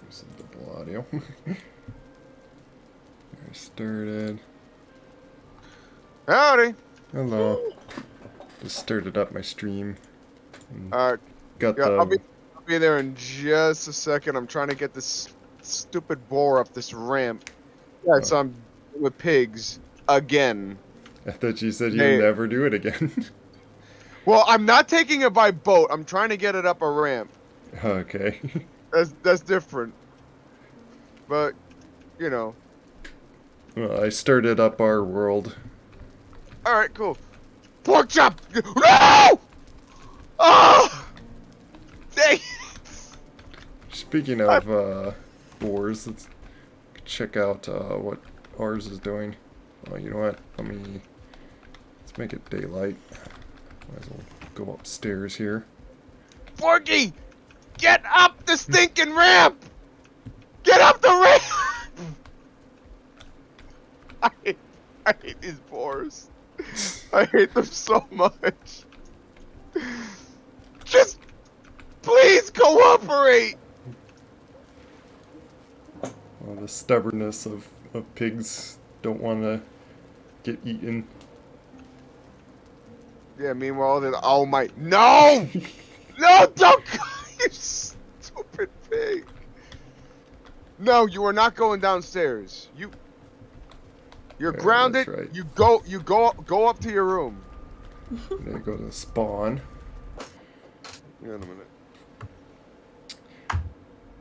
Some double audio. I started. Howdy. Hello. Just started up my stream. Alright, Got yeah, the. I'll be there in just a second. I'm trying to get this stupid boar up this ramp. Yeah, so I'm with pigs again. I thought you said you'd They, never do it again. well, I'm not taking it by boat. I'm trying to get it up a ramp. Okay. That's different. But, you know. Well, I started up our world. Alright, cool. Pork chop! No! Oh! Dang it! Speaking of boars, let's check out what ours is doing. Oh, you know what? Let's make it daylight. Might as well go upstairs here. Porky! Get up the stinking ramp! Get up the ramp! I hate these boars. I hate them so much. Just please cooperate. Well, the stubbornness of pigs don't want to get eaten. Yeah, meanwhile, oh my, no! No, don't go, you stupid pig. No, you are not going downstairs. You're grounded. That's right. You go up to your room. They go to spawn. Yeah, in a minute.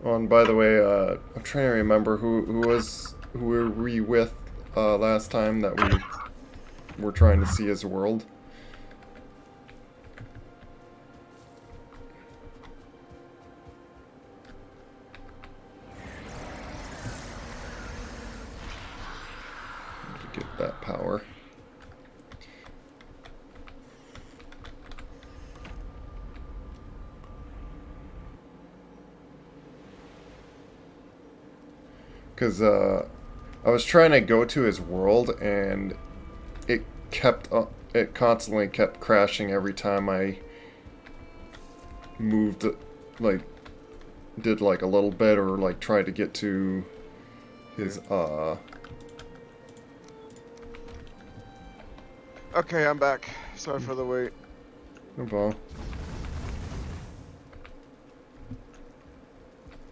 Oh, and by the way, I'm trying to remember who were we with last time that we were trying to see his world. To get that power. Because I was trying to go to his world, and it constantly kept crashing every time I moved, like, did like a little bit, or like tried to get to his Okay, I'm back. Sorry for the wait. No problem.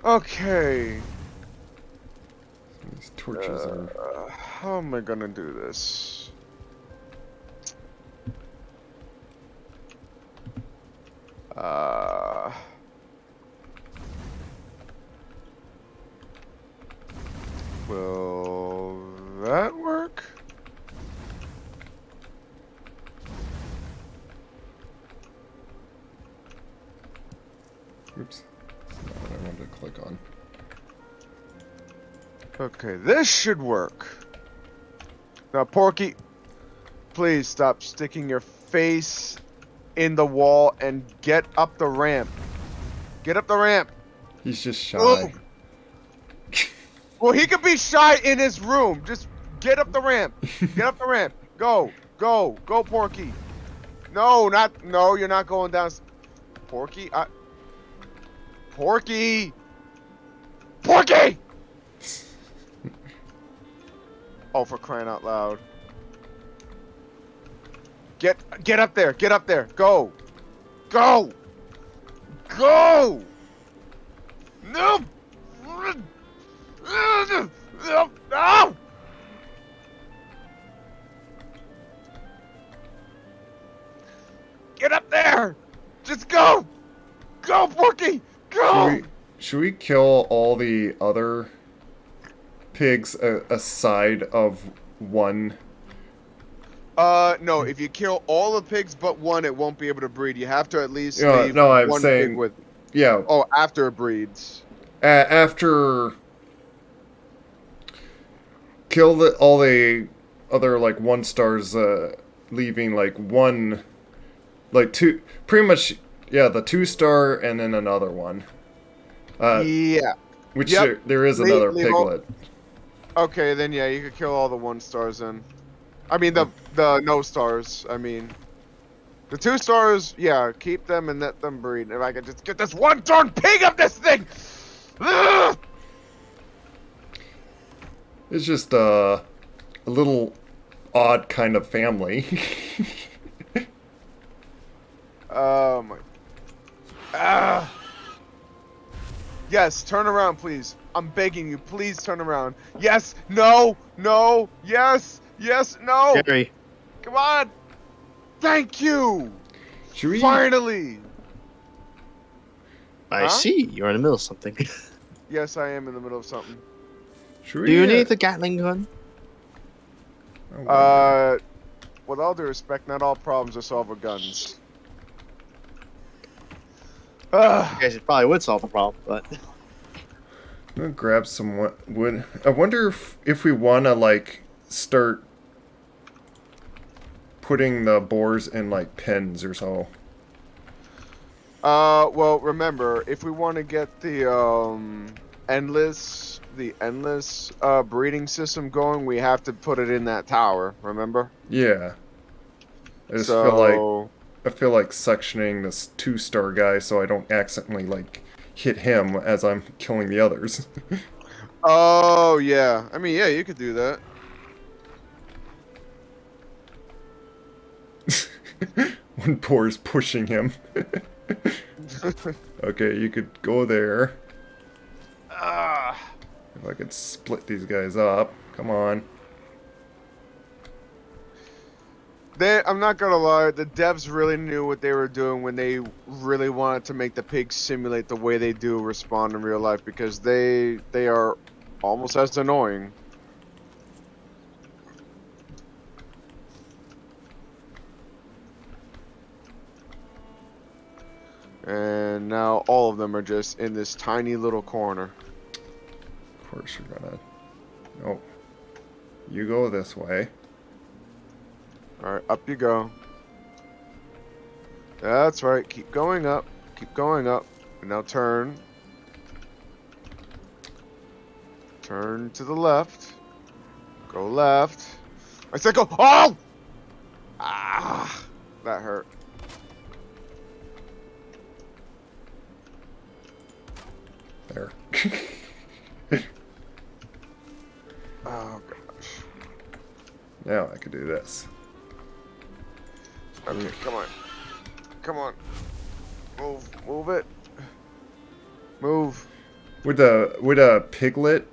Okay. These torches are. How am I gonna do this? Will that work? Oops. That's not what I wanted to click on. Okay, this should work. Now, Porky, please stop sticking your face in the wall and get up the ramp. Get up the ramp. He's just shy. Ooh. Well, he could be shy in his room. Just get up the ramp. Get up the ramp. Go, go, go, Porky. No, you're not going down. Porky, Porky! Porky! Oh, for crying out loud. Get up there. Get up there. Go. Go. Go. No. No. Get up there. Just go. Go, Porky. Go. Should we kill all the other pigs aside of one? No, if you kill all the pigs but one, it won't be able to breed. You have to at least No, leave no, I'm one saying, pig with. yeah. Oh, after it breeds. After kill all the other like 1 stars, leaving like one, like two, pretty much, yeah, the 2-star and then another one. Yeah. Which Yep. there is another piglet. Okay, then yeah, you could kill all the 1-stars then. I mean the no stars. I mean, the 2-stars. Yeah, keep them and let them breed. If I could just get this one darn pig of this thing. Ugh! It's just a little odd kind of family. Oh my. Ah. Yes, turn around, please. I'm begging you, please turn around. Yes, no, no, yes, yes, no. Gary, Come on. Thank you. Should we? Finally. I Huh? see you're in the middle of something. Yes, I am in the middle of something. Should Do you we? need the Gatling gun? I wonder. With all due respect, not all problems are solved with guns. I guess it probably would solve the problem, but I'm gonna grab some wood. I wonder if we wanna like start putting the boars in like pens or so. Well, remember, if we want to get the endless breeding system going, we have to put it in that tower, remember? Yeah. I just So, feel like sectioning this 2-star guy so I don't accidentally like hit him as I'm killing the others. oh yeah. I mean, yeah, you could do that. One boar's pushing him. Okay, you could go there. Ah. If I could split these guys up. Come on. I'm not gonna lie, the devs really knew what they were doing when they really wanted to make the pigs simulate the way they do respond in real life, because they are almost as annoying. And now all of them are just in this tiny little corner. Of course you're gonna... Nope. You go this way. Alright, up you go. That's right, keep going up. Keep going up. And now turn. Turn to the left. Go left. I said go. Oh! Ah! That hurt. There. Oh gosh. Now I can do this. Okay, come on. Come on. Move it. Move. Would a piglet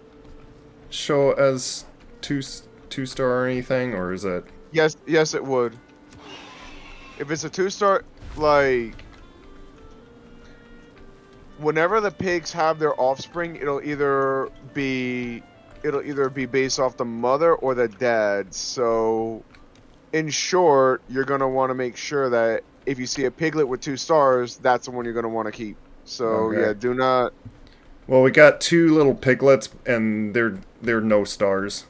show as two-star or anything, or is it? Yes, yes, it would. If it's a 2-star, like, whenever the pigs have their offspring, it'll either be based off the mother or the dad. So, in short, you're gonna want to make sure that if you see a piglet with 2 stars, that's the one you're gonna want to keep. So Okay. yeah, do not. Well, we got 2 little piglets, and they're no stars.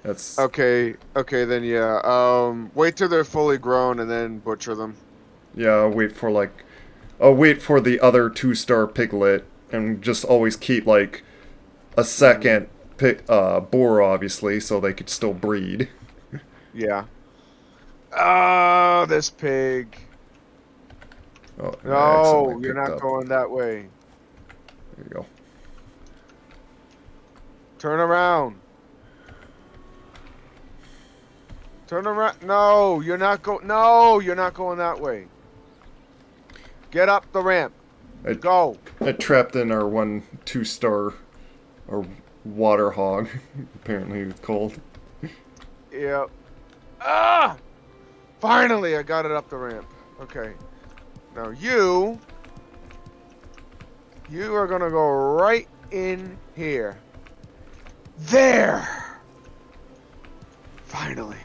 That's Okay, okay, then yeah. Wait till they're fully grown and then butcher them. yeah. I'll wait for the other 2-star piglet, and just always keep like a second boar, obviously, so they could still breed. Yeah. Ah, this pig. Oh, I No, accidentally you're picked not up. going that way. There you go. Turn around. Turn around. No, you're not going. No, you're not going that way. Get up the ramp. Go. I trapped in our 2-star, our water hog. Apparently it's called. Yep. Ah! Finally, I got it up the ramp. Okay. Now you are gonna go right in here. There. Finally.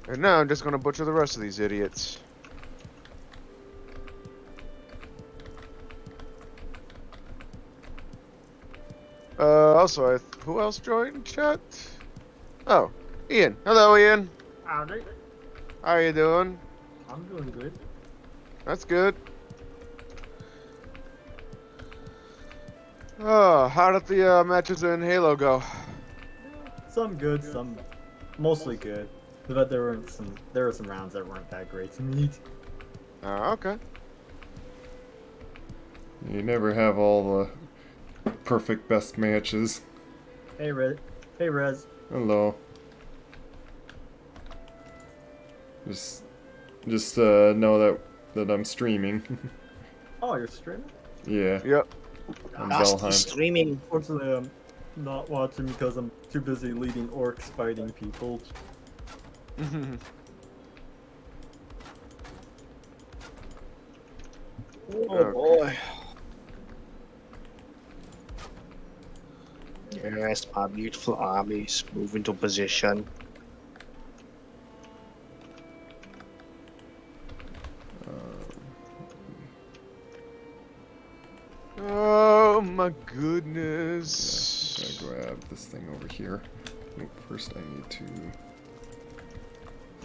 And now I'm just gonna butcher the rest of these idiots. Also, who else joined chat? Oh, Ian. Hello, Ian. Howdy. How you doing? I'm doing good. That's good. Oh, how did the matches in Halo go? Some good, some mostly good. But there were some rounds that weren't that great to me. Okay. You never have all the perfect best matches. Hey, Rez. Hey, Rez. Hello. Just know that I'm streaming. Oh, you're streaming? Yeah, Yep. on Dusty Valheim. streaming. Unfortunately, I'm not watching because I'm too busy leading orcs fighting people. Oh Okay. boy. Yes, my beautiful armies move into position. Oh my Yeah, goodness. gotta grab this thing over here. Oh, first, I need to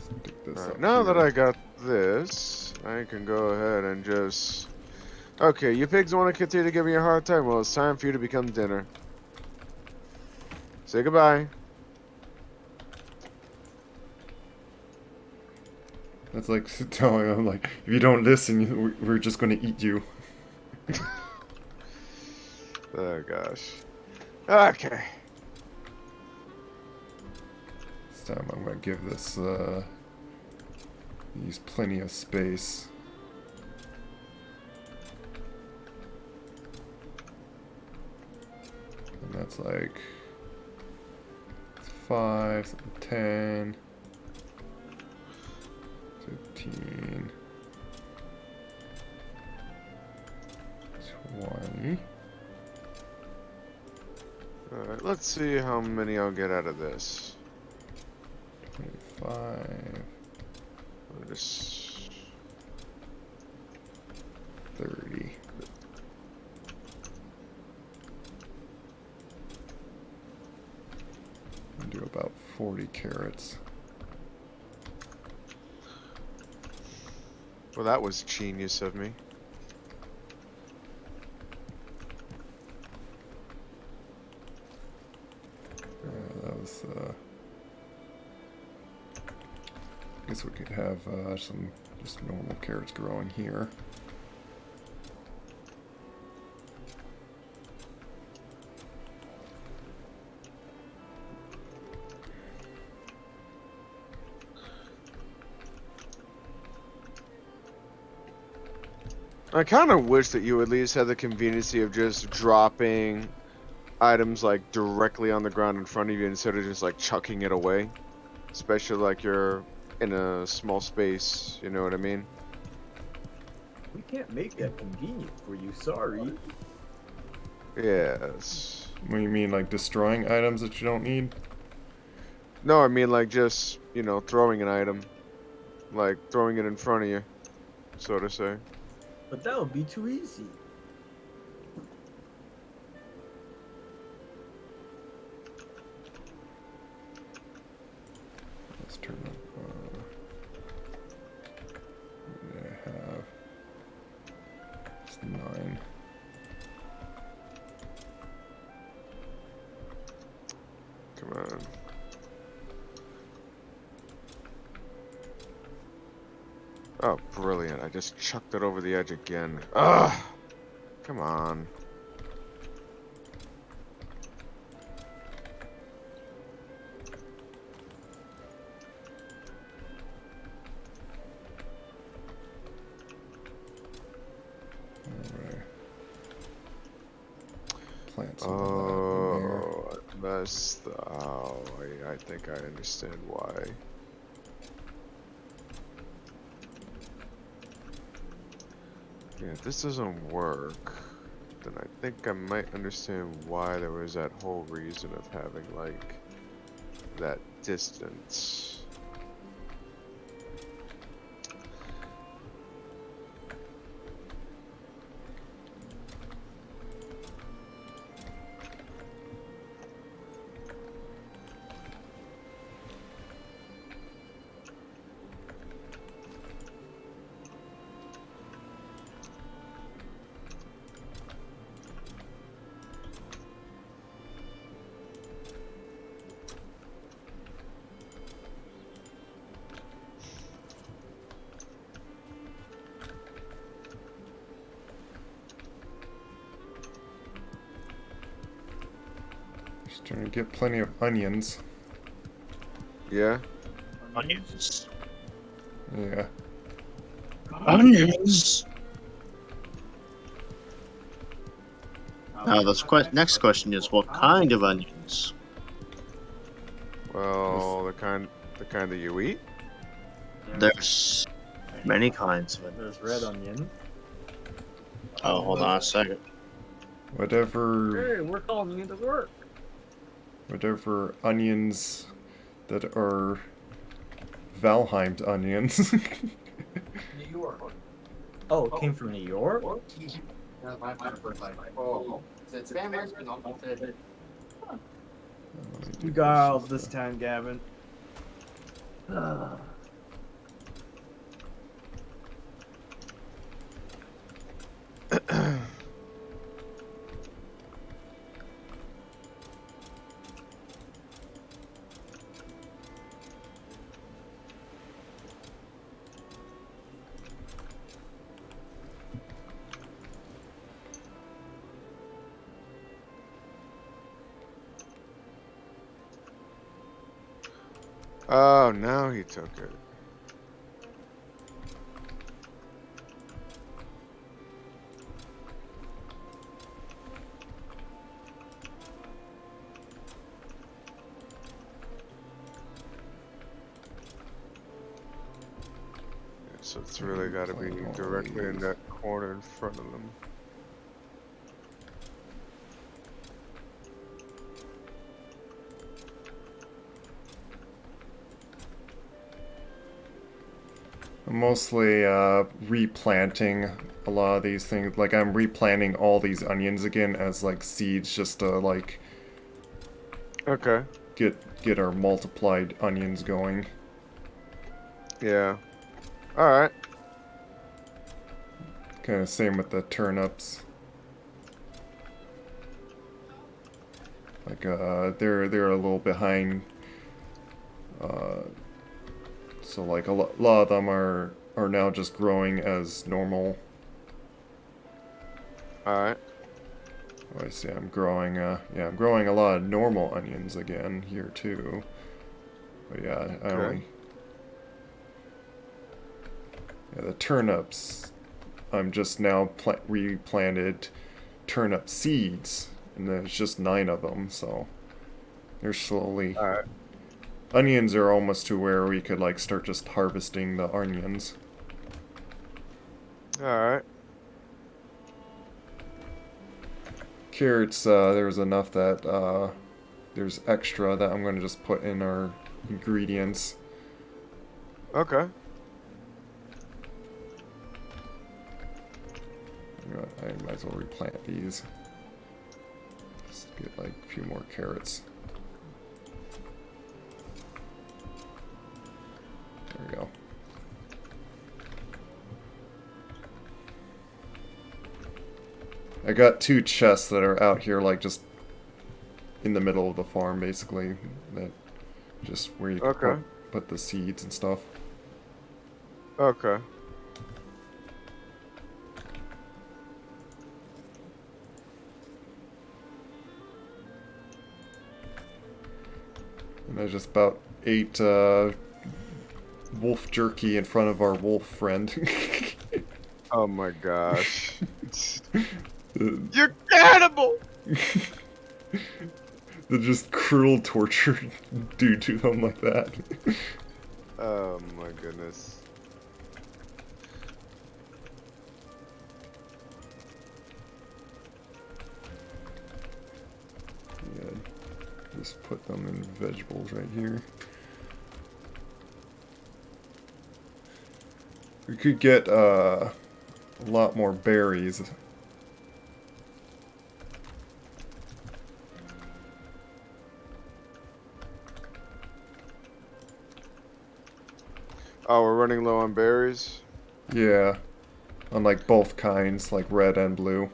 stick this Alright, up now here. that I got this, I can go ahead and just... Okay, you pigs want to continue to give me a hard time? Well, it's time for you to become dinner. Say goodbye. That's like telling them, like, if you don't listen, we're just gonna eat you. Oh gosh. Okay. This time I'm gonna give this, these plenty of space. And that's like 5, 10, 15, 20. Alright, let's see how many I'll get out of this. 25, I'll just... 30. And do about 40 carrots. Well, that was genius of me. That was, I guess we could have some just normal carrots growing here. I kind of wish that you at least had the conveniency of just dropping items like directly on the ground in front of you instead of just like chucking it away. Especially like you're in a small space, you know what I mean? We can't make that convenient for you, sorry. Yes. What do you mean, like destroying items that you don't need? No, I mean like just, you know, throwing an item. Like throwing it in front of you, so to say. But that would be too easy. Let's turn up. What do I have? It's 9. Come on. Oh, brilliant. I just chucked it over the edge again. Ugh! Come on. Alright. Plant some of that in there. Oh, I messed. Oh, I think I understand why. Yeah, if this doesn't work, then I think I might understand why there was that whole reason of having, like, that distance. Trying to get plenty of onions. Yeah. Onions. Yeah. Onions. Now, next question is, what kind of onions? Well, the kind that you eat. There's many kinds of it. There's red onion. Oh, hold on a second. Whatever Hey, we're calling you to work. onions that are Valheim onions. New York. Oh, it came from New York? That's my first like, oh, so it's spam recipe, not it. You got out this time, Gavin. Oh, now he took it. So it's really got to be directly in that corner in front of them. I'm mostly replanting a lot of these things. Like, I'm replanting all these onions again as like seeds, just to like Okay. get our multiplied onions going. Yeah. All right. Kind of same with the turnips. Like they're a little behind. So like a lot of them are now just growing as normal. All right. Oh, I see. I'm growing. Yeah, I'm growing a lot of normal onions again here too. But yeah, I only. Yeah, the turnips. I'm just now replanted turnip seeds, and there's just 9 of them. So they're slowly. All right. Onions are almost to where we could like start just harvesting the onions. All right. Carrots, there's enough that there's extra that I'm going to just put in our ingredients. Okay. I might as well replant these. Just get like a few more carrots. There we go. I got 2 chests that are out here, like just in the middle of the farm, basically. That just where you can put the seeds and stuff. Okay. And I just about ate wolf jerky in front of our wolf friend. Oh my gosh. You're cannibal! The just cruel torture due to them like that. Oh my goodness. Yeah, just put them in vegetables right here. We could get a lot more berries. Oh, we're running low on berries? Yeah, on like both kinds, like red and blue.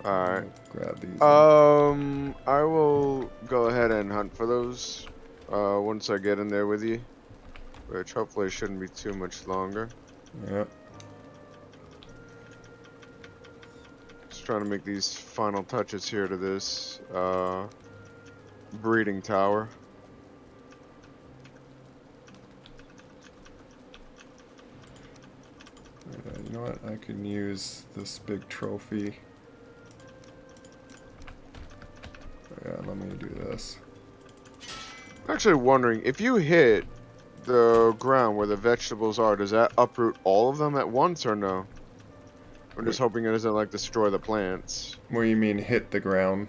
Alright. Grab these. I will go ahead and hunt for those once I get in there with you. Which hopefully shouldn't be too much longer. Yep. Just trying to make these final touches here to this. breeding tower. You know what? I can use this big trophy. Yeah, let me do this. I'm actually wondering, if you hit the ground where the vegetables are, does that uproot all of them at once or no? I'm just hoping it doesn't like destroy the plants. What do you mean hit the ground?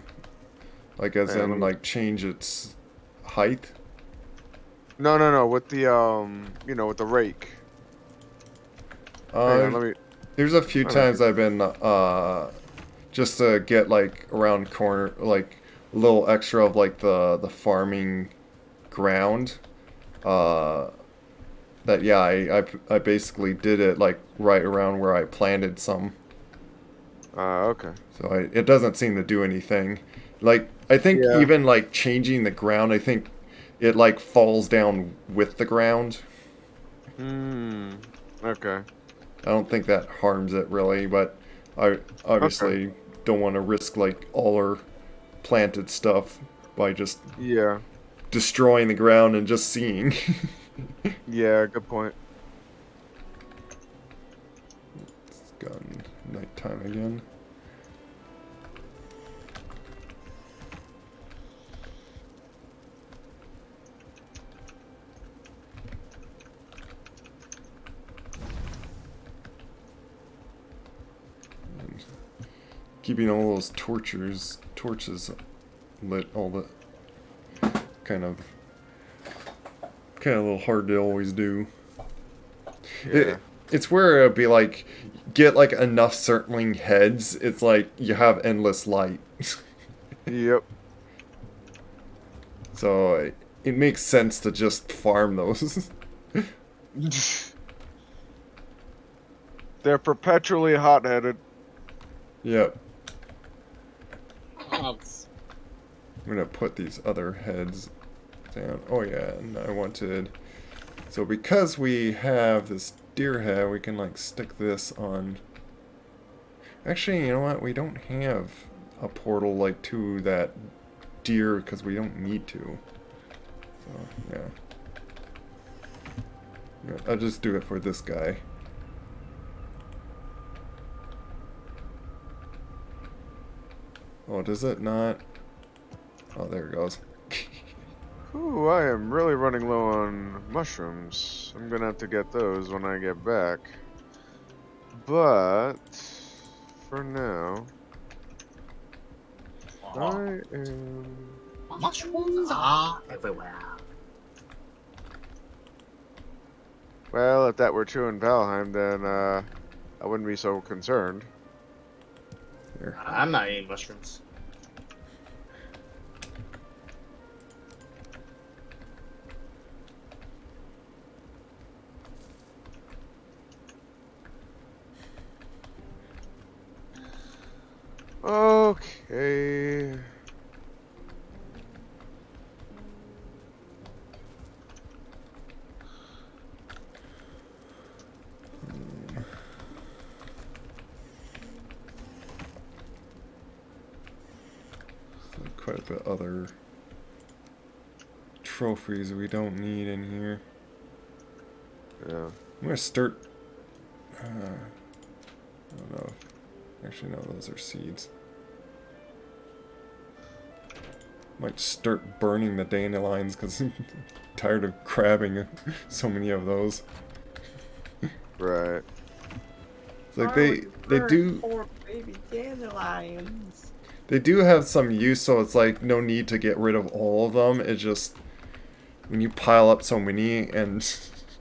Like as Man, in let me... like change its height? No, with the with the rake. Hang on, let me... There's a few I might times be... I've been just to get like around corner, like a little extra of like the farming ground. That yeah, I basically did it like right around where I planted some. Okay. So it doesn't seem to do anything. Like I think Yeah. even like changing the ground, I think it like falls down with the ground. Okay. I don't think that harms it really, but I Okay. obviously don't want to risk like all our planted stuff by just Yeah. destroying the ground and just seeing. Yeah, good point. It's gotten nighttime again. And keeping all those torches lit all the kind of a little hard to always do. Yeah. It's where it'd be like get like enough circling heads. It's like you have endless light. Yep. So it makes sense to just farm those. They're perpetually hot-headed. Yep. Heads. I'm gonna put these other heads down. Oh yeah, and I wanted... So because we have this deer head, we can like stick this on... Actually, you know what? We don't have a portal like to that deer because we don't need to. So, yeah. I'll just do it for this guy. Oh, does it not? Oh, there it goes. Ooh, I am really running low on mushrooms. I'm gonna have to get those when I get back. But for now, I am... Mushrooms are everywhere. Well, if that were true in Valheim, then I wouldn't be so concerned. Here. I'm not eating mushrooms. Okay. Quite a bit other trophies we don't need in here. Yeah. I'm gonna start. I don't know. Actually, no, those are seeds. Might start burning the dandelions because I'm tired of grabbing so many of those. Right. It's like they do. Poor baby dandelions. They do have some use, so it's like no need to get rid of all of them. It's just when you pile up so many and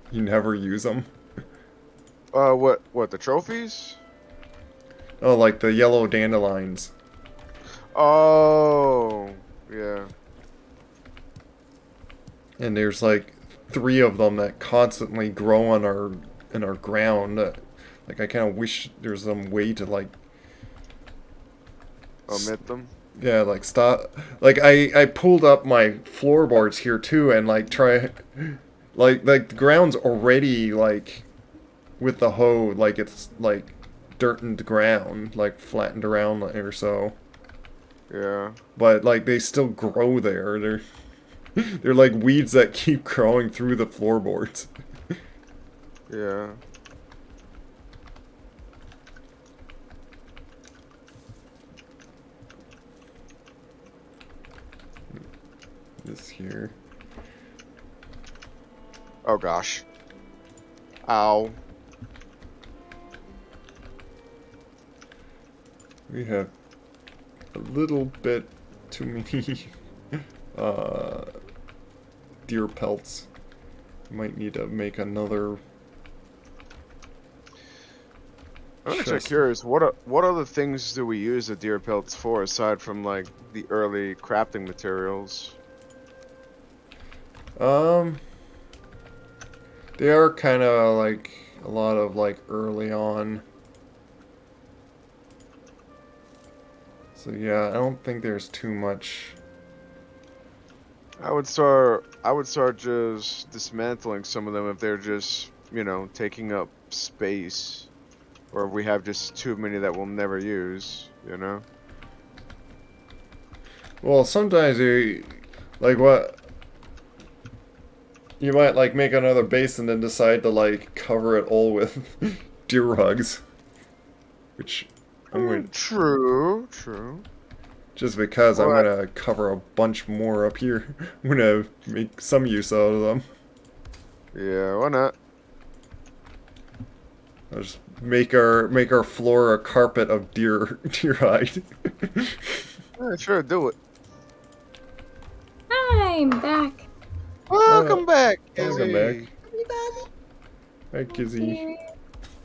you never use them. What, the trophies? Oh, like the yellow dandelions. Oh, yeah. And there's like 3 of them that constantly grow on our ground. Like I kind of wish there's some way to like Omit them? yeah, like stop. Like I pulled up my floorboards here too, and like try, like the ground's already like with the hoe, like it's like dirt and ground, like flattened around or so. Yeah. But like they still grow there. They're like weeds that keep growing through the floorboards. Yeah. This here. Oh gosh. Ow. We have a little bit too many uh, deer pelts. Might need to make another I'm actually chest. curious. What other things do we use the deer pelts for aside from like the early crafting materials? Um, they are kind of like a lot of like early on. So yeah, I don't think there's too much. I would start just dismantling some of them if they're just, you know, taking up space, or if we have just too many that we'll never use, you know? Well, sometimes you like what you might like make another base and then decide to like cover it all with deer rugs, which I'm going True. just because I'm What? gonna cover a bunch more up here. I'm gonna make some use out of them. Yeah, why not? I'll just make our floor a carpet of deer hide. Yeah, sure, do it. I'm back. Welcome back, Welcome back. Izzy. Everybody, Hi, Kizzy. Dear.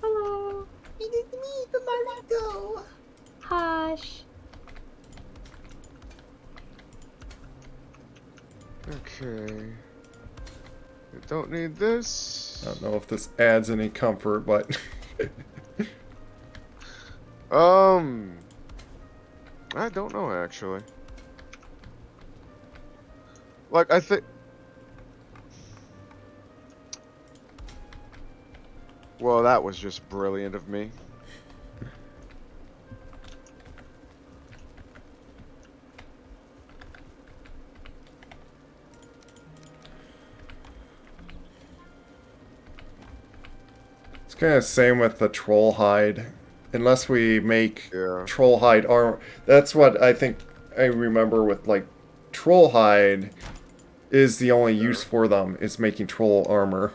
Hello. it is me, the mosquito. Hush. Okay. You don't need this. I don't know if this adds any comfort, but I don't know actually. Like I think. Well, that was just brilliant of me. it's kind of same with the troll hide. Unless we make Yeah. troll hide armor, that's what I think I remember with like troll hide is the only use for them is making troll armor.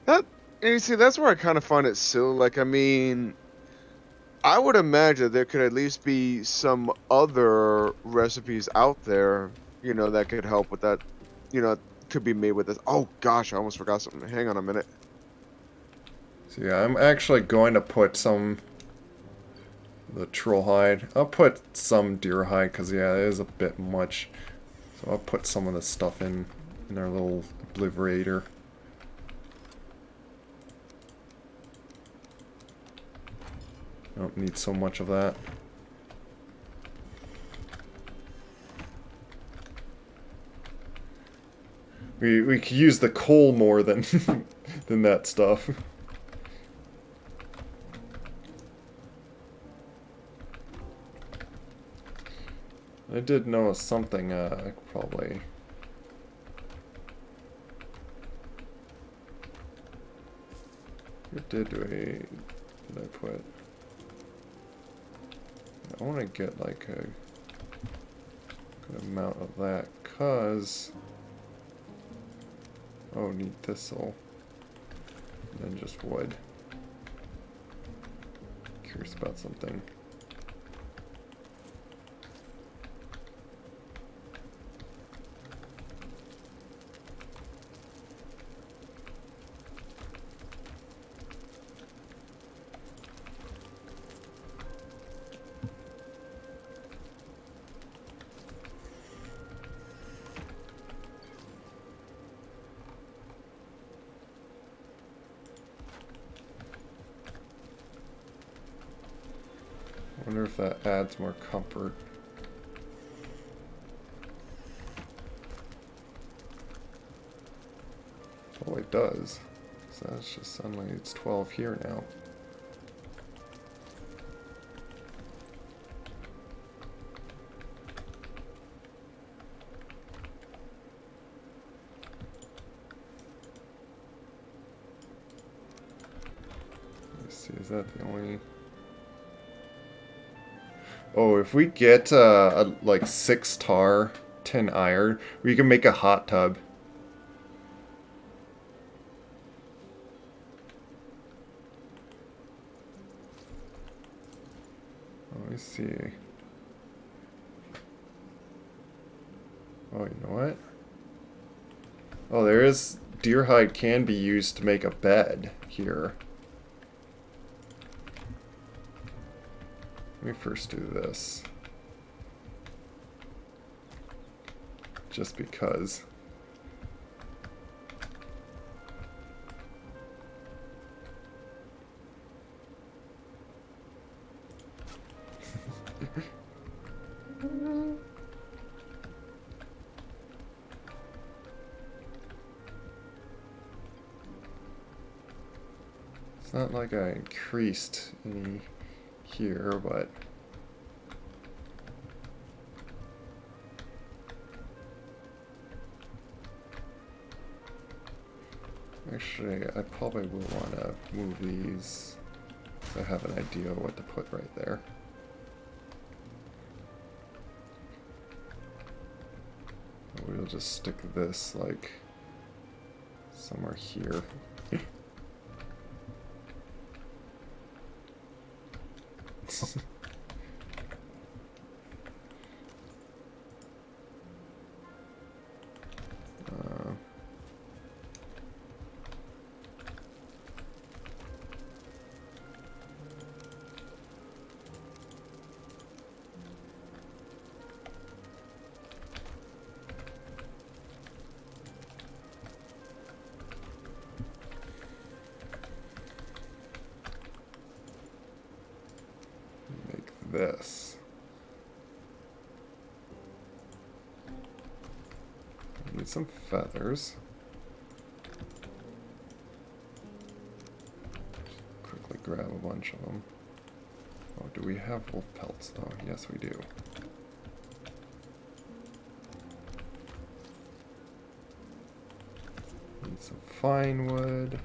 That and you see, that's where I kind of find it silly. Like, I mean, I would imagine there could at least be some other recipes out there, you know, that could help with that. You know, could be made with this. Oh gosh, I almost forgot something. Hang on a minute. So yeah, I'm actually going to put some the troll hide. I'll put some deer hide because yeah, it is a bit much. So I'll put some of this stuff in our little obliterator. I don't need so much of that. We could use the coal more than than that stuff. I did notice something, probably. Where did I put? I want to get like a good amount of that, cause oh, need thistle, and then just wood. Curious about something. I wonder if that adds more comfort. Oh, it does. So that's just suddenly it's 12 here now. Is that the only... Oh, if we get like 6 tar, 10 iron, we can make a hot tub. Let me see. Oh, you know what? Oh, there is... Deer hide can be used to make a bed here. Let me first do this. Just because. It's not like I increased any here, but... Actually, I probably will want to move these so I have an idea of what to put right there. We'll just stick this like somewhere here. This. Need some feathers. Just quickly grab a bunch of them. Oh, do we have wolf pelts? Oh, yes we do. Need some fine wood.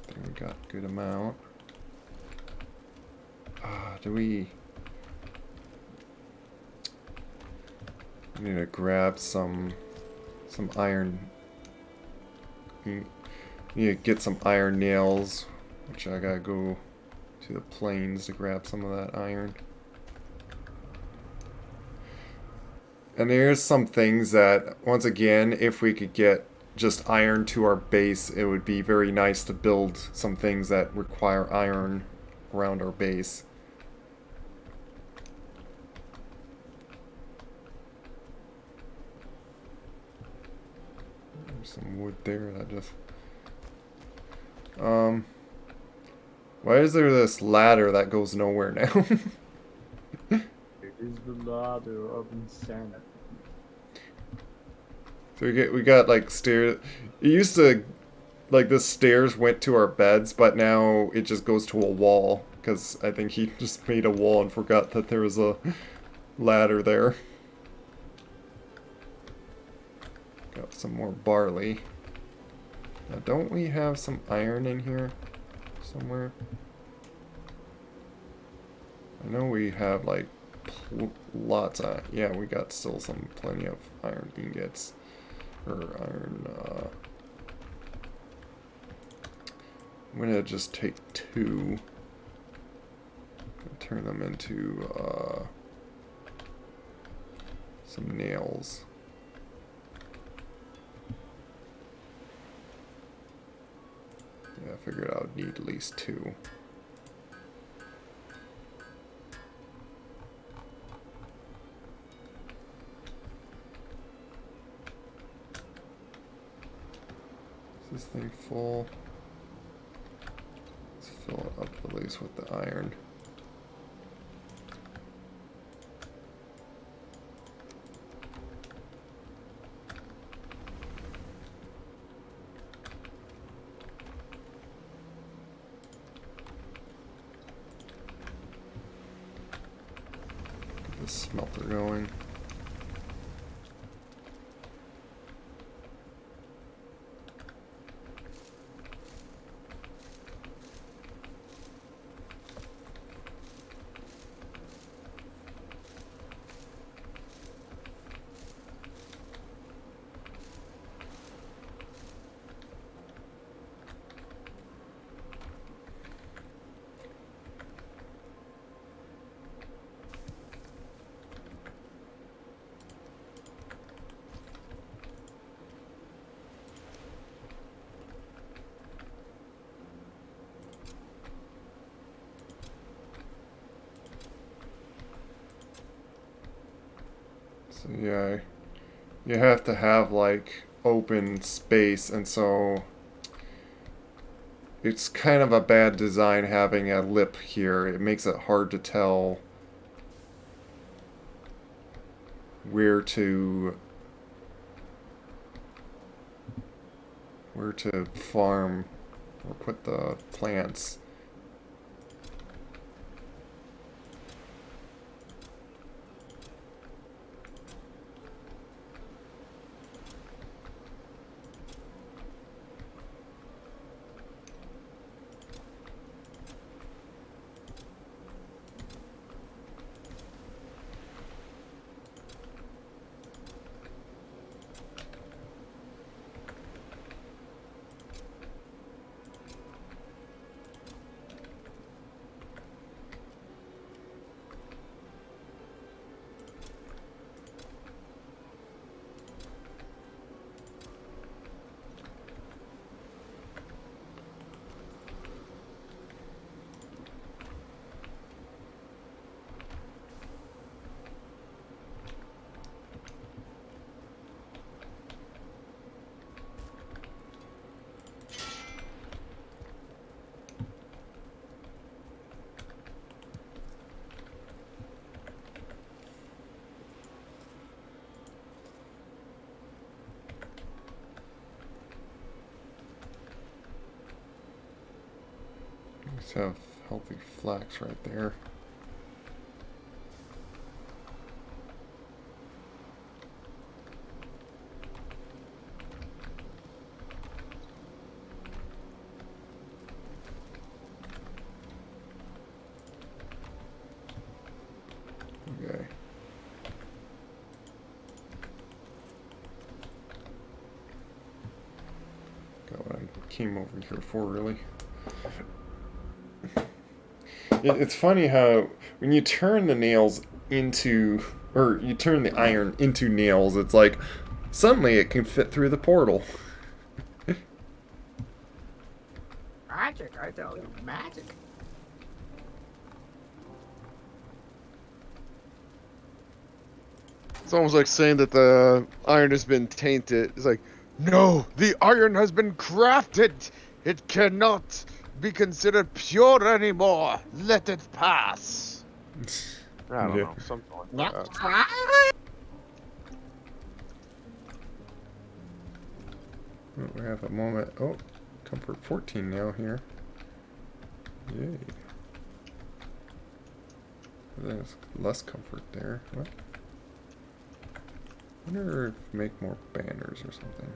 I think we got a good amount. Do we need to grab some iron? Need to get some iron nails, which I gotta go to the plains to grab some of that iron. And there's some things that, once again, if we could get just iron to our base, it would be very nice to build some things that require iron around our base. Some wood there that just why is there this ladder that goes nowhere now? It is the ladder of insanity. So we got like stairs. It used to, like, the stairs went to our beds, but now it just goes to a wall because I think he just made a wall and forgot that there was a ladder there. Got some more barley. Now, don't we have some iron in here somewhere? I know we have like lots of, yeah, we got still plenty of iron ingots or iron. I'm gonna just take 2 and turn them into some nails. Yeah, I figured I would need at least 2. Is this thing full? Let's fill it up at least with the iron. Get the smelter going. So yeah, you have to have like open space, and so it's kind of a bad design having a lip here. It makes it hard to tell where to farm or put the plants. Just have healthy flax right there. Okay. Got what I came over here for, really. It's funny how when you turn the nails into, or you turn the iron into nails, it's like suddenly it can fit through the portal. Magic, I tell you, magic. It's almost like saying that the iron has been tainted. It's like, no, the iron has been crafted. It cannot be considered pure anymore. Let it pass. I don't Yeah. know, something like Not that. try. Oh, we have a moment. Oh, comfort 14 now here. Yay. There's less comfort there. What? I wonder if make more banners or something.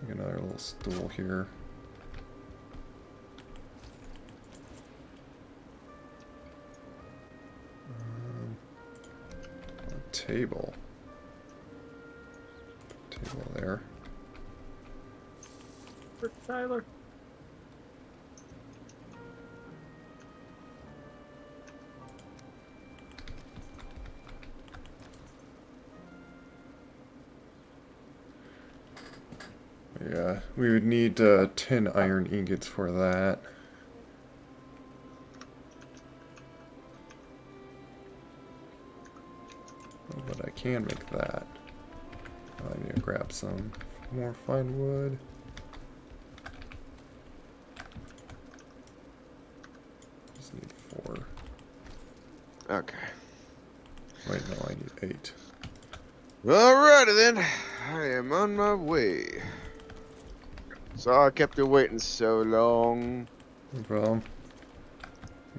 Make another little stool here. A table. Table there. Tyler. Yeah, we would need 10 iron ingots for that. Oh, but I can make that. I need to grab some more fine wood. Just need 4. Okay. Wait, no, I need 8. Alrighty then. I am on my way. Sorry I kept you waiting so long. No problem.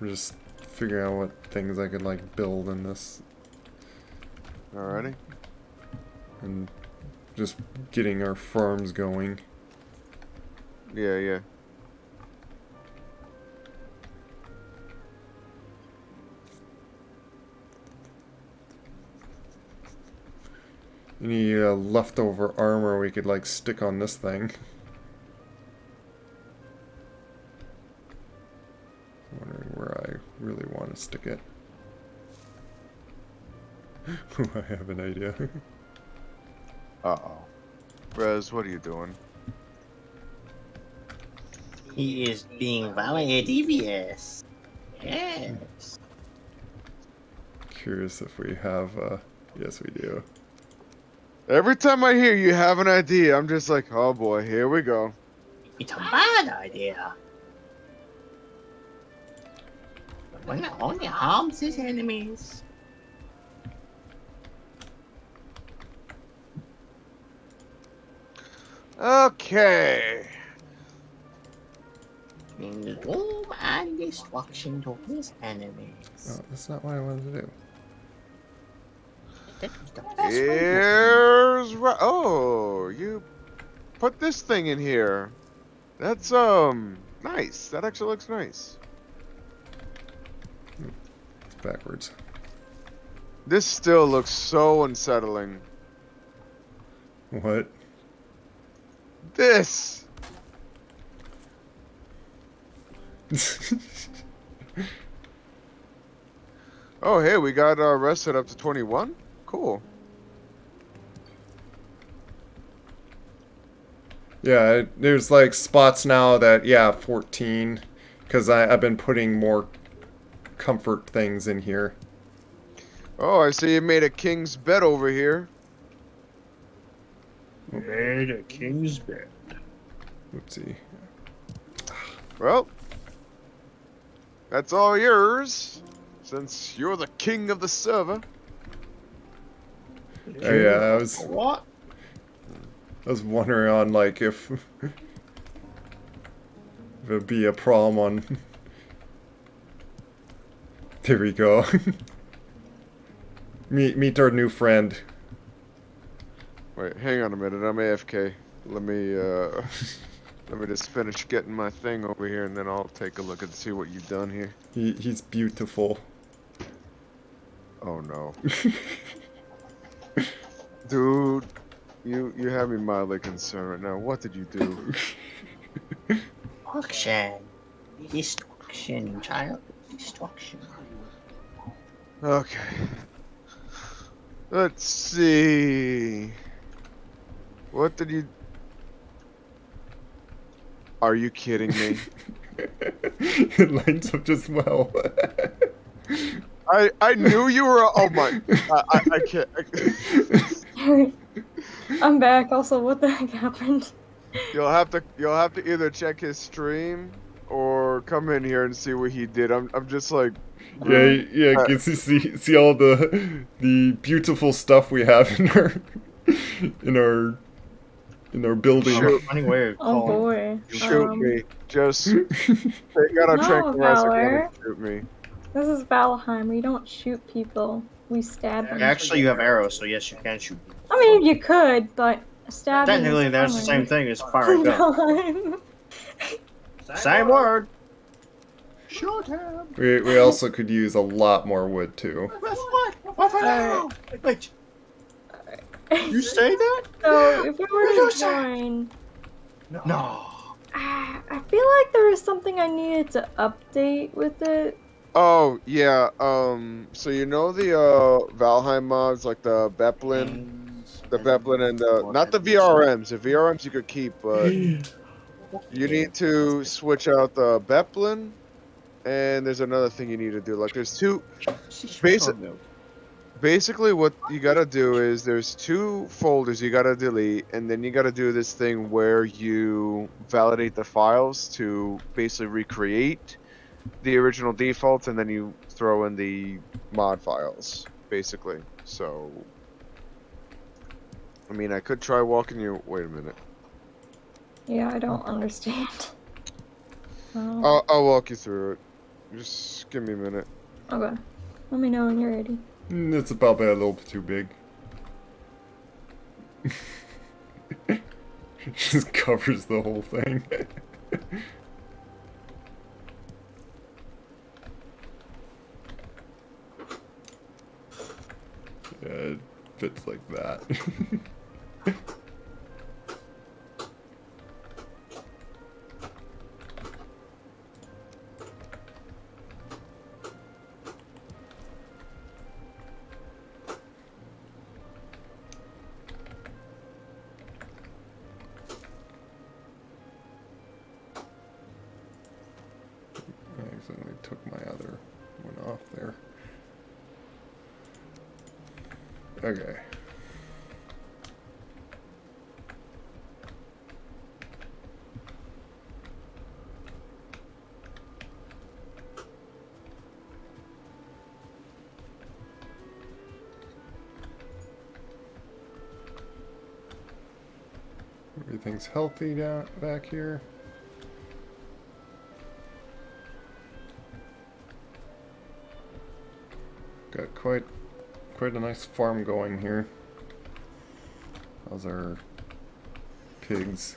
I'm just figuring out what things I could like build in this, Alrighty. and just getting our farms going. Yeah, yeah. Any leftover armor we could like stick on this thing. I'm wondering where I really want to stick it. I have an idea. Uh-oh. Rez, what are you doing? He is being very devious. Yes. curious if we have, yes we do. Every time I hear you have an idea, I'm just like, oh boy, here we go. It's a bad idea. When it only harms his enemies. Okay. Means doom and destruction to his enemies. Oh, that's not what I wanted to do. That was the best way to Here's right. Oh, you put this thing in here. That's nice. That actually looks nice. It's backwards. This still looks so unsettling. What? This. Oh, hey, we got rested up to 21. Cool. Yeah, there's like spots now that, yeah, 14. Because I've been putting more comfort things in here. Oh, I see you made a king's bed over here. Made a king's bed. Oopsie. Well, that's all yours, since you're the king of the server. Oh yeah, What? I was wondering on like if it'd be a problem on. There we go. meet our new friend. Wait, hang on a minute. I'm AFK. Let me just finish getting my thing over here, and then I'll take a look and see what you've done here. He's beautiful. Oh no, dude, you have me mildly concerned right now. What did you do? Destruction. Destruction, child. Destruction. Okay. Let's see. What did you? Are you kidding me? It lines up just well. I knew you were. Oh my! I can't. I'm back. Also, what the heck happened? You'll have to either check his stream or come in here and see what he did. I'm just like. Yeah. Can see all the beautiful stuff we have in our building. Shoot. Funny way of Oh calling. boy. Shoot me. Just take out a No, tranquilizer gun Valor. and shoot me. This is Valheim. We don't shoot people. We stab them. Actually, you have arrows, so yes, you can shoot. I mean, you could, but stabbing. Technically, is that's the same fine. thing as fire a gun. Valheim. Same word. Shoot him. We also could use a lot more wood too. What for now? Wait, you say that? So, if we were to You say- join, No. I feel like there was something I needed to update with it. Oh yeah. So you know the Valheim mods like the Beplin, and the not the VRMs. The VRMs you could keep, but you need to switch out the Beplin, and there's another thing you need to do. Like there's two. Basically, what you gotta do is there's two folders you gotta delete, and then you gotta do this thing where you validate the files to basically recreate the original defaults, and then you throw in the mod files, basically. So, I mean, I could try walking you. Wait a minute. Yeah, I don't understand. I'll walk you through it. Just give me a minute. Okay. Let me know when you're ready. It's probably a little bit too big. Just covers the whole thing. Yeah, it fits like that. I accidentally took my other one off there. Okay. Everything's healthy down back here. Got quite a nice farm going here. How's our pigs?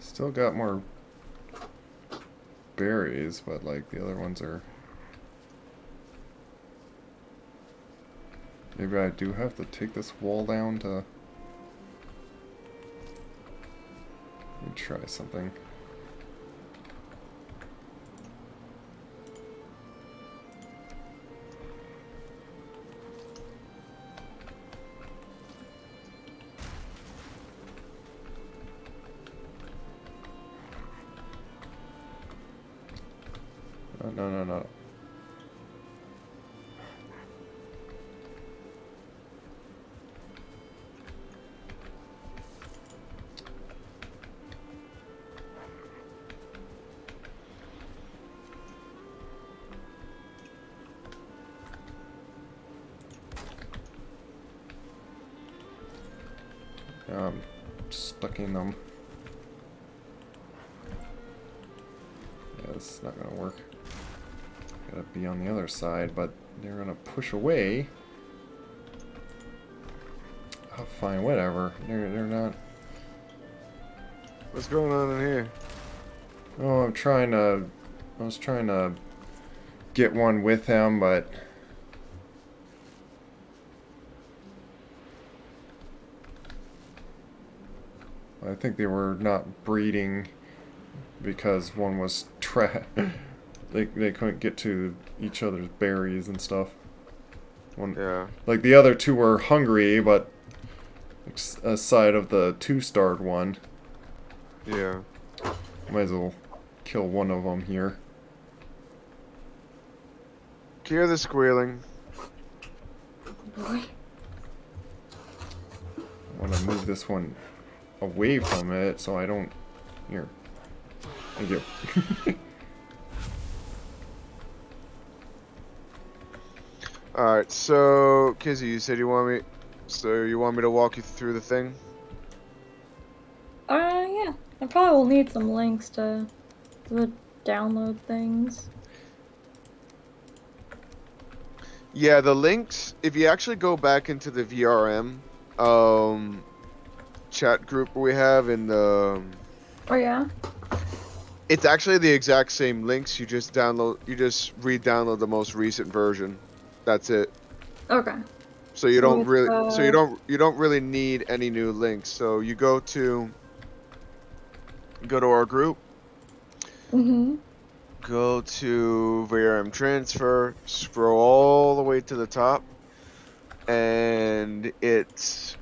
Still got more berries, but like the other ones are. Maybe I do have to take this wall down to. Let me try something. No. I'm stuck in them. Yeah, this is not gonna work. Gotta be on the other side, but they're gonna push away. Oh, fine, whatever. They're not. What's going on in here? Oh, I was trying to get one with him, but. I think they were not breeding because one was they couldn't get to each other's berries and stuff. Yeah. Like the other two were hungry, but aside of the 2-starred one, Yeah. might as well kill one of them here. Hear the squealing. Boy. I want to move this one away from it so I don't. Here. Thank you. Alright, so Kizzy, you said you want me to walk you through the thing? Yeah. I probably will need some links to the download things. Yeah, the links, if you actually go back into the VRM chat group we have in the Oh yeah? it's actually the exact same links, you just re-download the most recent version. That's it. Okay. So you don't it's, really you don't really need any new links. So you go to our group, Mm-hmm. go to VRM transfer, scroll all the way to the top, and it's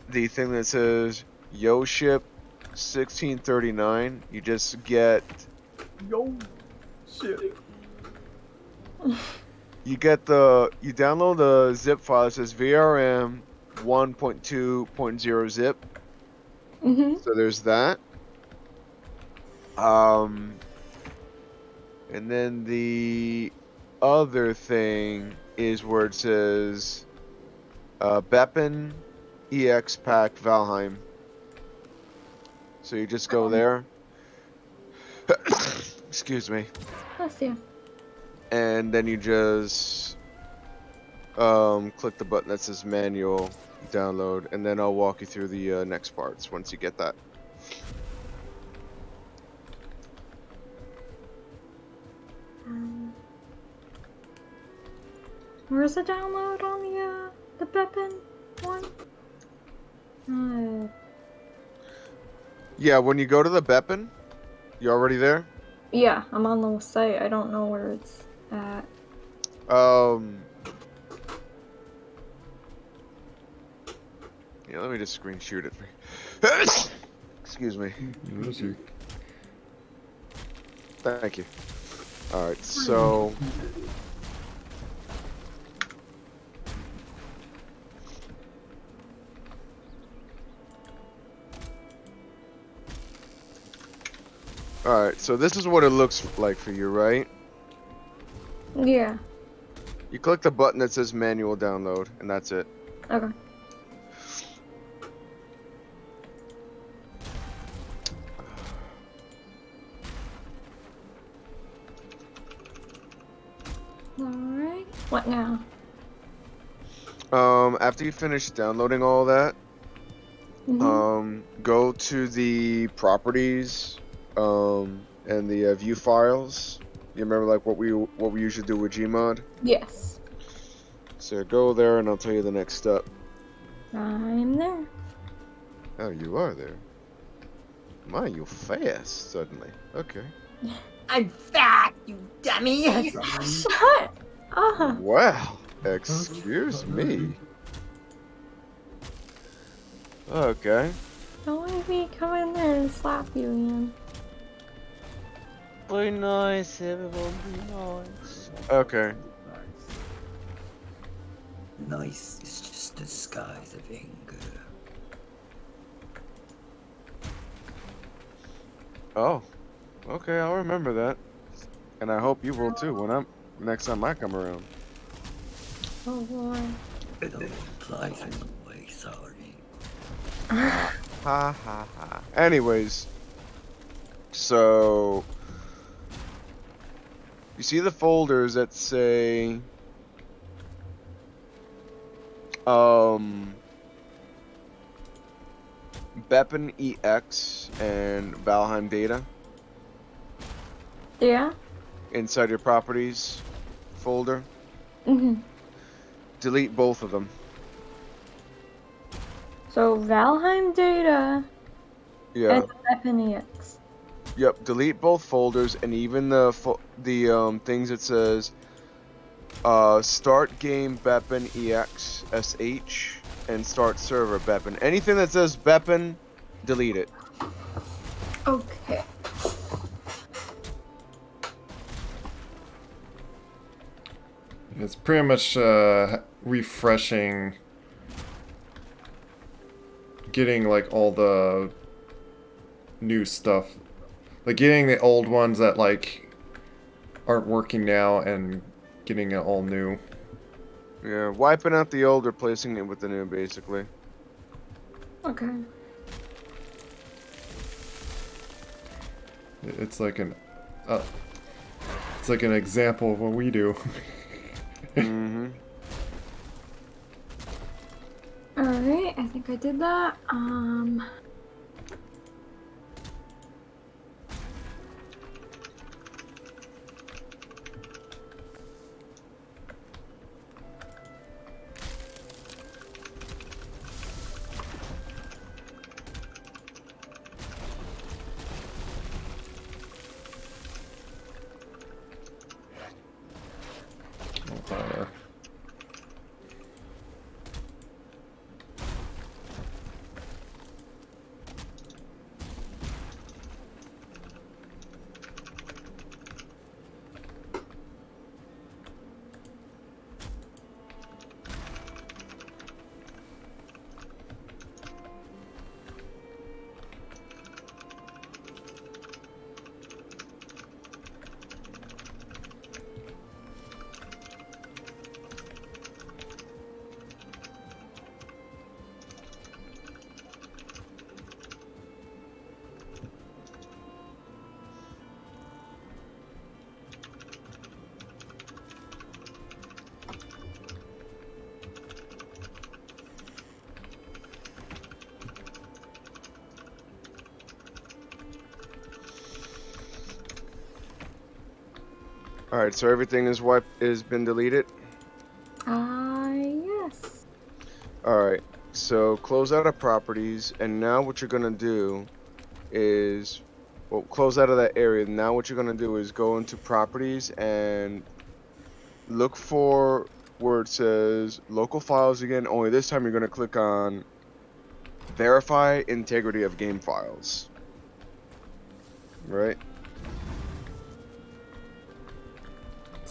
the thing that says Yo Ship 1639. You just get Yo, shit. you download the zip file that says VRM 1.2.0 zip. Mm-hmm. So there's that. And then the other thing is where it says Beppen EX Pack Valheim. So you just go there. Excuse me. Bless you. And then you just click the button that says manual download, and then I'll walk you through the next parts once you get that. Where's the download on the Beppin one? Yeah, when you go to the Beppen, you already there? Yeah, I'm on the site. I don't know where it's at. Yeah, let me just screen shoot it for you. Excuse me. Where's you? Thank you. Alright, so... Alright, so this is what it looks like for you, right? Yeah. You click the button that says manual download, and that's it. Okay. Alright. What now? After you finish downloading all that, go to the properties, and the view files. You remember like what we usually do with Gmod? Yes. So go there, and I'll tell you the next step. I'm there. Oh, you are there. My, you fast suddenly. Okay. I'm fat, you dummy! Shut up. Wow. Excuse me. Okay. Don't make me come in there and slap you again. Be nice, everyone, be nice. Okay. Nice is just a disguise of anger. Oh. Okay, I'll remember that. And I hope you will too when next time I come around. Oh boy. It all applies in a way, sorry. Ha ha ha. Anyways. So you see the folders that say Beppin EX and Valheim data Yeah? inside your properties folder? Delete both of them. So Valheim data Yeah. and FNEX. Yep. Delete both folders and even the things that says start game Beppin EX SH and start server Beppin. Anything that says Beppin, delete it. Okay. It's pretty much refreshing, getting like all the new stuff, like getting the old ones that like aren't working now and getting it all new. Yeah, wiping out the old, replacing it with the new, basically. Okay. It's like an example of what we do. Mm-hmm. Alright, I think I did that. Fire. Alright, so everything is been deleted? Yes. Alright, so close out of properties, and now what you're gonna do is, well, close out of that area. Now what you're gonna do is go into properties and look for where it says local files again, only this time you're gonna click on verify integrity of game files. Right?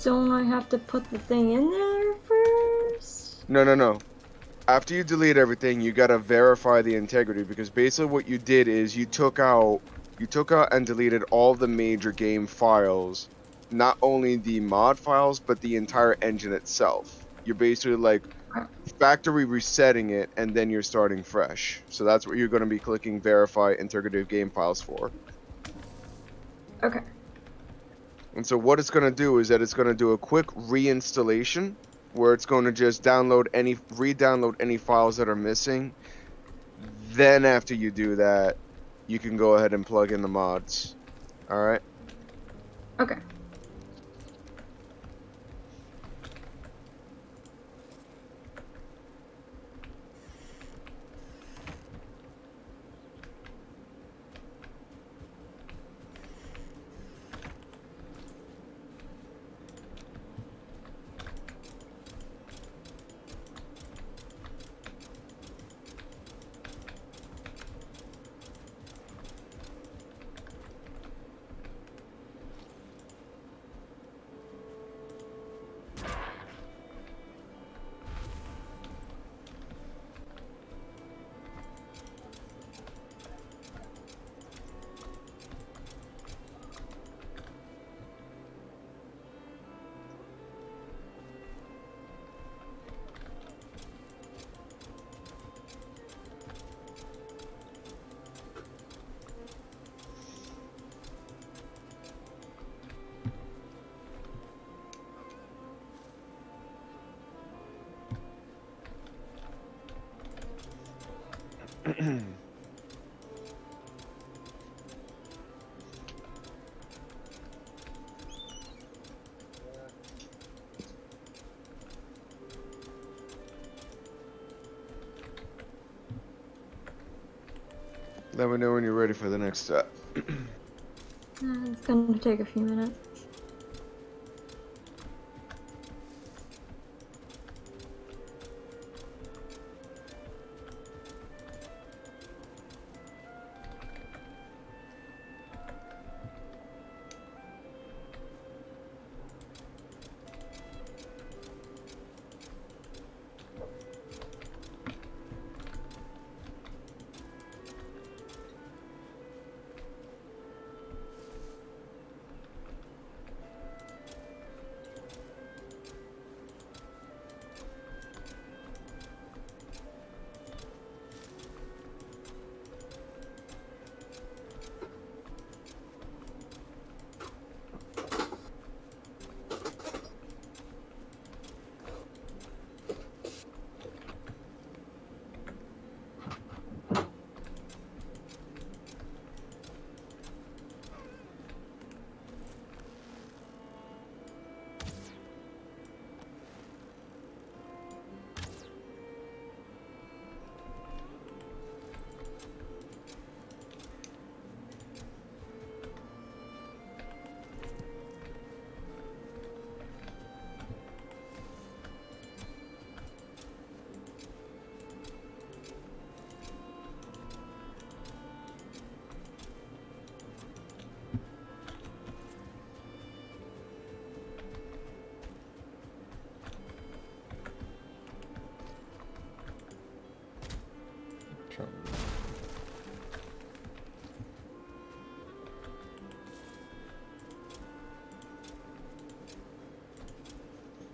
don't I have to put the thing in there first? No. After you delete everything, you gotta verify the integrity because basically what you did is you took out and deleted all the major game files, not only the mod files but the entire engine itself. You're basically like factory resetting it and then you're starting fresh. So that's what you're going to be clicking verify integrity of game files for. Okay. And so what it's going to do is that it's going to do a quick reinstallation where it's going to just re-download any files that are missing. Then after you do that, you can go ahead and plug in the mods. All right. Okay. Let me know when you're ready for the next step. It's gonna take a few minutes.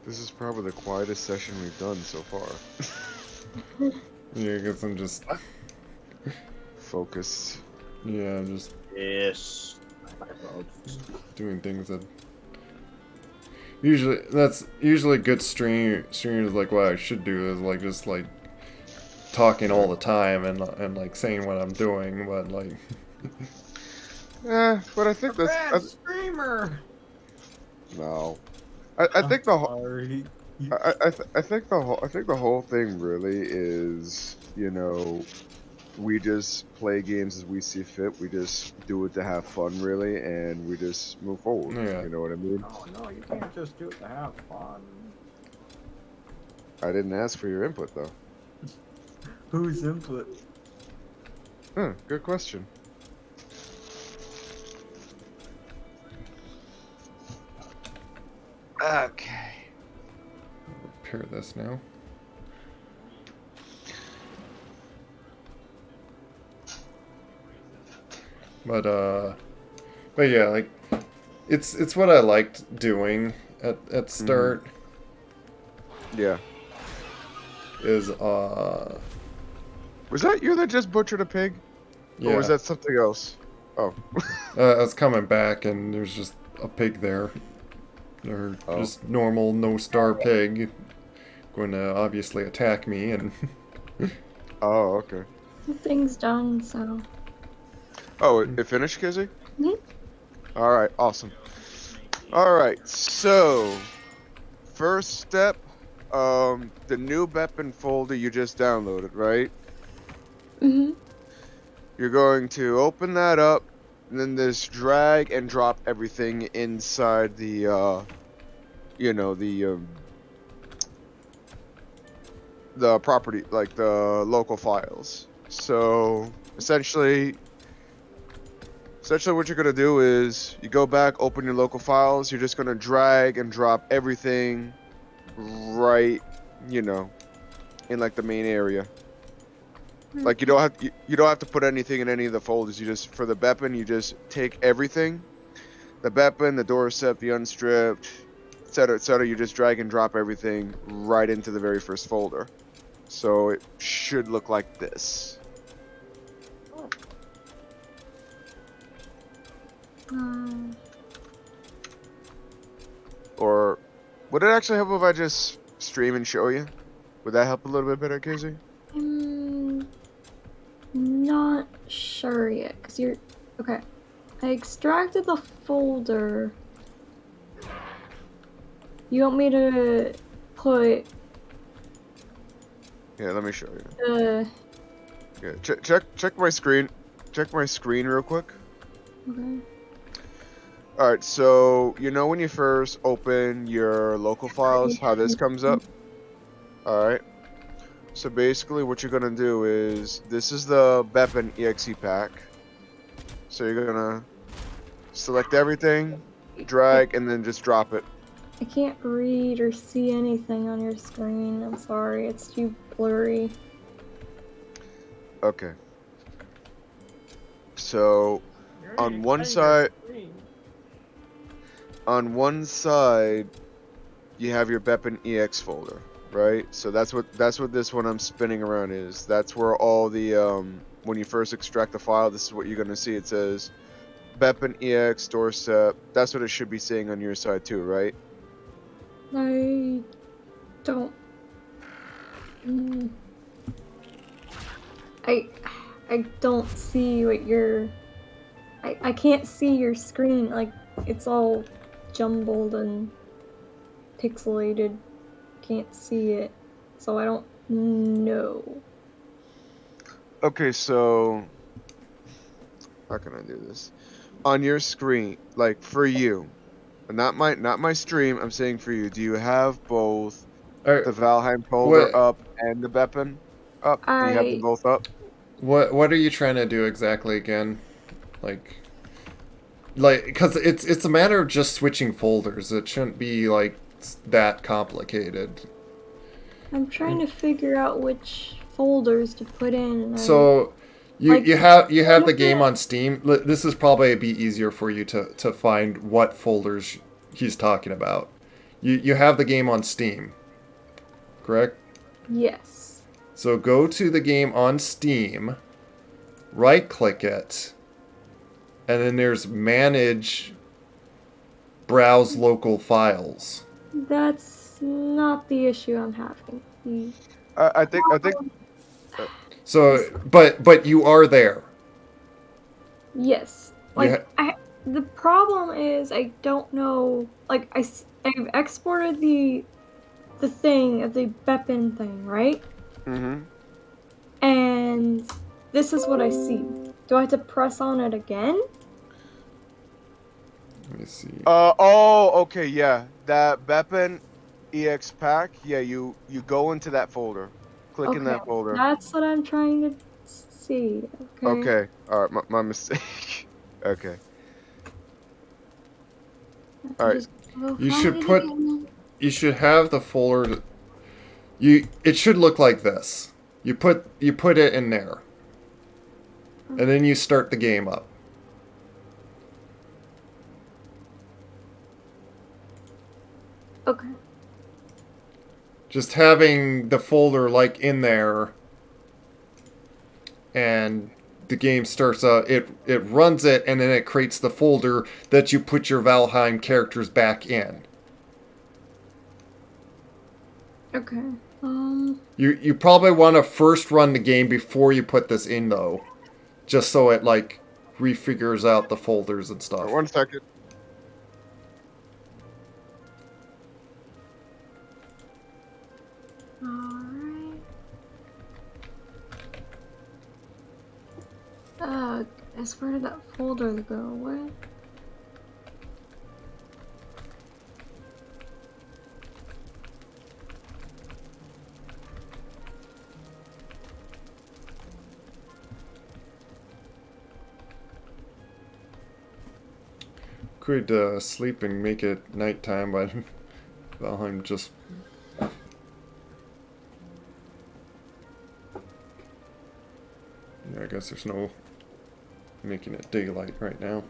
This is probably the quietest session we've done so far. Yeah, I guess I'm just. Focused. Yeah, just Yes. doing things that. Usually, that's usually good streamers like what I should do is like just like talking all the time and like saying what I'm doing, but like. But I think Bad that's streamer. no. I think the whole. Sorry. I think the whole thing really is, we just play games as we see fit. We just do it to have fun, really, and we just move forward. Yeah. You know what I mean? Oh no, you can't just do it to have fun. I didn't ask for your input, though. Whose input? Good question. Okay. Repair this now. But yeah, like it's what I liked doing at start. Yeah. Is Was that you that just butchered a pig? yeah. Or was that something else? Oh. I was coming back and there's just a pig there. Or Oh. just normal no-star pig going to obviously attack me and Oh, okay. The thing's done, so. Oh, it finished, Kizzy? Mhm. Alright, awesome. Alright, so first step, the new Beppin folder you just downloaded, right? Mm-hmm. You're going to open that up, and then just drag and drop everything inside the you know, the property, like the local files. So essentially what you're gonna do is you go back, open your local files. You're just gonna drag and drop everything right, you know, in like the main area. Like you don't have to put anything in any of the folders. You just, for the Beppin, you just take everything, the Beppin, the Dorset, the unstripped, etc., etc. You just drag and drop everything right into the very first folder. So it should look like this. Or would it actually help if I just stream and show you? Would that help a little bit better, Casey? I'm not sure yet, because you're. Okay. I extracted the folder. You want me to put Yeah, let me show you. the. Yeah, check my screen. Check my screen real quick. Okay. Alright, so you know when you first open your local files, how this comes up? Alright. So basically what you're gonna do is, this is the Beppin EXE pack. So you're gonna select everything, drag, and then just drop it. I can't read or see anything on your screen. I'm sorry, it's too blurry. Okay. So on one side, you have your Beppin EX folder, right? So that's what this one I'm spinning around is. That's where all the when you first extract the file, this is what you're gonna see. It says Beppin EX Dorset. That's what it should be saying on your side too, right? I don't. Mm, I don't see what you're. I can't see your screen. Like, it's all jumbled and pixelated. Can't see it, so I don't know. Okay, so how can I do this? On your screen, like for you, not my stream. I'm saying for you. Do you have both or the Valheim folder what up and the Beppin up? Do you have them I both up? what are you trying to do exactly again? Like because it's a matter of just switching folders. It shouldn't be like that complicated. I'm trying to figure out which folders to put in, and So Like, you have the look game at- on Steam. This is probably be easier for you to find what folders he's talking about. You have the game on Steam, correct? yes. So go to the game on Steam, right click it, and then there's manage browse local files. That's not the issue I'm having. I think So but you are there. Yes. You Like, the problem is I don't know. Like, I've exported the thing of the Beppin thing, right? Mm-hmm. And this is what I see. Do I have to press on it again? let me see. Oh, okay, yeah. That Beppin EX pack, yeah, you go into that folder. Click in Okay, that folder. that's what I'm trying to see. Okay. Okay. Alright, my mistake. Okay. I have All to right. just Well, You should fine put. again. You should have the folder. It should look like this. You put it in there, and then you start the game up. Okay. Just having the folder like in there, and the game starts out. It runs it, and then it creates the folder that you put your Valheim characters back in. Okay. You probably want to first run the game before you put this in though, just so it like refigures out the folders and stuff. 1 second. Alright. Guess where did that folder go? What? Could sleep and make it nighttime, but Valheim just. Yeah, I guess there's no making it daylight right now.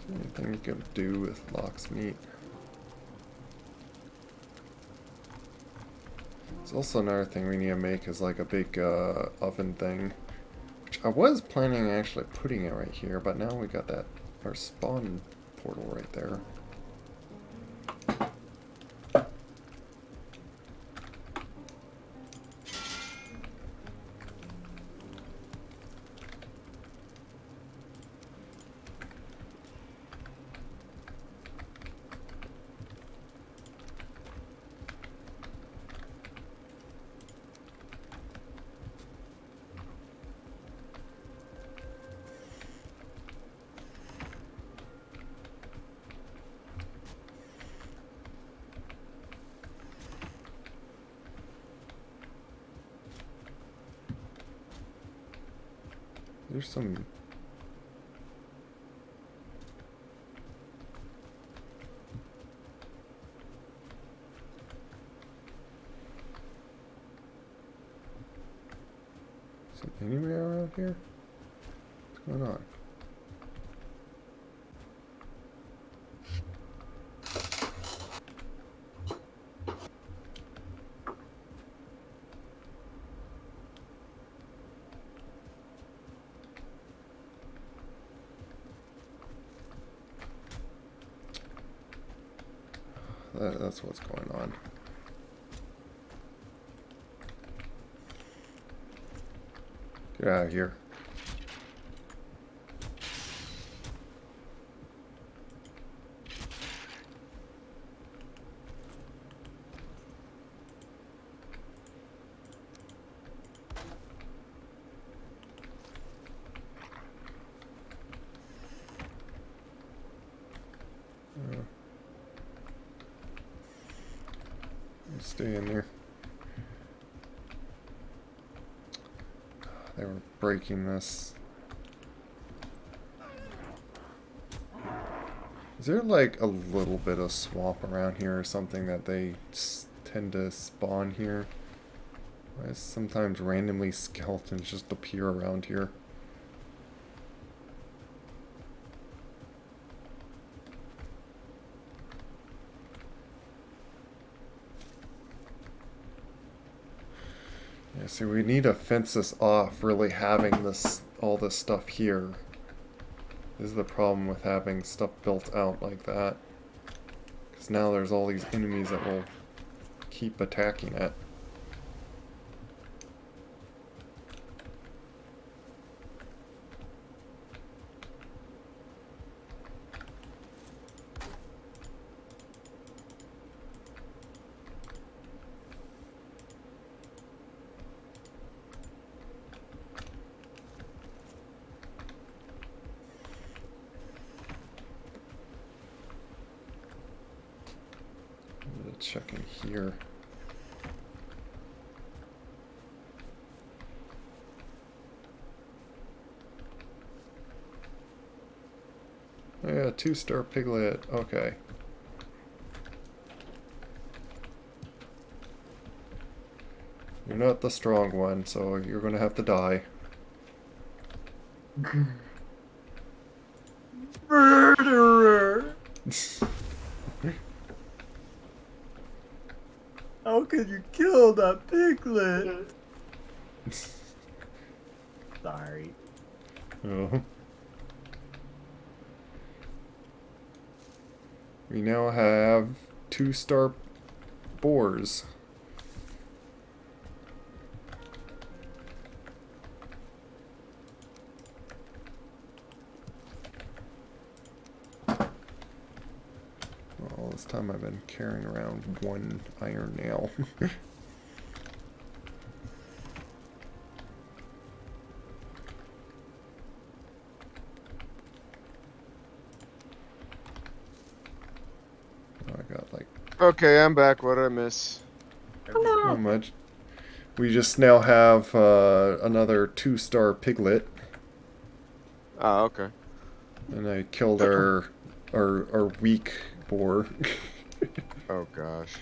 Anything you can do with Locke's meat. There's also another thing we need to make is like a big oven thing. Which I was planning on actually putting it right here, but now we got that our spawn portal right there. There's some. Some enemy around here? What's going on? That's what's going on. Get out of here. Stay in there. They were breaking this. Is there like a little bit of swamp around here or something that they tend to spawn here? Why does sometimes randomly skeletons just appear around here? Yeah, see, we need to fence this off, really having all this stuff here. This is the problem with having stuff built out like that. Because now there's all these enemies that will keep attacking it. checking here. Yeah, 2-star piglet. Okay. You're not the strong one, so you're gonna have to die. Murderer! How could you kill that piglet? Sorry. Oh. We now have 2-star boars. All this time I've been carrying around 1 iron nail. I got like Okay, I'm back. What did I miss? Come not on. much. We just now have another 2-star piglet, Oh, okay. and I killed our weak boar. Oh gosh.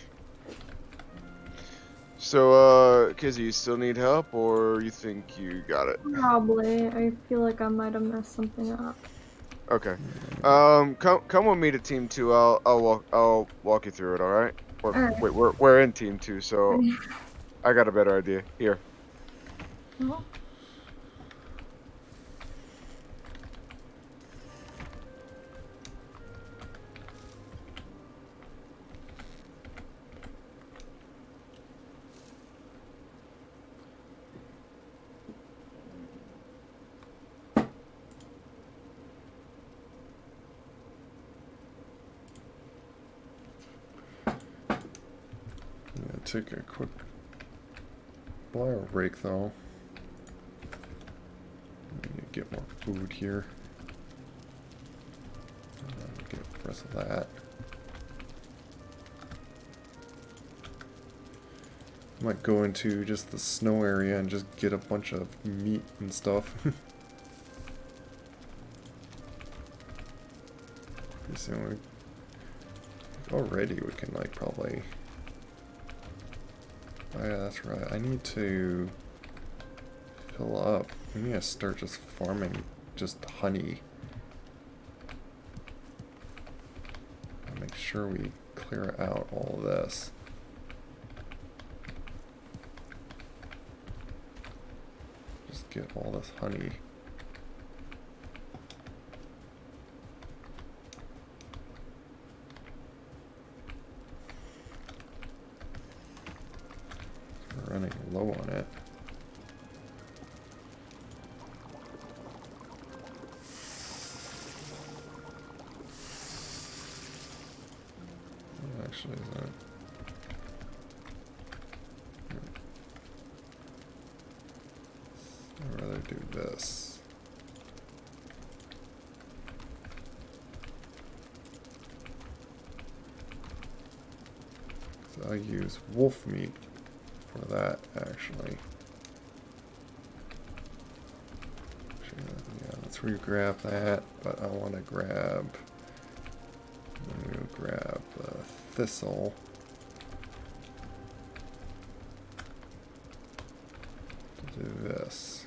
So, Kizzy, you still need help, or you think you got it? Probably. I feel like I might have messed something up. Okay. Come with me to Team 2. I'll walk you through it. All right. Or Alright. wait, we're in Team 2, so I got a better idea. Here. Well, Yeah, take a quick blower break though. Need to get more food here. Get the rest of that. Might go into just the snow area and just get a bunch of meat and stuff. Pretty soon already we can like probably. Oh yeah, that's right. I need to fill up. We need to start just farming just honey. I'll make sure we clear out all of this. Just get all this honey. We're running low on it. It actually isn't. I'd rather do this. So I'll use wolf meat for that, actually. Yeah, let's re-grab that, but I want to grab... I'm going to grab thistle. To do this.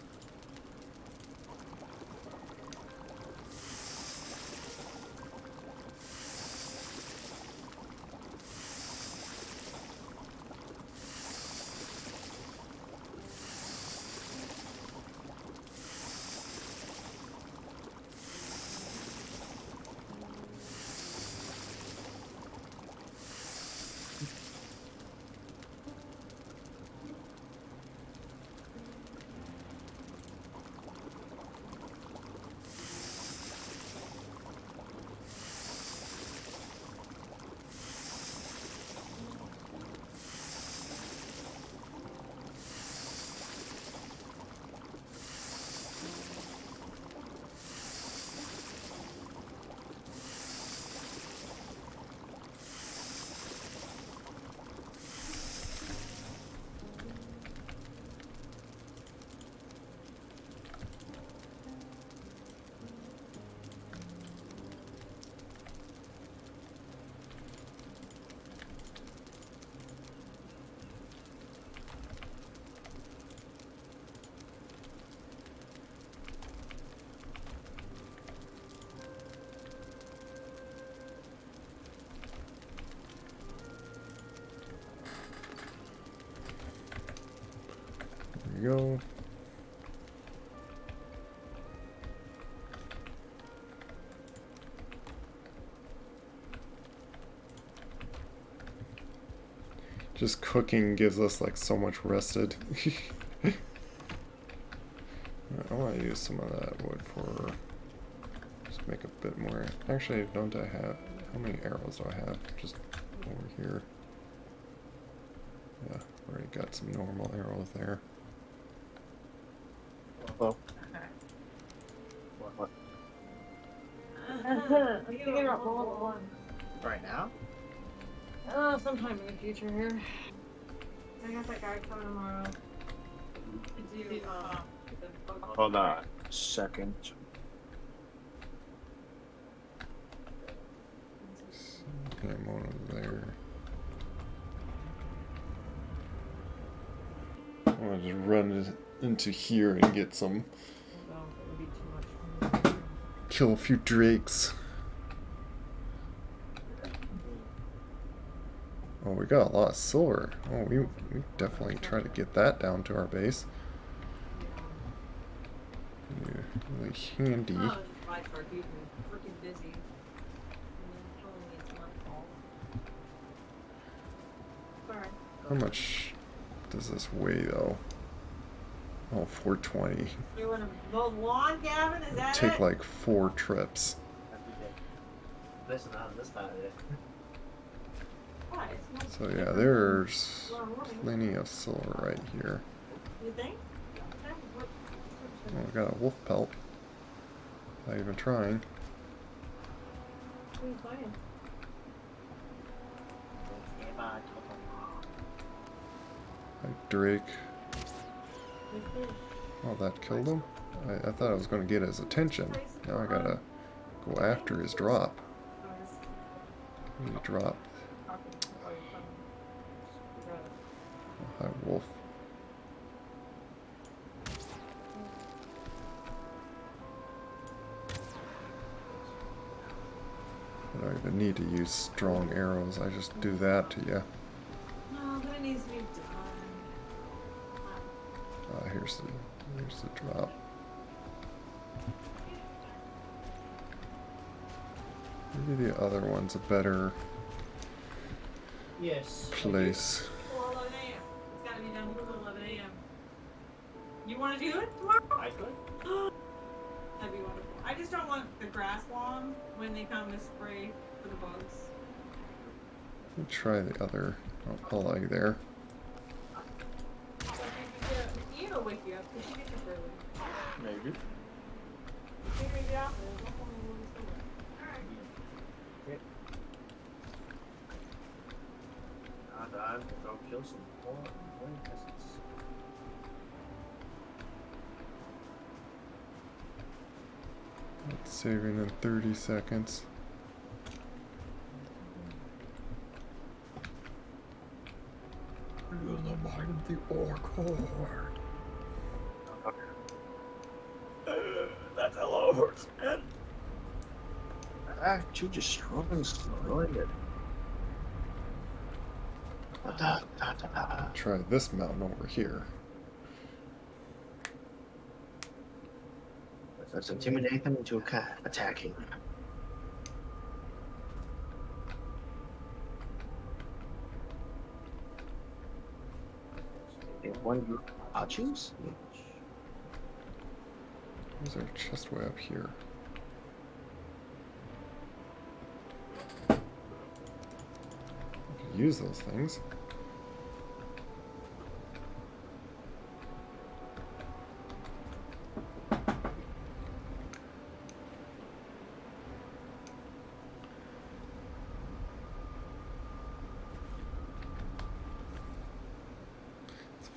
you go. Just cooking gives us like so much rested. I want to use some of that wood for just make a bit more. Actually, don't I have, how many arrows do I have? Just over here. Yeah, already got some normal arrows there. Well, what? I'm thinking about World War I. Right now? Sometime in the future here. I got that guy coming tomorrow. To do, the book. Hold on a second. Ammo over there. I want to just run into here and get some. That would be too much. Kill a few drakes. Oh, we got a lot of silver. Oh, we definitely try to get that down to our base. Yeah, really handy. Oh, my car, dude, I'm freaking busy. And then telling me it's my fault. Sorry. How much does this weigh though? Oh, 420. You want to mow the lawn, Gavin? Is that Take it? like 4 trips. Listen on this time of it. Why? It's not So yeah, there's plenty of silver right here. You think? Okay, what- Oh, we got a wolf pelt. Not even trying. what are you playing? Hi, Drake. What's this? Oh, that killed him? I thought I was going to get his attention. Now I gotta go after his drop. Oh, this is He dropped. talking while you're playing. Oh, hi, wolf. I don't even need to use strong arrows. I just do that to you. No, but it needs to be done. Here's the drop. Maybe the other one's a better Yes. place. Before 11 a.m. It's got to be done before 11 a.m. You want to do it tomorrow? I could. That'd be wonderful. I just don't want the grass lawn when they come to spray for the bugs. Let me try the other. Oh, I'll lie there. So if Ian will wake you up because she gets up early. Maybe. Figure it out. There's no point in moving somewhere. Alright. I'm gonna go kill some more peasants. It's saving in 30 seconds. You're the mind of the orc horde. That's a lot of horse, man. You just strong destroyed it. Try this mountain over here. Let's intimidate them into attacking. One group I'll choose. There's our chest way up here. I could use those things.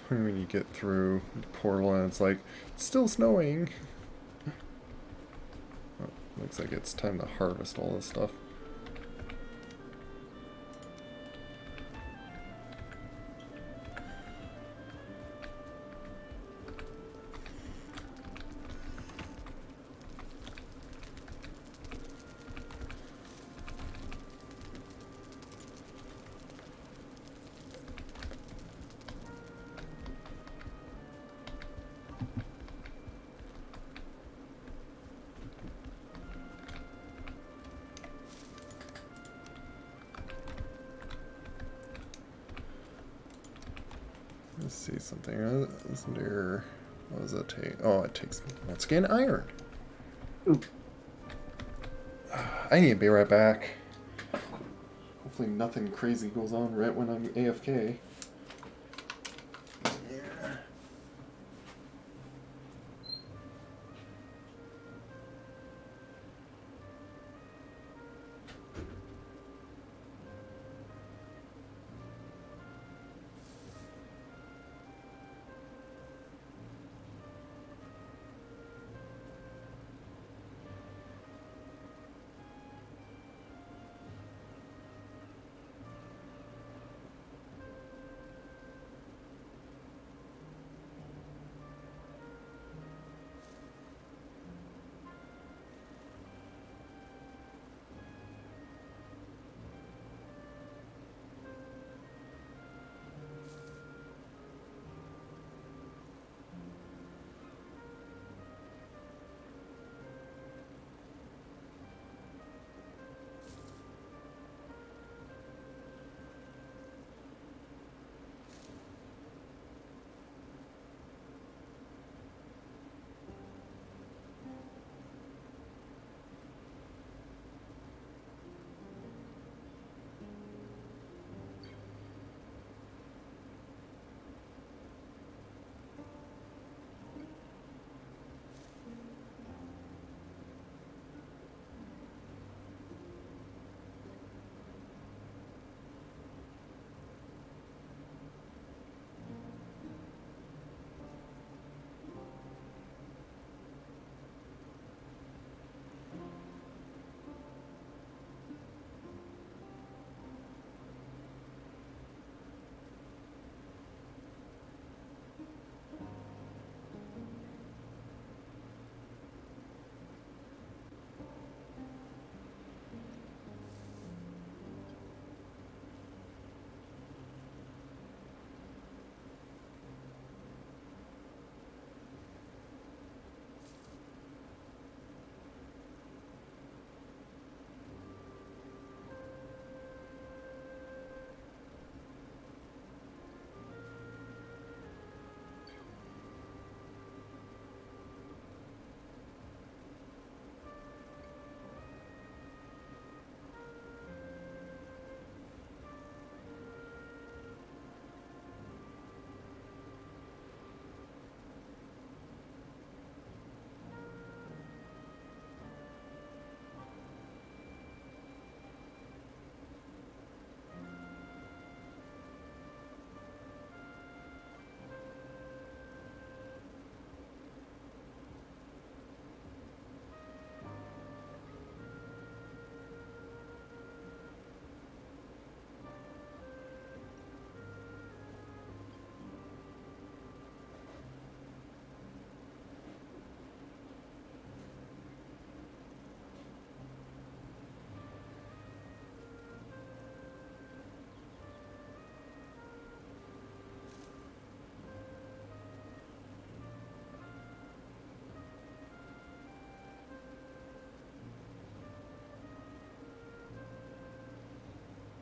When you get through the portal and it's like, it's still snowing. Oh, looks like it's time to harvest all this stuff. Let's see something. Isn't there... What does that take? Oh, it takes skin iron. Ooh. I need to be right back. Hopefully nothing crazy goes on right when I'm AFK.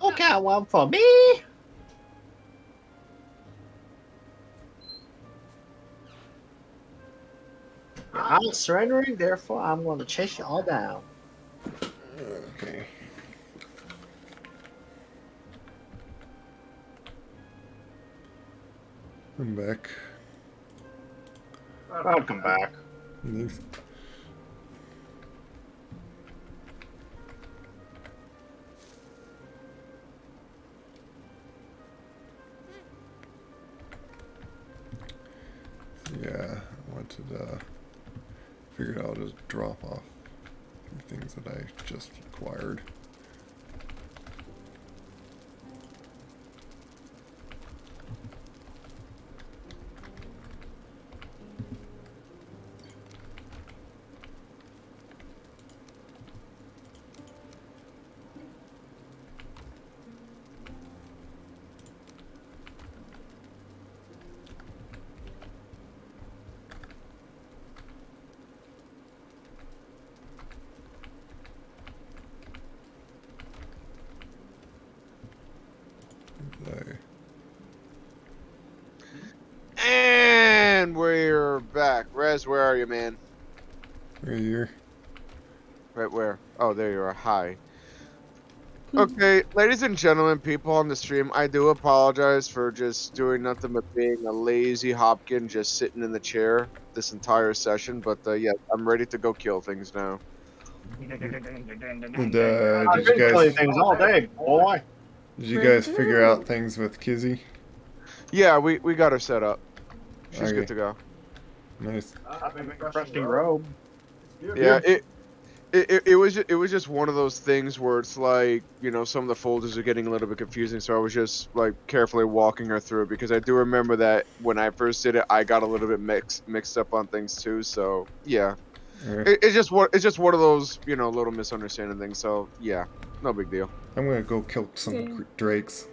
Okay, one for me. I'm not surrendering, therefore I'm going to chase you all down. Okay. I'm back. Welcome back. Thanks. Yeah, I wanted figured I'll just drop off the things that I just acquired. Rez, where are you, man? Right here. Right where? Oh, there you are. Hi. Okay, ladies and gentlemen, people on the stream, I do apologize for just doing nothing but being a lazy Hopkin, just sitting in the chair this entire session. But yeah, I'm ready to go kill things now. And, I've did you been killing guys things all day, boy. figure out things with Kizzy? Yeah, we got her set up. She's Okay. good to go. Nice. I've been making crusty robe. Yeah, it was just one of those things where it's like, you know, some of the folders are getting a little bit confusing, so I was just like carefully walking her through it because I do remember that when I first did it, I got a little bit mixed up on things too. So yeah, Alright. it's just one of those, you know, little misunderstanding things. So yeah, no big deal. I'm gonna go kill some Yeah. drakes.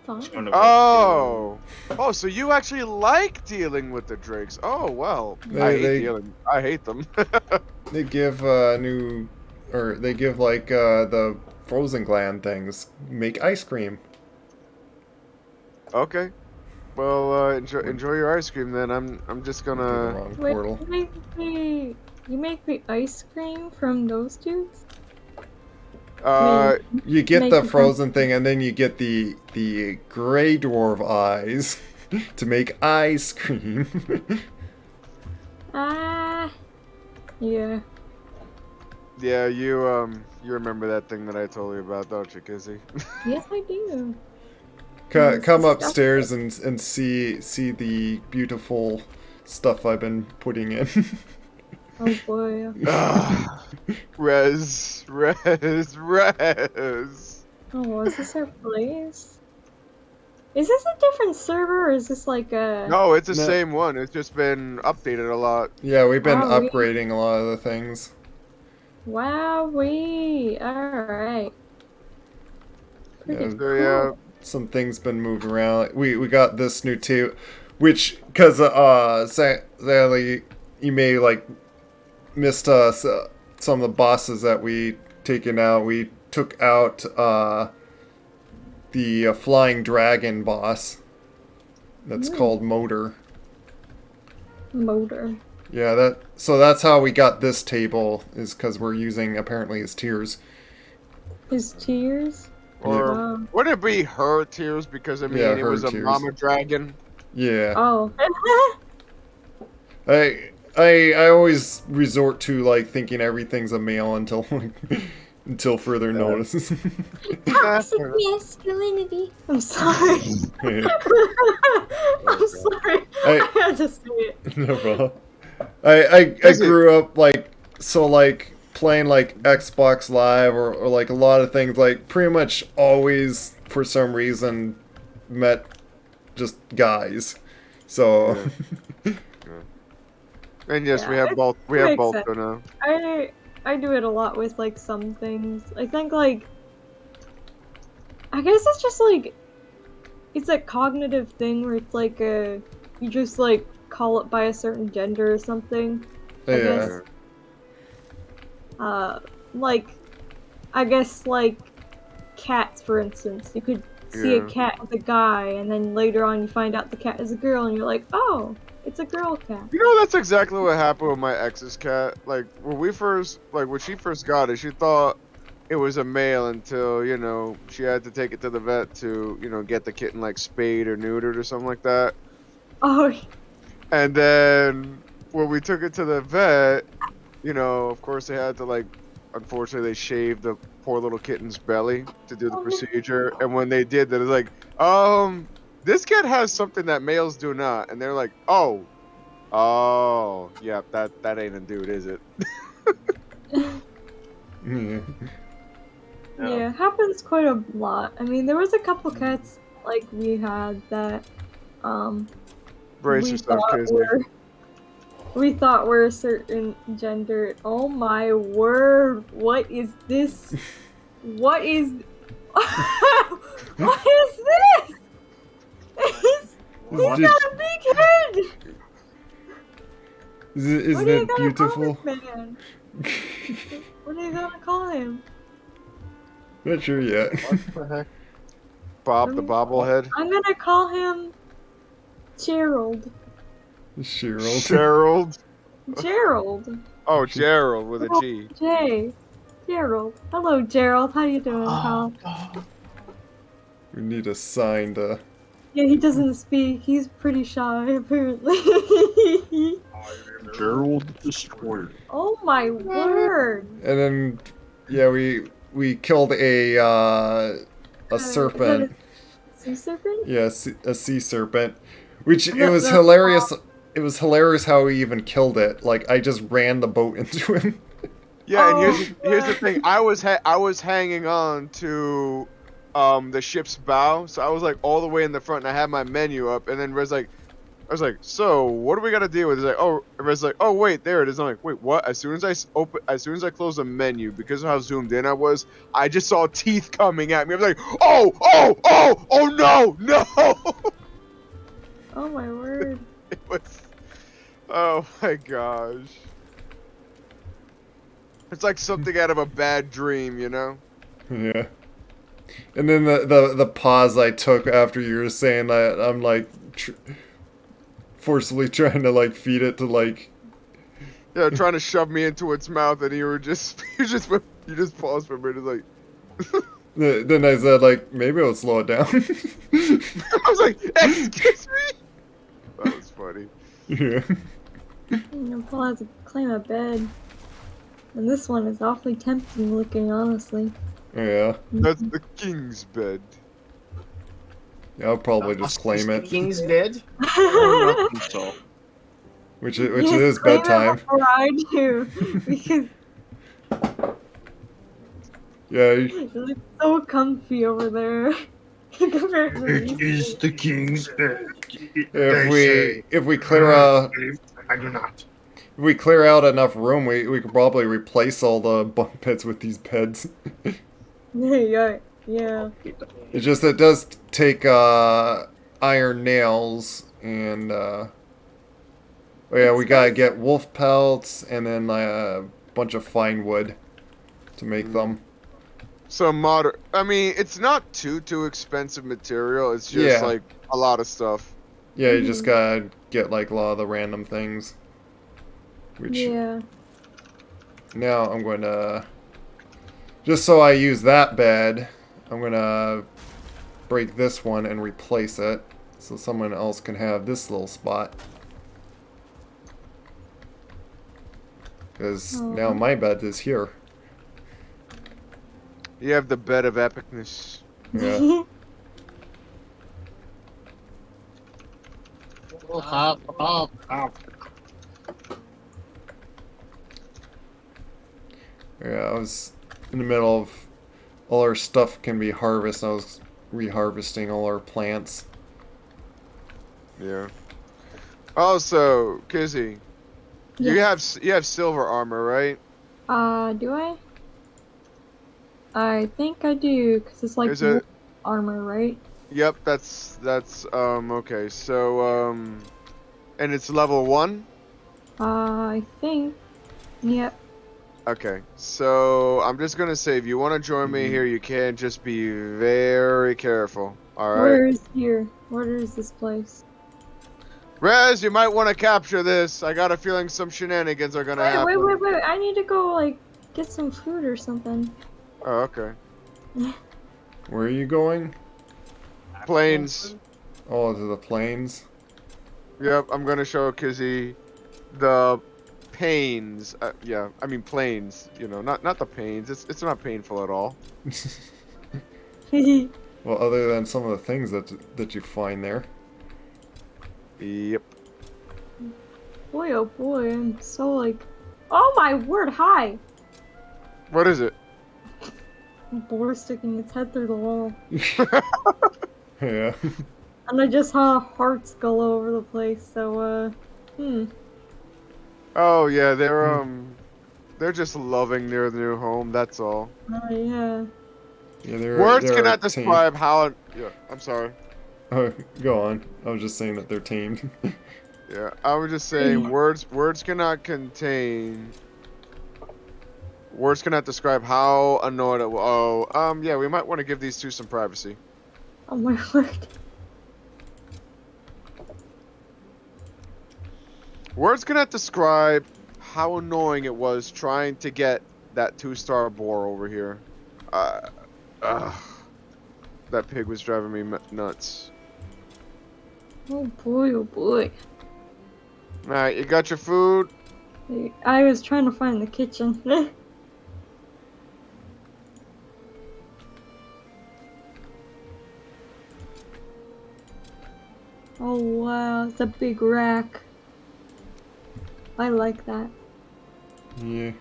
Fine. Oh, so you actually like dealing with the drakes? Oh well, I hate dealing. I hate them. They give they give like the frozen gland things. Make ice cream. Okay. Well, enjoy your ice cream then. I'm just Do the gonna. wrong Wait, portal. you make the ice cream from those dudes? You get make the the frozen thing, and then you get the gray dwarf eyes to make ice cream. Yeah. Yeah, you remember that thing that I told you about, don't you, Kizzy? Yes, I do. Come upstairs and see the beautiful stuff I've been putting in. Oh boy. Rez. Oh, is this our place? Is this a different server, or is this like a... No, it's the No. same one. It's just been updated a lot. Yeah, we've been Wow, upgrading a lot of the things. Wowee! Alright. Pretty Yeah, So cool. yeah, some things been moved around. We got this new too, which because sadly you may like missed some of the bosses that we taken out. We took out the flying dragon boss. That's called Motor. Motor. Yeah, that's how we got this table, is because we're using apparently his tears. His tears? or Wow. would it be her tears? Because I mean, Yeah, it her was a tears. mama dragon. Yeah. Oh. I always resort to like thinking everything's a male until until further notice. Toxic masculinity. I'm sorry. I'm sorry. I had to say it. No problem. I grew up like playing like Xbox Live or like a lot of things, like pretty much always for some reason met just guys. So And yes, Yeah, we have it both. We have makes both sense. for now. I do it a lot with like some things. I think like I guess it's just like it's a cognitive thing where it's like you just like call it by a certain gender or something. I guess. Like I guess like cats, for instance. You could see a cat as a guy, and then later on you find out the cat is a girl, and you're like, oh, it's a girl cat. You know, that's exactly what happened with my ex's cat. Like when she first got it, she thought it was a male until, you know, she had to take it to the vet to, you know, get the kitten like spayed or neutered or something like that. Oh. And then when we took it to the vet, you know, of course they had to like, unfortunately they shaved the poor little kitten's belly to do the procedure. And when they did that, it's like, this cat has something that males do not. And they're like, oh, yeah, that ain't a dude, is it? Yeah, it happens quite a lot. I mean, there was a couple cats like we had that Brace we yourself, thought Kizzy. we thought were a certain gender. Oh my word! What is this? What is? What is this? He's got a big head. Isn't it beautiful? Man? What are you gonna call him? Not sure yet. What the heck? Bob the bobblehead. I'm gonna call him Gerald. Gerald. Gerald. Gerald. Oh, Gerald with a G. Jay. Gerald. Hello, Gerald. How you doing, pal? We need a sign to. Yeah, he doesn't speak. He's pretty shy, apparently. Gerald the Destroyer. Oh my word! And then, yeah, we killed a serpent. Sea serpent? Yeah, a sea serpent. Which it That- was that's hilarious. It was hilarious how he even killed it. Like I just ran the boat into him. Yeah, and Oh, here's the thing. I was hanging on to the ship's bow, so I was like all the way in the front, and I had my menu up, and then Red's like, I was like, so what do we got to deal with? He's like, oh, Red's like, oh wait, there it is. I'm like, wait, what? As soon as I closed the menu, because of how zoomed in I was, I just saw teeth coming at me. I was like, oh no, no. oh my word. It was, oh my gosh. It's like something out of a bad dream, you know? Yeah. And then the pause I took after you were saying that, I'm like forcibly trying to like feed it to like. Yeah, trying to shove me into its mouth, and you just paused for a minute, like. Then I said like maybe I'll slow it down. I was like, excuse me. That was funny. Yeah. Paul has to claim a bed. And this one is awfully tempting looking, honestly. Yeah. That's the king's bed. Yeah, I'll probably just claim it. King's dead? Oh, not so. Which Yes, it is claim it bedtime. before I do, because Yeah. it's so comfy over there. Compared to It me. is the king's bed. If we clear out I do not. if we clear out enough room, we could probably replace all the bunk beds with these beds. Yeah. It's just it does take iron nails and oh yeah, we gotta get wolf pelts and then a bunch of fine wood to make them. Some modern. I mean, it's not too expensive material. It's just Yeah. like a lot of stuff. Yeah, you just gotta get like a lot of the random things. Which Yeah. now I'm going to, just so I use that bed, I'm going to break this one and replace it so someone else can have this little spot. Because now my bed is here. You have the bed of epicness. Yeah. Yeah, I was in the middle of all our stuff can be harvested. I was reharvesting all our plants. Yeah. Also, Kizzy, you have silver armor, right? Do I? I think I do, because it's like Is it? armor, right? Yep. That's okay. So and it's level 1. I think. Yep. Okay, so I'm just gonna say, if you want to join me here, you can. Just be very careful. All right. Where is here? Where is this place? Rez, you might want to capture this. I got a feeling some shenanigans are gonna happen. Wait. I need to go, like, get some food or something. Oh, okay. Where are you going? Planes. Oh, to the plains? Yep, I'm gonna show Kizzy the pains. Yeah, I mean planes. You know, not the pains. It's not painful at all. Well, other than some of the things that you find there. Yep. Boy, oh boy, I'm so, like... Oh my word, hi! What is it? A boar sticking its head through the wall. Yeah. And I just saw hearts go all over the place, so, Oh yeah, they're just loving their new home. That's all. Yeah. Yeah, Words cannot describe how. Yeah, I'm sorry. Oh, go on. I was just saying that they're tamed. Yeah, I was just saying words cannot contain. Words cannot describe how annoyed it will. Oh, yeah, we might want to give these two some privacy. Oh my word. Words cannot describe how annoying it was trying to get that 2-star boar over here. That pig was driving me nuts. Oh boy, oh boy. Alright, you got your food? I was trying to find the kitchen. Oh wow, it's a big rack. I like that. Yeah.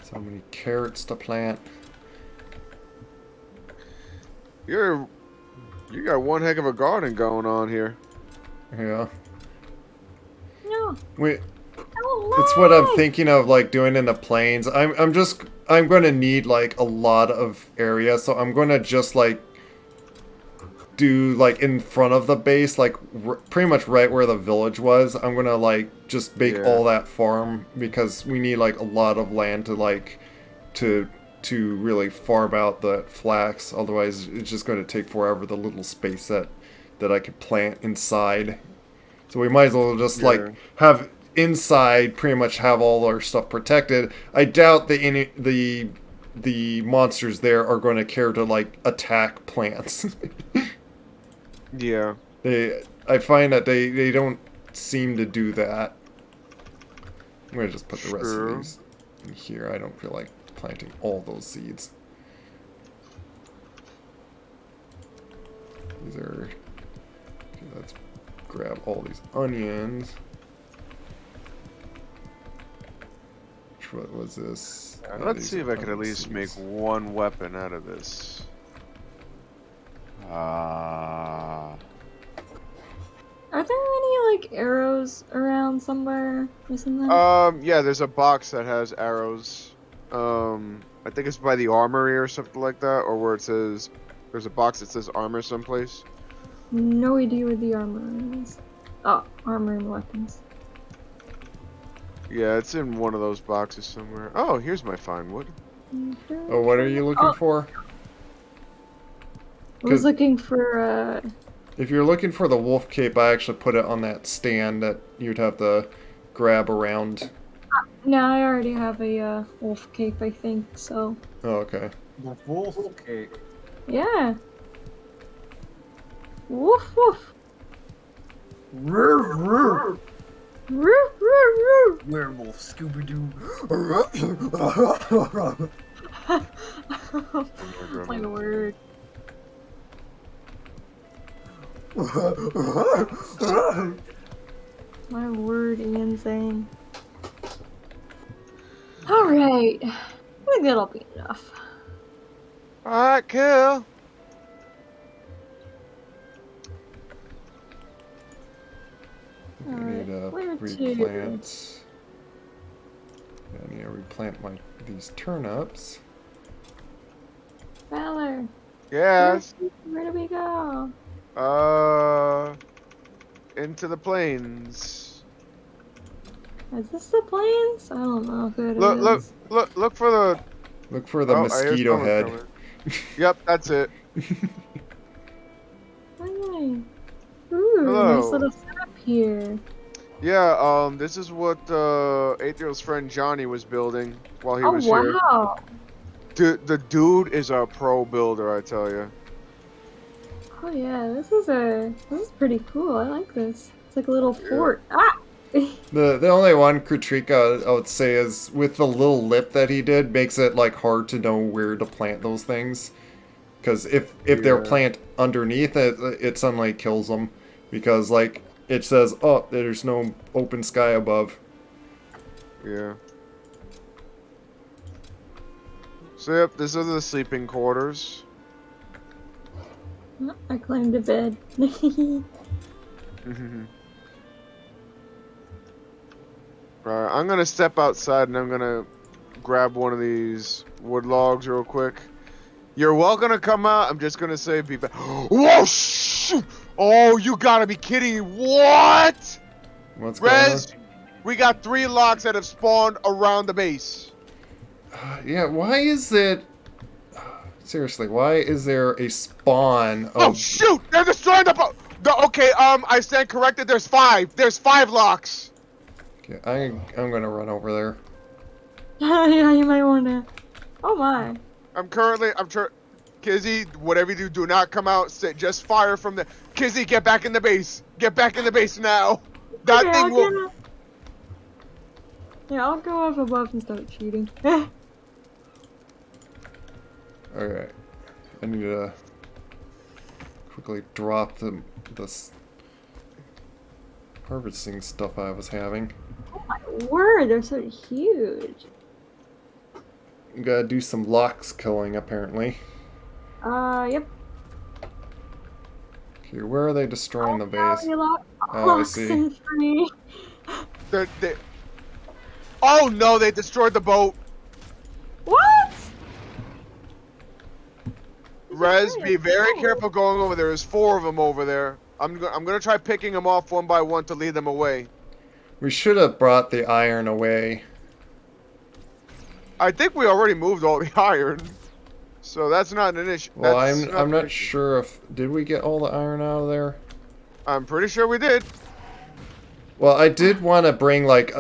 So many carrots to plant. You got one heck of a garden going on here. Yeah. No. Wait. Oh, It's what I'm thinking of, like, doing in the plains. I'm going to need, like, a lot of area, so I'm going to just, like, do, like, in front of the base, like, pretty much right where the village was. I'm going to, like, just make all that farm, because we need, like, a lot of land to, like, to really farm out the flax. Otherwise, it's just going to take forever, the little space that I could plant inside. So we might as well just, like, have inside pretty much have all our stuff protected. I doubt the monsters there are going to care to, like, attack plants. Yeah. I find that they don't seem to do that. I'm going to just put the rest of these in here. I don't feel like planting all those seeds. These are... Okay, let's grab all these onions. What was this? Let's see if I can at least make one weapon out of this. Are there any, like, arrows around somewhere or something? Yeah, there's a box that has arrows. I think it's by the armory or something like that, or where it says, there's a box that says armor someplace. No idea where the armor is. Oh, armor and weapons. Yeah, it's in one of those boxes somewhere. Oh, here's my fine wood. Oh, what are you looking for? I was looking for, If you're looking for the wolf cape, I actually put it on that stand that you'd have to grab around. No, I already have a, wolf cape, I think, so... Oh, okay. The wolf cape. Yeah. Woof woof. Roof, roof. Roo roo roo. Werewolf, Scooby-Doo. My word. My word, Ian Zane. Alright. I think that'll be enough. Alright, cool. I need to replant. I need to replant these turnips. Valor. Yes. Where do we go? Into the plains. Is this the plains? I don't know if it is. Look for the... Look for the mosquito head. Yep, that's it. Hi. Ooh, Hello. nice little setup here. Yeah, this is what Aethel's friend Johnny was building while he was here. Wow. Dude, the dude is a pro builder, I tell you. Oh yeah, this is pretty cool. I like this. It's like a little fort. Ah! The only one critique I would say is with the little lip that he did makes it like hard to know where to plant those things. Because if they're planted underneath it, it suddenly kills them. Because like it says, oh, there's no open sky above. Yeah. So yep, these are the sleeping quarters. Oh, I climbed a bed. Alright, I'm gonna step outside and I'm gonna grab one of these wood logs real quick. You're welcome to come out. I'm just gonna say be back. Whoa! Shoot! Oh, you gotta be kidding me! What? What's going on? Rez, we got 3 logs that have spawned around the base. Yeah, why is it... Seriously, why is there a spawn Oh of... shoot! They're destroying the boat. Okay, I stand corrected. There's 5. There's 5 locks. Okay, I'm gonna run over there. Yeah, you might wanna. Oh my. I'm Kizzy, whatever you do, do not come out. Just fire from the. Kizzy, get back in the base. Get back in the base now. That Okay, thing will. Yeah, I'll go up above and start shooting. Alright. I need to quickly drop this harvesting stuff I was having. Oh my word, they're so huge. Gotta do some locks killing, apparently. Yep. Okay, where are they destroying the base? Oh, I see. Oh no, they destroyed the boat. What? Rez, be very careful going over there. There's 4 of them over there. I'm gonna try picking them off one by one to lead them away. We should have brought the iron away. I think we already moved all the iron, so that's not an issue. Well, I'm not sure if... Did we get all the iron out of there? I'm pretty sure we did. Well, I did want to bring, like,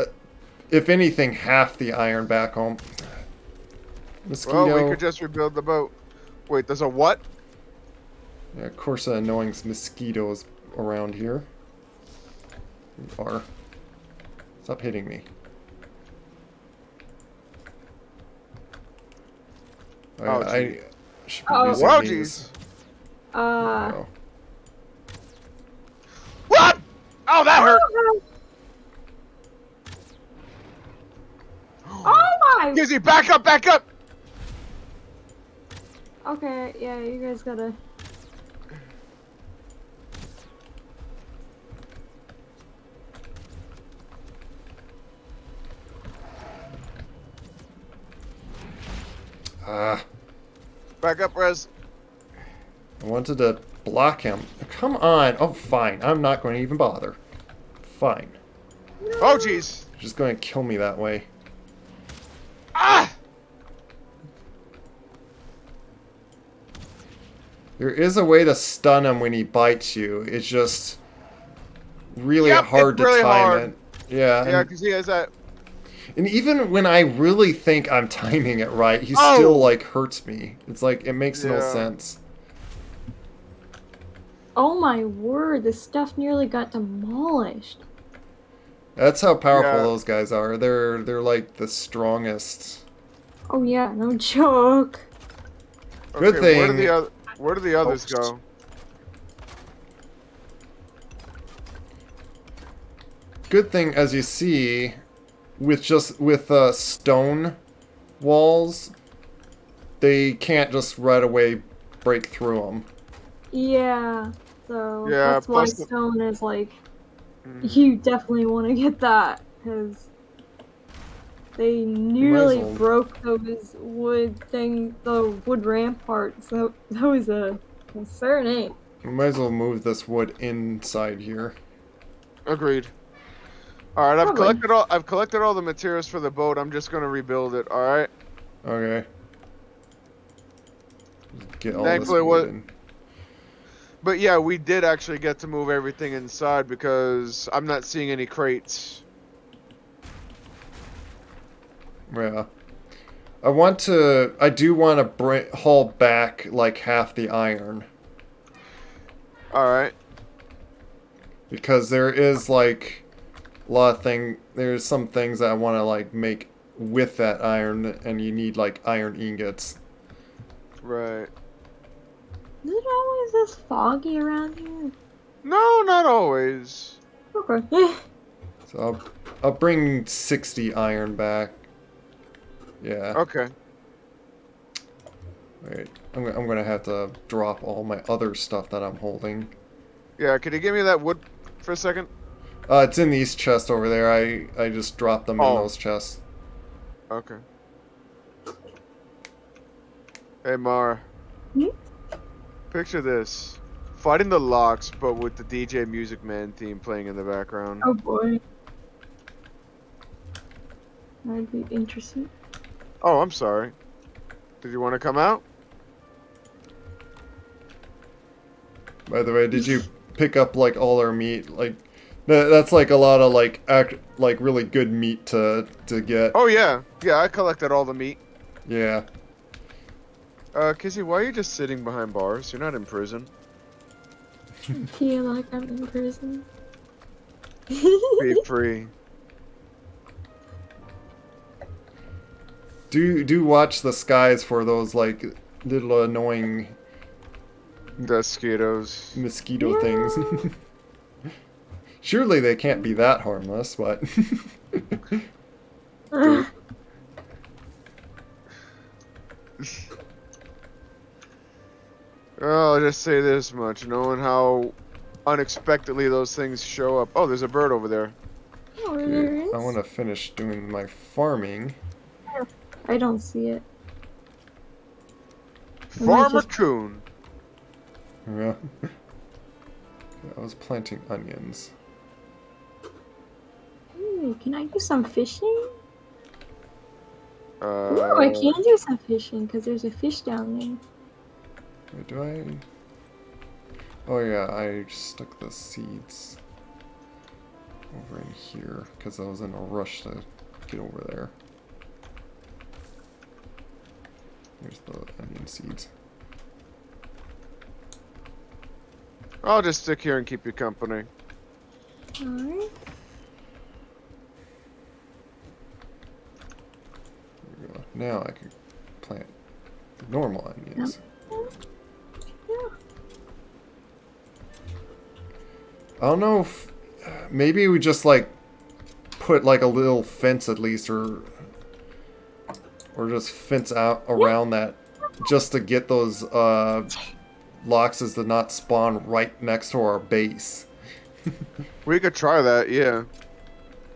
if anything, half the iron back home. Mosquito. Well, we could just rebuild the boat. Wait, there's a what? Yeah, of course, annoying mosquitoes around here. You are. Stop hitting me. Oh, I should be Oh. using Wow, these. jeez. Oh. What? Oh, that hurt. Oh my! Kizzy, back up, back up. Okay, yeah, you guys gotta. Back up, Rez. I wanted to block him. Come on. Oh, fine. I'm not going to even bother. Fine. Oh, jeez. You're just going to kill me that way. Ah! There is a way to stun him when he bites you. It's just really Yep, hard it's really to time hard. it. Yeah. Yeah, because he has that. And even when I really think I'm timing it right, he Oh! still, like, hurts me. It's like, it makes no Yeah. sense. Oh my word, this stuff nearly got demolished. That's how powerful Yeah. those guys are. They're like the strongest. Oh yeah, no joke. Good Okay, Where thing- do the others go? Good thing, as you see, with stone walls, they can't just right away break through them. Yeah, so Yeah, that's why plus the- stone is like, you definitely want to get that, because they nearly well. broke those the wood ramparts. So that was a concerning. We might as well move this wood inside here. Agreed. All right, Probably. I've collected all the materials for the boat. I'm just gonna rebuild it. All right. Okay. Just get all Thankfully, this wood in. But yeah, we did actually get to move everything inside because I'm not seeing any crates. Yeah. I do want to haul back like half the iron. All right. Because there is like a lot of there's some things that I want to like make with that iron, and you need like iron ingots. Right. Is it always this foggy around here? No, not always. Okay. So I'll bring 60 iron back. Yeah. Okay. Wait. I'm gonna have to drop all my other stuff that I'm holding. Yeah, could you give me that wood for a second? It's in these chests over there. I just dropped them in Oh. those chests. Okay. Hey, Mara. Hmm? Picture this. Fighting the locks, but with the DJ Music Man theme playing in the background. Oh boy. That'd be interesting. Oh, I'm sorry. Did you want to come out? By the way, did you pick up like all our meat? Like, that's like a lot of like like really good meat to get. Oh yeah, yeah. I collected all the meat. Yeah. Kizzy, why are you just sitting behind bars? You're not in prison. I feel like I'm in prison. Be free. Do watch the skies for those like little annoying Mosquitos. mosquito things. Surely they can't be that harmless, but Oh, I'll just say this much. Knowing how unexpectedly those things show up. Oh, there's a bird over there. Oh, there okay, is. I want to finish doing my farming. I don't see it. Farmer Coon. Yeah. I was planting onions. Ooh, can I do some fishing? Ooh, I can do some fishing because there's a fish down there. Wait, do I? Oh yeah, I stuck the seeds over in here because I was in a rush to get over there. Here's the onion seeds. I'll just stick here and keep you company. Alright. There we go. Now I can plant the normal onions. Yeah. I don't know if maybe we just like put like a little fence at least, or just fence out around that just to get those loxes to not spawn right next to our base. We could try that, yeah.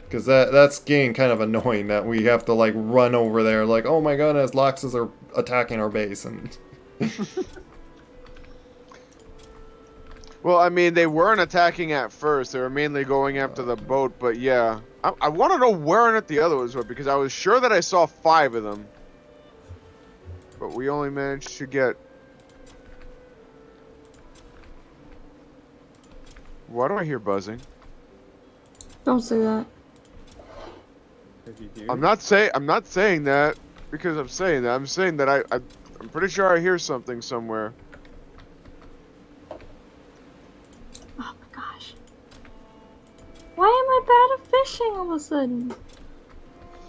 Because that's getting kind of annoying that we have to like run over there like, oh my goodness, loxes are attacking our base. And Well, I mean, they weren't attacking at first. They were mainly going after the boat, but yeah. I want to know where in it the other ones were, because I was sure that I saw 5 of them. But we only managed to get... Why do I hear buzzing? Don't say that. If you do. I'm not saying that because I'm saying that. I'm saying that I'm pretty sure I hear something somewhere. Oh my gosh. Why am I bad at fishing all of a sudden?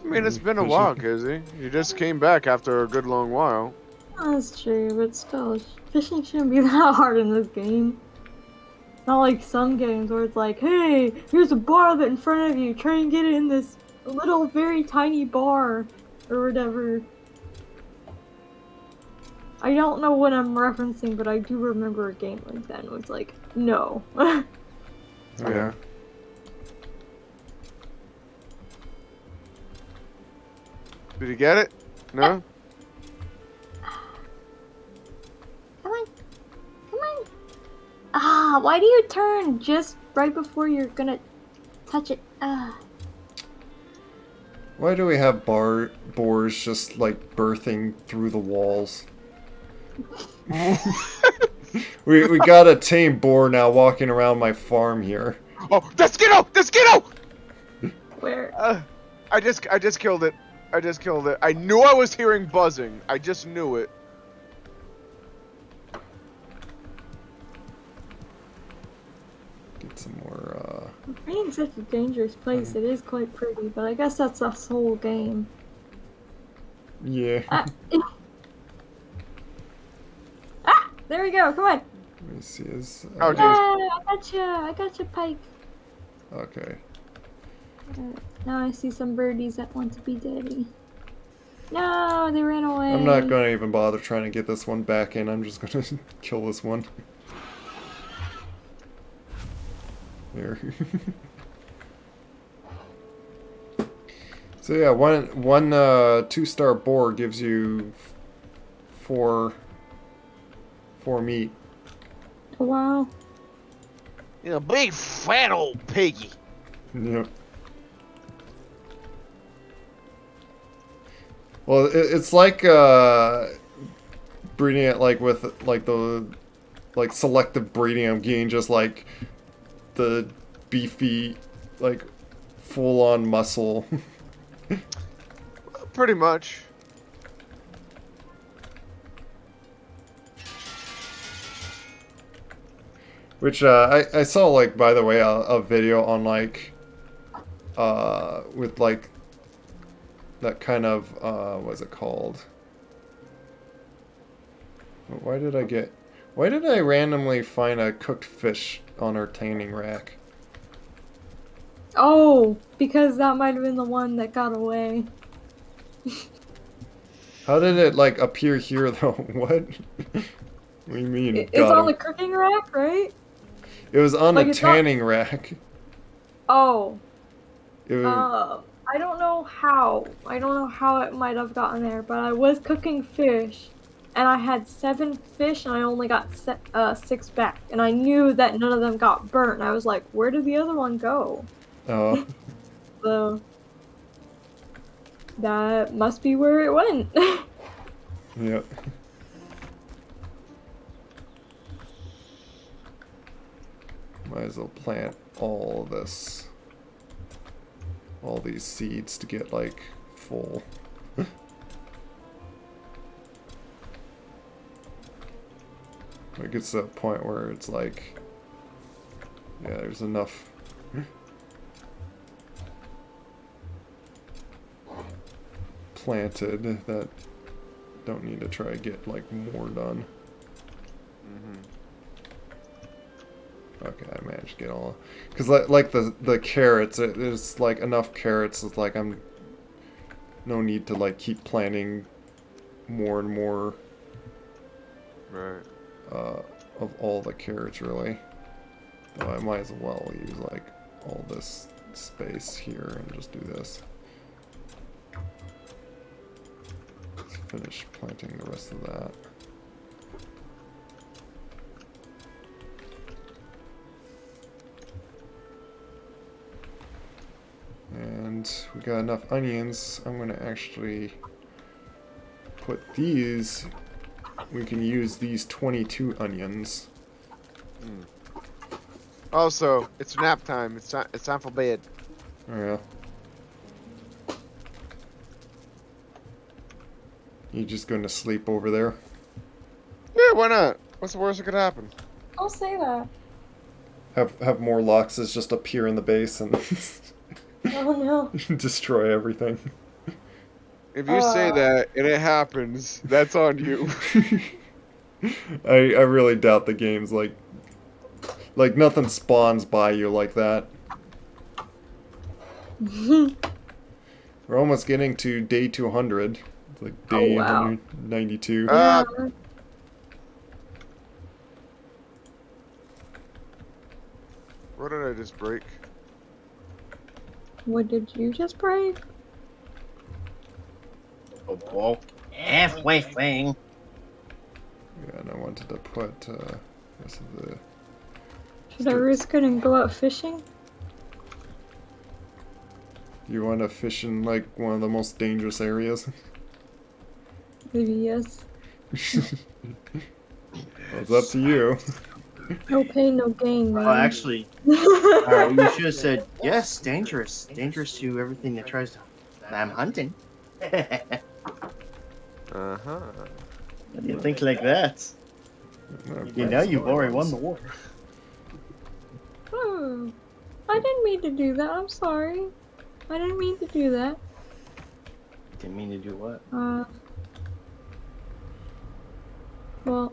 I mean, it's been a while, Kizzy. You just came back after a good long while. That's true, but still, fishing shouldn't be that hard in this game. It's not like some games where it's like, hey, here's a bar that in front of you, try and get it in this little, very tiny bar, or whatever. I don't know what I'm referencing, but I do remember a game like that, and it was like, no. Yeah. Did you get it? No? Come on. Come on. Ah, why do you turn just right before you're gonna touch it? Ah. why do we have boars just like birthing through the walls? we got a tame boar now walking around my farm here. Oh, the Skittle! The Skittle! Where? I just killed it. I just killed it. I knew I was hearing buzzing. I just knew it. Get some more, Being such a dangerous place, it is quite pretty, but I guess that's the whole game. yeah. There we go, come on! Let me see, is... Oh, Yeah, I got you, Pike. okay. Now I see some birdies that want to be daddy. No, they ran away. I'm not gonna even bother trying to get this one back in, I'm just gonna kill this one. There. So yeah, one 2-star boar gives you 4 meat. Oh, wow. You know, big fat old piggy. Yep. Well, it's like breeding it like with like the like selective breeding. I'm getting just like the beefy, like full on muscle. Pretty much. Which I saw, like, by the way, a video on like with like that kind of what's it called? Why did I randomly find a cooked fish on our tanning rack? Oh, because that might have been the one that got away. How did it like appear here though? What? What do you mean? It's got on him? the cooking rack, right? It was on like, a it's not- tanning rack. Oh. It was, I don't know how. I don't know how it might have gotten there, but I was cooking fish, and I had 7 fish, and I only got 6 back. And I knew that none of them got burnt, and I was like, where did the other one go? oh, So, that must be where it went. yeah. Might as well plant all these seeds to get like full. It gets to a point where it's like, yeah, there's enough planted that don't need to try to get like more done. Okay, I managed to get all, because like the carrots, there's like enough carrots. It's like I'm no need to like keep planting more and more. Right. Of all the carrots really. Though I might as well use like all this space here and just do this. Let's finish planting the rest of that. And we got enough onions. I'm gonna actually put these. We can use these 22 onions. Also, it's nap time. It's time for bed. Oh yeah. You just going to sleep over there? Yeah, why not? What's the worst that could happen? I'll say that. Have more Loxes just appear in the base and Oh no. destroy everything. If you say that and it happens, that's on you. I really doubt the game's like nothing spawns by you like that. We're almost getting to day 200. It's like day 192. What did I just break? What did you just break? Oh, everything. Yeah, and I wanted to put rest of the. Should I risk it and go out fishing? You want to fish in like one of the most dangerous areas? Maybe yes. Well, it's up to you. No pain, no gain, man. Oh, actually, you should have said yes. Dangerous, dangerous to everything that tries to. I'm hunting. You think like that? You know you've already won the war. Oh, I didn't mean to do that. I'm sorry. I didn't mean to do that. Didn't mean to do what? Well.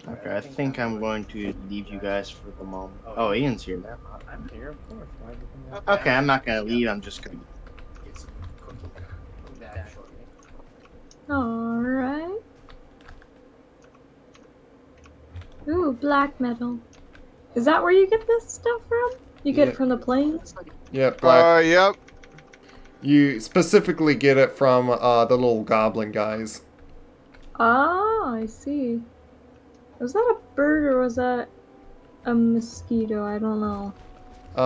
Okay, I think I'm going to leave you guys for the moment. Oh, Ian's here now. I'm here, of course. Why would you think Okay, I'm not gonna leave. I'm just gonna. Alright. Ooh, black metal. Is that where you get this stuff from? You get it from the plains? Yeah, black. Yep. You specifically get it from the little goblin guys. Ah, I see. Was that a bird or was that a mosquito? I don't know.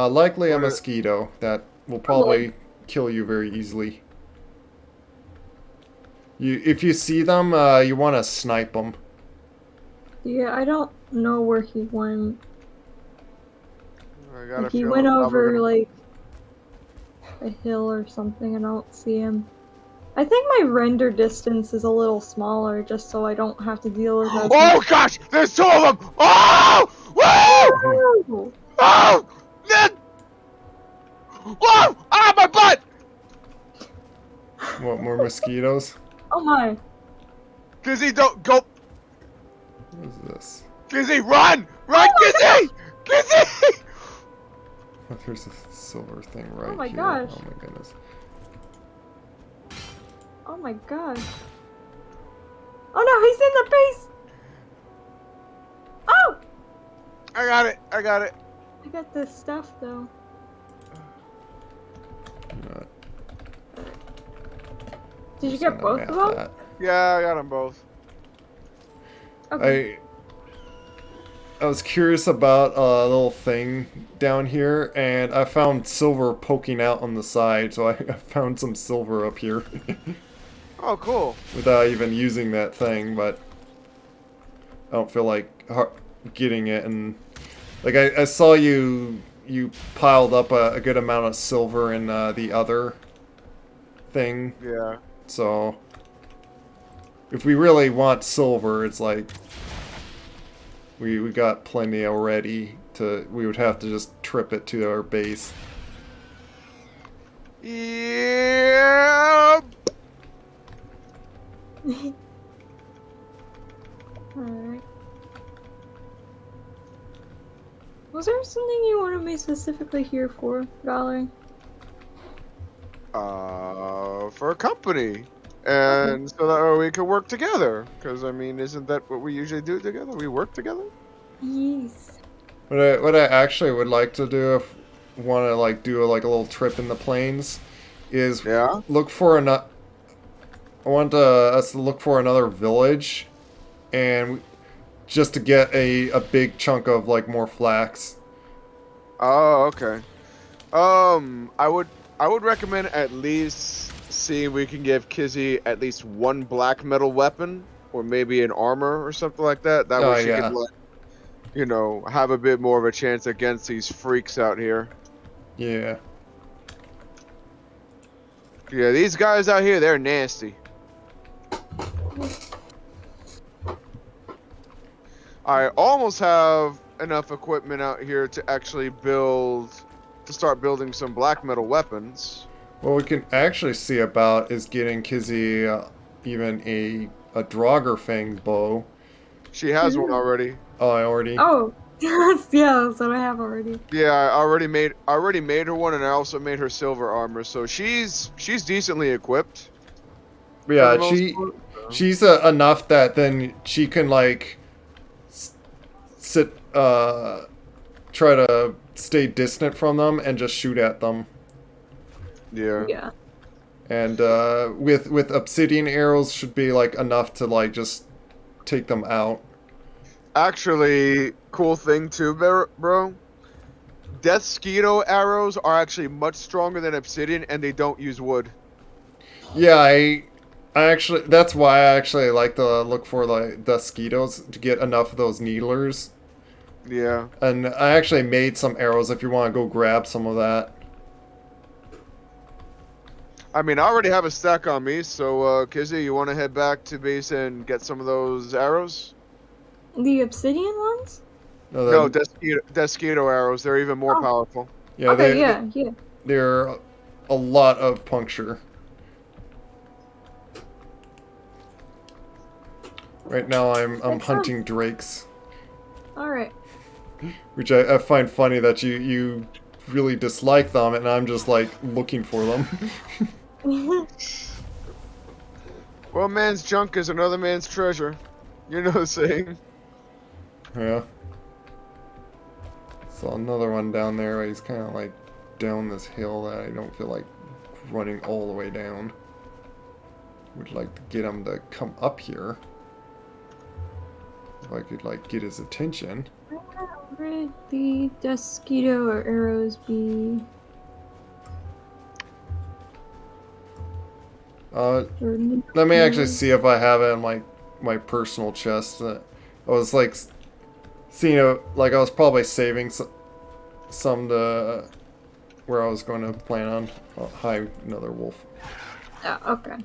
Likely a mosquito that will probably kill you very easily. If you see them, you want to snipe them. Yeah, I don't know where he went. I got a Like he feeling went I'm probably over gonna- like a hill or something. I don't see him. I think my render distance is a little smaller just so I don't have to deal with as Oh gosh! There's 2 of them! Oh! Woo! much. Oh! Ned! Whoa! Ah, my butt! What, more mosquitoes? Oh my. Kizzy, don't go. What is this? Kizzy, run! Run, Kizzy! Kizzy! Oh, there's a silver thing right my here. gosh. Oh my goodness. Oh my god. Oh no, he's in the base! Oh! I got it. I got it. I got this stuff though. Not Did you just get gonna both of map them? that. Yeah, I got them both. Okay. I was curious about a little thing down here, and I found silver poking out on the side, so I found some silver up here Oh, cool. without even using that thing, but I don't feel like getting it. And like I saw you piled up a good amount of silver in the other thing, Yeah. so if we really want silver, it's like we got plenty already. We would have to just trip it to our base. Yeah. Alright. Was there something you wanted me specifically here for, Valerie? For a company. And so that we could work together. Because, I mean, isn't that what we usually do together? We work together? Yes. What I actually would like to do, if want to like do a little trip in the plains, is Yeah. look for I want us to look for another village, and just to get a big chunk of like more flax. Oh, okay. I would recommend at least see if we can give Kizzy at least one black metal weapon, or maybe an armor or something like that. That Oh, way she yeah. can, like, you know, have a bit more of a chance against these freaks out here. Yeah. Yeah, these guys out here, they're nasty. I almost have enough equipment out here to actually start building some black metal weapons. What we can actually see about is getting Kizzy even a Draugr Fang bow. She has one already. Oh, I already. Oh, yeah, that's what I have already. Yeah, I already made her one, and I also made her silver armor. So she's decently equipped. Yeah, for the most part. she's enough that then she can like try to stay distant from them and just shoot at them. Yeah. Yeah. And with obsidian arrows should be like enough to like just take them out. Actually, cool thing too, bro. Death Skeeto arrows are actually much stronger than obsidian, and they don't use wood. Yeah, I actually, that's why I actually like to look for like the Skeetos to get enough of those needlers. Yeah. And I actually made some arrows if you want to go grab some of that. I mean, I already have a stack on me, so Kizzy, you want to head back to base and get some of those arrows? The obsidian ones? No, Death Skeeto arrows. They're even more powerful. Yeah, Okay, yeah. They're a lot of puncture. Right now I'm Makes hunting drakes. Alright. Which I find funny that you really dislike them, and I'm just like looking for them. One man's junk is another man's treasure. You know the saying. Yeah. Saw another one down there. He's kind of like down this hill that I don't feel like running all the way down. Would like to get him to come up here. If I could like get his attention. Where would the Mosquito or arrows be? Let me actually see if I have it in my personal chest. I was like seeing it, like I was probably saving some to where I was going to plan on. Oh, hi, another wolf. Oh, okay.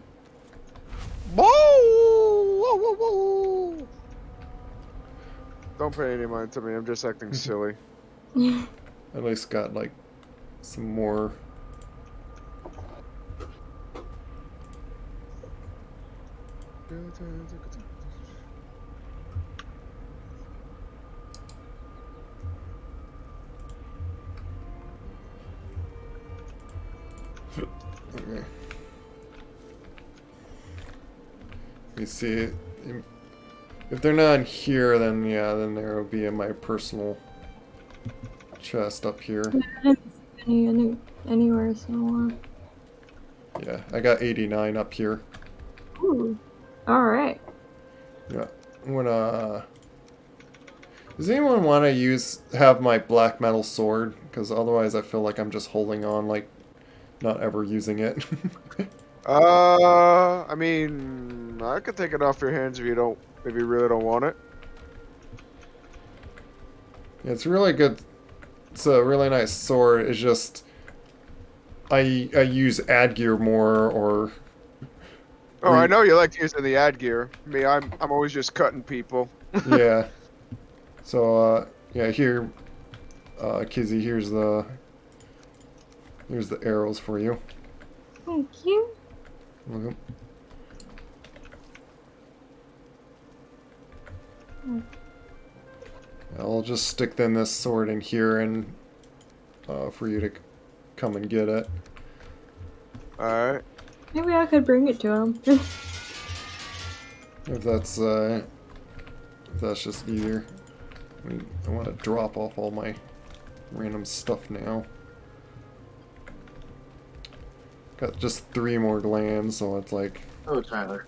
Whoa! Whoa, whoa, whoa! Don't pay any mind to me. I'm just acting silly. At least got like some more. Okay. You see it. If they're not in here, then yeah, then they'll be in my personal chest up here. I didn't see anywhere, so. Yeah, I got 89 up here. Ooh. All right. Yeah, I'm gonna. Does anyone want to have my black metal sword? Because otherwise, I feel like I'm just holding on, like not ever using it. I mean, I could take it off your hands if you really don't want it. Yeah, it's really good. It's a really nice sword. It's just I use ad gear more, or Oh, I know you like using the ad gear. Me, I'm always just cutting people. yeah. So yeah, here, Kizzy, here's the arrows for you. Thank you. Welcome. I'll just stick then this sword in here and for you to come and get it. Alright. Maybe I could bring it to him. If that's just easier. I want to drop off all my random stuff now. Got just 3 more glands, so it's like. Oh, Tyler.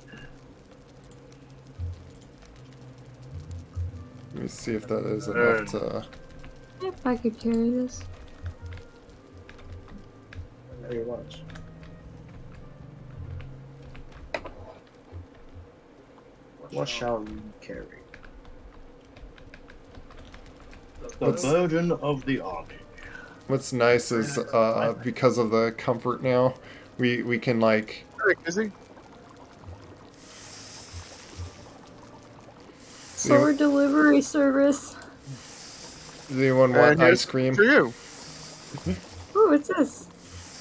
Let me see if that is enough to. If I could carry this. Very much. What shall we carry? The burden of the army. What's nice is because of the comfort now, we can like. Is he? Sword delivery service. Does anyone want ice cream? For you. Ooh, what's this?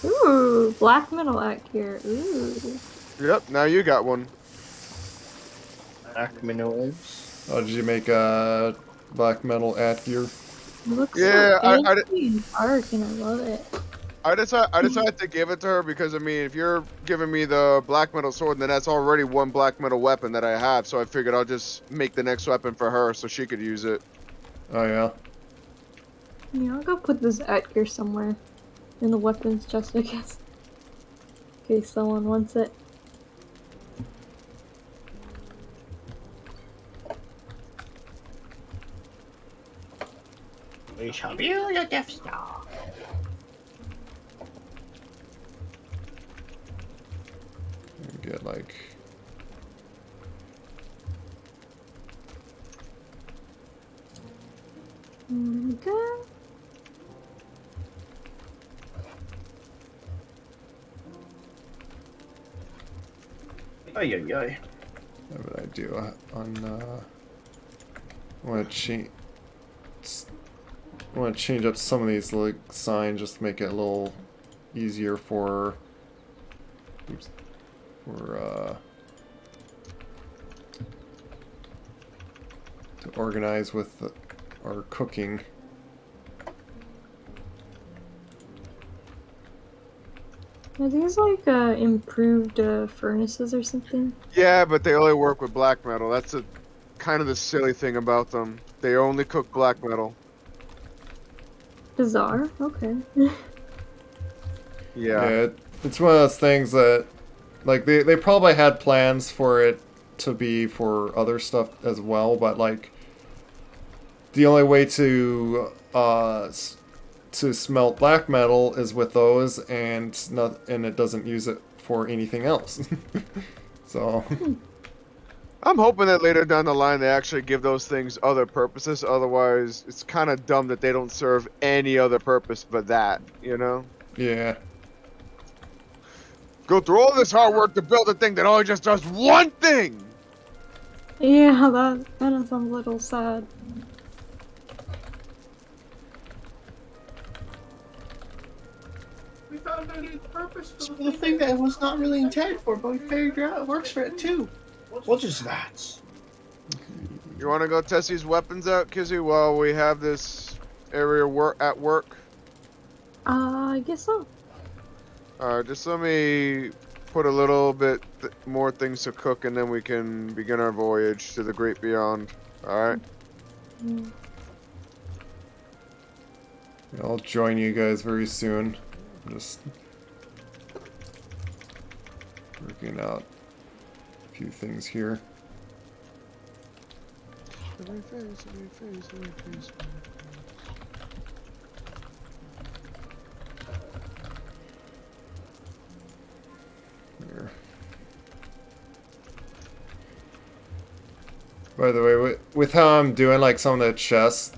Ooh, black metal act here. Ooh. Yep. Now you got one. Black minerals. Oh, did you make a black metal at gear? It looks Yeah, so fancy and dark, and I love it. I decided to give it to her because I mean, if you're giving me the black metal sword, then that's already one black metal weapon that I have. So I figured I'll just make the next weapon for her so she could use it. Oh yeah. Yeah, I'll go put this at gear somewhere in the weapons chest, I guess, in case someone wants it. We shall build a Death Star. Get like. Okay. Ay, ay, ay. What would I do on? I want to change. I want to change up some of these like signs, just to make it a little easier for. Oops. For to organize with our cooking. Are these like improved furnaces or something? Yeah, but they only work with black metal. That's a kind of the silly thing about them. They only cook black metal. Bizarre. Okay. Yeah. It's one of those things that, like, they probably had plans for it to be for other stuff as well, but like, the only way to smelt black metal is with those, and it doesn't use it for anything else. So, I'm hoping that later down the line they actually give those things other purposes. Otherwise, it's kind of dumb that they don't serve any other purpose but that, you know? yeah. Go through all this hard work to build a thing that only just does one thing! Yeah, that kind of sounds a little sad. We found a new purpose It's for for the thing that was not really intended for, but we figured out it works for it too. What is that? You want to go test these weapons out, Kizzy, while we have this area at work? I guess so. Alright, just let me put a little bit more things to cook and then we can begin our voyage to the great beyond. Alright? Mm. I'll join you guys very soon. I'm just working out a few things here. Here. By the way, with how I'm doing like some of the chests,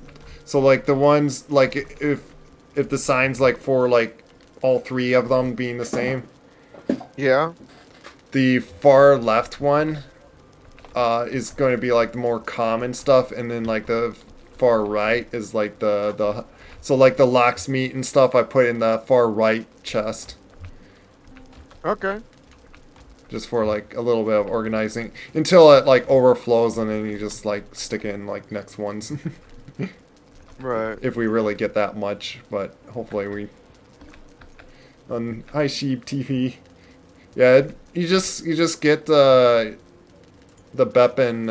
so like the ones like if the sign's like for like all three of them being the same, Yeah? the far left one is going to be like the more common stuff, and then like the far right is like the so like the locksmith and stuff I put in the far right chest. Okay. Just for like a little bit of organizing until it like overflows, and then you just like stick in like next ones. Right. If we really get that much, but hopefully we. On Hi Sheep TV, yeah, you just get the Beppin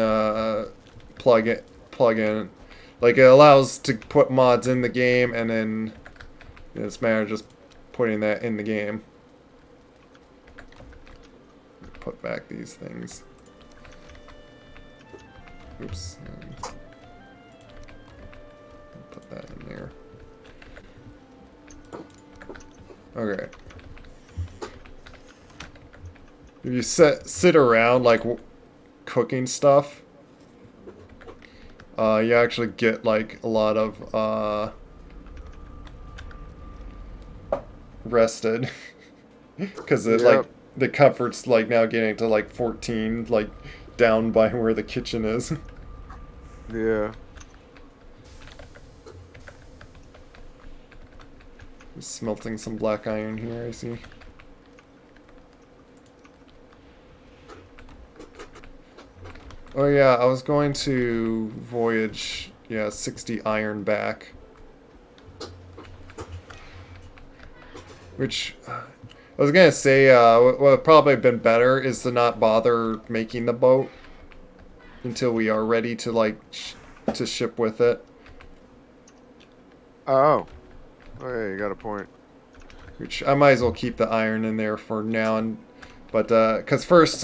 plugin, like it allows to put mods in the game, and then it's a matter of just putting that in the game. Put back these things. Oops. Put that in there. Okay. If you sit around like cooking stuff, you actually get like a lot of rested, because it like the comfort's like now getting to like 14, like down by where the kitchen is. Yeah. Smelting some black iron here, I see. Oh yeah, I was going to voyage, 60 iron back. Which, I was gonna say, what would probably have been better is to not bother making the boat until we are ready to, like, to ship with it. Oh. Oh yeah, you got a point. Which, I might as well keep the iron in there for now, but, because first,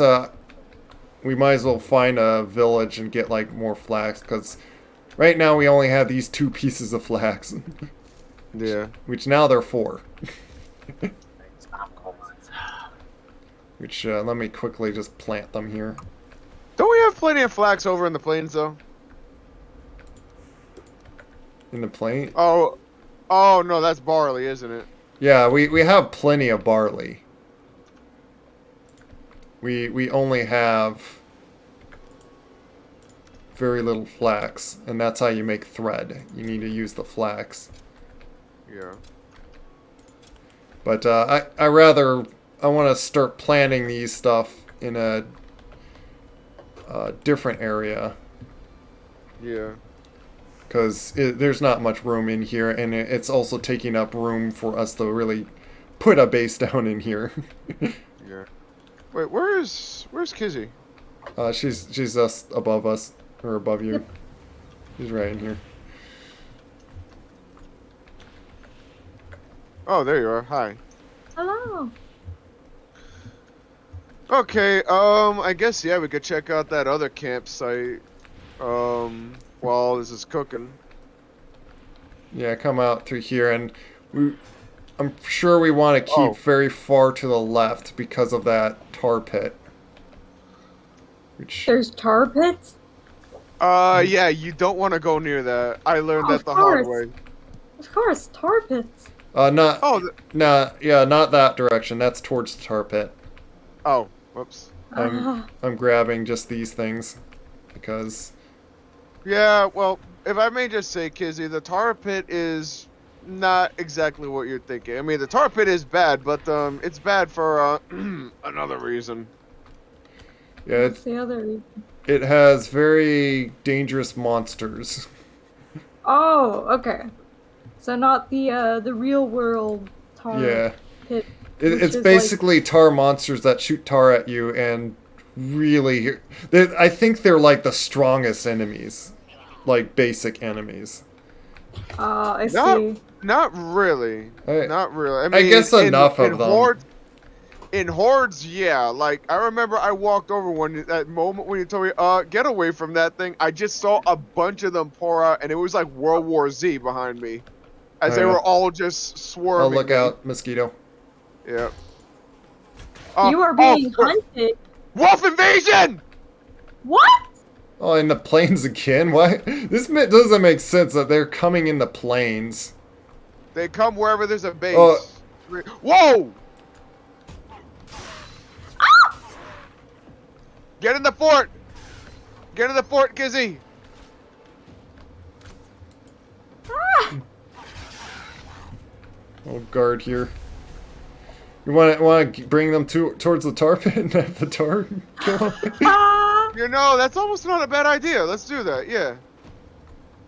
we might as well find a village and get, like, more flax, because right now we only have these 2 pieces of flax. Yeah. Which now they're 4. Which, let me quickly just plant them here. Don't we have plenty of flax over in the plains, though? In the plain? Oh. Oh, no, that's barley, isn't it? Yeah, we have plenty of barley. We only have very little flax, and that's how you make thread. You need to use the flax. Yeah. But I want to start planting these stuff in a different area. Yeah. Because there's not much room in here, and it's also taking up room for us to really put a base down in here. Yeah. Wait, where's Kizzy? She's just above us, or above you. She's right in here. Oh, there you are. Hi. Hello. Okay, I guess, yeah, we could check out that other campsite, while this is cooking. Yeah, come out through here, and I'm sure we want to keep Oh. very far to the left because of that tar pit. Which, There's tar pits? Yeah, you don't want to go near that. I learned Oh, that of the hard course. way. Of course, tar pits. not, Oh, yeah, not that direction. That's towards the tar pit. oh, whoops. I'm grabbing just these things because Yeah, well, if I may just say, Kizzy, the tar pit is not exactly what you're thinking. I mean, the tar pit is bad, but it's bad for another reason. yeah, What's the other reason? it has very dangerous monsters. Oh, okay. So not the real world tar Yeah. pit. It's is basically tar monsters that shoot tar at you and really... I think they're like the strongest enemies. Like basic enemies. I Not, see. not really. Not really. I mean, I guess enough of them. In hordes, yeah. Like, I remember I walked over that moment when you told me, get away from that thing. I just saw a bunch of them pour out, and it was like World War Z behind me. As they were all just swarming. Oh, look out, mosquito. Yeah. You are being hunted. Wolf invasion! What? Oh, in the plains again? Why? This doesn't make sense that they're coming in the plains. They come wherever there's a base. Oh. Whoa! Get in the fort! Get in the fort, Kizzy! Oh, guard here. You want to bring them towards the tar pit and have the tar kill them? You know, that's almost not a bad idea. Let's do that, yeah.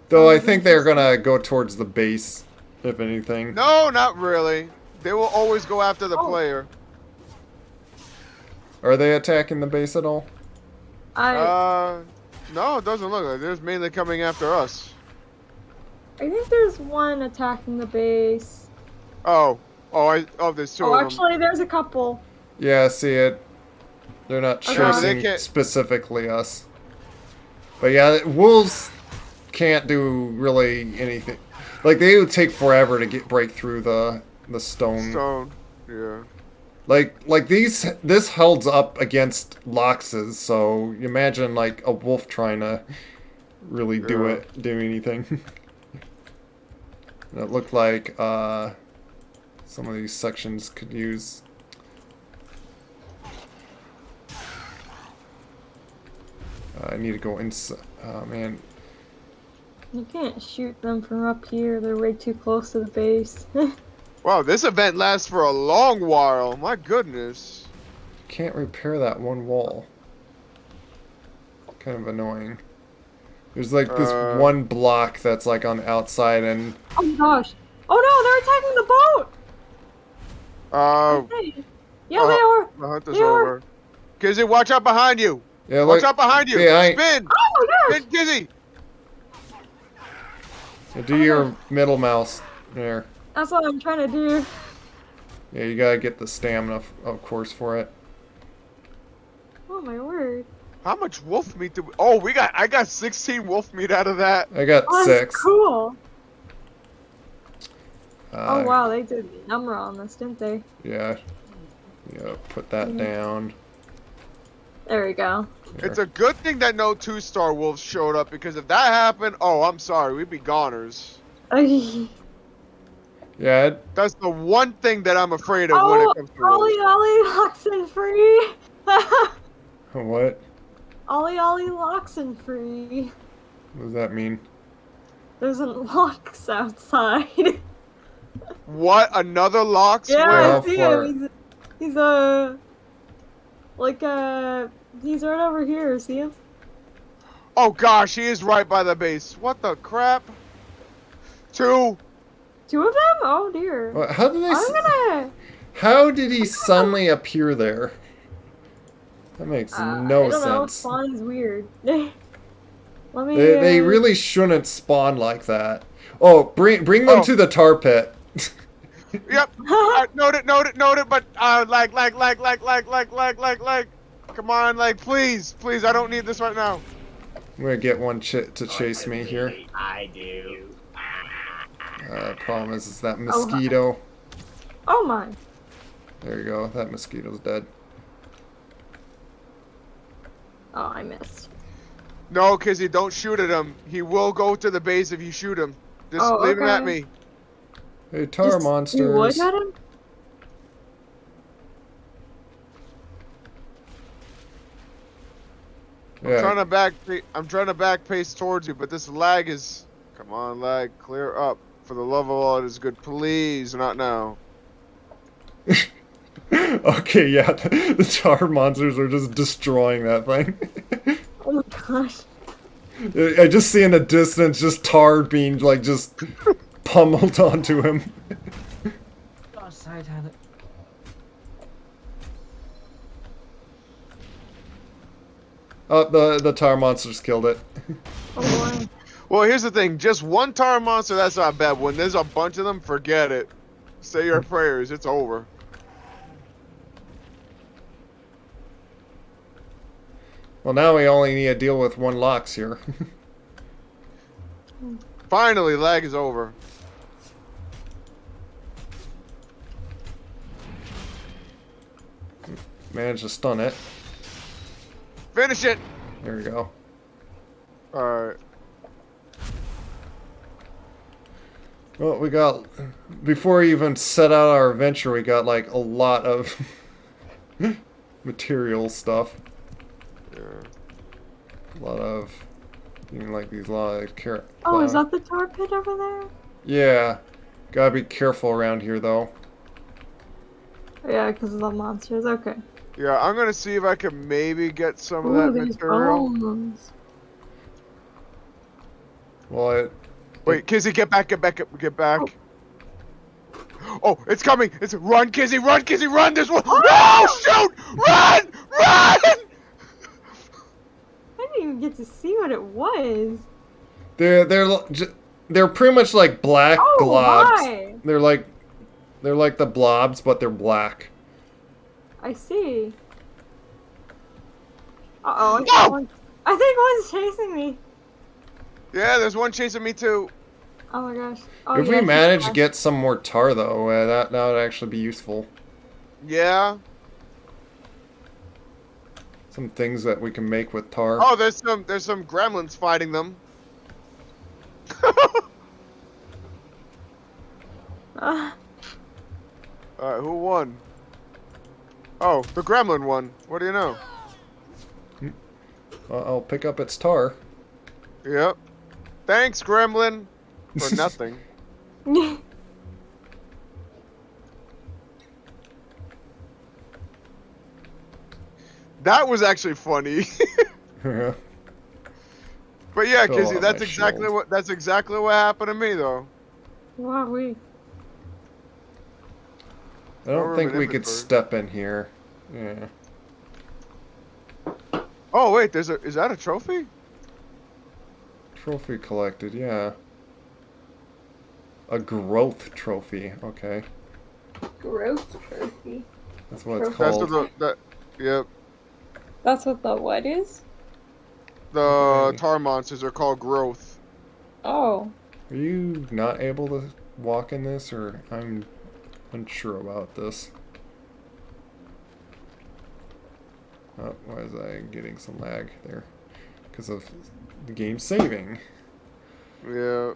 Though I think they're gonna go towards the base, if anything. No, not really. They will always go after the player. Are they attacking the base at all? No, it doesn't look like it. They're mainly coming after us. I think there's one attacking the base. Oh, there's two of them. Actually, there's a couple. Yeah, I see it. They're not chasing they specifically us. But yeah, wolves can't do really anything. Like, they would take forever to break through the stone. Stone, yeah. Like this holds up against loxes, so you imagine like a wolf trying to really do anything. It looked like some of these sections could use. I need to go inside. Oh man. You can't shoot them from up here. They're way too close to the base. Wow, this event lasts for a long while. My goodness. Can't repair that one wall. Kind of annoying. There's like this one block that's like on the outside and... Oh my gosh. Oh no, they're attacking the boat! Okay. Yeah, they are. The hunt is over. Kizzy, watch out behind you. Yeah, watch out behind you. Yeah, Spin. Oh my gosh. Spin, Kizzy. Do your middle mouse there. That's what I'm trying to do. Yeah, you gotta get the stamina, of course, for it. Oh my word. How much wolf meat do we... Oh, I got 16 wolf meat out of that. I got 6. That's cool. Oh wow, they did a number on this, didn't they? Yeah. Yeah, put that down. There we go. There. It's a good thing that no 2-star wolves showed up, because if that happened, oh, I'm sorry, we'd be goners. Yeah. That's the one thing that I'm afraid of when it comes to wolves. Ollie free. What? Ollie Loxen-free. What does that mean? There's a Lox outside. What? Another Lox? Yeah, I see him. He's he's right over here. See him? Oh gosh, he is right by the base. What the crap? 2. 2 of them? Oh dear. Well, how did he suddenly appear there? That makes no I don't know. sense. Spawn's weird. Let me. They really shouldn't spawn like that. Oh, bring them to the tar pit. Yep. Note it. But come on, please, I don't need this right now. I'm gonna get one to chase me here. I do. Problem is that mosquito. Oh my. There you go. That mosquito's dead. Oh, I missed. No, Kizzy, don't shoot at him. He will go to the base if you shoot him. Just Oh, leave him at okay. me. Hey, tar Just you would monsters. at him? I'm trying to back pace towards you, but this lag is. Come on, lag, clear up. For the love of all that is good, please, not now. Okay, yeah, the tar monsters are just destroying that thing. Oh my gosh. I just see in the distance just tar being like just pummeled onto him. Gosh, side had it. Oh, the tar monsters killed it. Oh boy. Well, here's the thing. Just one tar monster, that's not bad. When there's a bunch of them, forget it. Say your prayers. It's over. Well, now we only need to deal with one Lox here. Finally, lag is over. Managed to stun it. Finish it. There we go. Alright. Well, we got... Before we even set out our adventure, we got, like, a lot of material stuff. Yeah. A lot of... You know, like, these lot of carrot... Oh, is that the tar pit over there? Yeah. Gotta be careful around here, though. Yeah, because of the monsters. Okay. Yeah, I'm gonna see if I can maybe get some of Ooh, that these material. bones. Well, Wait, Kizzy, get back, get back, get back. Oh, it's coming! It's run, Kizzy, run, Kizzy, run! There's one. Oh, shoot! Run! Run! I didn't even get to see what it was. they're pretty much like black Oh, globs. hi. They're like the blobs, but they're black. I see. Uh-oh. No! I think one's chasing me. Yeah, there's one chasing me too. Oh my gosh. Oh, If yeah, we she's manage to fast. get some more tar, though, that would actually be useful. Yeah. Some things that we can make with tar. Oh, there's some gremlins fighting them. Ah, Alright, who won? Oh, the gremlin won. What do you know? I'll pick up its tar. Yep. Thanks, gremlin. For nothing. That was actually funny. Yeah. But yeah, Fill Kizzy, out that's my exactly shield. what happened to me though. wow, we. I don't room think in we could inventory. step in here. Yeah. Oh wait, is that a trophy? Trophy collected, yeah. A growth trophy, okay. Growth trophy. That's what it's That's called. what yep. That's what the what is? The Okay. tar monsters are called growth. Oh. Are you not able to walk in this, or I'm unsure about this? Oh, why is I getting some lag there? Because of the game saving. Yeah.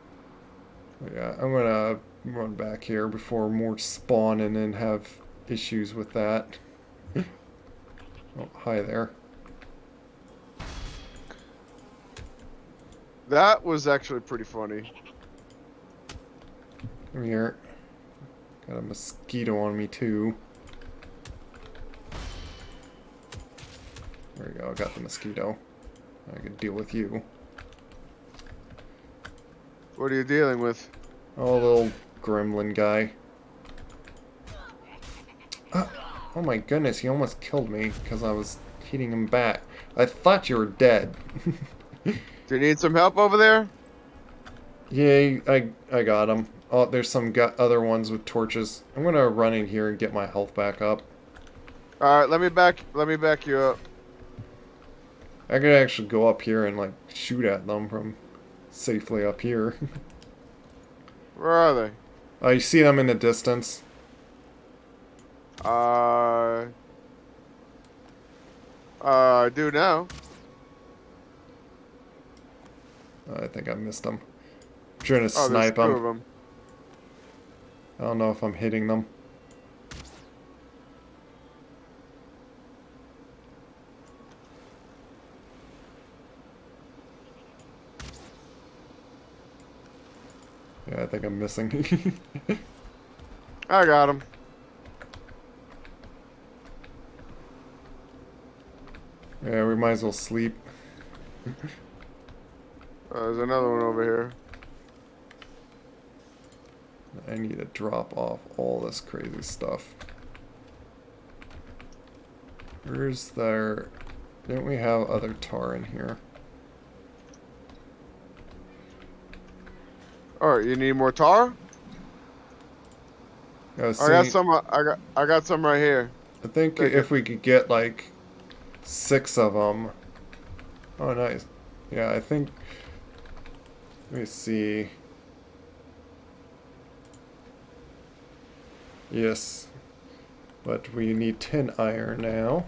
Yeah, I'm gonna run back here before more spawn and then have issues with that. Oh, hi there. That was actually pretty funny. Come here. Got a mosquito on me too. There we go, I got the mosquito. I could deal with you. What are you dealing with? Oh, little gremlin guy. Oh my goodness, he almost killed me because I was hitting him back. I thought you were dead. Do you need some help over there? Yeah, I got him. Oh, there's some other ones with torches. I'm gonna run in here and get my health back up. All right, let me back you up. I could actually go up here and like shoot at them from safely up here. Where are they? You see them in the distance. I do now. I think I missed them. I'm trying to Oh, there's snipe 2 them. of them. I don't know if I'm hitting them. Yeah, I think I'm missing. I got him. Yeah, we might as well sleep. There's another one over here. I need to drop off all this crazy stuff. Where's there... Didn't we have other tar in here? Alright, you need more tar? I was I got seeing- some. I got some right here. I think Take if it. we could get like 6 of them. Oh, nice. Yeah, I think. Let me see. Yes, but we need 10 iron now.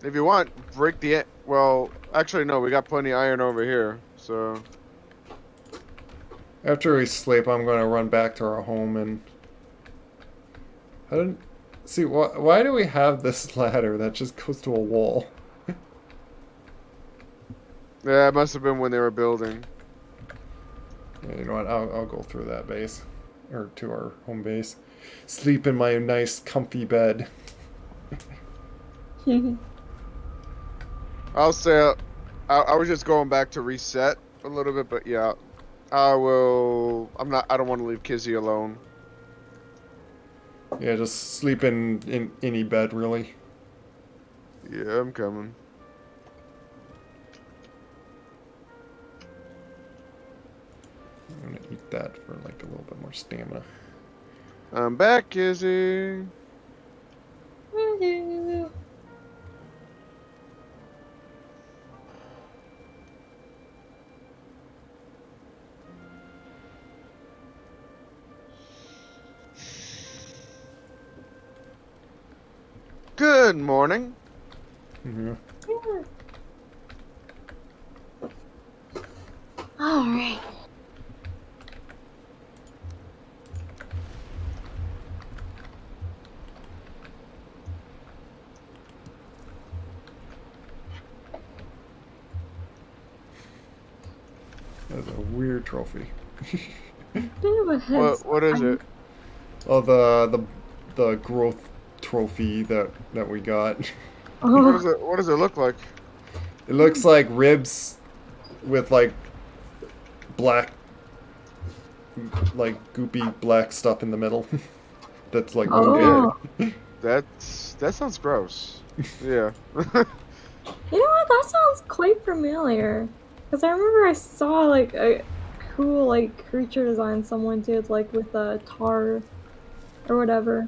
If you want, break the. Well, actually, no. We got plenty of iron over here. So. After we sleep, I'm going to run back to our home and. I didn't see why do we have this ladder that just goes to a wall? Yeah, it must have been when they were building. Yeah, you know what? I'll go through that base, or to our home base. Sleep in my nice, comfy bed. I'll say. I was just going back to reset a little bit, but yeah, I will. I'm not. I don't want to leave Kizzy alone. Yeah, just sleep in any bed, really. Yeah, I'm coming. I'm gonna eat that for like a little bit more stamina. I'm back, Kizzy. Good morning. Mm-hmm. All right. That's a weird trophy. Bit of a head. What is it? Oh, the growth trophy that we got. What does it? What does it look like? It looks like ribs with like black, like goopy black stuff in the middle. That's like Oh. That sounds gross. Yeah. You know what? That sounds quite familiar. Because I remember I saw like a cool like creature design someone did like with a tar or whatever.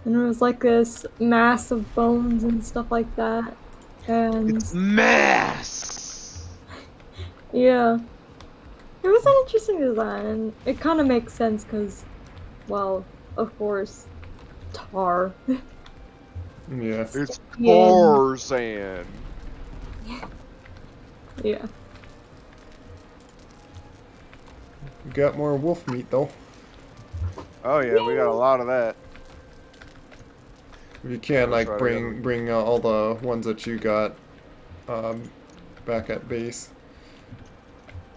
And it was like this mass of bones and stuff like that. And Mass. yeah. It was an interesting design and it kind of makes sense because, well, of course, tar. Yeah. It's Yeah. Tarzan. Yeah. We got more wolf meat though. Oh yeah, we got a lot of that. If you can, like, Let's try to bring all the ones that you got back at base.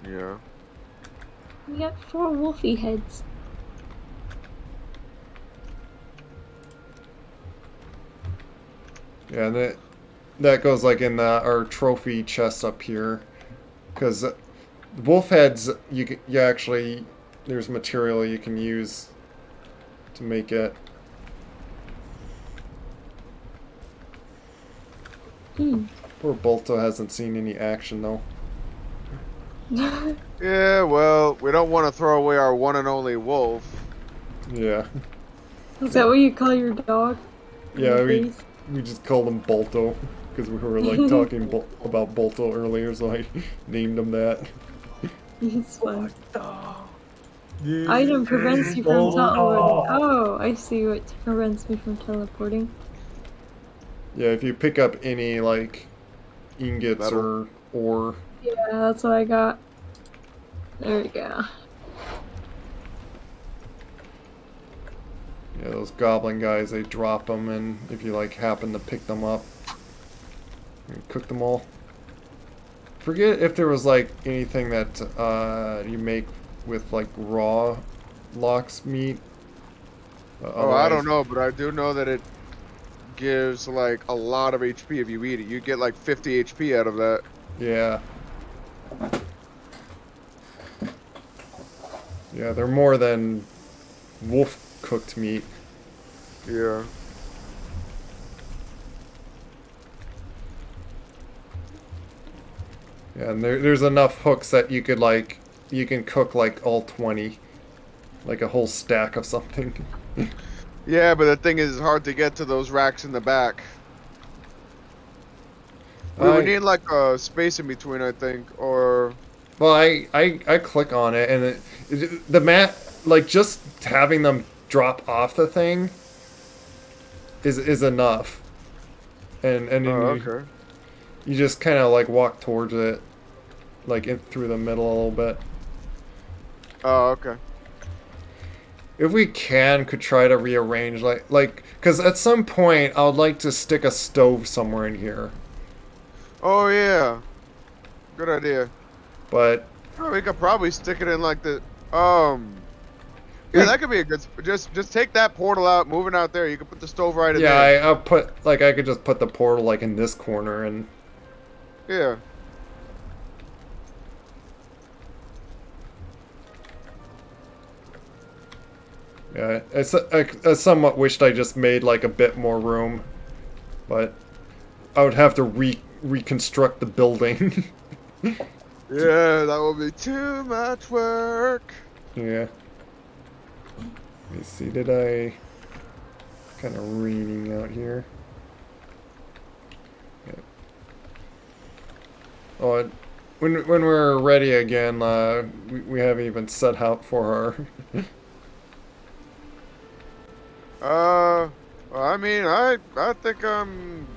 Yeah. We got 4 wolfy heads. Yeah, and that goes like in our trophy chest up here, because wolf heads you actually there's material you can use to make it. Poor Bolto hasn't seen any action though. Yeah, well, we don't want to throw away our one and only wolf. Yeah. Is that what you call your dog? Yeah, we Base? just called him Bolto because we were like talking about Bolto earlier, so I named him that. It's fun. Item prevents you from teleporting. Oh, I see what prevents me from teleporting. Yeah, if you pick up any, like, ingots Metal. or ore. Yeah, that's what I got. There we go. Yeah, those goblin guys, they drop them, and if you, like, happen to pick them up, you cook them all. Forget if there was, like, anything that you make with, like, raw lox meat. Oh, I don't know, but I do know that it gives like a lot of HP if you eat it. You get like 50 HP out of that. Yeah. Yeah, they're more than wolf cooked meat. Yeah. Yeah, and there's enough hooks that you could, like, you can cook, like, all 20. Like a whole stack of something. Yeah, but the thing is, it's hard to get to those racks in the back. We need like a space in between, I think, or... Well, I click on it, and the mat, like, just having them drop off the thing is enough. And then okay. you just kind of, like, walk towards it, like, through the middle a little bit. Oh, okay. If we could try to rearrange, like, because at some point I would like to stick a stove somewhere in here. Oh yeah, good idea. But oh, we could probably stick it in like the yeah, that could be a good. Just take that portal out, move it out there. You could put the stove right in there. Yeah, I'll put, like, I could just put the portal, like, in this corner, and yeah. Yeah, I somewhat wished I just made, like, a bit more room, but I would have to reconstruct the building. Yeah, that will be too much work. Yeah. Let me see, did I... Kind of raining out here. Yeah. Oh, when we're ready again, we haven't even set out for our... well, I mean, I think I'm...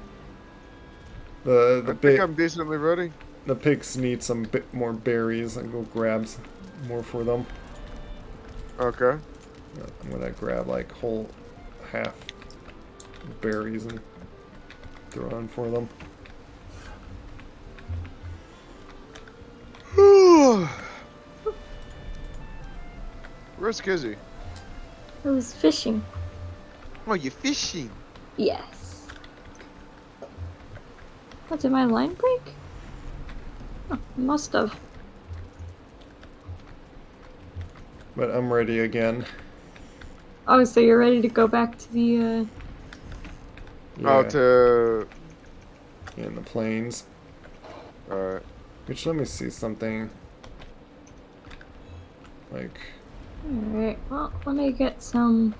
I think I'm decently ready. The pigs need some bit more berries. I go grab some more for them. Okay. I'm gonna grab, like, whole half berries and throw on for them. Where's Kizzy? I was fishing. Oh, you fishing? Yes. What, did my line break? Oh, must have. But I'm ready again. Oh, so you're ready to go back to the, Yeah. Oh, to... In the plains. Alright. Which, let me see something. Like... Alright, well, let me get some...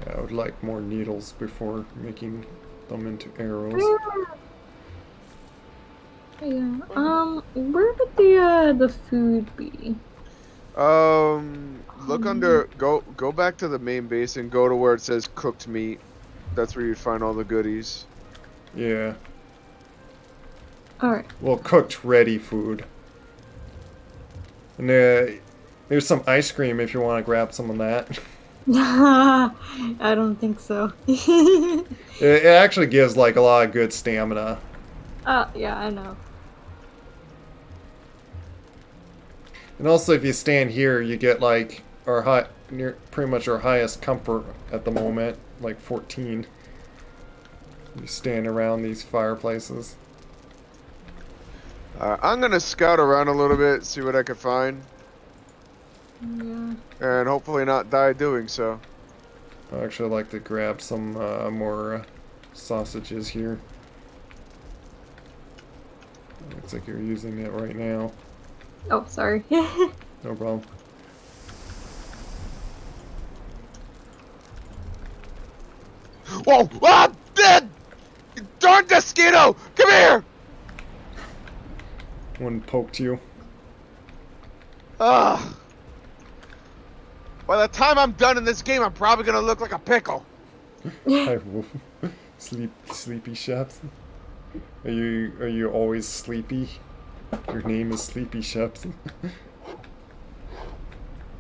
Yeah, I would like more needles before making them into arrows. Yeah, where would the food be? Look under... Go back to the main base and go to where it says cooked meat. That's where you'd find all the goodies. Yeah. Alright. Well, cooked ready food. And there's some ice cream if you want to grab some of that. I don't think so. It actually gives, like, a lot of good stamina. Yeah, I know. And also, if you stand here, you get, like, pretty much our highest comfort at the moment, like 14. You stand around these fireplaces. I'm gonna scout around a little bit, see what I can find. Yeah. And hopefully not die doing so. I'd actually like to grab some more sausages here. Looks like you're using it right now. Oh, sorry. No problem. Whoa! Ah! Dead! Darn mosquito! Come here! One poked you. Ah! By the time I'm done in this game, I'm probably gonna look like a pickle. Hi, Wolf. Sleepy Sheps. Are you always sleepy? Your name is Sleepy Sheps.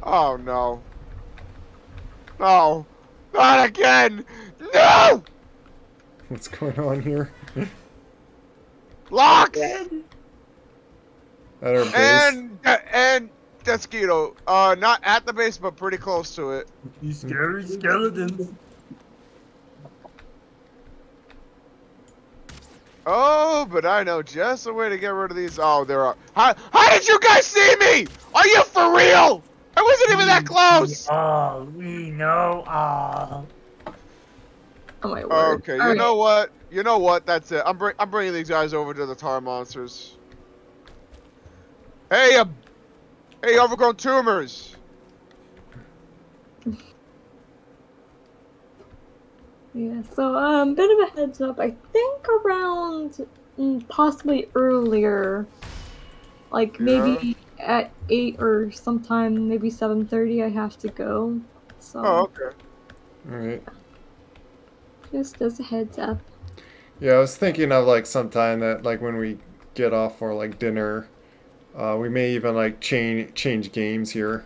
Oh no. No. Not again! No! What's going on here? Locks! At our base? And mosquito. Not at the base, but pretty close to it. You scary skeletons. Oh, but I know just a way to get rid of these. Oh, there are. How did you guys see me? Are you for real? I wasn't even that close. Oh, we know all. Oh my word. Okay, All you right. know what? You know what? That's it. I'm bringing these guys over to the tar monsters. Hey, hey, overgrown tumors. Yeah, so bit of a heads up. I think around possibly earlier, like maybe at 8 or sometime maybe 7:30. I have to go. So Oh, okay. Alright. just as a heads up. Yeah, I was thinking of like sometime that like when we get off for like dinner, we may even like change games here.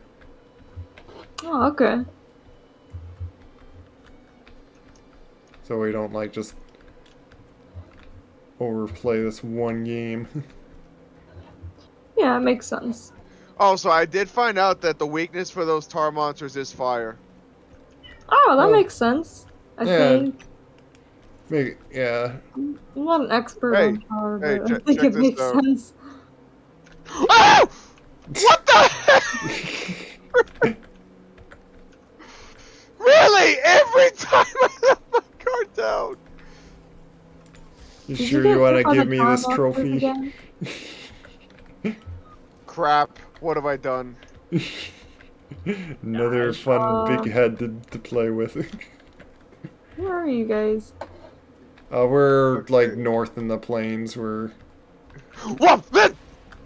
Oh, okay. So we don't like just overplay this one game. Yeah, it makes sense. Also, I did find out that the weakness for those tar monsters is fire. Oh, that Well, makes sense. I yeah. think. Maybe, yeah. I'm not an expert Hey, on power, hey, but I check think it this makes out. sense. Oh! What the heck? Really? Every time I let my card down. You Did sure get you want hit to by give the me tar this monsters trophy? again? Crap. What have I done? Another fun big head to play with. Where are you guys? We're Okay. like north in the plains. We're. Whoa!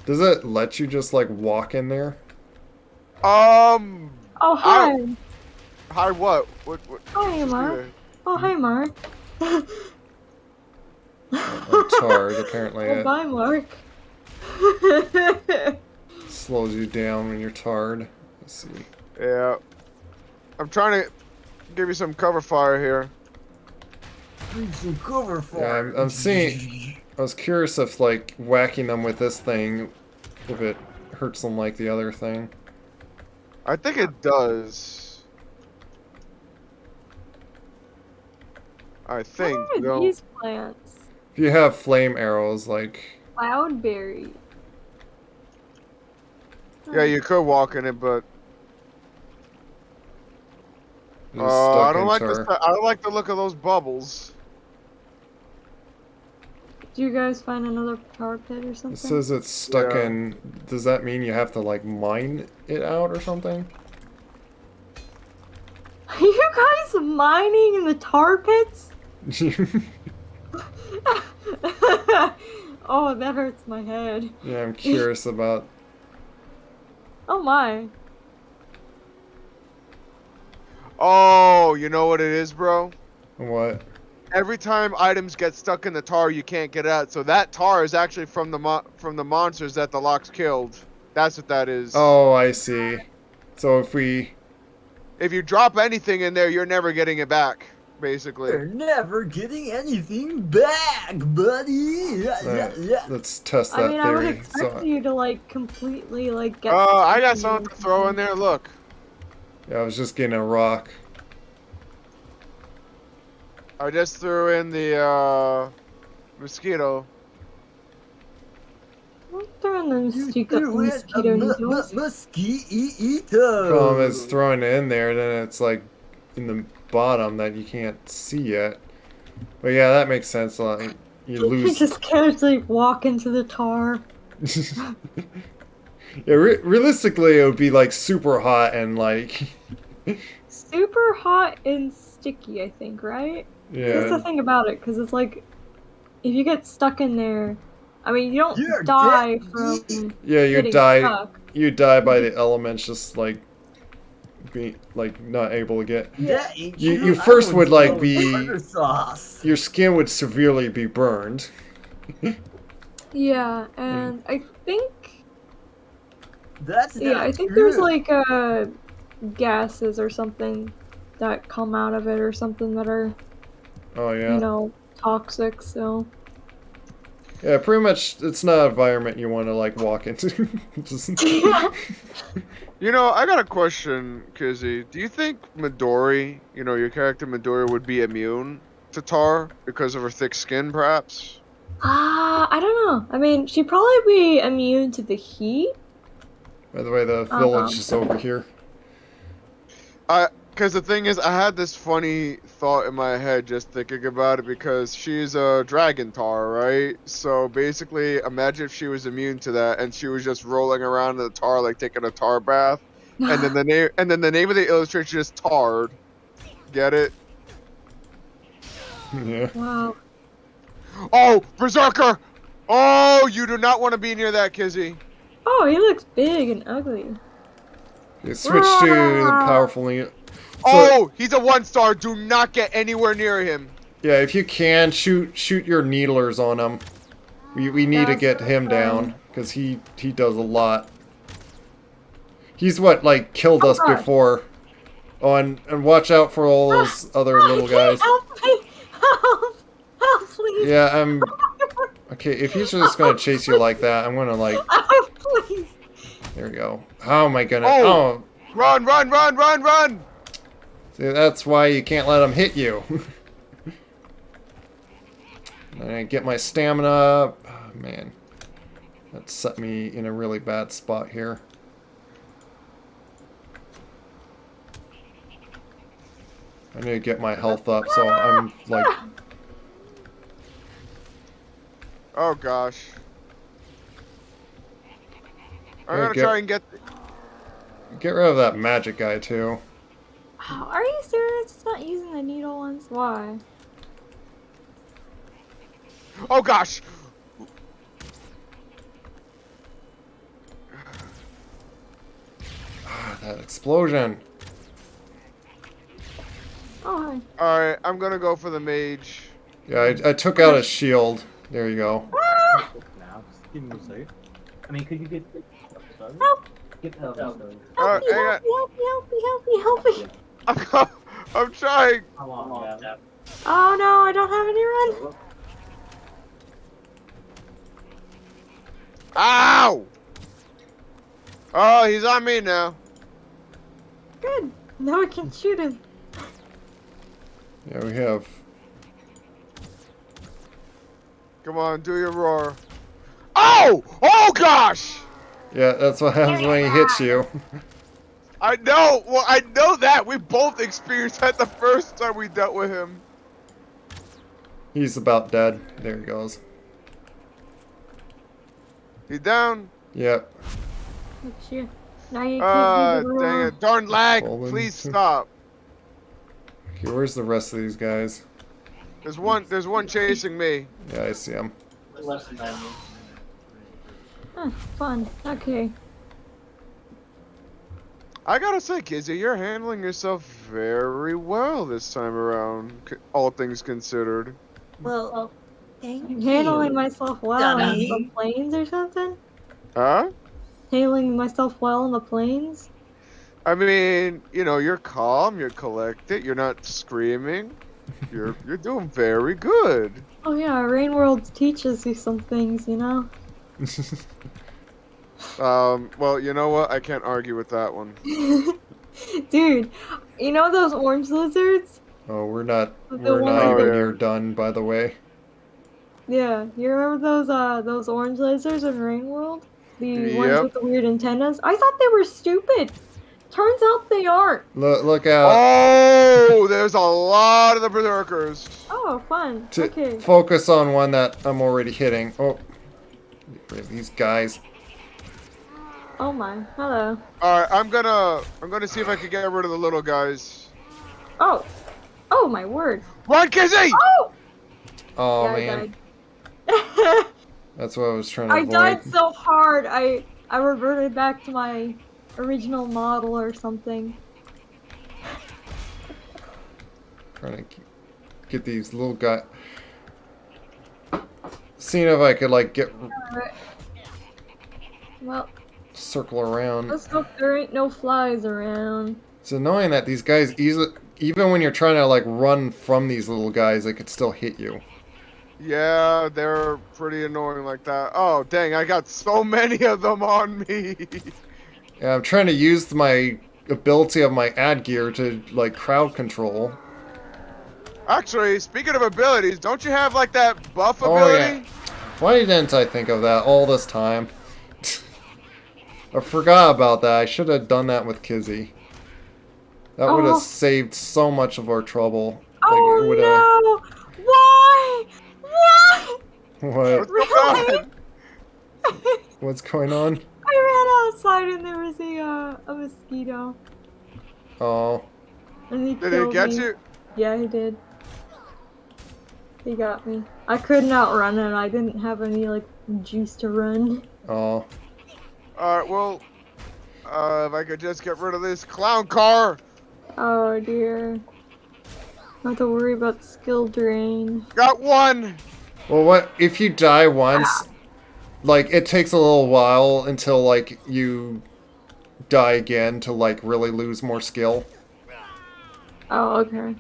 Does it let you just like walk in there? Oh, hi. Hi, what? What? Hi, just Mark. do Oh, hi, Mark. I'm tired. Apparently, Oh, it bye, Mark. slows you down when you're tired. Let's see. Yeah. I'm trying to give you some cover fire here. Some cover for Yeah, I'm seeing. I was curious if like whacking them with this thing, if it hurts them like the other thing. I think it does. I think. What are No. these plants? If you have flame arrows, like Cloudberry. Yeah, you could walk in it, but you're just stuck I don't in like tar. I don't like the look of those bubbles. Do you guys find another tar pit or It something? says it's stuck Yeah. in. Does that mean you have to like mine it out or something? Are you guys mining in the tar pits? Oh, that hurts my head. Yeah, I'm curious about. Oh my. Oh, you know what it is, bro? What? Every time items get stuck in the tar, you can't get out. So that tar is actually from the monsters that the locks killed. That's what that is. Oh, I see. So if we. If you drop anything in there, you're never getting it back, basically. You're never getting anything back, buddy. Let's test I that mean, I would theory. expect you to like completely like get. I got stuck something to throw in there. Look. Yeah, I was just getting a rock. I just threw in the mosquito. Don't throw in the mosquito needles. Mosquito. Problem is throwing it in there, then it's like in the bottom that you can't see yet. But yeah, that makes sense. Like you You lose. just casually walk into the tar. Yeah, realistically, it would be like super hot and like. Super hot and sticky, I think, right? That's the Yeah. thing about it, because it's like, if you get stuck in there, I mean, you don't You're die dead. from Yeah, you getting die. stuck. You die by the elements just like be like not able to get. That ain't You true. first I would like go be butter sauce. your skin would severely be burned. Yeah, and I think That's not I think true. there's like gases or something that come out of it or something that are Oh yeah. toxic. So Yeah, pretty much. It's not an environment you want to like walk into. Just... You know, I got a question, Kizzy. Do you think Midori, your character Midori, would be immune to tar because of her thick skin, perhaps? I don't know. I mean, she'd probably be immune to the heat. By the way, the village is over here. Because the thing is, I had this funny thought in my head just thinking about it because she's a dragon tar, right? So basically, imagine if she was immune to that and she was just rolling around in the tar like taking a tar bath, and then the name of the illustration is tarred. Get it? Yeah. Wow. Oh, Berserker! Oh, you do not want to be near that, Kizzy. Oh, he looks big and ugly. You switch to the powerful unit. Oh, he's a 1-star. Do not get anywhere near him. Yeah, if you can, shoot your needlers on him. We need to get him down, because he does a lot. He's what, like, killed us before. Oh, and watch out for all those other little guys. Help me! Help, please! Yeah, I'm... Okay, if he's just gonna chase you like that, I'm gonna, like... Oh, please! There we go. Oh my goodness. Oh! Run, run, run, run, run! See, that's why you can't let him hit you. I get my stamina up. Oh, man. That set me in a really bad spot here. I need to get my health up, so I'm like... Oh gosh. I'm Yeah, gonna try and get... Get rid of that magic guy, too. Oh, are you serious? It's not using the needle ones? Why? Oh gosh! That explosion. Oh, hi. Alright, I'm gonna go for the mage. Yeah, I took out his shield. There you go. Now, just give me a second. I mean, could you get Help! get help? Help me, help me, help me, help me, help me, help me! I'm trying! Oh no, I don't have any run! Ow! Oh, he's on me now. Good. Now I can shoot him. Yeah, we have... Come on, do your roar. Oh! Oh gosh! Yeah, that's what happens when he hits you. I know! Well, I know that! We both experienced that the first time we dealt with him. He's about dead. There he goes. He's down. Yep. Look you. Now you can't do the Dang roar. it. Darn lag! Fallen. Please stop. Okay, where's the rest of these guys? There's one chasing me. Yeah, I see him. Huh, fun. Okay. I gotta say, Kizzy, you're handling yourself very well this time around, all things considered. Well, thank I'm you. handling myself well on Dummy. the planes or something? Huh? Handling myself well on the planes? I mean, you're calm, you're collected, you're not screaming. You're doing very good. Oh yeah, Rain World teaches you some things, you know? Well, you know what? I can't argue with that one. Dude, you know those orange lizards? Oh, we're not The even one- near done, by the way. Yeah, you remember those orange lizards in Rain World? The ones Yep. with the weird antennas? I thought they were stupid. Turns out they aren't. Look out. Oh, there's a lot of the berserkers. Oh, fun. To Okay. focus on one that I'm already hitting. Oh, get rid of these guys. Oh my. Hello. All right, I'm gonna see if I can get rid of the little guys. Oh. Oh my word. Run, Kizzy! Oh! Oh Yeah, man, I died. that's what I was trying to I avoid. died so hard. I reverted back to my original model or something. Trying to get these little guys. Seeing if I could like get Alright. Well, circle around. let's hope there ain't no flies around. It's annoying that these guys even when you're trying to like run from these little guys, they could still hit you. Yeah, they're pretty annoying like that. Oh, dang, I got so many of them on me. Yeah, I'm trying to use my ability of my ad gear to like crowd control. Actually, speaking of abilities, don't you have like that buff Oh ability? yeah. Why didn't I think of that all this time? I forgot about that. I should have done that with Kizzy. That would have saved so much of our trouble. Oh Like, no! Why? Why? What? What's going on? What's going on? I ran outside and there was a mosquito. Oh. And he Did killed it get me. you? Yeah, he did. He got me. I couldn't outrun him. I didn't have any like juice to run. Oh. Alright, well, if I could just get rid of this clown car. Oh dear. Not to worry about skill drain. Got one. Well, what if you die once? Like, it takes a little while until like you die again to like really lose more skill. Oh, okay.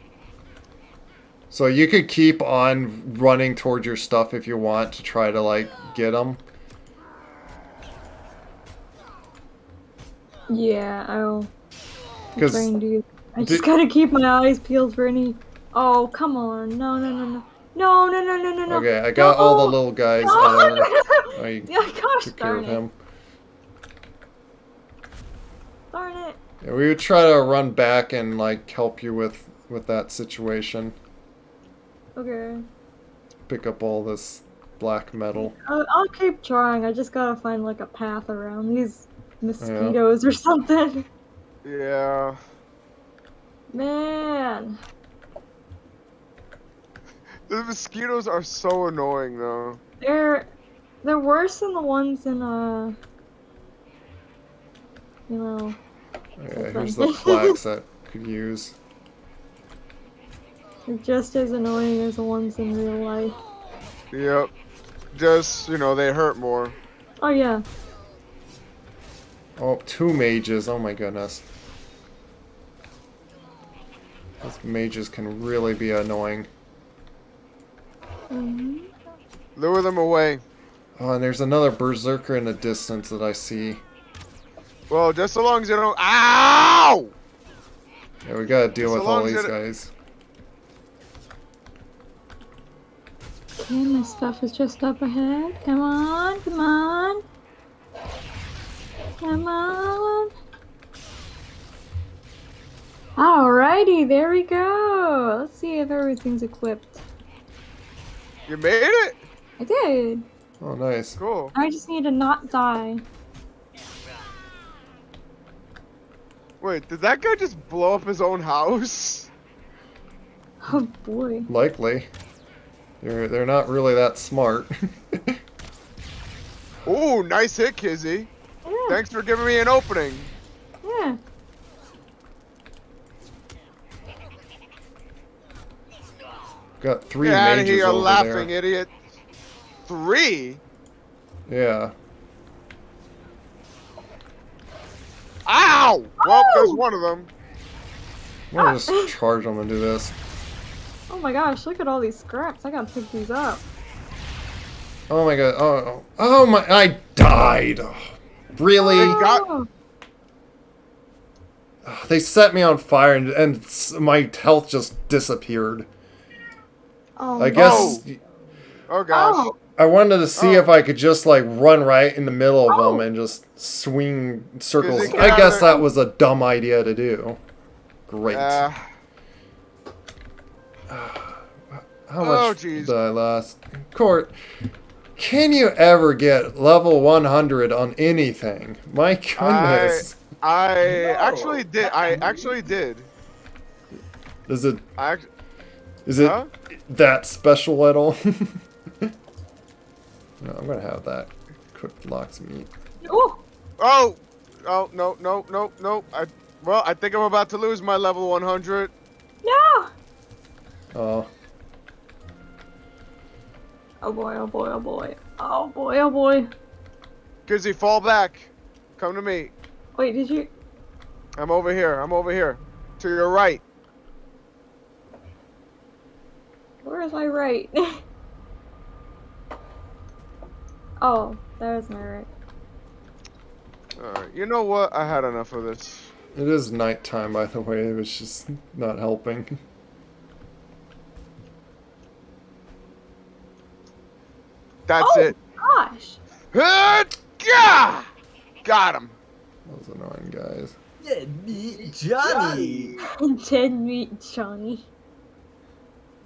So you could keep on running towards your stuff if you want to try to like get them. Yeah, I'll try 'Cause and do. I just gotta keep my eyes peeled for any. Oh, come on! No, no, no, no, no, no, no, no, no, no. Okay, I got all the little guys. No! I Yeah, gosh took care darn of it! him. Darn it! Yeah, we would try to run back and like help you with that situation. Okay. Pick up all this black metal. I'll keep trying. I just gotta find like a path around these mosquitoes or something. Yeah. Man. The mosquitoes are so annoying though. They're worse than the ones in you know. Yeah, here's the flax that could use. They're just as annoying as the ones in real life. Yep. Just, you know, they hurt more. Oh yeah. Oh, 2 mages. Oh my goodness. Those mages can really be annoying. Lure them away. Oh, and there's another berserker in the distance that I see. Well, just so long as you don't. Ow! Yeah, we gotta deal with So all long as these it- guys. Okay, my stuff is just up ahead. Come on, come on. Come on. Alrighty, there we go. Let's see if everything's equipped. You made it? I did. Oh, nice. Cool. I just need to not die. Wait, did that guy just blow up his own house? Oh boy. Likely. They're not really that smart. Ooh, nice hit, Kizzy. Yeah. Thanks for giving me an opening. Yeah. Got 3 Get out of mages here, over laughing there. idiot. 3? Yeah. Ow! Well, there's one of them. I'm gonna just charge them and do this. Oh my gosh, look at all these scraps. I gotta pick these up. Oh my god. Oh my. I died. Oh, really? They got- Oh, They set me on fire and my health just disappeared. oh I no. guess Oh gosh. Oh, I wanted to see if I could just like run right in the middle of Oh. them and just swing circles. Get I out guess of there. that was a dumb idea to do. Great. How much jeez. did I last? Court, can you ever get level 100 on anything? My goodness. I actually did. I actually did. Is it I act- Is it that special at all? No, I'm gonna have that cooked lox meat. Oh, Oh! Oh, no, no. I think I'm about to lose my level 100. no! Oh. Oh boy, oh boy, oh boy. Oh boy, oh boy. Kizzy, fall back. Come to me. Wait, did you? I'm over here. I'm over here. To your right. Where is my right? Oh, there's my right. Alright, you know what? I had enough of this. It is nighttime, by the way. It was just not helping. That's Oh it. gosh. Gah! Got him. Those annoying guys. Dead meat Johnny. Dead meat Johnny.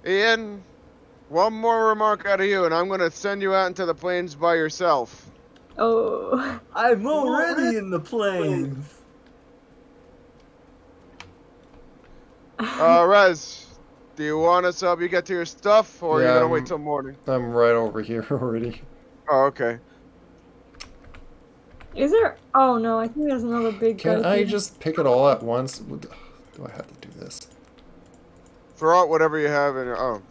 Ian, one more remark out of you, and I'm gonna send you out into the plains by yourself. Oh. I'm already in the plains. Rez, do you want us to help you get to your stuff, or are you Yeah, gonna wait till morning? I'm right over here already. Oh, okay. Is there? Oh no, I think there's another big guy. Can I here. just pick it all at once? Do I have to do this? Throw out whatever you have in your. Oh.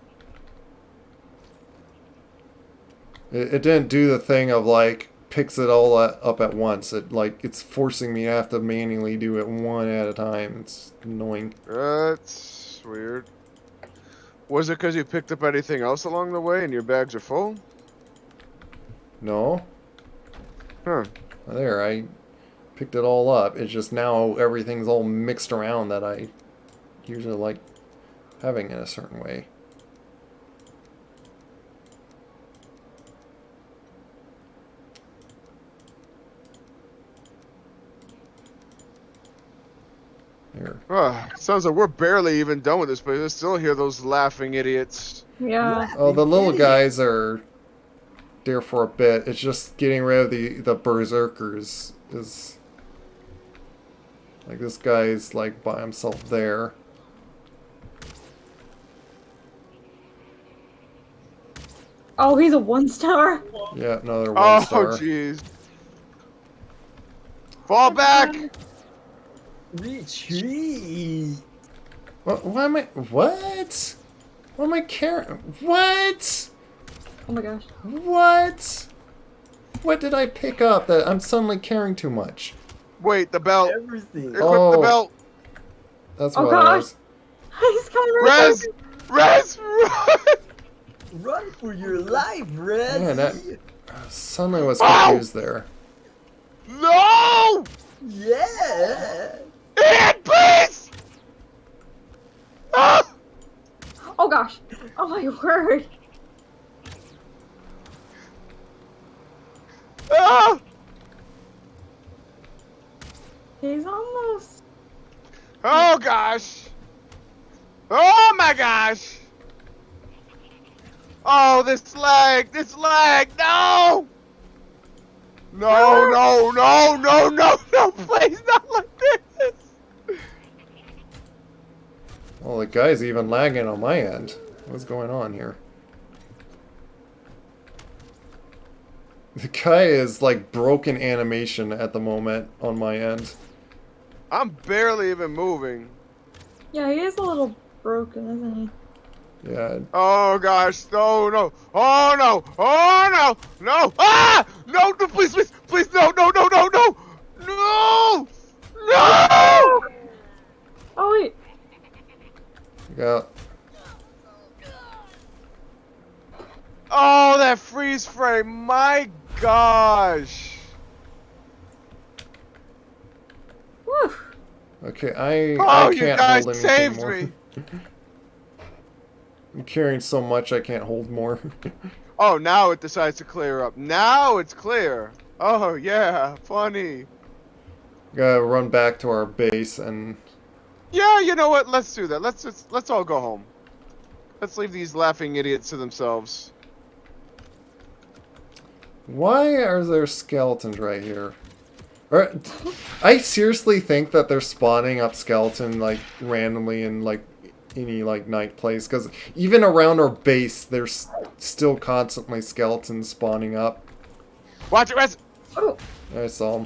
It didn't do the thing of like picks it all up at once. It's forcing me to have to manually do it one at a time. It's annoying. That's weird. Was it because you picked up anything else along the way and your bags are full? No. Huh. There, I picked it all up. It's just now everything's all mixed around that I usually like having in a certain way. Here. Sounds like we're barely even done with this place. I still hear those laughing idiots. Yeah. Oh, the little guys are there for a bit. It's just getting rid of the berserkers is like this guy's like by himself there. Oh, he's a 1-star. Yeah, another Oh, 1-star. jeez. Fall back! Retreat. Why am I? What? What am I carrying? What? Oh my gosh. What? What did I pick up that I'm suddenly carrying too much? Wait, the belt. Everything. Equip the Oh. belt. That's Oh what gosh. I was. He's coming right Rez! Rez! Run! Run for your life, Red. Man, that suddenly was Ow! confused there. No! Yeah. Ian, please! Ah! Oh gosh. Oh my word. Ah! He's almost. Oh gosh! Oh my gosh! Oh, this leg! This leg! No! No, no, no, no, no, no, please, not like this! Well, the guy's even lagging on my end. What's going on here? The guy is like broken animation at the moment on my end. I'm barely even moving. Yeah, he is a little broken, isn't he? Yeah. Oh gosh, no, no, oh no, oh no, no, ah! No, no, please, please, please, no, no, no, no, no! No! No! Oh wait. Yeah. Oh, that freeze frame, my gosh! Whew. Okay, I Oh, you can't guys hold anything saved more. me! I'm carrying so much I can't hold more. Oh, now it decides to clear up. Now it's clear. Oh, yeah, funny. Gotta run back to our base and Yeah, you know what? Let's do that. Let's all go home. Let's leave these laughing idiots to themselves. why are there skeletons right here? I seriously think that they're spawning up skeleton like randomly in like any like night place because even around our base there's still constantly skeletons spawning up. Watch it, Rez. Oh. I saw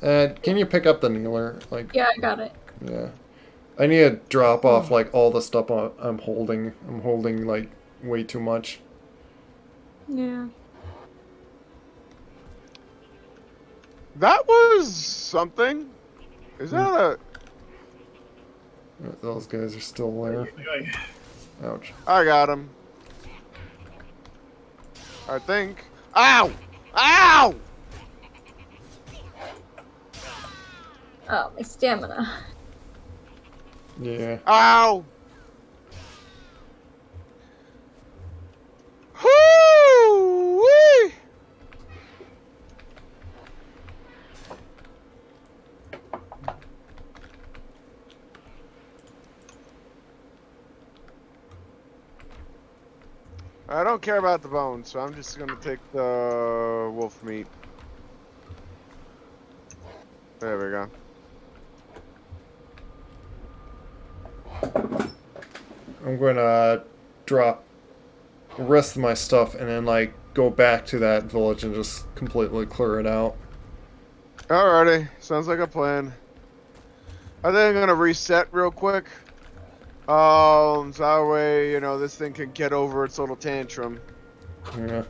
them. Can you pick up the kneeler? Like, Yeah, I got it. yeah. I need to drop off like all the stuff I'm holding. I'm holding like way too much. Yeah. That was something. Is that a? Those guys are still there. Ouch. I got him. I think. Ow! Ow! Oh, my stamina. Yeah. Ow! Whoo! I don't care about the bones, so I'm just gonna take the wolf meat. There we go. I'm gonna drop the rest of my stuff and then like go back to that village and just completely clear it out. Alrighty, sounds like a plan. I think I'm gonna reset real quick. So that way, you know, this thing can get over its little tantrum. Yeah.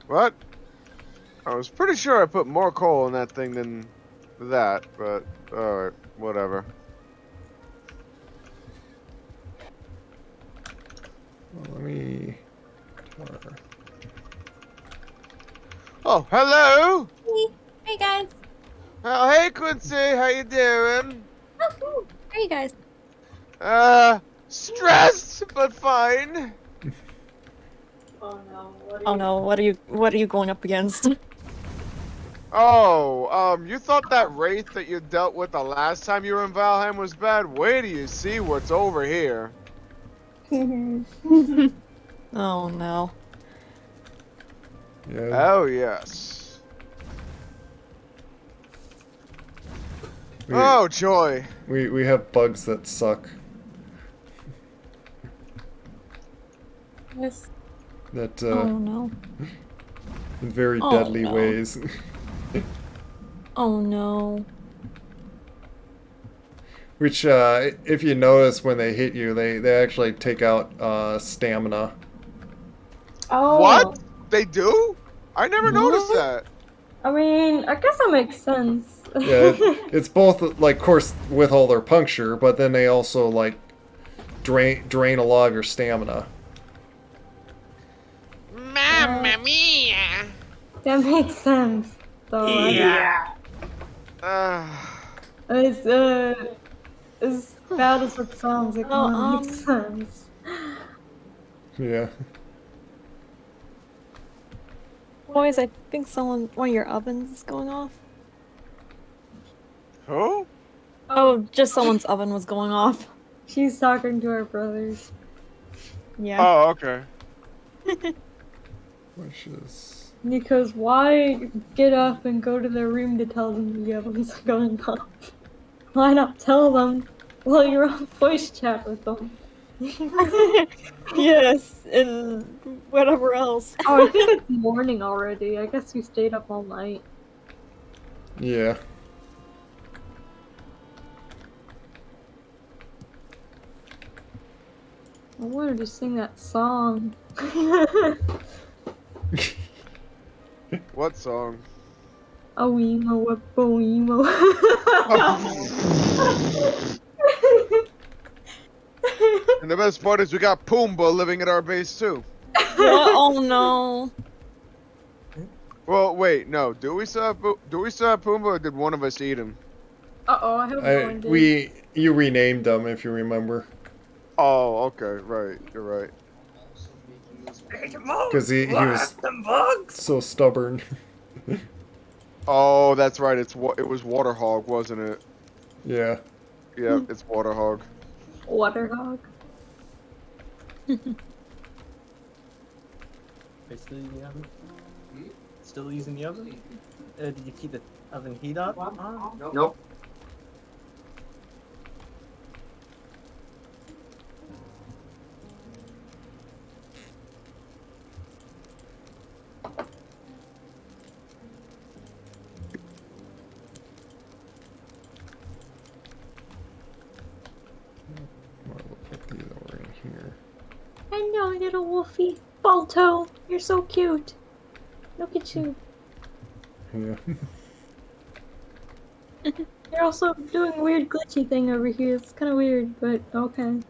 What? I was pretty sure I put more coal in that thing than that, but alright, whatever. Well, let me. Oh, hello! Hey guys. Oh, hey Quincy, how you doing? Oh, cool. How are you guys? Stressed, but fine. Oh no. Oh no, what are you going up against? Oh, you thought that wraith that you dealt with the last time you were in Valheim was bad? Wait till you see what's over here. Oh no. Yeah. Oh, yes. We, Oh, joy. we have bugs that suck. Yes. That Oh no. in very Oh, deadly no. ways. Oh no. Which, if you notice when they hit you, they actually take out stamina. Oh. What? They do? I never noticed What? that. I mean, I guess that makes sense. Yeah, it's both like, of course, with all their puncture, but then they also like drain a lot of your stamina. Mamma mia! That makes sense. Though. Yeah. It's as bad as it sounds, it Oh, kind of makes sense. Yeah. Boys, I think one of your ovens is going off. Who? Oh, just someone's oven was going off. She's talking to her brothers. Yeah. Oh, okay. Which is... Because why get up and go to their room to tell them the oven's going off? Why not tell them while you're on voice chat with them? Yes, and whatever else. Oh, I think it's morning already. I guess you stayed up all night. Yeah. I wanted to sing that song. What song? Oh, emo, a bo emo. And the best part is we got Pumbaa living at our base too. What? Oh no. Well, wait, no. Do we still have Pumbaa, or did one of us eat him? Uh-oh, I hope no one did. You renamed them, if you remember. Oh, okay, right. You're right. Because he was so stubborn. Oh, that's right. It was Waterhog, wasn't it? Yeah. Yeah, it's Waterhog. Waterhog. Are you still using the oven? Still using the oven? Did you keep the oven heat up? Nope. No, little Wolfie. Balto, you're so cute. Look at you. Yeah. You're also doing a weird glitchy thing over here. It's kind of weird, but okay.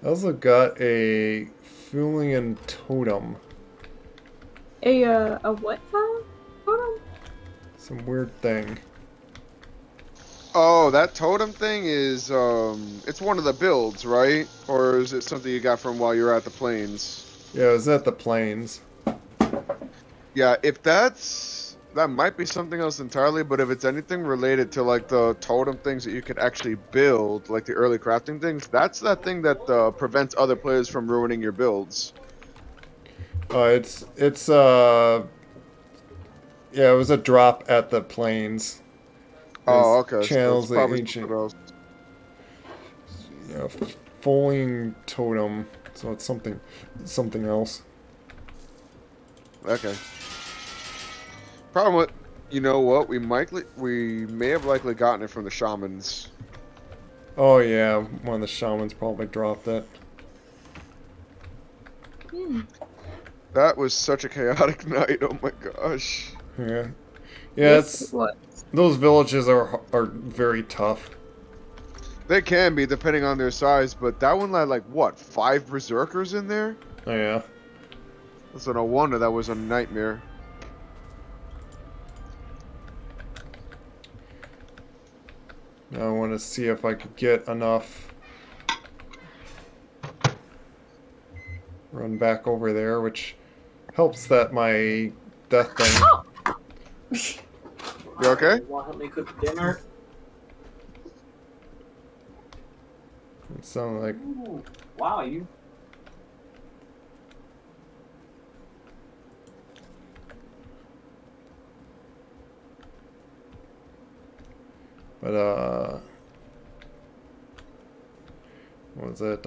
I also got a Fulian totem. A what now? Hold on. Some weird thing. Oh, that totem thing is it's one of the builds, right? Or is it something you got from while you were at the plains? Yeah, it was at the plains. Yeah, if that might be something else entirely, but if it's anything related to like the totem things that you could actually build, like the early crafting things, that's that thing that prevents other players from ruining your builds. Yeah, it was a drop at the plains. Oh, It okay, so it's channels the probably ancient, something else. you know, Folian totem. So it's something else. Okay. Problem with, you know what? We may have likely gotten it from the shamans. Oh yeah, one of the shamans probably dropped it. That was such a chaotic night. Oh my gosh. Yeah, Yes, it's what? those villages are very tough. They can be depending on their size, but that one had like what, 5 berserkers in there? Oh yeah. So no wonder that was a nightmare. Now I want to see if I could get enough. Run back over there, which helps that my death thing. You okay? You want to help me cook dinner? It sounded like. Ooh, wow, you. But what was that?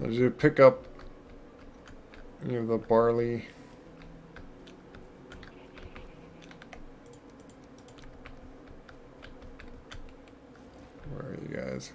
Did you pick up, you know, the barley? Where are you guys?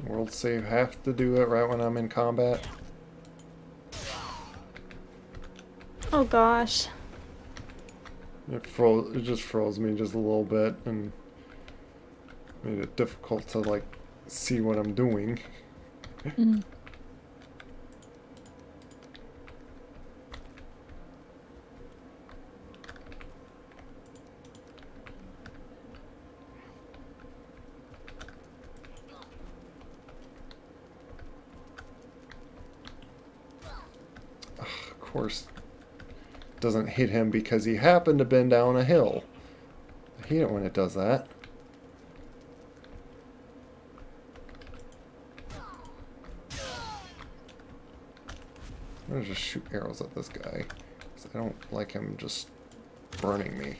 World save have to do it right when I'm in combat. Oh gosh. It just froze me just a little bit and made it difficult to like see what I'm doing. Mm. Of course, doesn't hit him because he happened to bend down a hill. I hate it when it does that. I'm gonna just shoot arrows at this guy, 'cause I don't like him just burning me.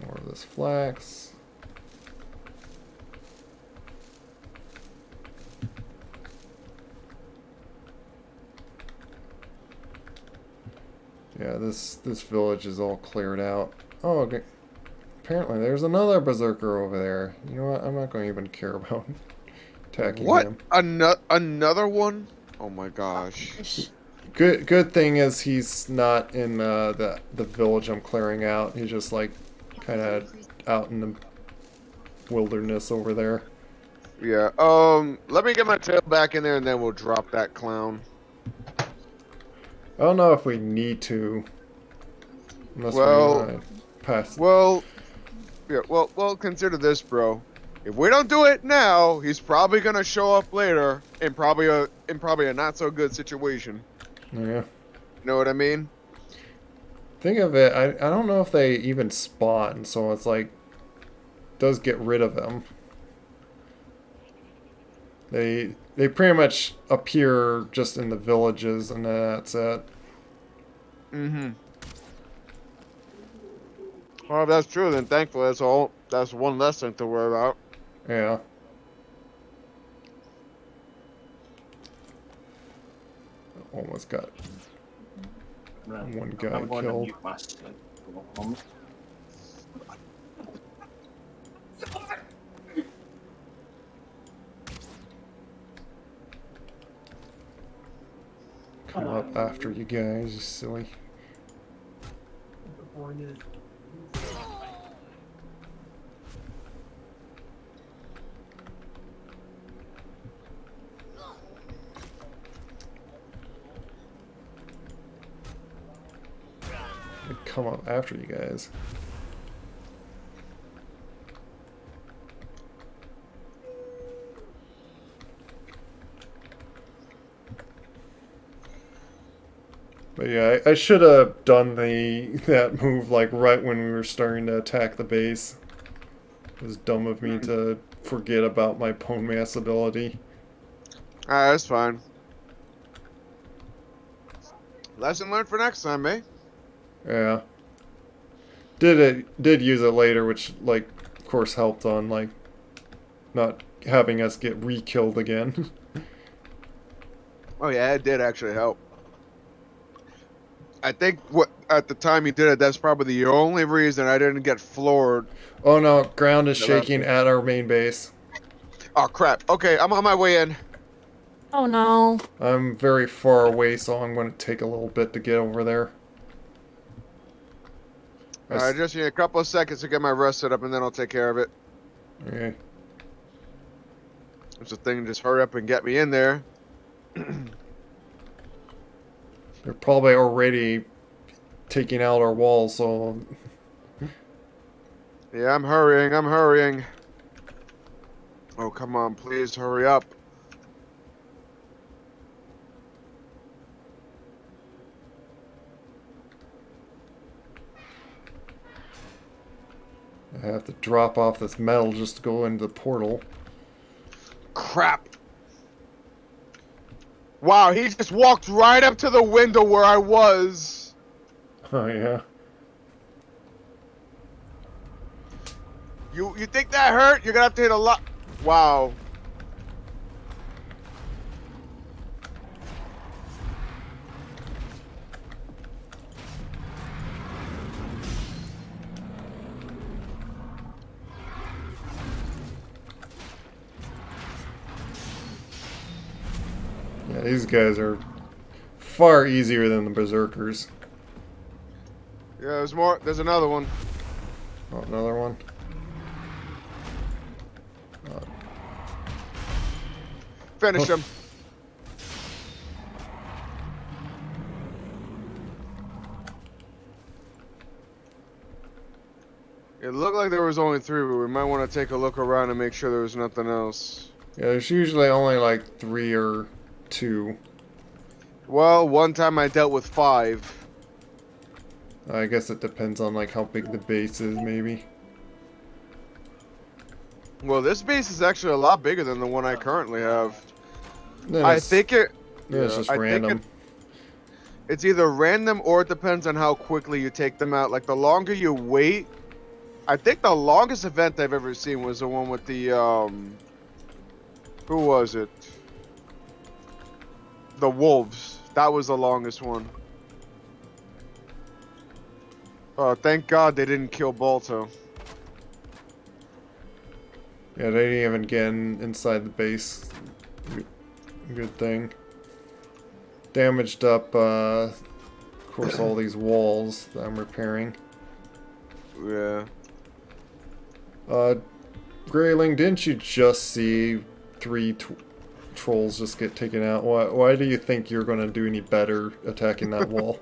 More of this flax. Yeah, this village is all cleared out. Oh, okay. Apparently there's another berserker over there. You know what? I'm not going to even care about attacking What? him. Another one? Oh my gosh. Good thing is he's not in the village I'm clearing out. He's just like kind of out in the wilderness over there. Yeah. Let me get my tail back in there, and then we'll drop that clown. I don't know if we need to, unless we Well, want to pass. well, yeah. Well. Consider this, bro. If we don't do it now, he's probably gonna show up later in probably a not so good situation. Yeah. You know what I mean? Think of it. I don't know if they even spawn, so it's like does get rid of them. They pretty much appear just in the villages, and that's it. Mm-hmm. Well, if that's true, then thankfully that's one less thing to worry about. Yeah. Almost got one guy I'm going to killed. mute myself for a moment. Come up after you guys, you silly. They come up after you guys. But yeah, I should have done that move like right when we were starting to attack the base. It was dumb of me to forget about my Pwn Mass ability. Alright, that's fine. Lesson learned for next time, eh? Yeah. Did use it later, which like of course helped on like not having us get re-killed again. Oh yeah, it did actually help. I think at the time you did it, that's probably the only reason I didn't get floored. Oh no, ground is Yeah, shaking at our main base. Oh crap. Okay, I'm on my way in. Oh no. I'm very far away, so I'm going to take a little bit to get over there. I just need a couple of seconds to get my rest set up, and then I'll take care of it. Okay. It's a thing. Just hurry up and get me in there. They're probably already taking out our walls, so... Yeah, I'm hurrying. I'm hurrying. Oh, come on. Please hurry up. I have to drop off this metal just to go into the portal. Crap. Wow, he just walked right up to the window where I was. Oh, yeah. You think that hurt? You're gonna have to hit a lot. Wow. Yeah, these guys are far easier than the berserkers. Yeah, there's more. There's another one. Oh, another one. Finish him. It looked like there was only 3, but we might want to take a look around and make sure there was nothing else. Yeah, there's usually only like 3 or 2. Well, one time I dealt with 5. I guess it depends on like how big the base is, maybe. Well, this base is actually a lot bigger than the one I currently have. Then I think it. Yeah, it's just I random. think it's either random or it depends on how quickly you take them out. Like the longer you wait, I think the longest event I've ever seen was the one with the who was it? The wolves. That was the longest one. Oh, thank God they didn't kill Balto. Yeah, they didn't even get inside the base. Good thing. Damaged up, of course, all these walls that I'm repairing. Yeah. Grayling, didn't you just see 3 trolls just get taken out? Why do you think you're gonna do any better attacking that wall?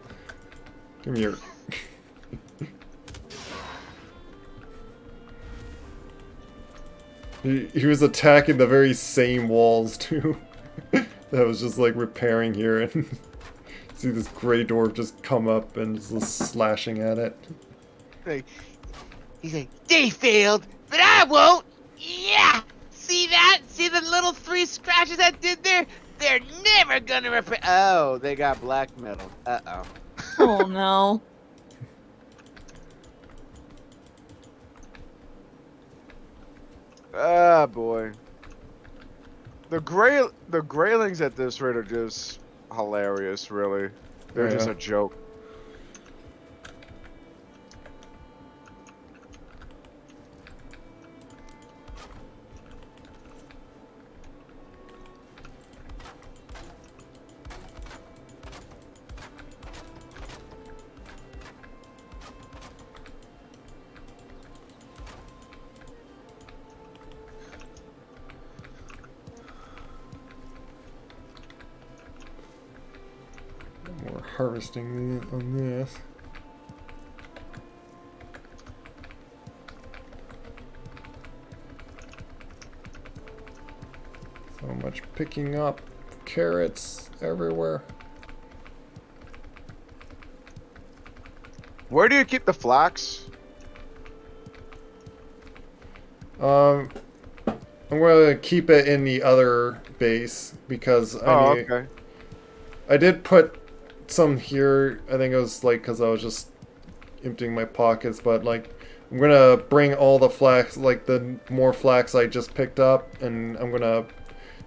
Give me your... He was attacking the very same walls, too. That was just, like, repairing here, and... see this gray dwarf just come up and just slashing at it. He's like, they failed, but I won't! Yeah! See that? See the little 3 scratches I did there? They're never gonna repair. Oh, they got black metal. Uh-oh. Oh no. Ah, boy. The Greylings at this rate are just hilarious, really. They're just a joke. More harvesting on this. So much picking up carrots everywhere. Where do you keep the flax? I'm gonna keep it in the other base because Okay. I did put some here. I think it was like because I was just emptying my pockets, but like I'm gonna bring all the flax, like the more flax I just picked up, and I'm gonna.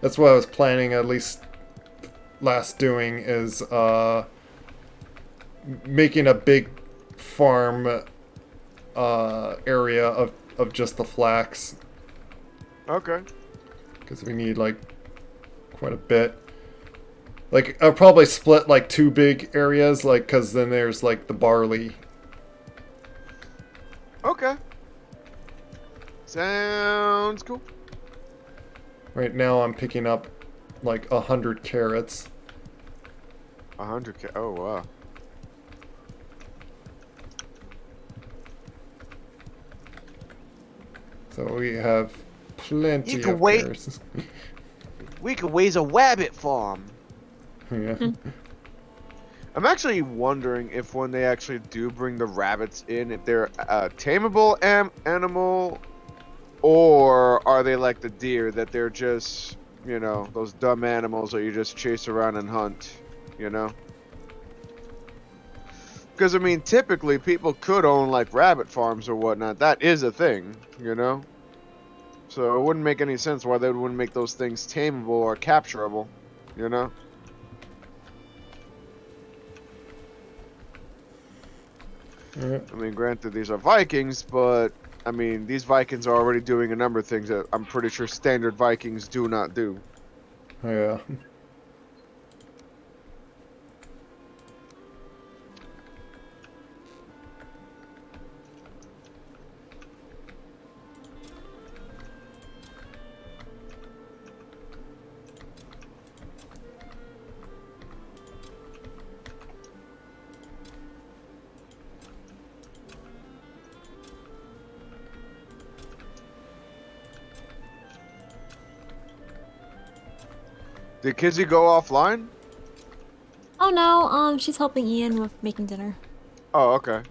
That's what I was planning at least last doing is making a big farm area of just the flax. Okay. Because we need like quite a bit. Like I'll probably split like 2 big areas, like because then there's like the barley. Okay. Sounds cool. Right now I'm picking up like 100 carrots. 100K. Oh wow. So we have plenty You can of wait. carrots. We could raise a rabbit farm. Yeah. I'm actually wondering if when they actually do bring the rabbits in, if they're a tameable animal, or are they like the deer that they're just, you know, those dumb animals that you just chase around and hunt, you know? Because I mean, typically people could own like rabbit farms or whatnot. That is a thing, you know? So it wouldn't make any sense why they wouldn't make those things tameable or capturable, you know? Yeah. I mean, granted, these are Vikings, but I mean, these Vikings are already doing a number of things that I'm pretty sure standard Vikings do not do. Yeah. Did Kizzy go offline? Oh no, she's helping Ian with making dinner. Oh, okay.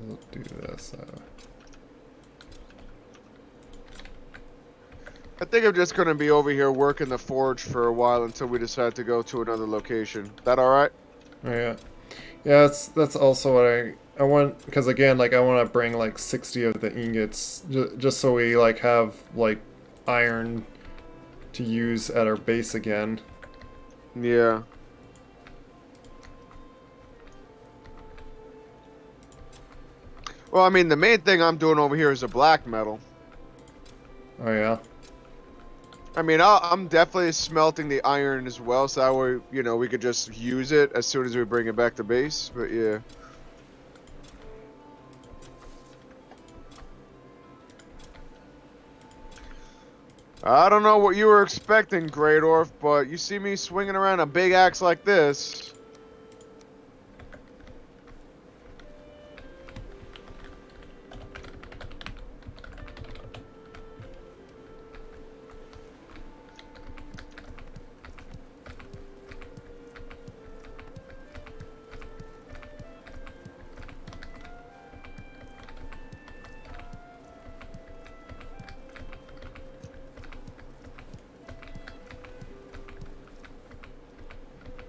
We'll do this. I think I'm just gonna be over here working the forge for a while until we decide to go to another location. That all right? Yeah. Yeah, that's also what I want, because again, like I want to bring like 60 of the ingots, just so we like have like iron to use at our base again. Yeah. Well, I mean, the main thing I'm doing over here is the black metal. Oh yeah. I mean, I'm definitely smelting the iron as well, so that way, you know, we could just use it as soon as we bring it back to base. But yeah. I don't know what you were expecting, Great Orf, but you see me swinging around a big axe like this.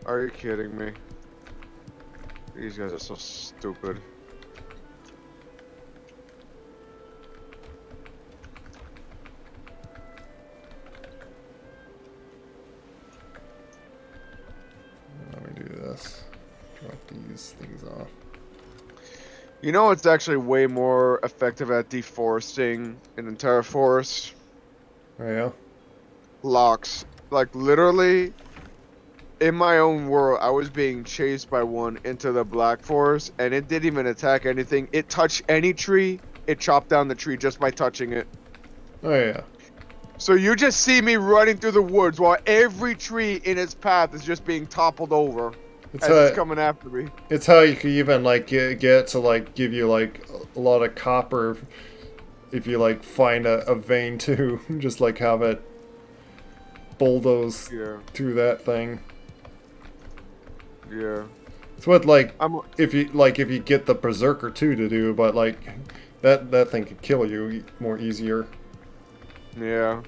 Are you kidding me? These guys are so stupid. Let me do this. Drop these things off. You know it's actually way more effective at deforesting an entire forest? Oh yeah. Locks. Like, literally, in my own world, I was being chased by one into the Black Forest, and it didn't even attack anything. It touched any tree, it chopped down the tree just by touching it. Oh yeah. So you just see me running through the woods while every tree in its path is just being toppled over It's as it's coming after me. It's how you can even like get to like give you like a lot of copper if you like find a vein too. Just like have it bulldoze through that thing. Yeah. It's what like if you get the berserker too to do, but like that thing could kill you more easier. Yeah.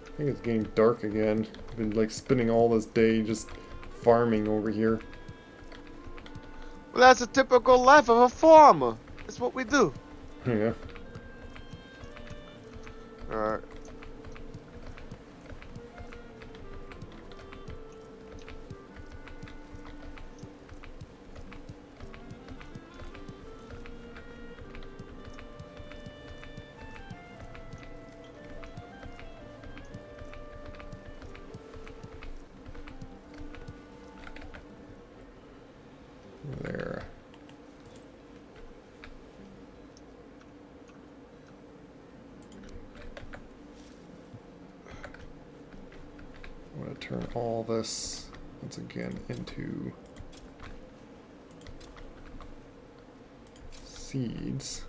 I think it's getting dark again. I've been like spending all this day just farming over here. Well, that's a typical life of a farmer. That's what we do. Yeah. Alright. There. I'm going to turn all this once again into seeds.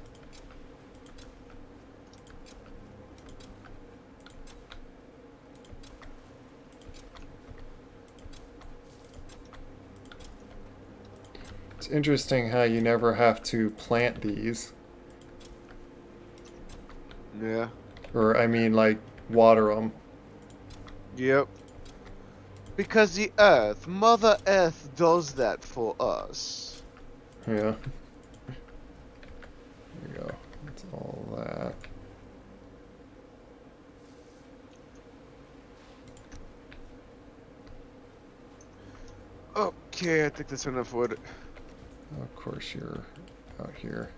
It's interesting how you never have to plant these. Yeah. Or, I mean, like, water them. Yep. Because the Earth, Mother Earth does that for us. Yeah. There we go. That's all that. Okay, I think that's enough wood. Of course you're out here.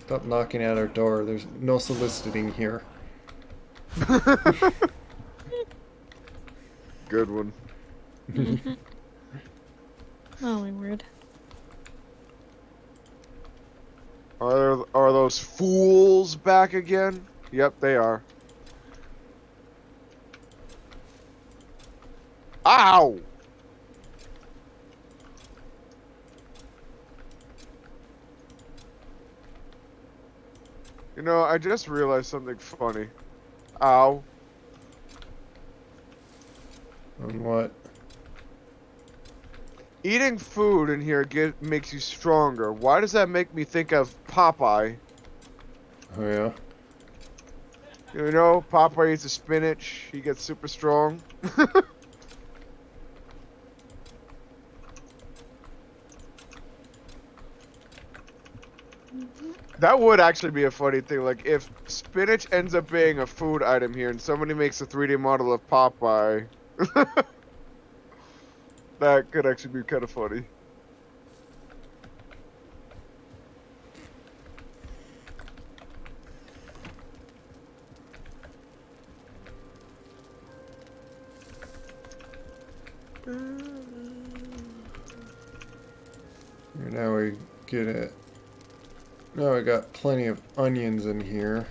Stop knocking at our door. There's no soliciting here. Good one. Oh, weird. Are those fools back again? Yep, they are. Ow! You know, I just realized something funny. Ow. On what? Eating food in here makes you stronger. Why does that make me think of Popeye? Oh yeah. You know, Popeye eats a spinach. He gets super strong. That would actually be a funny thing. Like, if spinach ends up being a food item here and somebody makes a 3D model of Popeye, that could actually be kind of funny. Here, now we get it. Now we got plenty of onions in here.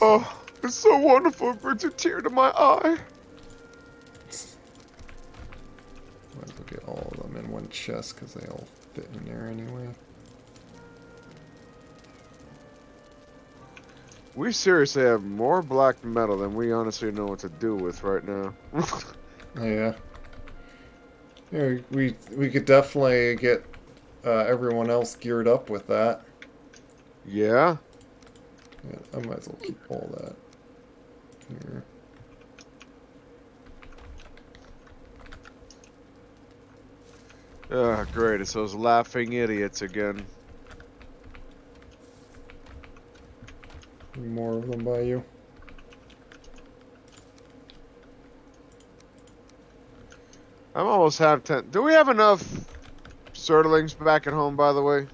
Oh, it's so wonderful. It brings a tear to my eye. Might as well get all of them in one chest because they all fit in there anyway. We seriously have more black metal than we honestly know what to do with right now. Oh yeah. Yeah, we could definitely get everyone else geared up with that. Yeah. Yeah, I might as well keep all that here. Ah, great. It's those laughing idiots again. More of them by you. I'm almost half 10. Do we have enough Surtlings back at home, by the way?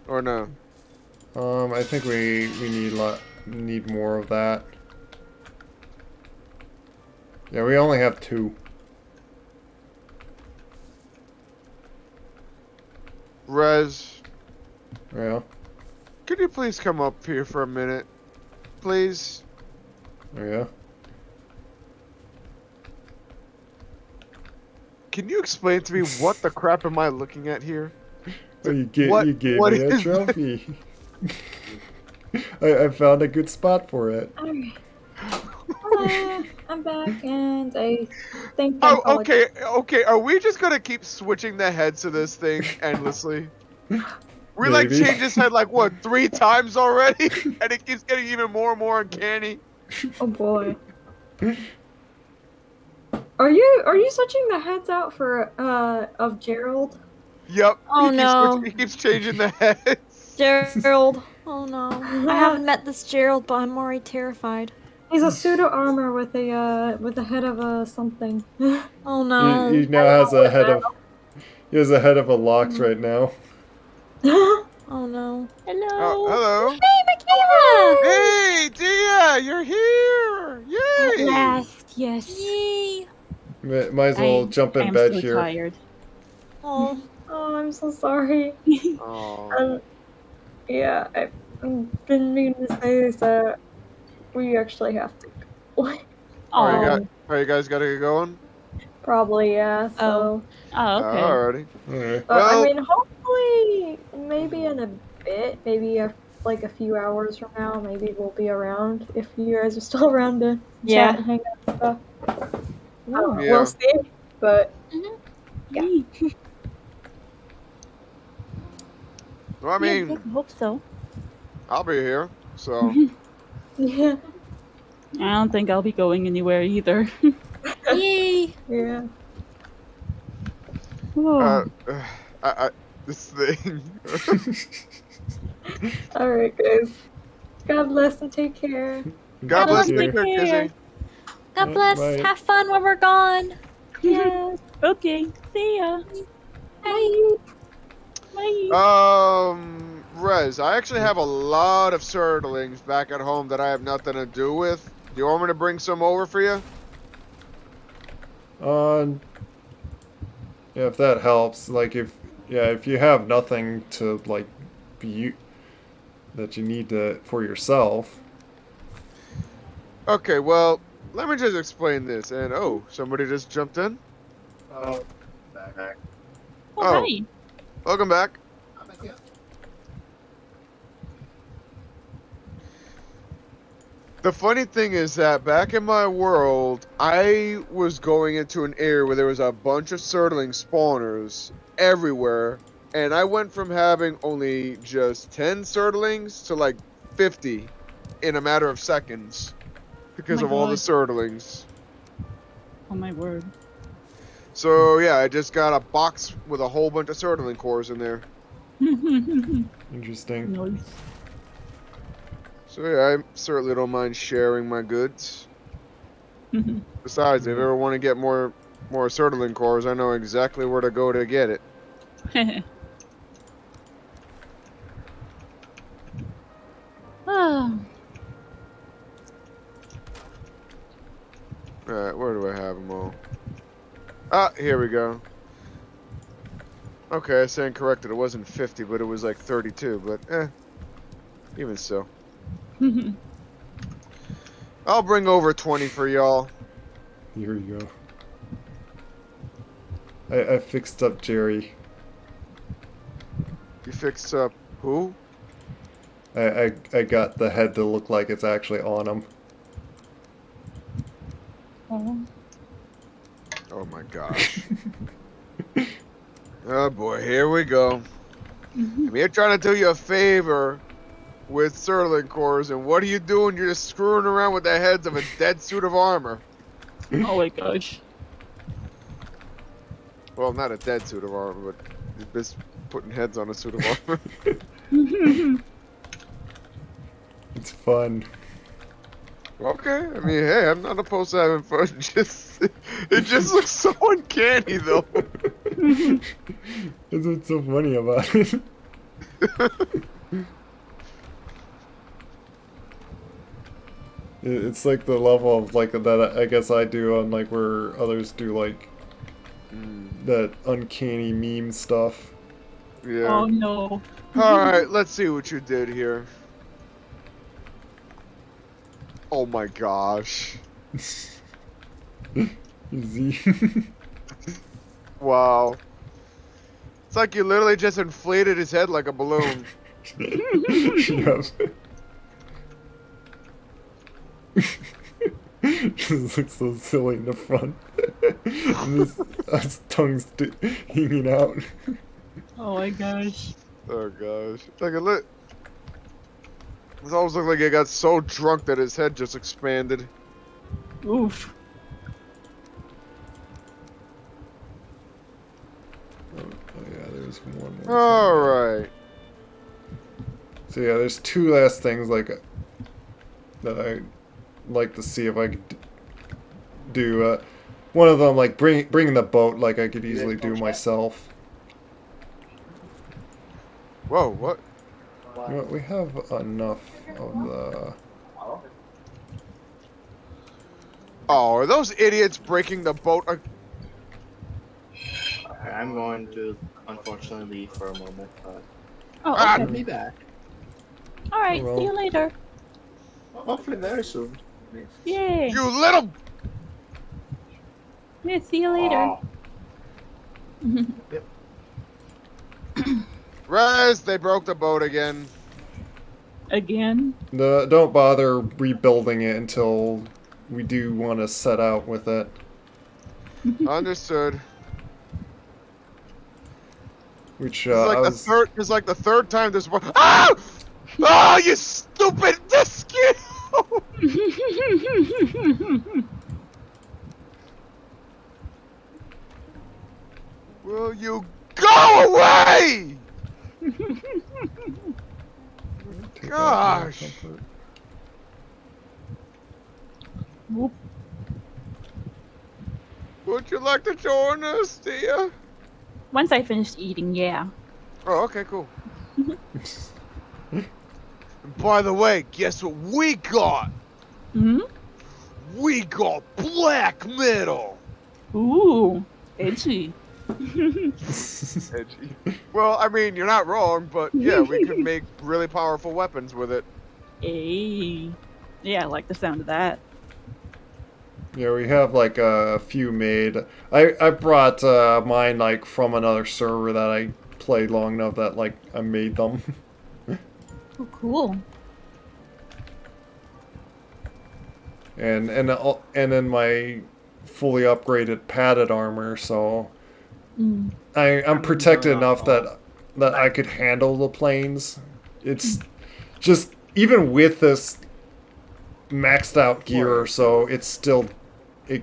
Or no? I think we need more of that. Yeah, we only have 2. Rez, Yeah. could you please come up here for a minute? Please? Oh, yeah. Can you explain to me what the crap am I looking at here? Oh, you What- gave what me a is trophy. I found a good spot for it. Alright. Hello, I'm back, and I think I'm Oh, probably... okay. Are we just gonna keep switching the heads of this thing endlessly? We like Maybe. changed his head like what 3 times already, and it keeps getting even more and more uncanny. Oh boy. Are you switching the heads out for of Gerald? Yep. Oh, no. He keeps changing the heads. Gerald. Oh no. I haven't met this Gerald, but I'm already terrified. He's a pseudo armor with a head of a something. Oh no. He now has a head of. He has a head of a Lox right now. Oh no. Hello. Oh, hello. Hey, Michaela! Hey, Dia, you're here! Yay! At last, yes. Yay! Might as well jump in I'm bed so here. tired. Oh. Oh, I'm so sorry. Oh. Yeah, I've been meaning to say this, we actually have to go. Are you guys gotta get going? Probably, yeah, so... Oh, okay. Alrighty. Alright. I mean, hopefully, maybe in a bit, maybe like a few hours from now, maybe we'll be around if you guys are still around to Yeah. chat and hang out and stuff. Yeah. We'll see, but yeah. Well, I mean, I hope so. I'll be here, so. Yeah. I don't think I'll be going anywhere either. Yay! Yeah. Oh. This thing. Alright, guys. God bless and take care. God bless. you. Take care, Kizzy. God bless. Bye. Have fun when we're gone. Yes. Okay. See ya. Bye. Bye. Rez, I actually have a lot of Surtlings back at home that I have nothing to do with. Do you want me to bring some over for you? Yeah, if that helps. Like, if you have nothing to, like, that you need to, for yourself. Okay, well, let me just explain this. And, oh, somebody just jumped in? Oh, back. Oh, Hi. welcome back. The funny thing is that back in my world, I was going into an area where there was a bunch of Surtling spawners everywhere, and I went from having only just 10 Surtlings to like 50 in a matter of seconds because my of all the God. surtlings. Oh my word. So yeah, I just got a box with a whole bunch of surtling cores in there. Interesting. Nice. So yeah, I certainly don't mind sharing my goods. Besides, if you ever want to get more surtling cores, I know exactly where to go to get it. Ah. Alright, where do I have them all? Ah, here we go. Okay, I stand corrected. It wasn't 50, but it was like 32. But even so, I'll bring over 20 for y'all. Here you go. I fixed up Jerry. You fixed up who? I got the head to look like it's actually on him. Oh. Oh my gosh. Oh boy, here we go. I'm here trying to do you a favor with surtling cores, and what are you doing? You're just screwing around with the heads of a dead suit of armor. Oh my gosh. Well, not a dead suit of armor, but just putting heads on a suit of armor. It's fun. Okay, I mean, hey, I'm not opposed to having fun. It just looks so uncanny, though. That's what's so funny about it. It's like the level of like that I guess I do on like where others do like that uncanny meme stuff. Yeah. Oh no. Alright, let's see what you did here. Oh my gosh. Easy. Wow. It's like you literally just inflated his head like a balloon. Yep. Just looks so silly in the front. And his tongue's hanging out. Oh my gosh. Oh gosh. Like it almost looked like he got so drunk that his head just expanded. Oof. Oh yeah, there's one more. Alright. So yeah, there's two last things like that I like to see if I could do. One of them like bringing the boat like I could easily do myself. Whoa, what? You know, we have enough of the. Oh, are those idiots breaking the boat? I'm going to unfortunately leave for a moment, but Oh, I'll okay. be back. Alright, Oh, see you later. Hopefully very soon. Yay. You little... Yeah, see you later. Wow. Yep. Rez, they broke the boat again. Again? Don't bother rebuilding it until we do want to set out with it. Understood. Which This is like the third time this one. Ah! Oh, you stupid disc! Will you go away? Gosh. Whoop. Would you like to join us, dear? Once I finished eating, yeah. Oh, okay, cool. And by the way, guess what we got? Hmm? We got black metal. Ooh, edgy. Edgy. Well, I mean, you're not wrong, but yeah, we could make really powerful weapons with it. Hey. Yeah, I like the sound of that. Yeah, we have like a few made. I brought mine like from another server that I played long enough that like I made them. Oh, cool. and then my fully upgraded padded armor, so I'm protected enough that I could handle the planes. It's just even with this maxed out gear or so, it's still a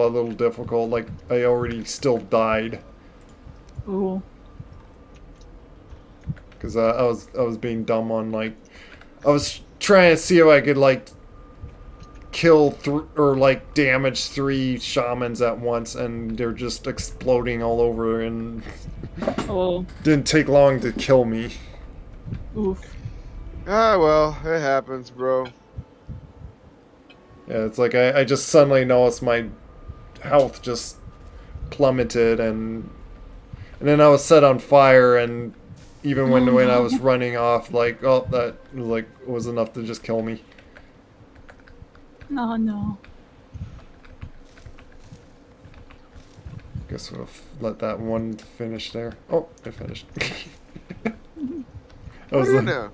little difficult. Like I already still died Ooh. because I was being dumb on like I was trying to see if I could like kill or like damage 3 shamans at once, and they're just exploding all over, and Oh. didn't take long to kill me. Oof. Ah, well, it happens, bro. Yeah, it's like I just suddenly noticed my health just plummeted, and then I was set on fire, and even when Oh, when I no. was running off, like, oh, that like was enough to just kill me. Oh no. Guess we'll let that one finish there. Oh, it finished. I What was do you like, know?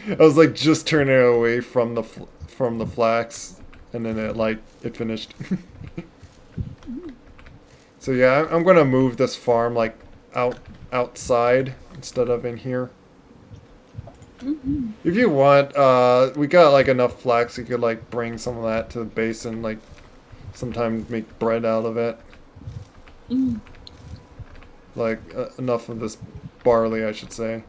I was like just turning away from the flax, and then it finished. So yeah, I'm gonna move this farm like outside instead of in here. If you want, we got like enough flax. You could like bring some of that to the base and like sometimes make bread out of it. Like enough of this barley, I should say.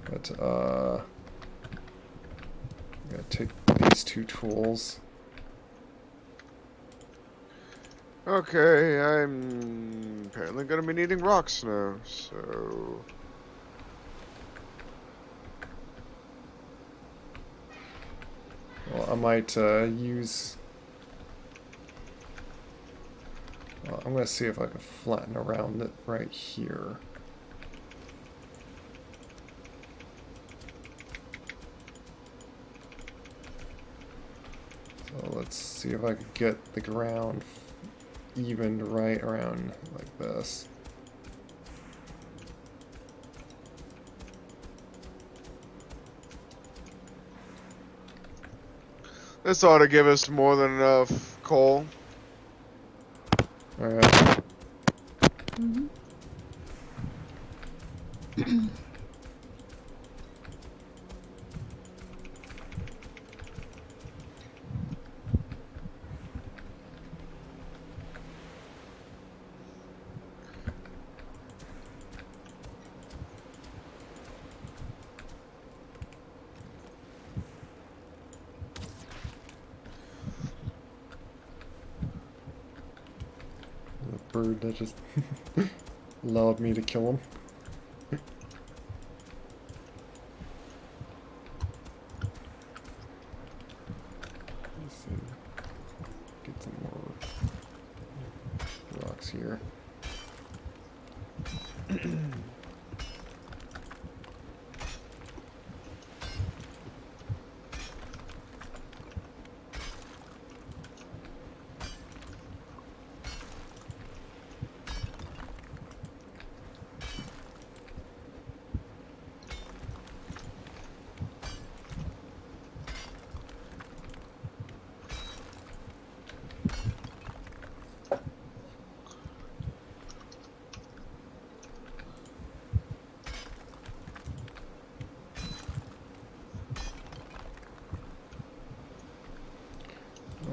But I'm gonna take these 2 tools. Okay, I'm apparently gonna be needing rocks now, so... Well, I might use... Well, I'm gonna see if I can flatten around it right here. So let's see if I can get the ground evened right around like this. This ought to give us more than enough coal. Alright. The bird that just allowed me to kill him. Let's see. Get some more rocks here.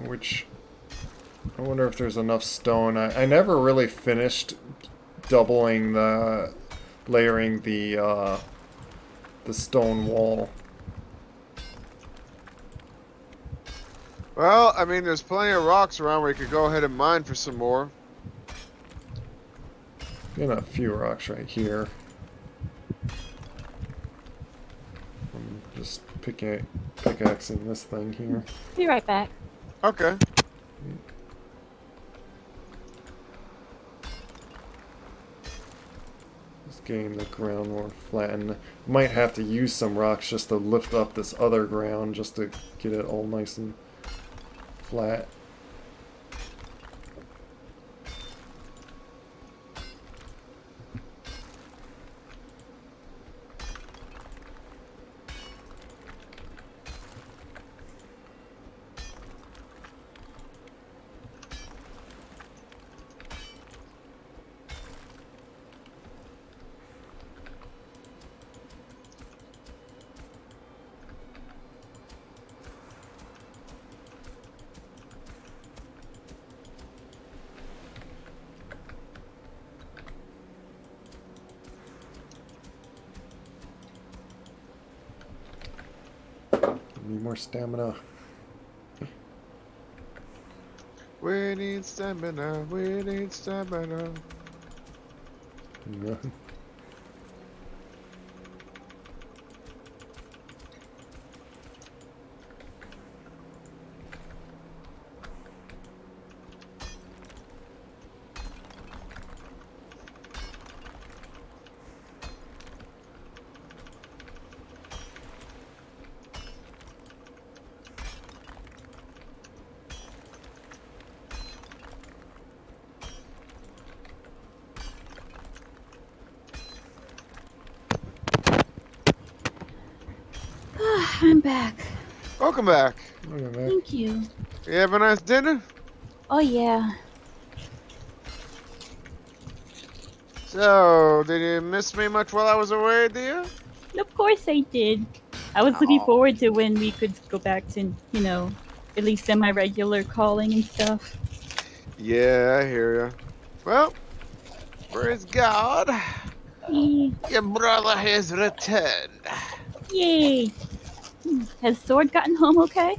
Which, I wonder if there's enough stone. I never really finished doubling layering the stone wall. Well, I mean, there's plenty of rocks around where you could go ahead and mine for some more. Got a few rocks right here. I'm just pickaxing this thing here. Be right back. Okay. Just getting the ground more flattened. Might have to use some rocks just to lift up this other ground just to get it all nice and flat. Need more stamina. We need stamina. We need stamina. Yeah. I'm back. Welcome back. Look at that. Thank you. You have a nice dinner? Oh yeah. So, did you miss me much while I was away, dear? Of course I did. I was looking Oh. forward to when we could go back to, at least semi-regular calling and stuff. Yeah, I hear ya. Well, praise God. Yay. Your brother has returned. Yay. Has Sword gotten home okay?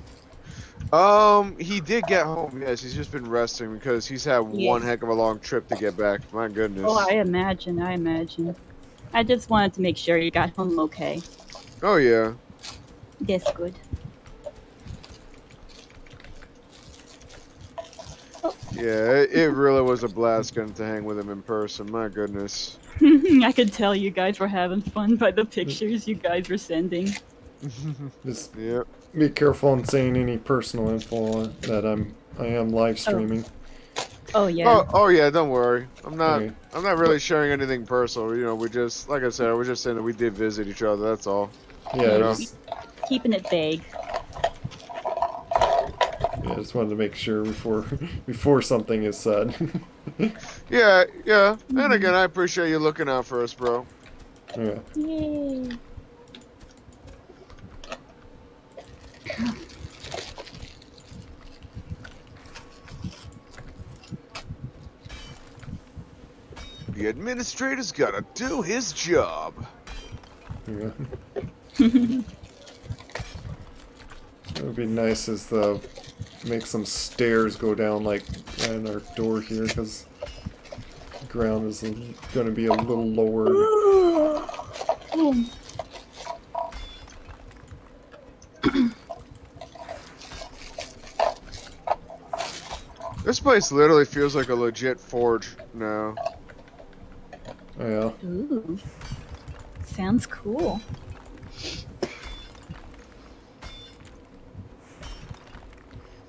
He did get home. Yes, he's just been resting because he's had one Yeah. heck of a long trip to get back. My Oh, goodness. I imagine. I just wanted to make sure you got home okay. Oh yeah. That's good. Yeah, it really was a blast getting to hang with him in person. My goodness. I could tell you guys were having fun by the pictures you guys were sending. Just Yep. be careful on saying any personal info that I am live streaming. Oh yeah. Oh yeah, don't worry. Okay. I'm not really sharing anything personal. You know, we just like I said, we're just saying that we did visit each other, that's all. Yeah, You know? Keeping it vague. Yeah, I just wanted to make sure before before something is said. Yeah, yeah. And again, I appreciate you looking out for us, bro. Yeah. Yay. The administrator's gotta do his job. Yeah. It would be nice is the make some stairs go down like in our door here because the ground is going to be a little lower. This place literally feels like a legit forge now. Yeah. Ooh. Sounds cool.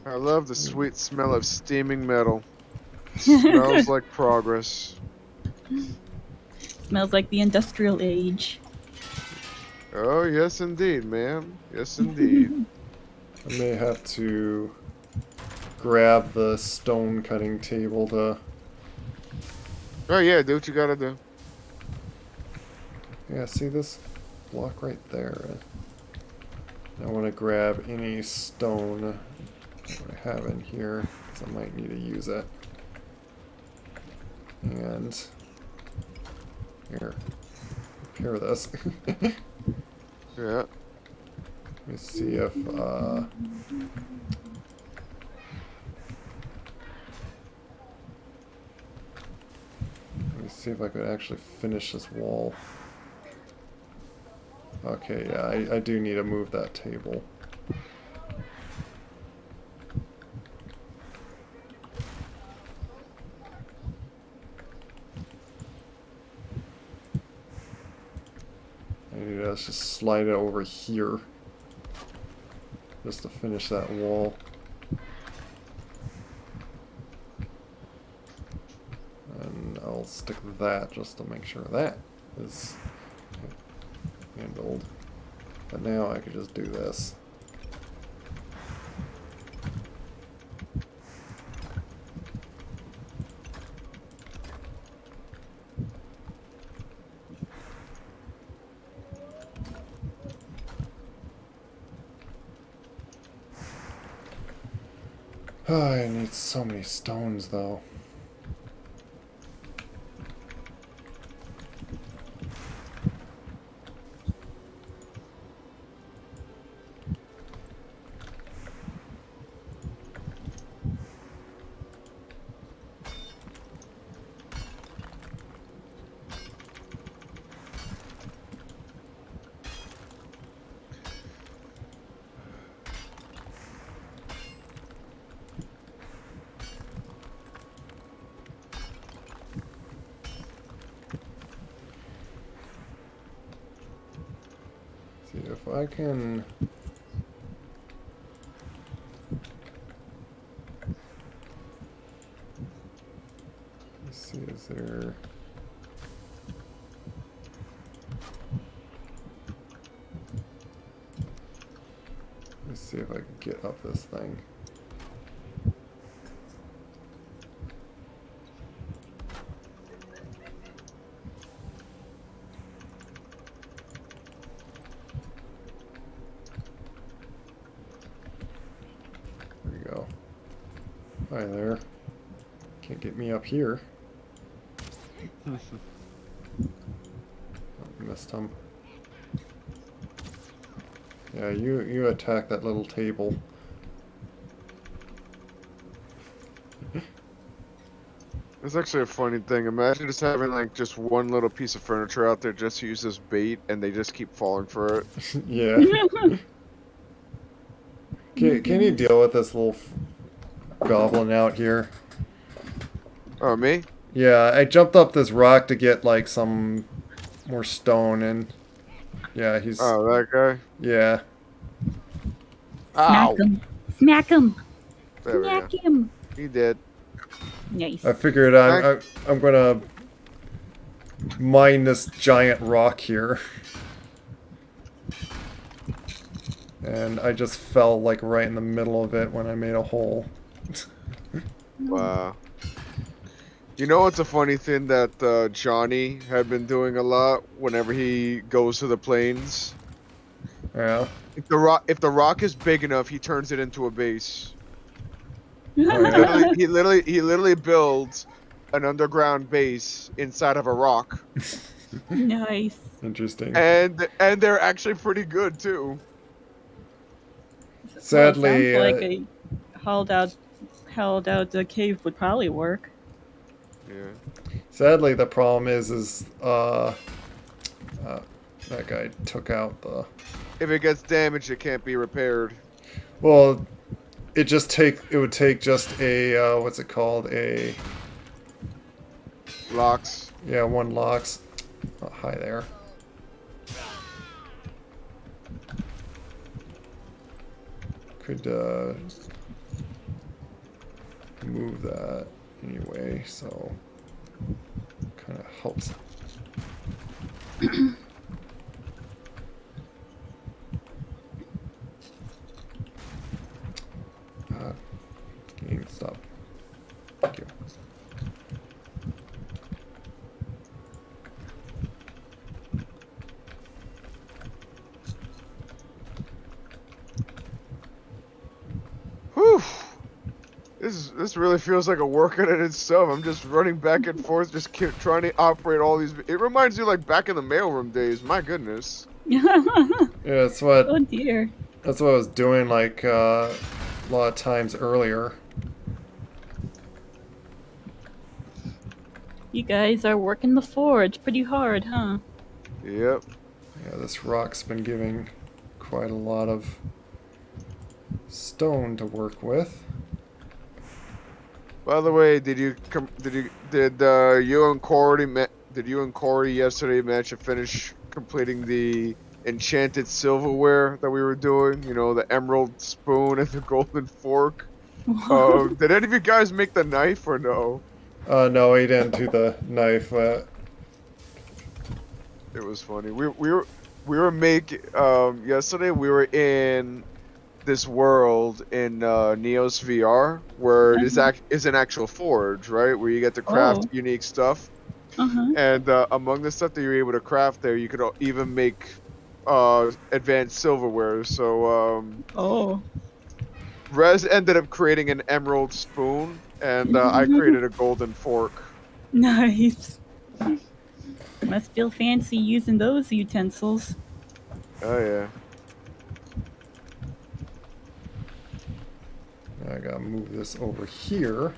I love the sweet smell of steaming metal. Smells like progress. Smells like the industrial age. Oh, yes indeed, ma'am. Yes indeed. I may have to grab the stone cutting table to... Oh yeah, do what you gotta do. Yeah, see this block right there? I want to grab any stone that I have in here, because I might need to use it. And... here. Repair this. Yeah. Let me see if, let me see if I could actually finish this wall. Okay, yeah, I do need to move that table. I need to just slide it over here. Just to finish that wall. And I'll stick that just to make sure that is handled. But now I could just do this. Oh, I need so many stones though. I can... Let's see, is there... Let's see if I can get up this thing. There we go. Hi there. Can't get me up here. Oh, missed him. Yeah, you attack that little table. It's actually a funny thing. Imagine just having like just one little piece of furniture out there just to use as bait, and they just keep falling for it. Yeah. Can you deal with this little goblin out here? Oh, me? Yeah, I jumped up this rock to get like some more stone, and yeah, he's... Oh, that guy? Yeah. Ow! Smack him. Smack him. There we go. Smack him. He did. Nice. I figured I'm gonna mine this giant rock here. And I just fell like right in the middle of it when I made a hole. Wow. You know what's a funny thing that Johnny had been doing a lot whenever he goes to the plains? Yeah. If the rock is big enough, he turns it into a base. Oh, yeah. He literally builds an underground base inside of a rock. Nice. Interesting. And they're actually pretty good too. Sadly, well, sounds like a held out the cave would probably work. Yeah. Sadly, the problem is that guy took out the... If it gets damaged, it can't be repaired. Well, it would take just a what's it called, a... Locks. Yeah, one locks. Oh, hi there. Could move that anyway, so kind of helps. Game stop. Thank you. Whew. This really feels like a workout in itself. I'm just running back and forth, just trying to operate all these. It reminds you like back in the mailroom days. My goodness. Yeah, that's what. Oh dear. That's what I was doing like a lot of times earlier. You guys are working the forge pretty hard, huh? Yep. Yeah, this rock's been giving quite a lot of stone to work with. By the way, did you and Corey yesterday manage to finish completing the enchanted silverware that we were doing? You know, the emerald spoon and the golden fork. Did any of you guys make the knife or no? No, he didn't do the knife. It was funny. We were making yesterday. We were in this world in Neos VR where it is an actual forge, right? Where you get to craft unique stuff. And among the stuff that you're able to craft there, you could even make advanced silverware. So Rez ended up creating an emerald spoon, and I created a golden fork. Nice. Must feel fancy using those utensils. Oh yeah. I gotta move this over here.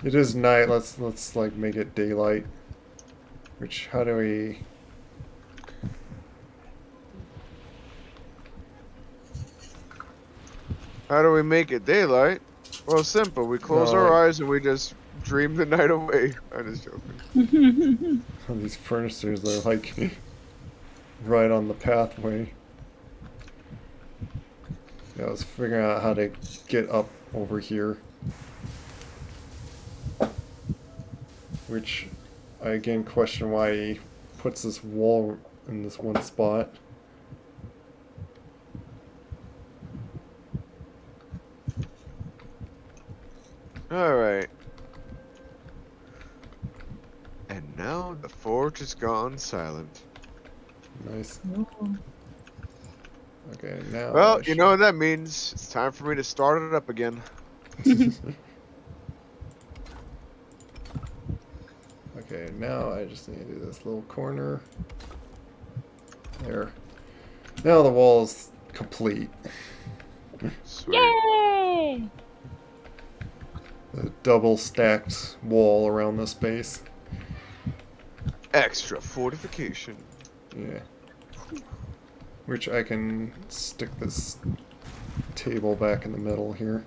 It is night. Let's like make it daylight. Which how do we? How do we make it daylight? Well, simple. We close our eyes and we just dream the night away. I'm just joking. These furnitures are like right on the pathway. Yeah, I was figuring out how to get up over here. Which I again question why he puts this wall in this one spot. Alright. And now the forge is gone silent. Nice. Ooh. Okay, now Well, I you should... know what that means. It's time for me to start it up again. Okay, now I just need to do this little corner. There. Now the wall is complete. Sweet. Yay! The double stacked wall around this base. Extra fortification. Yeah. Which I can stick this table back in the middle here.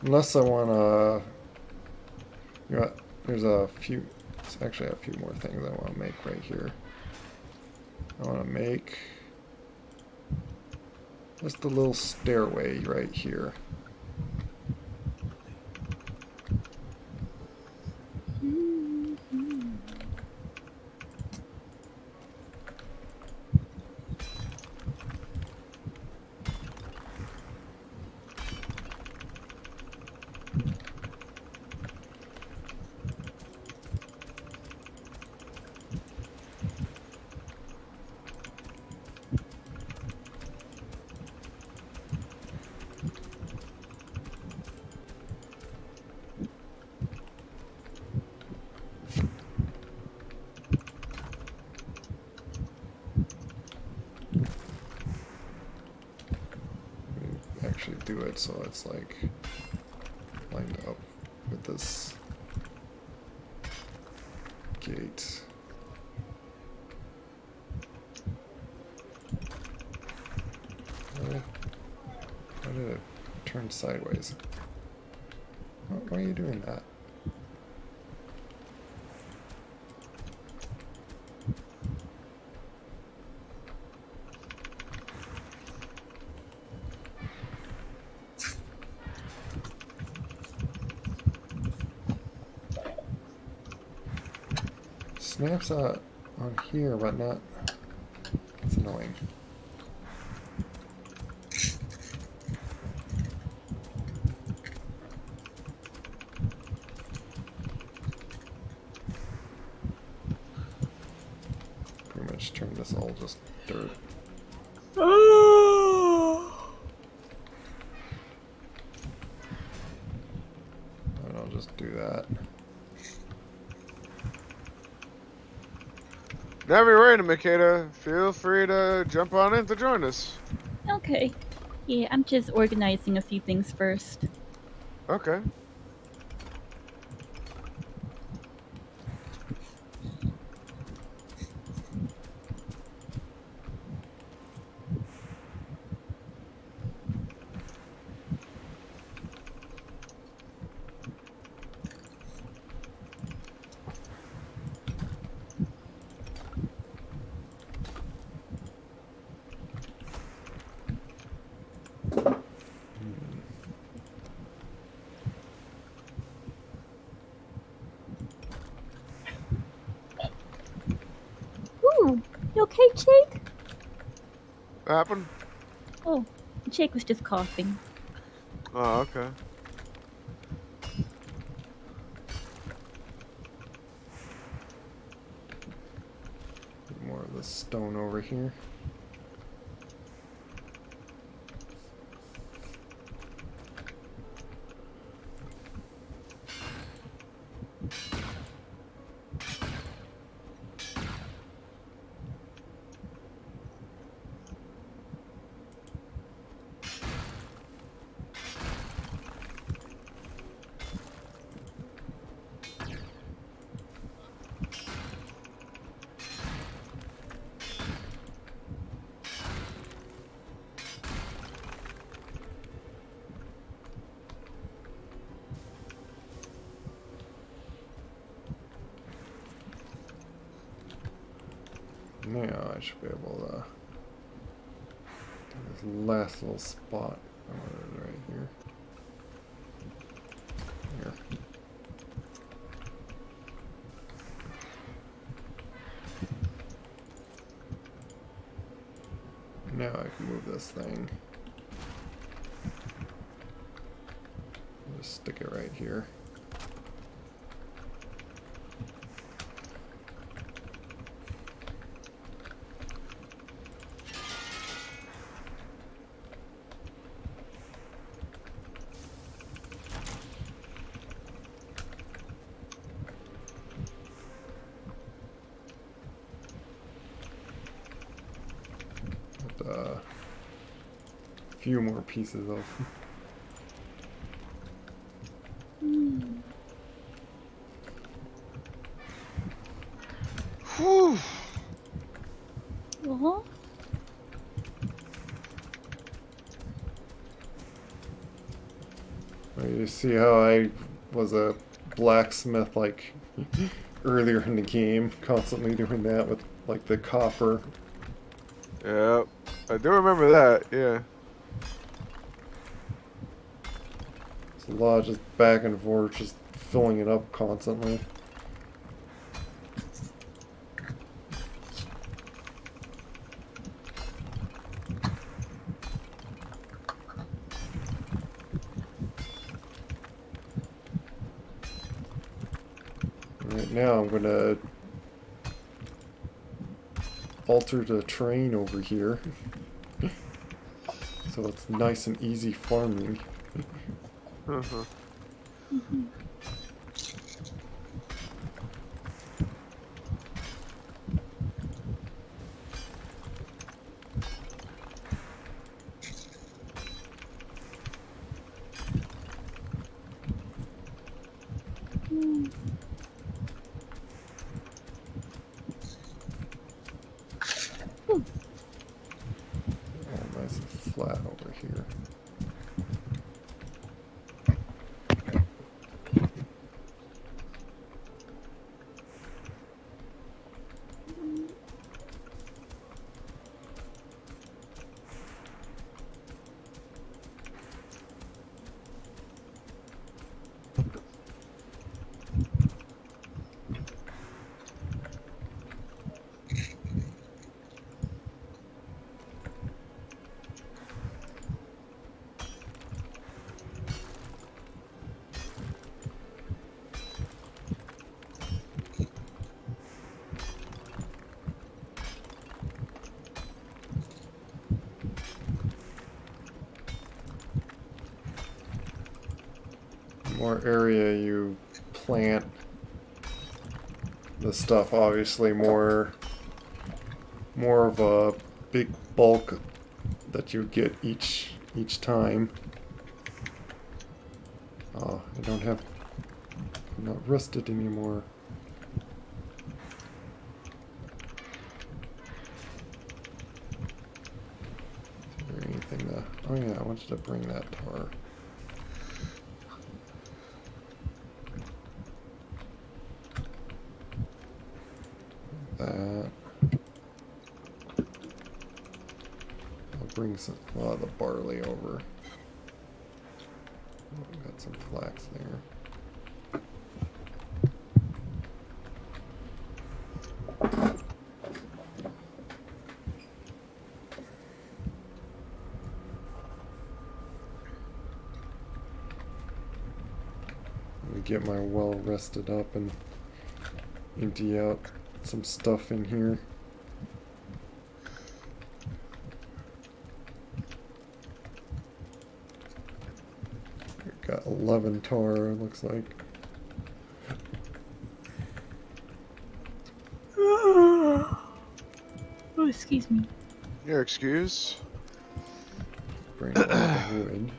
Unless I want to... You know what? There's actually a few more things I want to make right here. I want to make just a little stairway right here. Actually do it so it's like lined up with this gate. Why did it turn sideways? Why are you doing that? Snaps on here, but not. It's annoying. Pretty much turn this all just dirt. And I'll just do that. Whenever you're ready, Makeda, feel free to jump on in to join us. Okay. Yeah, I'm just organizing a few things first. Okay. Ooh, you okay, Jake? What happened? Oh, Jake was just coughing. Oh, okay. More of this stone over here. Now I should be able to do this last little spot. Right here. Here. Now I can move this thing. Just stick it right here. A few more pieces of. Whew. Uh-huh. You see how I was a blacksmith like earlier in the game, constantly doing that with like the copper. Yep. I do remember that, yeah. It's a lot of just back and forth, just filling it up constantly. Right now I'm gonna alter the terrain over here so it's nice and easy farming. Oh, nice and flat over here. More area you plant the stuff, obviously more of a big bulk that you get each time. Oh, I'm not rusted anymore. Is there anything to, oh yeah, I wanted to bring that tar. That. I'll bring a lot of the barley over. Oh, got some flax there. Let me get my well rested up and empty out some stuff in here. Got 11 tar, looks like. Oh, excuse me. Your excuse. Bring all the wood.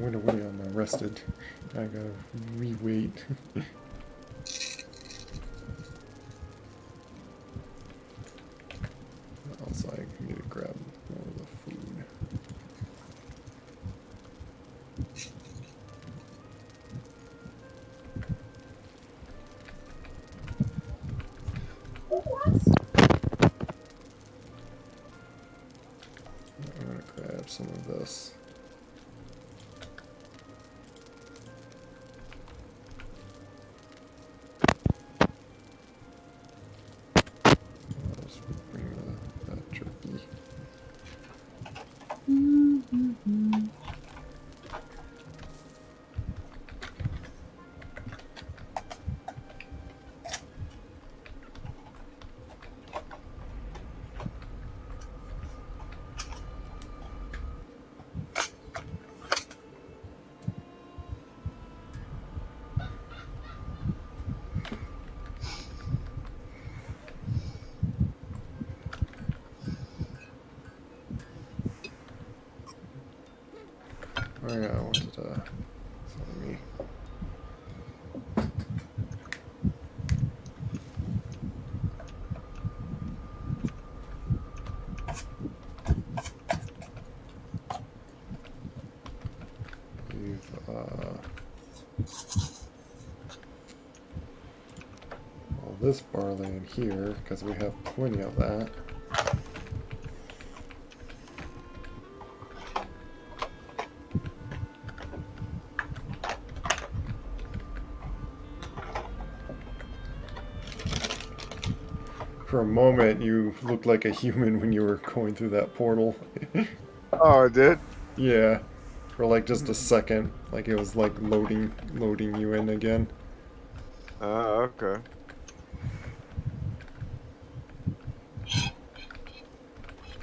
went away on my rested. I gotta re-wait. Also, I need to grab more of the food. I'm gonna grab some of this. I'll just bring that turkey. Oh yeah, I wanted to. Sorry, me. Leave all this barley in here because we have plenty of that. For a moment, you looked like a human when you were going through that portal. Oh, it did? Yeah, for like just a second, like it was like loading you in again. Okay.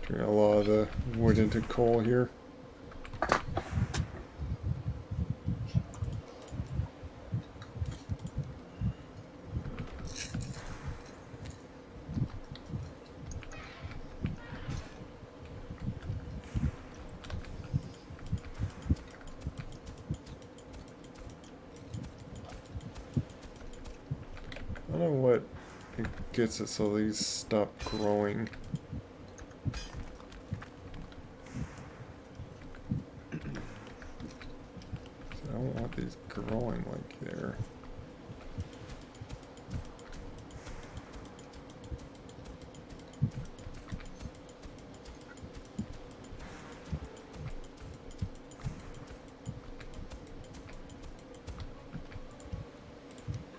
Turn a lot of the wood into coal here. I don't know what it gets it so these stop growing. So I don't want these growing like there.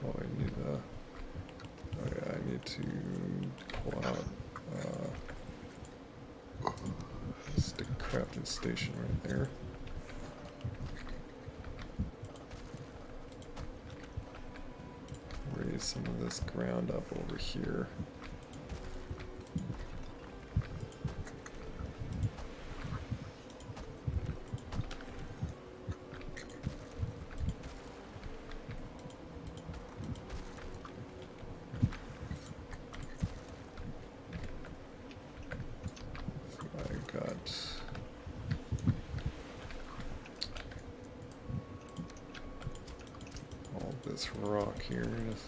Oh, I need oh yeah, I need to pull out stick crafting station right there. Raise some of this ground up over here. This rock here is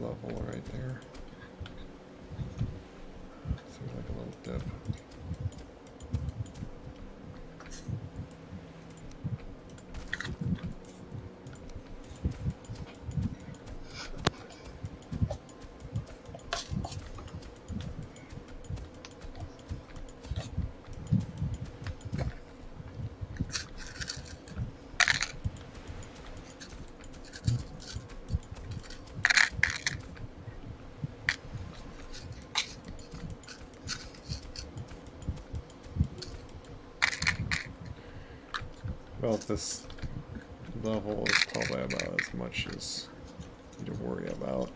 level right there. Seems like a little dip. About this level is probably about as much as you need to worry about.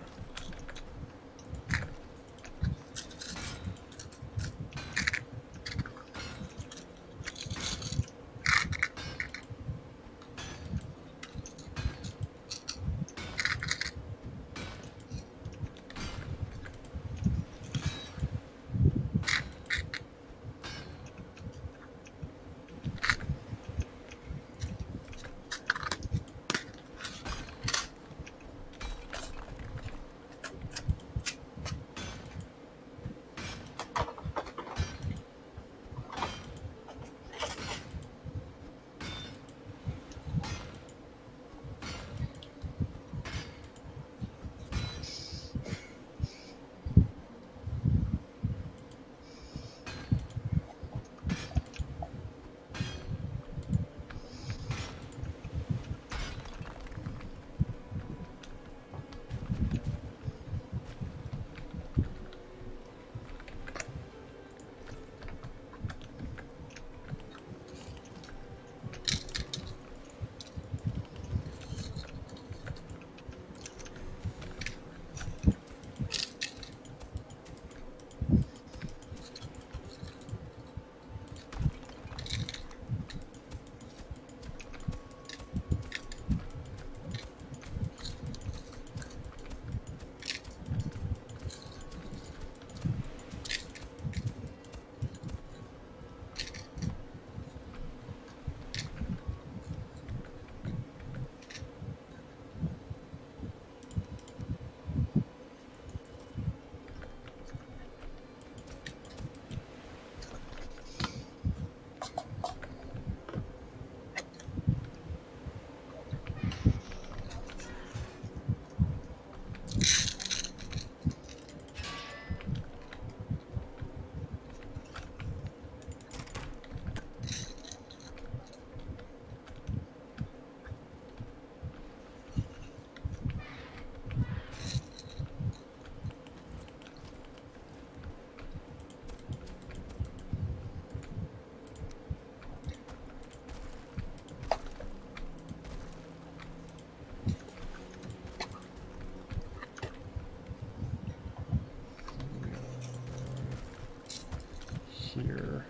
Here,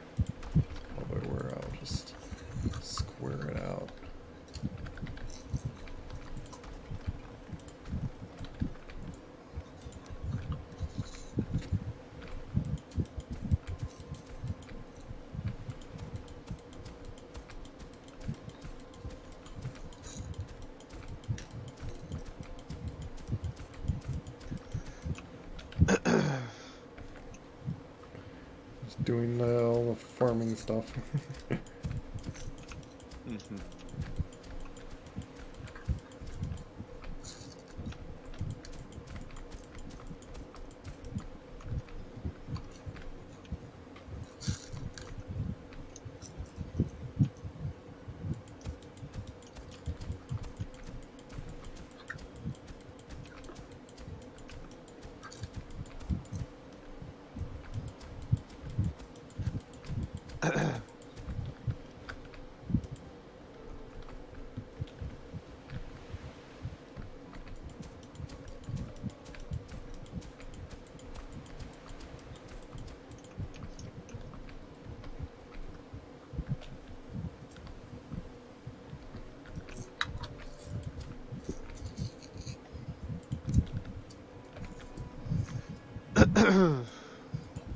probably where I'll just square it out. Just doing all the farming stuff. Mhm.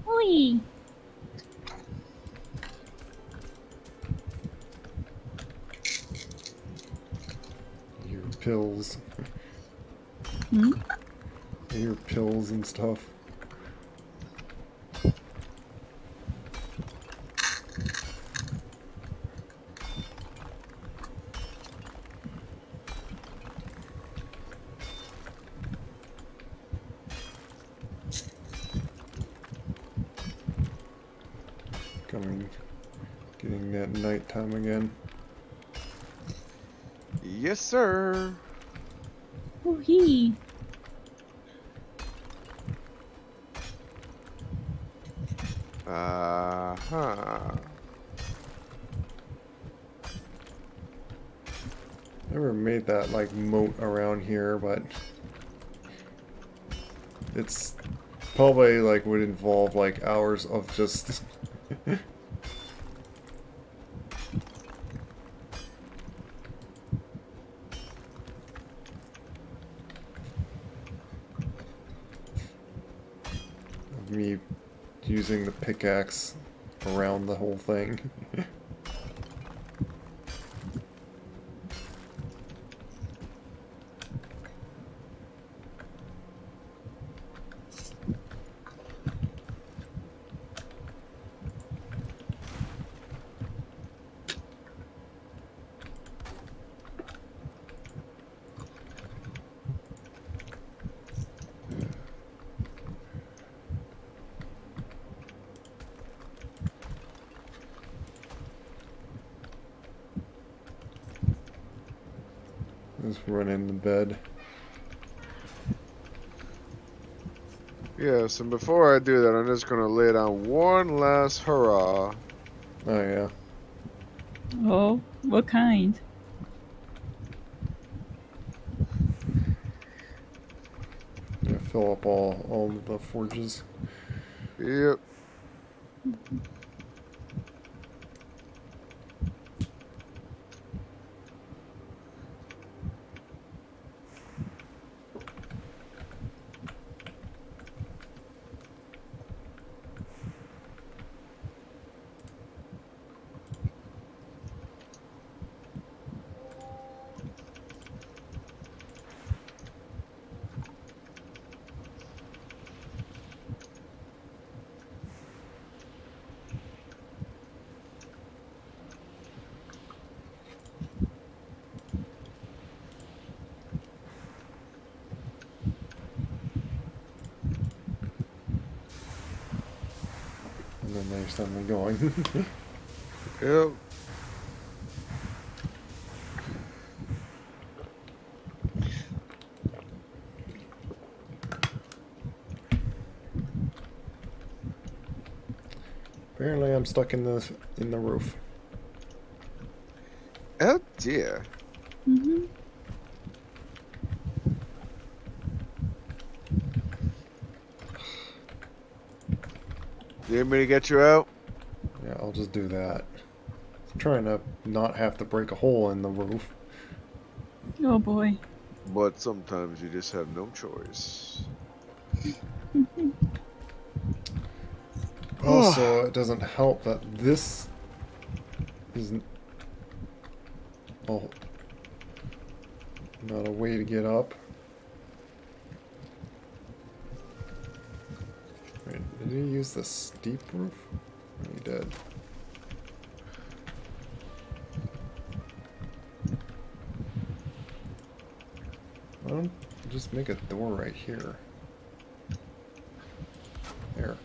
Oi! Your pills. Hmm? Your pills and stuff. Getting that nighttime again. Yes, sir. Woo-hee. Uh-huh. Never made that like moat around here, but it's probably like would involve like hours of just of me using the pickaxe around the whole thing. Just run in the bed. Yes, and before I do that, I'm just gonna lay down one last hurrah. Oh yeah. Oh, what kind? Yeah, fill up all of the forges. Yep. And then there's something going. Yep. Apparently I'm stuck in the roof. Oh dear. Mm-hmm. You need me to get you out? Yeah, I'll just do that. I'm trying to not have to break a hole in the roof. Oh boy. But sometimes you just have no choice. Also, it doesn't help that this isn't not a way to get up. Wait, did he use the steep roof? He did. Why don't you just make a door right here? There.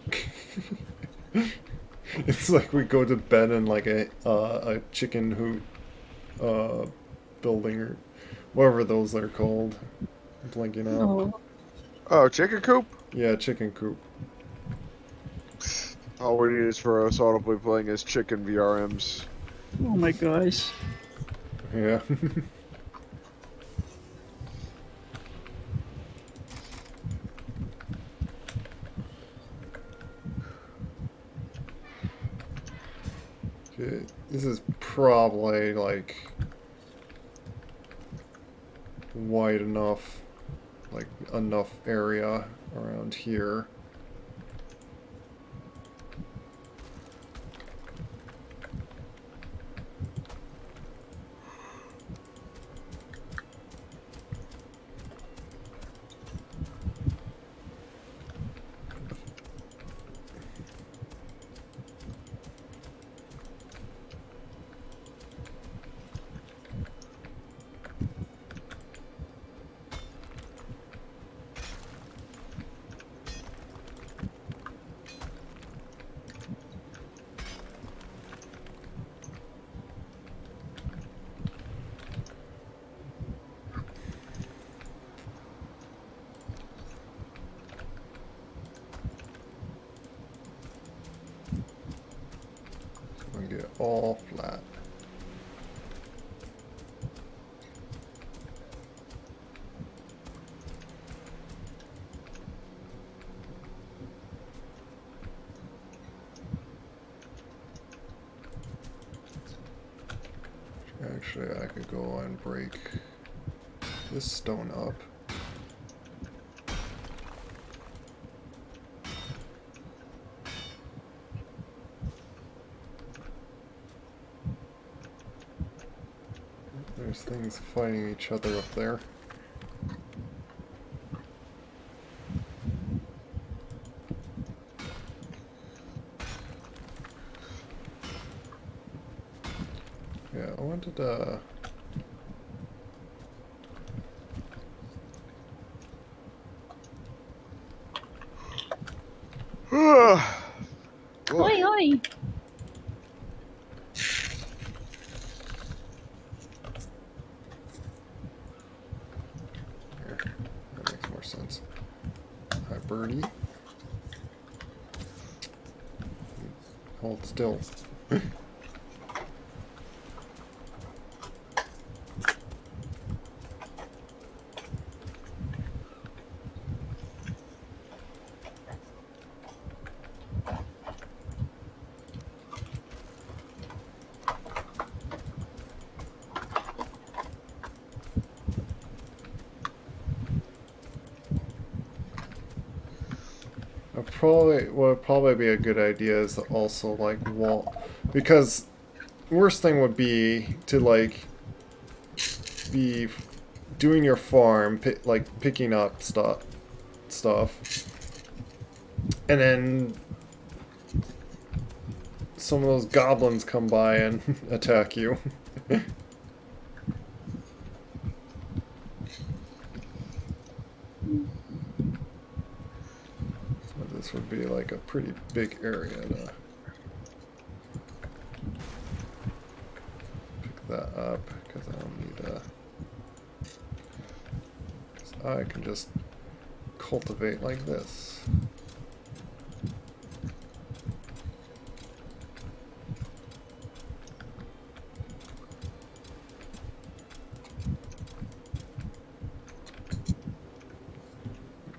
It's like we go to bed in like a chicken hoot building or whatever those are called. I'm blanking out. Oh. Oh, chicken coop? Yeah, chicken coop. All we need is for us all to be playing as chicken VRMs. Oh my gosh. Yeah. Okay, this is probably like wide enough, like enough area around here. So I get all flat. Actually, I could go and break this stone up. There's things fighting each other up there. Yeah, I wanted to... Oi, oi. Here, that makes more sense. Hi, birdie. Hold still. What would probably be a good idea is to also like wall, because worst thing would be to like be doing your farm, like picking up stuff, and then some of those goblins come by and attack you. So this would be like a pretty big area to pick that up, because I don't need I can just cultivate like this.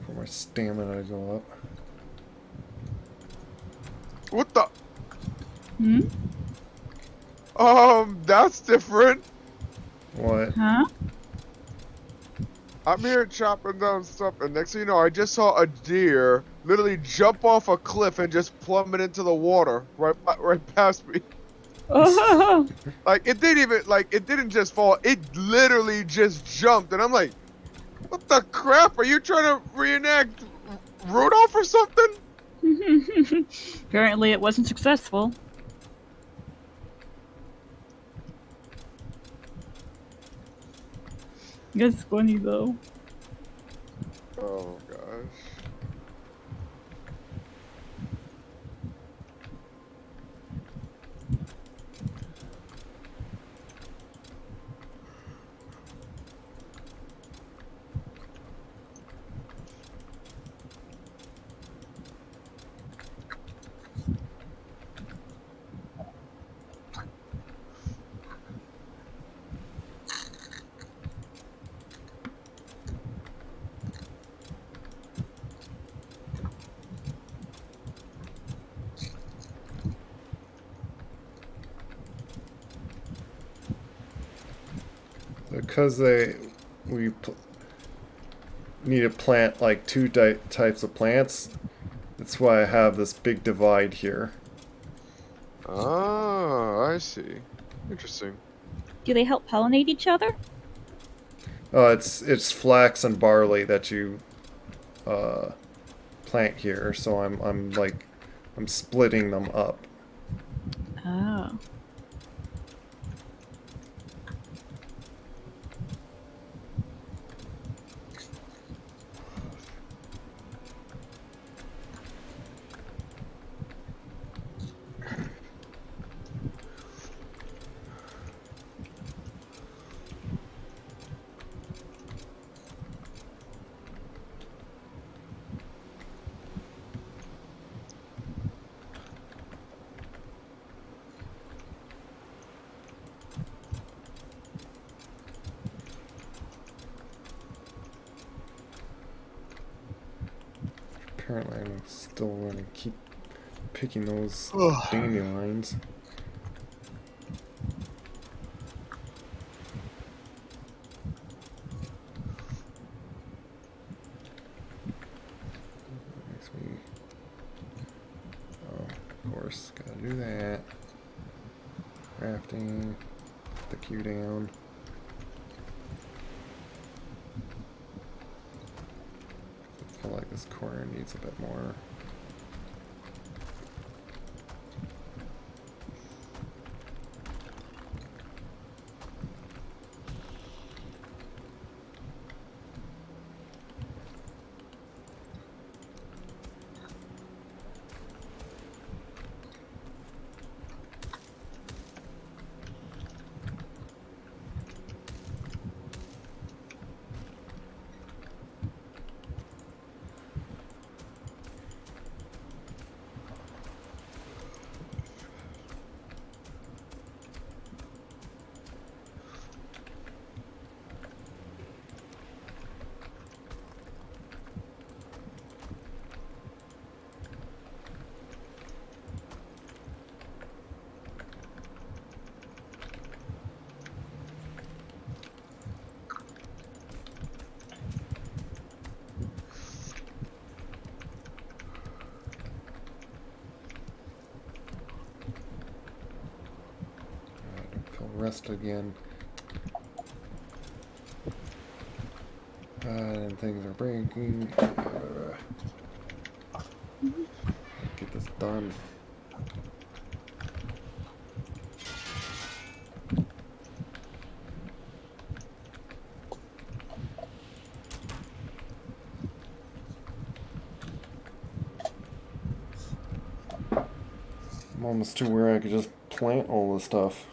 For my stamina to go up. What the? Hmm? That's different. What? Huh? I'm here chopping down stuff, and next thing you know, I just saw a deer literally jump off a cliff and just plummet into the water right past me. Oh. Like it didn't even it didn't just fall. It literally just jumped, and I'm like, "What the crap? Are you trying to reenact Rudolph or something?" Apparently it wasn't successful. That's funny though. Oh gosh. Because we need to plant like two types of plants. That's why I have this big divide here. Oh, I see. Interesting. Do they help pollinate each other? It's flax and barley that you plant here. So I'm splitting them up. Oh. Apparently, I'm still going to keep picking those dandelions. crafting. Put the queue down. I feel like this corner needs a bit more. Rest again. And things are breaking. Get this done. I'm almost to where I could just plant all the stuff.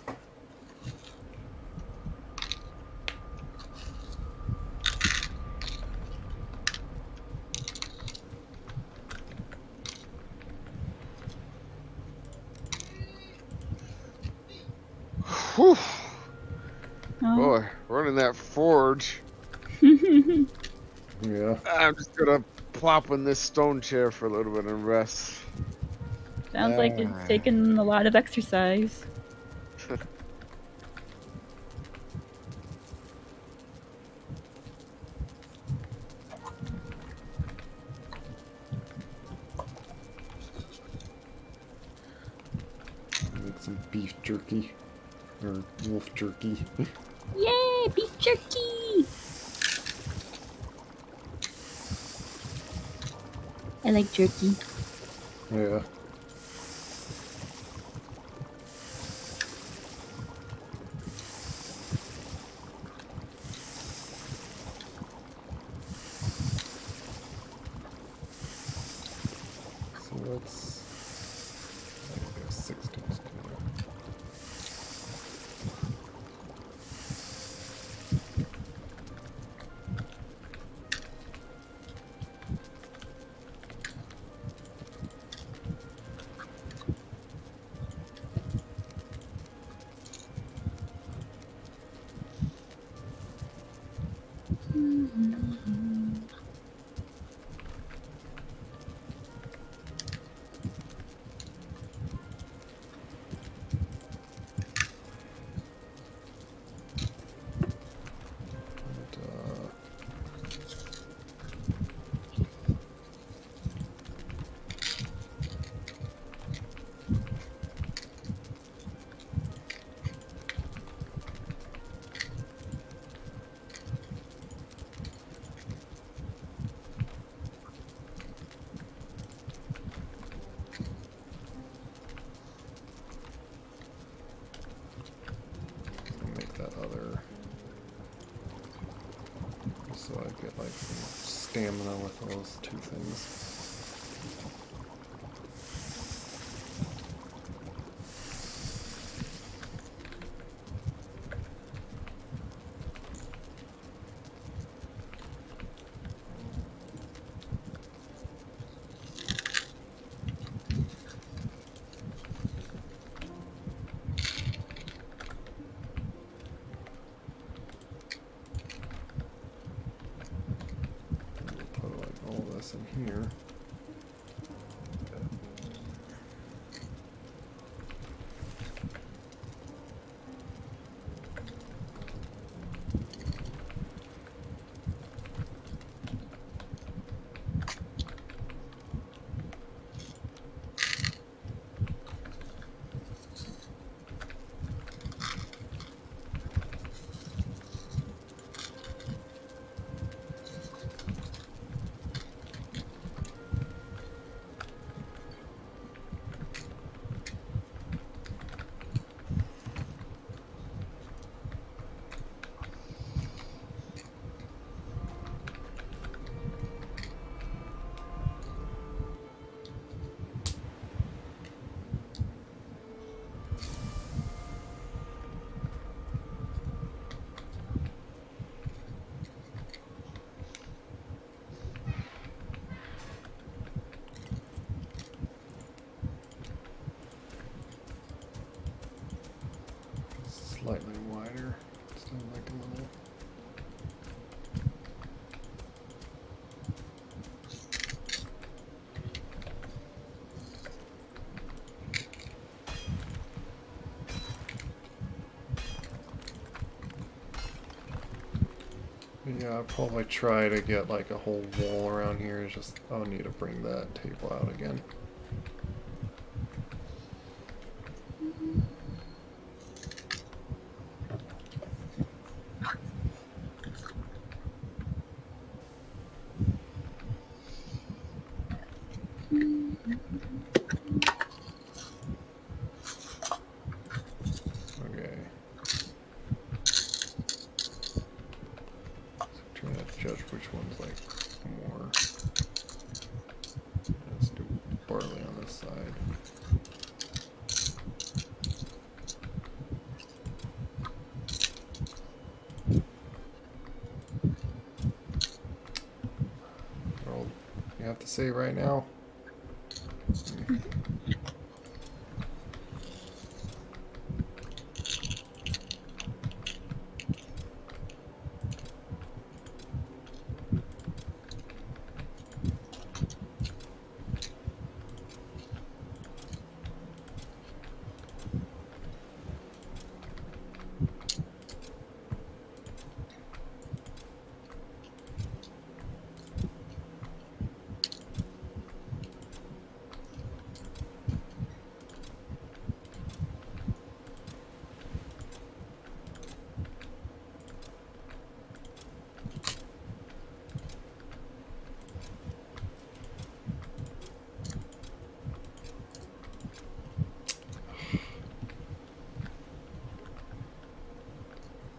Whew. Oh. Boy, running that forge. Yeah. I'm just gonna plop in this stone chair for a little bit and rest. Sounds like it's taken a lot of exercise. Make some beef jerky. Or wolf jerky. Yay, beef jerky! I like jerky. Yeah. So let's go 60. So I get like some stamina with those two things. Put like all this in here. Yeah, I'll probably try to get like a whole wall around here. It's just I'll need to bring that table out again. Okay. So trying to judge which one's like more. Let's do barley on this side. Well, you have to say right now.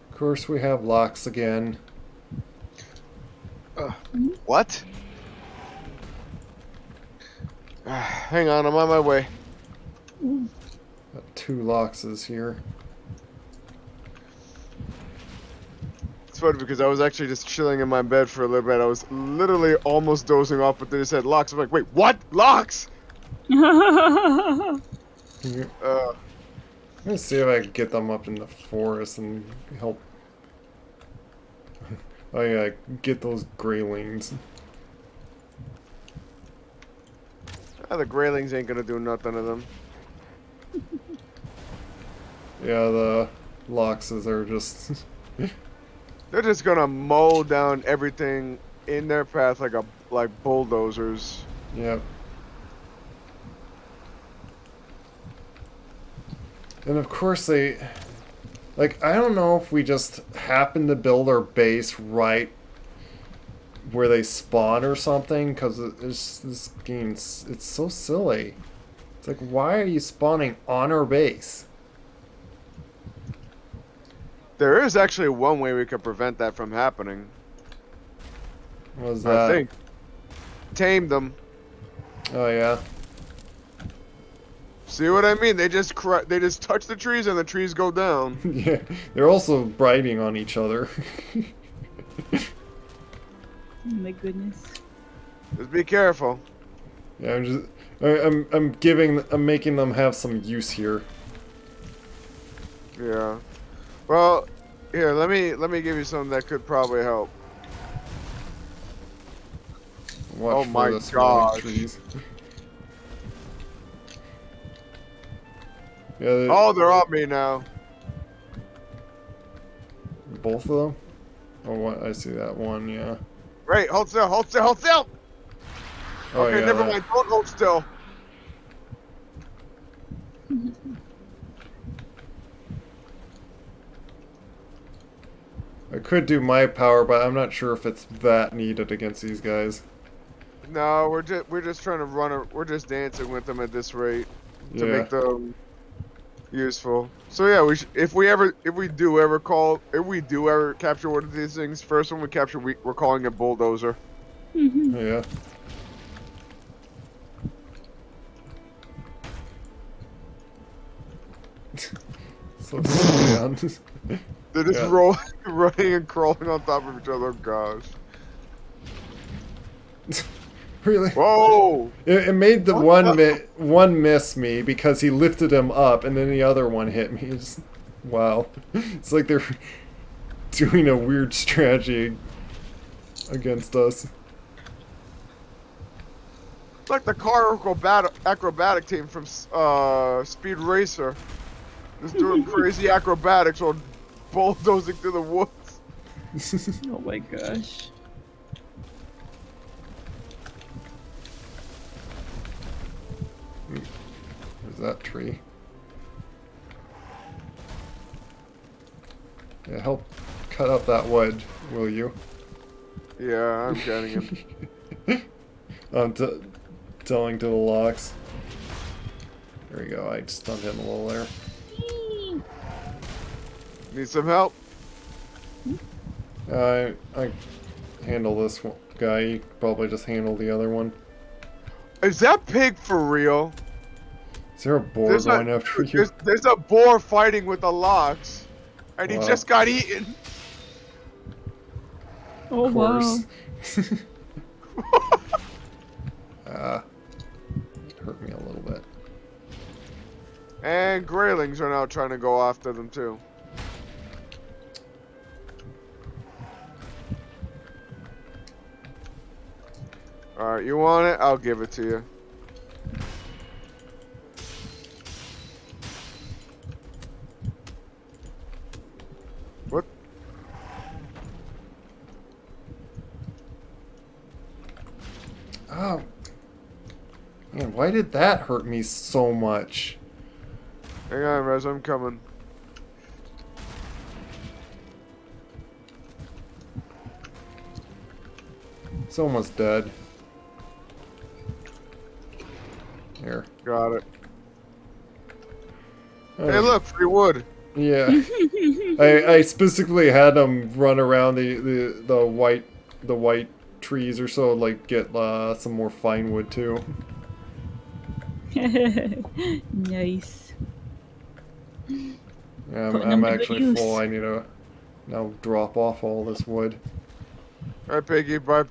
Of course, we have locks again. What? Hang on, I'm on my way. Got 2 loxes here. It's funny because I was actually just chilling in my bed for a little bit. I was literally almost dozing off, but then it said locks. I'm like, wait, what? Locks? Yeah. I'm gonna see if I can get them up in the forest and help. Oh yeah, get those greylings. The greylings ain't gonna do nothing to them. Yeah, the loxes are just. They're just gonna mow down everything in their path like bulldozers. Yep. And of course they, like, I don't know if we just happen to build our base right where they spawn or something, because it's this game, it's so silly. It's like, why are you spawning on our base? There is actually one way we could prevent that from happening. What was that? I think. Tame them. Oh yeah. See what I mean? They just touch the trees and the trees go down. Yeah, they're also biting on each other. Oh my goodness. Just be careful. Yeah, I'm making them have some use here. Yeah. Well, here, let me give you something that could probably help. Watch Oh for my the smaller gosh. trees. Yeah, Oh, they're on me now. both of them? Oh, what? I see that one, yeah. Right, hold still, hold still, hold still! Oh, Okay, yeah, never that- mind, don't hold still. I could do my power, but I'm not sure if it's that needed against these guys. No, we're just trying to we're just dancing with them at this rate to Yeah. make them useful. So yeah, if we do ever capture one of these things, first one we capture, we're calling it bulldozer. Yeah. So man. They're just Yeah. running and crawling on top of each other. Oh, gosh. Really? Whoa! It made the one miss me because he lifted him up, and then the other one hit me. It's, wow. It's like they're doing a weird strategy against us. Like the car acrobatic team from Speed Racer. Just doing crazy acrobatics while bulldozing through the woods. Oh my gosh. Where's that tree? Yeah, help cut up that wood, will you? Yeah, I'm getting him. I'm telling to the locks. There we go, I stunned him a little there. Need some help? I handle this one guy, you probably just handle the other one. Is that pig for real? Is there a boar going after you? There's a boar fighting with the logs. And he Wow. just got eaten. Oh Of wow. course. It hurt me a little bit. And Greylings are now trying to go after them too. Alright, you want it? I'll give it to you. What? Oh. Man, why did that hurt me so much? Hang on, Rez, I'm coming. It's almost dead. Here. Got it. Hey, look, free wood. Yeah. I specifically had him run around the white trees or so, like get some more fine wood too. Nice. Yeah, Putting I'm them to good actually use. full. I need to now drop off all this wood. Alright, Piggy, bye.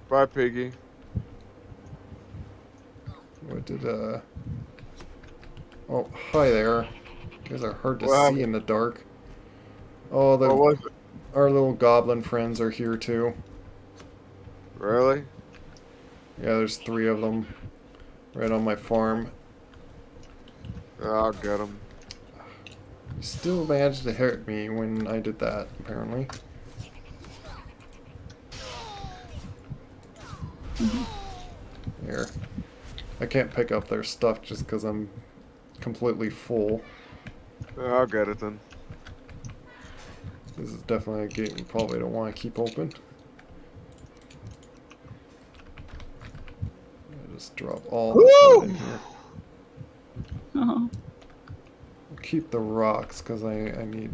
Bye, Piggy. What did Oh, hi there. You guys are hard to What see happened? in the dark. Oh, What was it? our little goblin friends are here too. Really? Yeah, there's 3 of them right on my farm. I'll get them. You still managed to hurt me when I did that, apparently. Here. I can't pick up their stuff just because I'm completely full. I'll get it then. This is definitely a gate we probably don't want to keep open. I'll just drop all this wood in here. Oh. I'll keep the rocks because I need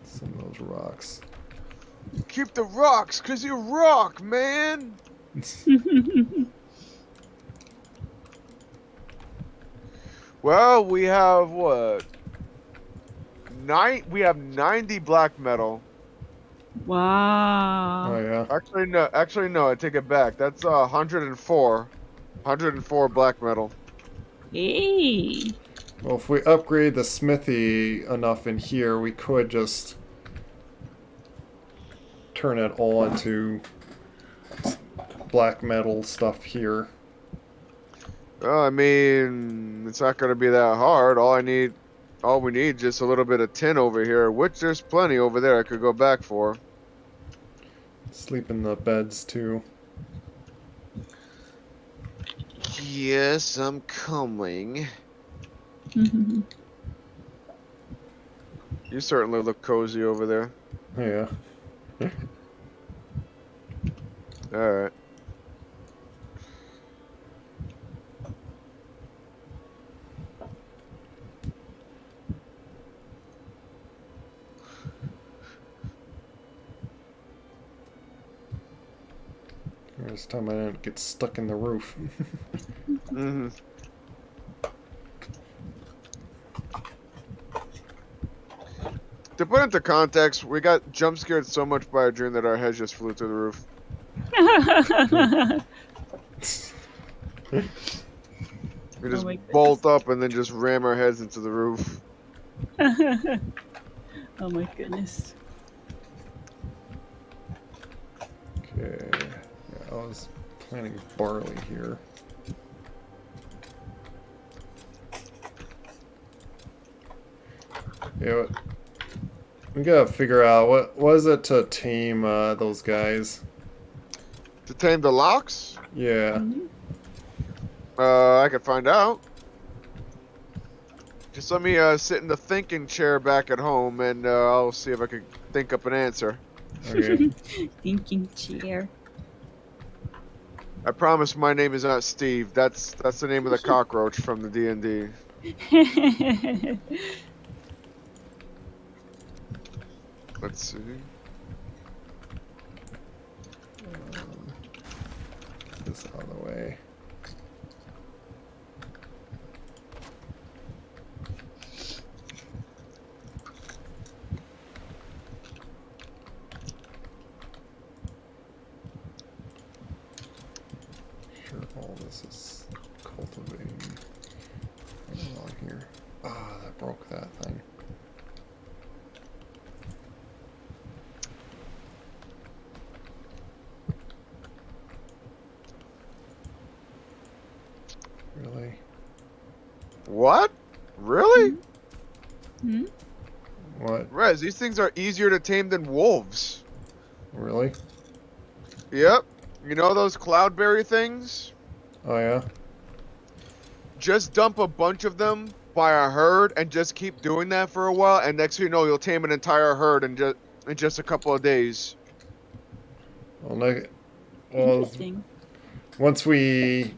some of those rocks. Keep the rocks, cause you rock, man. Well, we have what? We have 90 black metal. Wow. Oh yeah. Actually no, I take it back. That's 104 black metal. Hey. Well, if we upgrade the smithy enough in here, we could just turn it all into black metal stuff here. Well, I mean, it's not gonna be that hard. All we need is just a little bit of tin over here, which there's plenty over there I could go back for. Sleep in the beds too. Yes, I'm coming. You certainly look cozy over there. Yeah. Alright. This time I didn't get stuck in the roof. Mm-hmm. To put into context, we got jump scared so much by a dream that our heads just flew through the roof. We just bolt up and then just ram our heads into the roof. Oh my goodness. Okay. Yeah, I was planting barley here. You know what? We gotta figure out what was it to tame those guys. To tame the locks? Yeah. I could find out. Just let me sit in the thinking chair back at home, and I'll see if I can think up an answer. Okay. Thinking chair. I promise my name is not Steve. That's the name of the cockroach from the D&D. Let's see. Get this out of the way. Sure, all this is cultivating. What's on here? Ah, that broke that thing. Really? What? Really? Hmm? What? Rez, these things are easier to tame than wolves. Really? Yep. You know those cloudberry things? Oh yeah? Just dump a bunch of them by a herd and just keep doing that for a while, and next thing you know, you'll tame an entire herd in just a couple of days. Well, no, well, Interesting. once we...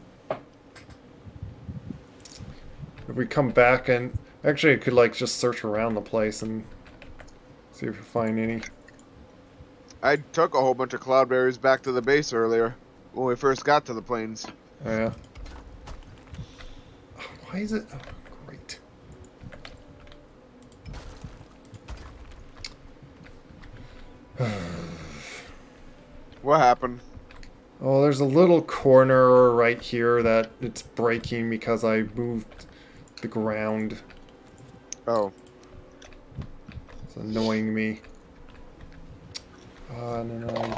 If we come back and... Actually, I could, like, just search around the place and see if we find any. I took a whole bunch of cloudberries back to the base earlier, when we first got to the plains. Oh, yeah. Oh, why is it... Oh, great. What happened? Oh, there's a little corner right here that it's breaking because I moved the ground. Oh. It's annoying me. No.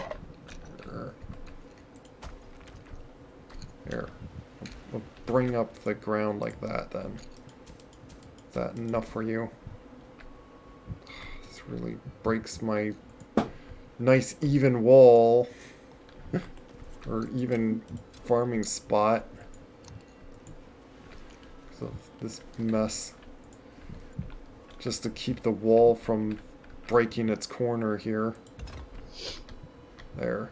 Here. We'll bring up the ground like that then. Is that enough for you? This really breaks my nice even wall. Or even farming spot. So this mess. Just to keep the wall from breaking its corner here. There.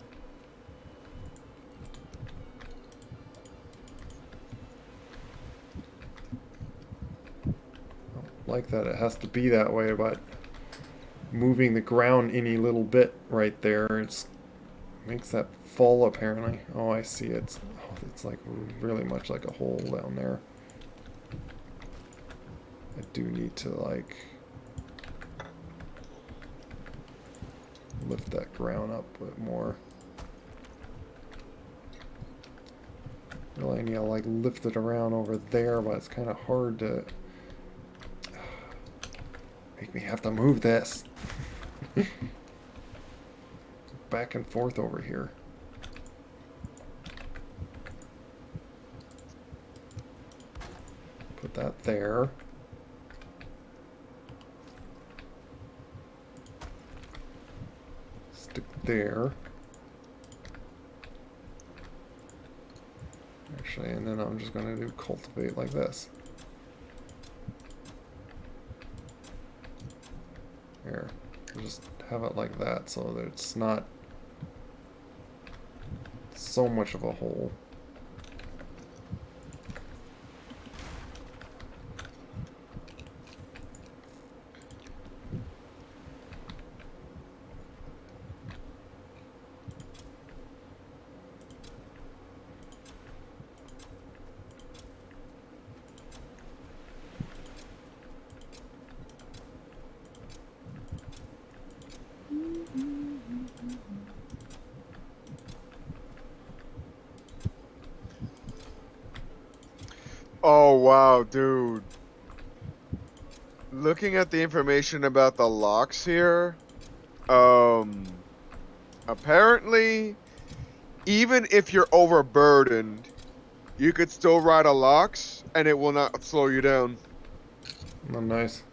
Like that it has to be that way, but moving the ground any little bit right there, it's makes that fall apparently. Oh, I see. It's like really much like a hole down there. I do need to like lift that ground up a bit more. Really, I need to like lift it around over there, but it's kind of hard to make me have to move this back and forth over here. Put that there. Stick there. Actually, and then I'm just going to do cultivate like this. Here. Just have it like that so that it's not so much of a hole. Oh, wow, dude. Looking at the information about the locks here, apparently, even if you're overburdened, you could still ride a locks, and it will not slow you down. Oh, nice.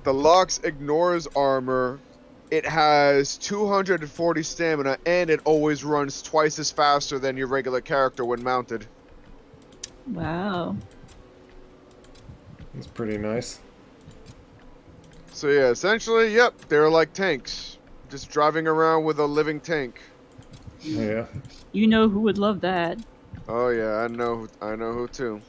The Lux ignores armor. It has 240 stamina, and it always runs twice as faster than your regular character when mounted. Wow. It's pretty nice. So yeah, essentially, yep, they're like tanks. Just driving around with a living tank. Yeah. You know who would love that. Oh yeah, I know who too.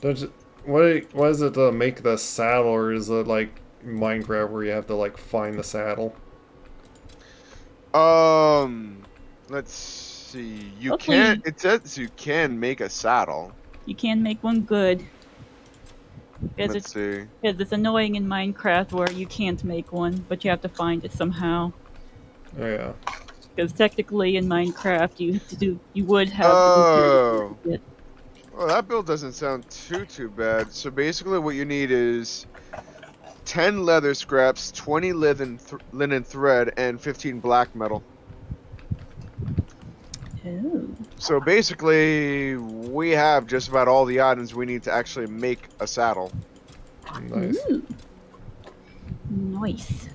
Does it, what is it to make the saddle, or is it like Minecraft where you have to like find the saddle? Let's see. You Hopefully- can't. It says you can make a saddle. You can make one good. Let's see. Because it's annoying in Minecraft where you can't make one, but you have to find it somehow. Oh, yeah. Because technically in Minecraft you would have. Oh. Well, that build doesn't sound too bad. So basically, what you need is 10 leather scraps, 20 linen thread, and 15 black metal. Oh. So basically, we have just about all the items we need to actually make a saddle. Nice. Ooh. Nice.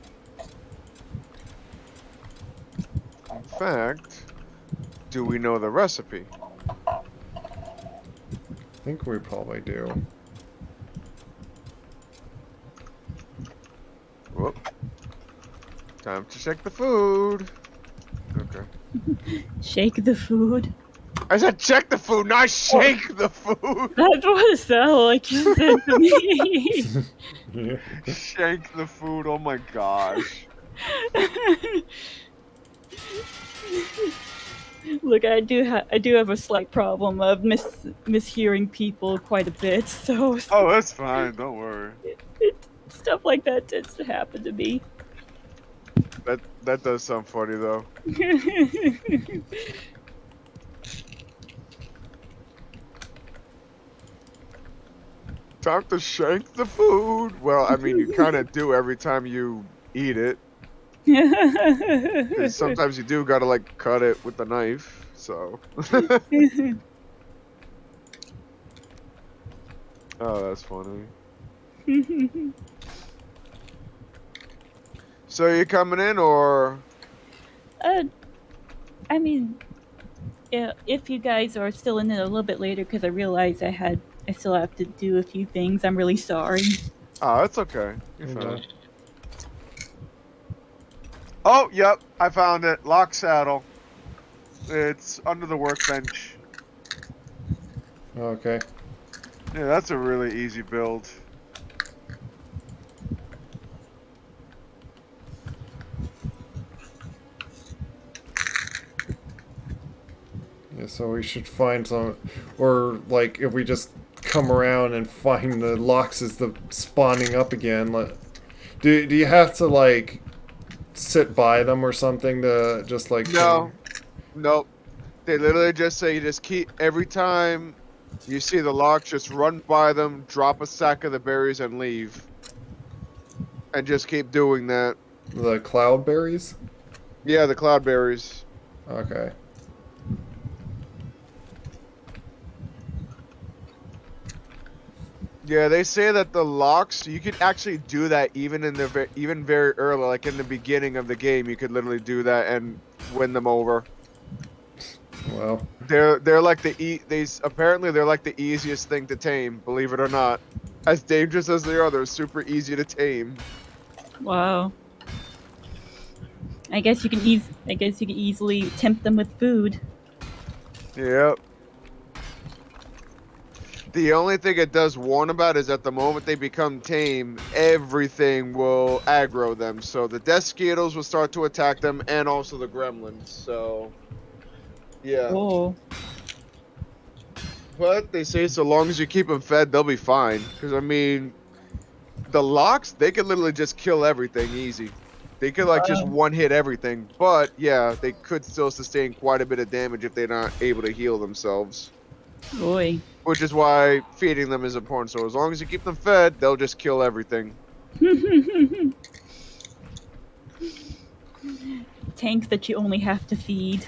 In fact, do we know the recipe? I think we probably do. Whoop. Time to check the food. Okay. Shake the food. I said check the food, not shake the food. That's what it sounded like you said to me. Yeah. Shake the food, oh my gosh. Look, I do have a slight problem of mishearing people quite a bit, so Oh, that's fine, don't worry. stuff like that tends to happen to me. That does sound funny though. Time to shank the food. Well, I mean, you kind of do every time you eat it. 'Cause sometimes you do gotta like cut it with the knife. So. Oh, that's funny. So you coming in or? I mean, yeah, if you guys are still in it a little bit later, because I realize I still have to do a few things. I'm really sorry. Oh, it's okay. You're Okay. fine. Oh, yep, I found it. Lock saddle. It's under the workbench. Okay. Yeah, that's a really easy build. Yeah, so we should find some, or like if we just come around and find the locks as the spawning up again. Do you have to like sit by them or something to just like? No, nope. They literally just say you just keep every time you see the locks, just run by them, drop a sack of the berries, and leave, and just keep doing that. The cloudberries? Yeah, the cloudberries. Okay. Yeah, they say that the locks, you could actually do that even in the even very early, like in the beginning of the game. You could literally do that and win them over. Well. They're like apparently they're like the easiest thing to tame. Believe it or not, as dangerous as they are, they're super easy to tame. Wow. I guess you can easily tempt them with food. Yep. The only thing it does warn about is at the moment they become tame, everything will aggro them. So the death mosquitos will start to attack them, and also the gremlins. So, yeah. Oh. But they say so long as you keep them fed, they'll be fine. Because, I mean, the locks, they can literally just kill everything easy. They could, like, just one-hit everything. But, yeah, they could still sustain quite a bit of damage if they're not able to heal themselves. Boy. Which is why feeding them is important. So as long as you keep them fed, they'll just kill everything. Tanks that you only have to feed.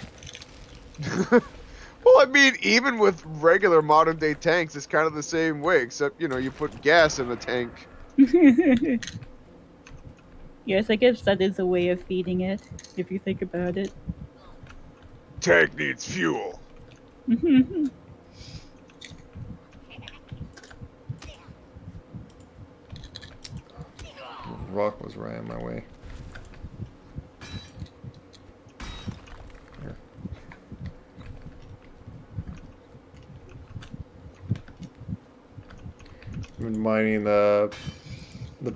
Well, I mean, even with regular modern day tanks, it's kind of the same way, except, you know, you put gas in the tank. Yes, I guess that is a way of feeding it, if you think about it. Tank needs fuel. Rock was right in my way. Here. I've been mining the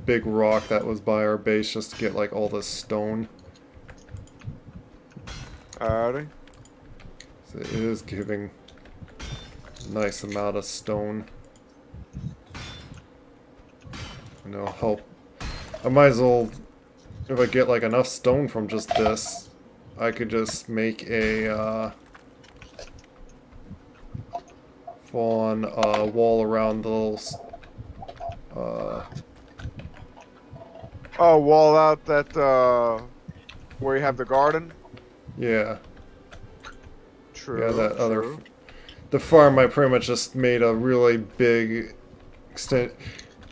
big rock that was by our base just to get like all this stone. Alrighty. So it is giving a nice amount of stone. And it'll help. I might as well, if I get like enough stone from just this, I could just make a full-on wall around the little Oh, wall out that where you have the garden. yeah. True. Yeah, that other true. the farm I pretty much just made a really big extent.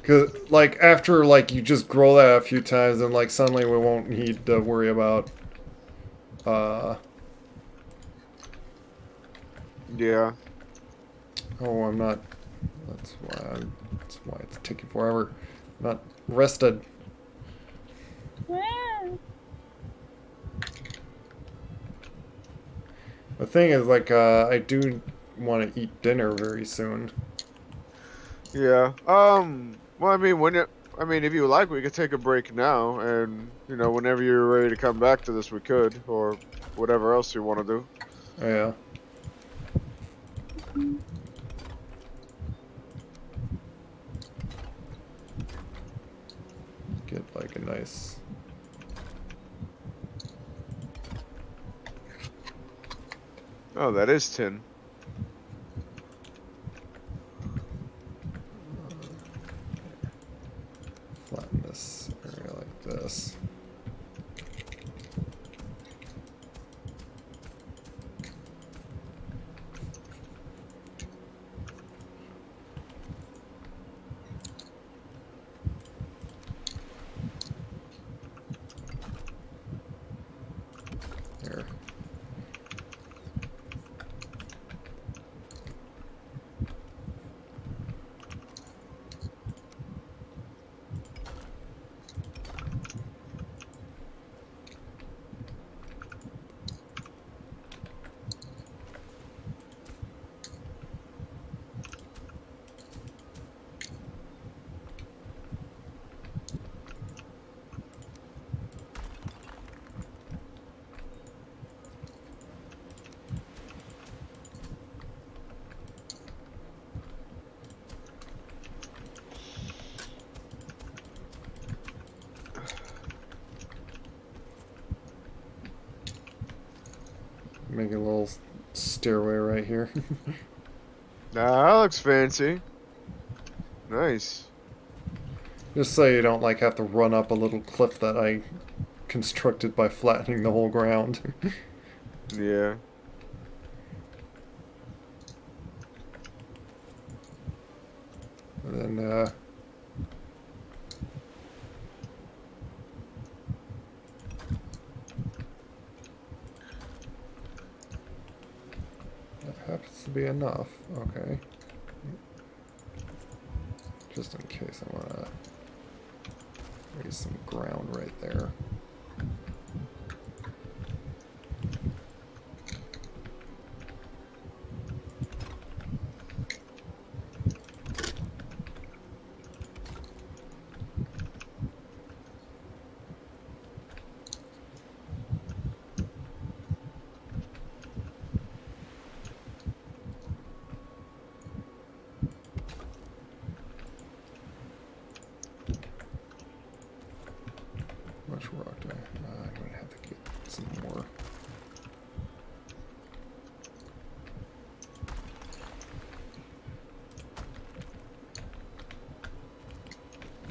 Cause like after like you just grow that a few times, and like suddenly we won't need to worry about Yeah. oh, I'm not. That's why it's taking forever. I'm not rested. The thing is, like, I do want to eat dinner very soon. Yeah. Well, I mean, if you like, we could take a break now, and whenever you're ready to come back to this, we could, or whatever else you want to do. Oh, yeah. Get like a nice. Oh, that is tin. Flatten this area like this. Here. Make a little stairway right here. That looks fancy. Nice. Just so you don't like have to run up a little cliff that I constructed by flattening the whole ground. Yeah. And then that happens to be enough. Okay. Just in case I want to raise some ground right there. Much rock do I'm going to have to get some more.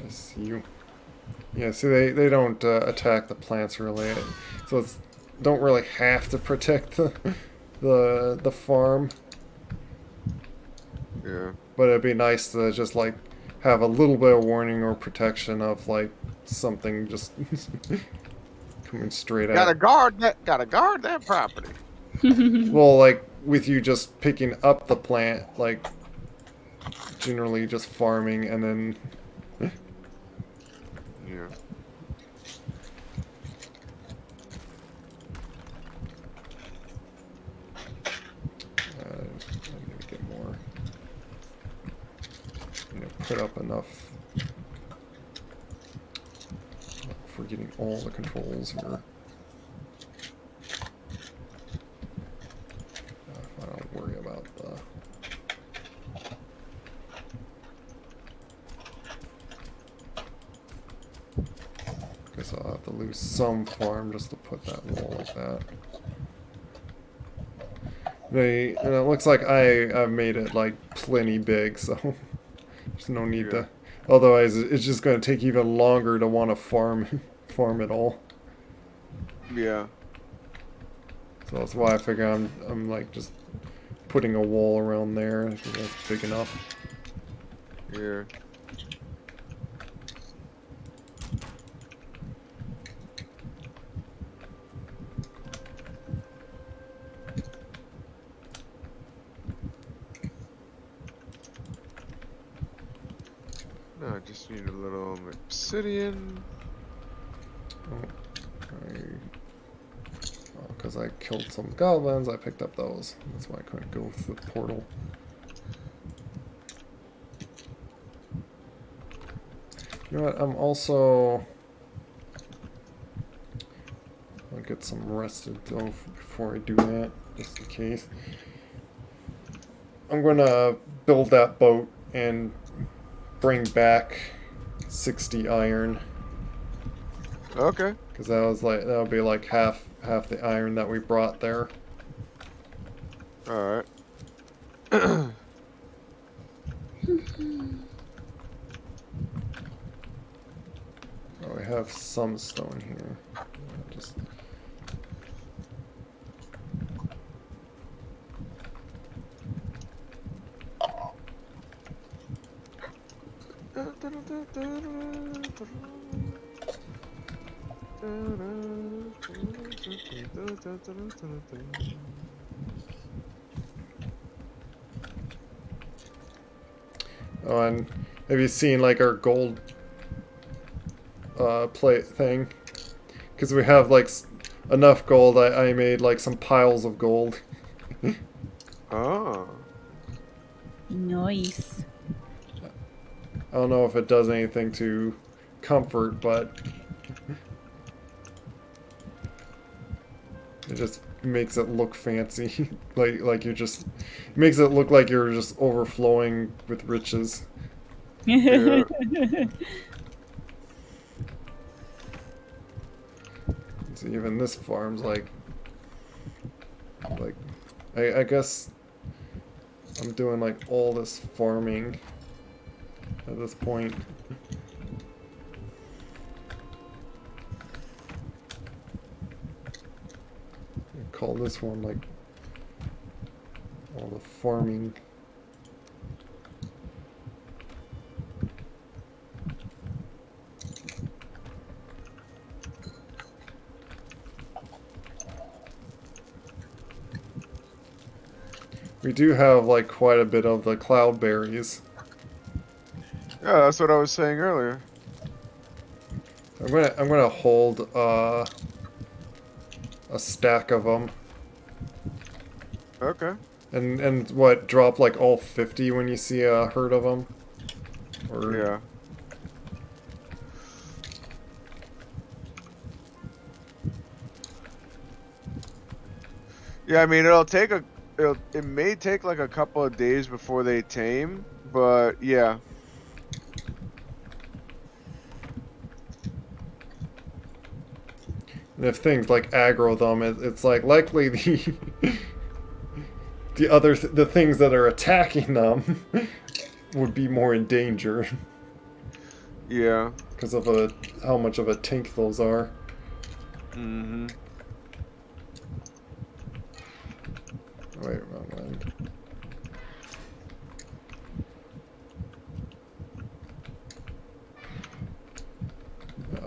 I see you. Yeah, see, they don't attack the plants really, so it's don't really have to protect the farm. Yeah. But it'd be nice to just like have a little bit of warning or protection of like something just coming straight Gotta at. guard that property. Well, like with you just picking up the plant, like generally just farming and then. Yeah. I need to get more. Put up enough. Forgetting all the controls here. I don't worry about the. Guess I'll have to lose some farm just to put that wall like that. And it looks like I've made it like plenty big, so there's no need to. Otherwise, it's just going to take even longer to want to farm it all. Yeah. So that's why I figure I'm like just putting a wall around there. I think that's big enough. Yeah. No, I just need a little obsidian. Because I killed some goblins, I picked up those. That's why I couldn't go through the portal. You know what? I'm also. I'll get some rested though before I do that, just in case. I'm gonna build that boat and bring back 60 iron. Okay. Because that would be like half the iron that we brought there. All right. Oh, we have some stone here. Just. Oh, and have you seen like our gold plate thing? Because we have like enough gold, I made like some piles of gold. Oh. Nice. I don't know if it does anything to comfort, but it just makes it look fancy. like you're just, it makes it look like you're just overflowing with riches. Yeah. So even this farm's like I guess I'm doing like all this farming at this point. I call this one like all the farming. We do have like quite a bit of the cloudberries. Yeah, that's what I was saying earlier. I'm gonna hold a stack of them. Okay. And what, drop like all 50 when you see a herd of them? Or yeah. Yeah, I mean it may take like a couple of days before they tame, but yeah. And if things like aggro them, it's like likely the the things that are attacking them would be more in danger. Yeah. Because of how much of a tank those are. Mm-hmm. Wait, wrong one.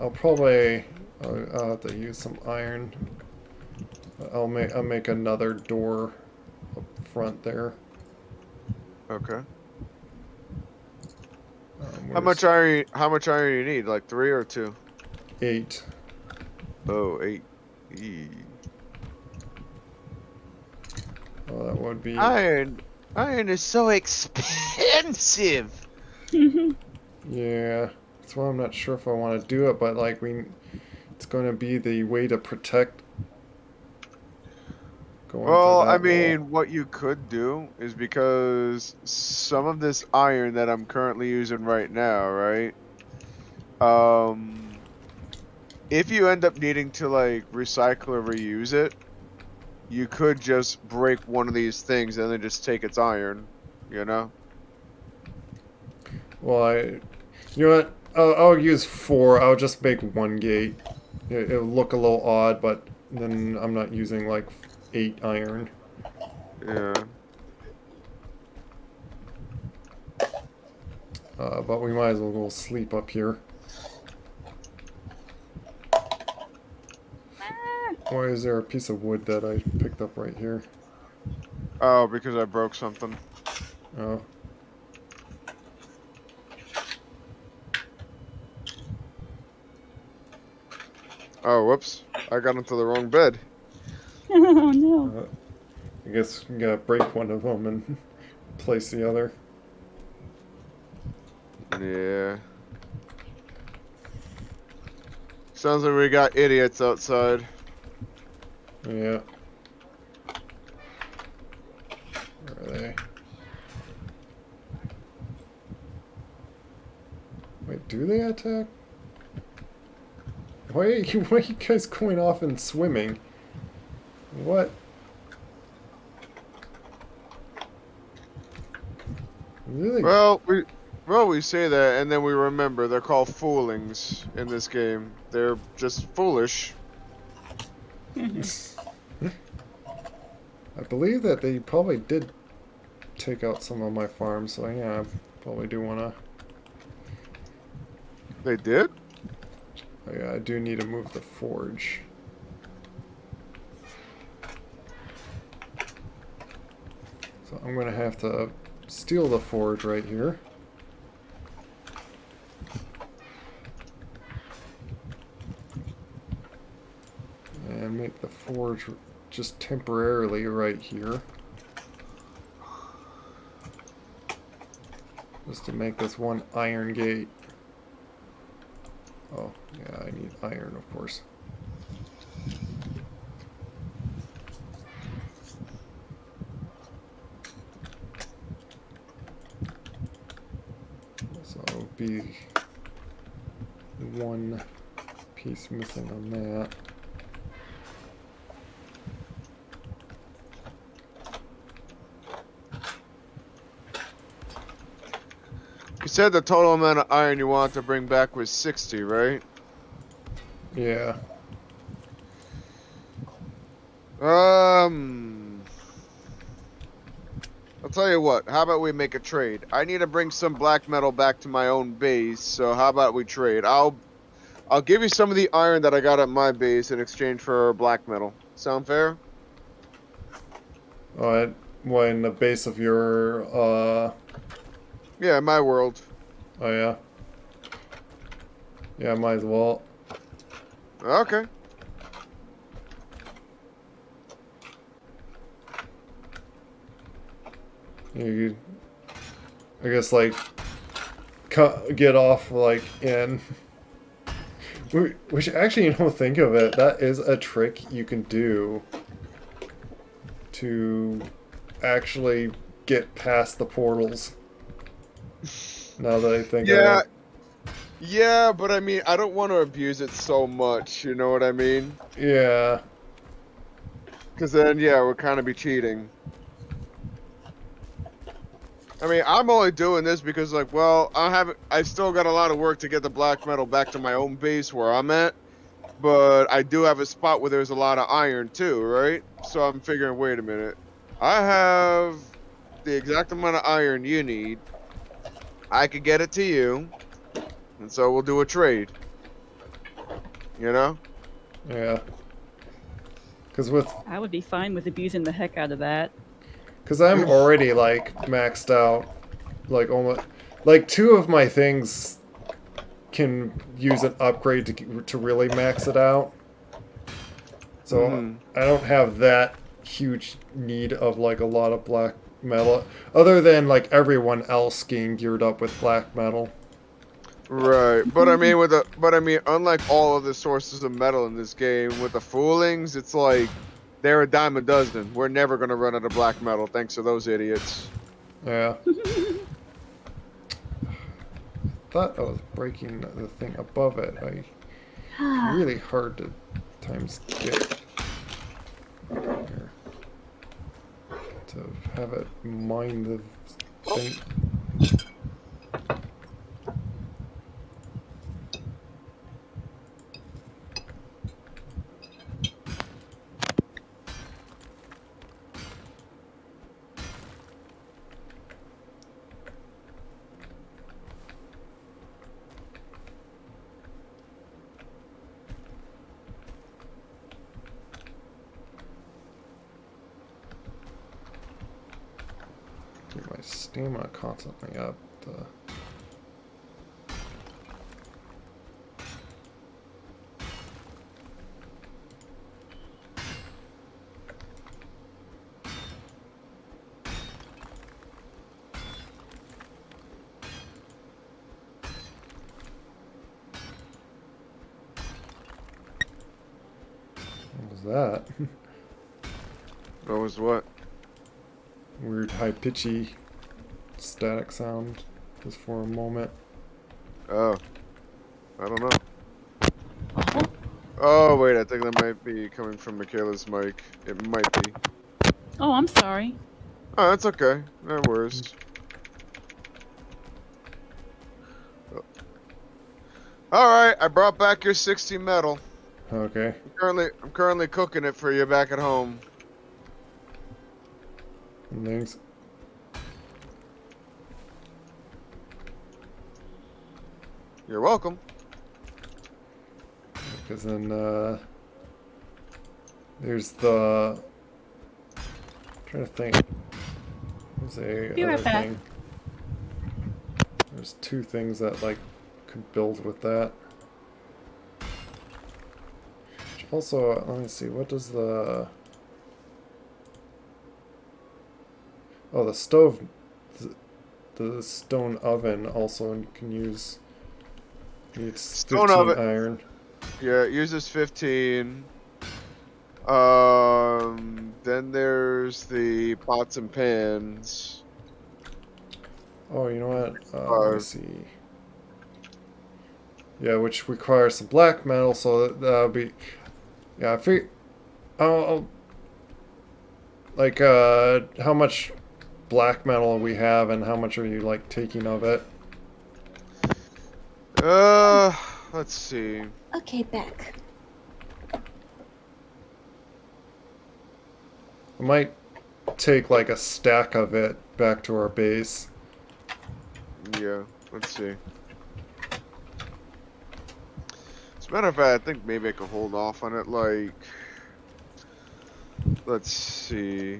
I'll probably I'll have to use some iron. I'll make another door up front there. Okay. How much iron? How much iron you need? Like 3 or 2? 8. Oh, 8. Eee. Oh, that would be. Iron is so expensive. Yeah, that's why I'm not sure if I want to do it, but like it's going to be the way to protect. Going Well, through I that wall. mean, what you could do is because some of this iron that I'm currently using right now, right? If you end up needing to like recycle or reuse it, you could just break one of these things and then just take its iron, you know? Well, you know what? I'll use 4. I'll just make 1 gate. It'll look a little odd, but then I'm not using like 8 iron. Yeah. But we might as well go sleep up here. Why is there a piece of wood that I picked up right here? Oh, because I broke something. Oh. Oh, whoops. I got into the wrong bed. Oh no. I guess we gotta break one of them and place the other. Yeah. Sounds like we got idiots outside. Yeah. Where are they? Wait, do they attack? Why are you guys going off and swimming? What? Really? Well, we say that, and then we remember they're called foolings in this game. They're just foolish. I believe that they probably did take out some of my farms, so yeah, I probably do want to. They did? Oh, yeah, I do need to move the forge. So I'm going to have to steal the forge right here. And make the forge just temporarily right here. Just to make this one iron gate. Oh, yeah, I need iron, of course. So it'll be 1 piece missing on that. You said the total amount of iron you want to bring back was 60, right? Yeah. I'll tell you what, how about we make a trade? I need to bring some black metal back to my own base, so how about we trade? I'll give you some of the iron that I got at my base in exchange for black metal. Sound fair? Alright, well, in the base of your, Yeah, my world. Oh, yeah? Yeah, might as well. Okay. You, I guess, like, get off, like, in... Which, actually, you don't think of it, that is a trick you can do to actually get past the portals. Now that I think of it. Yeah, but I mean, I don't want to abuse it so much, you know what I mean? Yeah. Because then, yeah, we'll kind of be cheating. I mean, I'm only doing this because, like, well, I still got a lot of work to get the black metal back to my own base where I'm at. But I do have a spot where there's a lot of iron, too, right? So I'm figuring, wait a minute. I have the exact amount of iron you need. I could get it to you. And so we'll do a trade. You know? Yeah. I would be fine with abusing the heck out of that. Because I'm already, like, maxed out. Like, almost... Like, 2 of my things can use an upgrade to really max it out. So, I don't have that huge need of, like, a lot of black metal. Other than, like, everyone else getting geared up with black metal. Right, but I mean, unlike all of the sources of metal in this game, with the Foolings, it's like they're a dime a dozen. We're never gonna run out of black metal, thanks to those idiots. Yeah. Thought I was breaking the thing above it. Really hard to times get here to have it mine the thing. Keep my stamina constantly up. What was that? What was what? Weird high pitchy static sound just for a moment. Oh, I don't know. Oh wait, I think that might be coming from Michaela's mic. It might be. Oh, I'm sorry. Oh, that's okay. No worries. All right, I brought back your 60 metal. Okay. I'm currently cooking it for you back at home. Thanks. You're welcome. Because then there's the. I'm trying to think. There's a Be right other back. thing. There's 2 things that like could build with that. Also, let me see. What does the the stove, the stone oven also can use. Needs Stone 15 oven. iron. Yeah, it uses 15. Then there's the pots and pans. Oh, you know what? Let me see. Yeah, which requires some black metal, so that'll be. Yeah, I figure. I'll like, how much black metal we have, and how much are you like taking of it? Let's see. Okay, back. I might take like a stack of it back to our base. Yeah, let's see. As a matter of fact, I think maybe I could hold off on it, like... Let's see.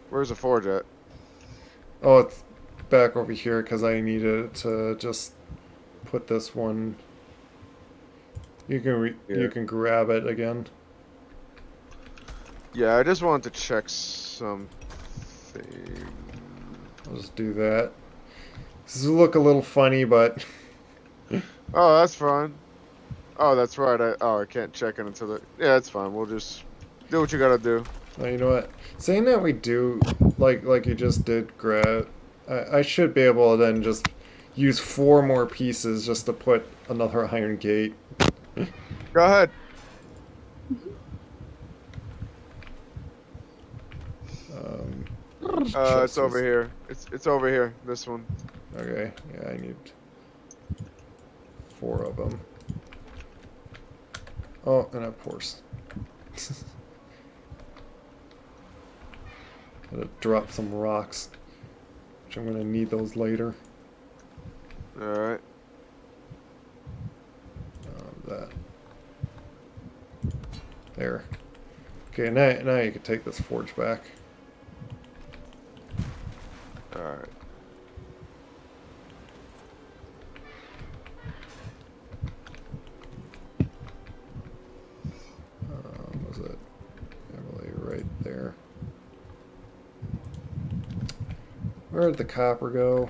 Where's the forge at? Oh, it's back over here because I needed to just put this one. You can you can grab it again. Yeah, I just wanted to check something. I'll just do that. This will look a little funny, but Oh, that's fine. Oh, that's right. I can't check it until the... Yeah, it's fine. We'll just do what you gotta do. oh, you know what? Saying that we do, like you just did, grab. I should be able to then just use 4 more pieces just to put another iron gate. Go ahead. It's over here. It's over here. This one. Okay. Yeah, I need 4 of them. Oh, and of course. Gotta drop some rocks, which I'm gonna need those later. All right. There. Okay, now you can take this forge back. Alright. Was it Emily right there? Where did the copper go?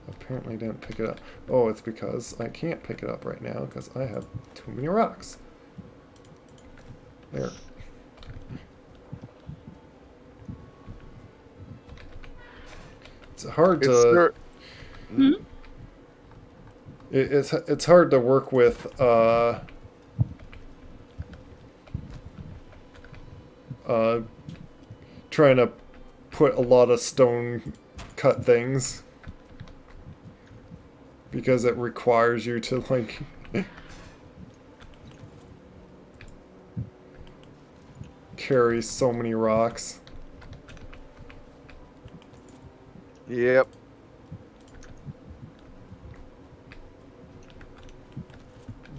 Apparently didn't pick it up. Oh, it's because I can't pick it up right now because I have too many rocks. There. It's hard to. It's hard to work with trying to put a lot of stone cut things because it requires you to like carry so many rocks. Yep.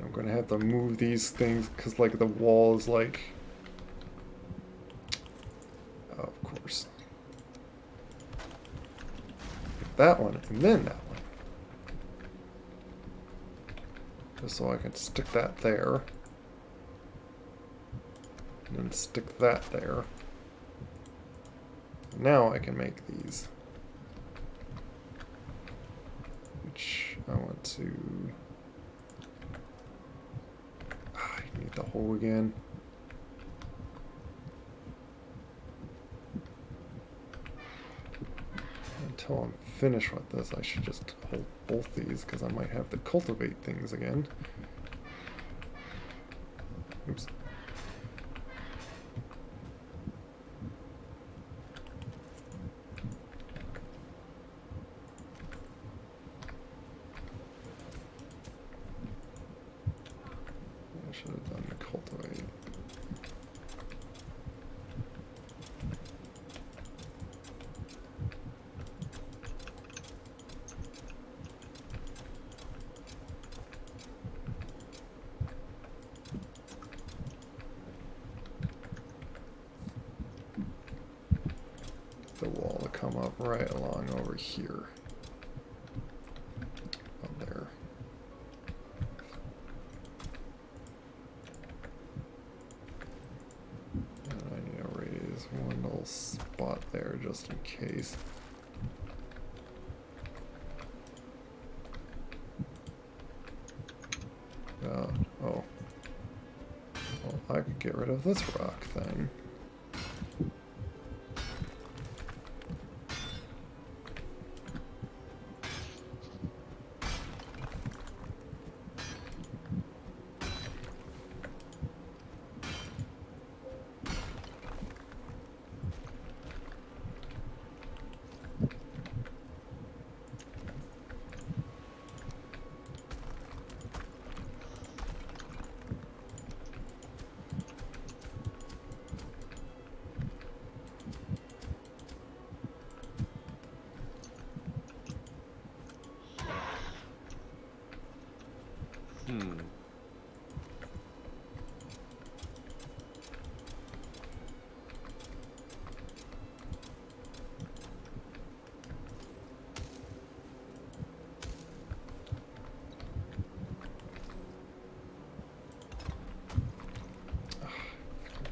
I'm gonna have to move these things because like the wall is like, oh, of course, that one and then that one, just so I can stick that there and then stick that there. Now I can make these, which I want to. I need the hole again. Until I'm finished with this, I should just hold both these because I might have to cultivate things again. Oops. I should have done the cultivate. The wall to come up right along over here. Up there. And I need to raise one little spot there just in case. Oh. Well, I could get rid of this rock thing.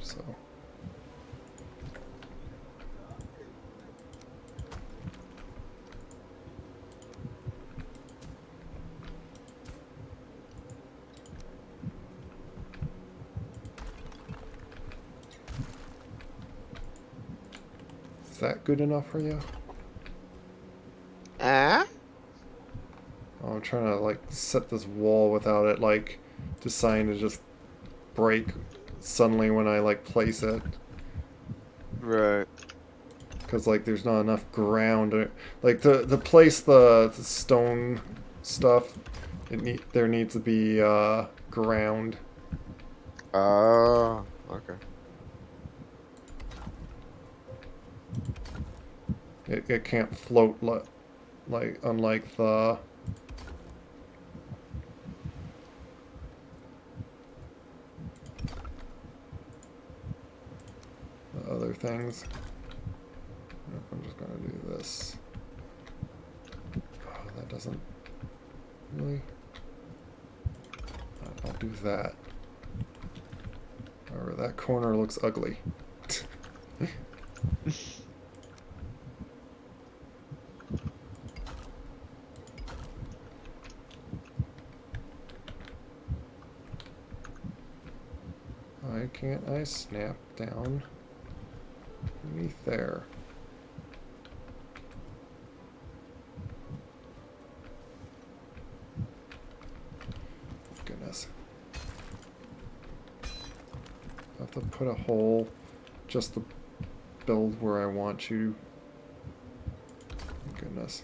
So. Is that good enough for you? I'm trying to like set this wall without it like deciding to just break suddenly when I like place it. Right. Because like there's not enough ground. Like to place the stone stuff, there needs to be ground. Oh, okay. It can't float like unlike the things. I'm just gonna do this. Oh, that doesn't really. I'll do that. However, that corner looks ugly. Why can't I snap down beneath there? Goodness. I have to put a hole just to build where I want to. Goodness.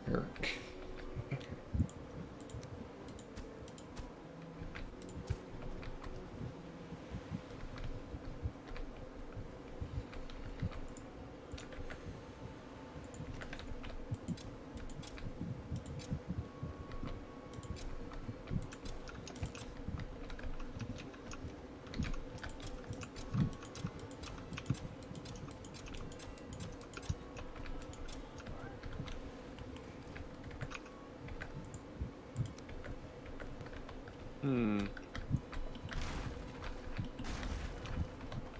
Here.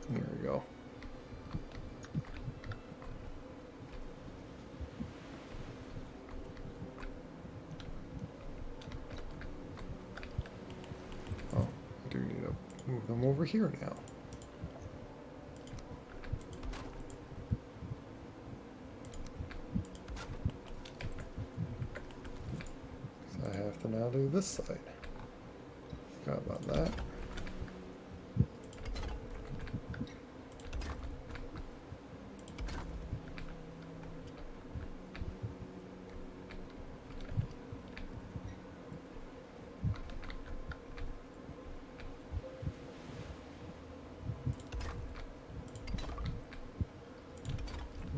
There we go. Oh, I do need to move them over here now. So I have to now do this side. Forgot about that.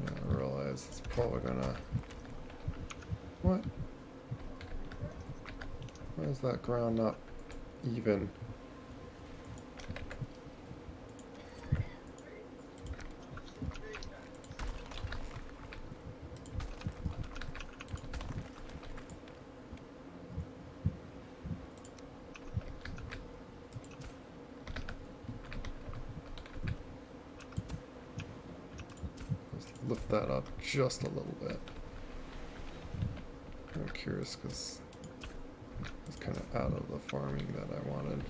I realize it's probably gonna... What? Why is that ground not even? Let's lift that up just a little bit. I'm curious because it's kind of out of the farming that I wanted.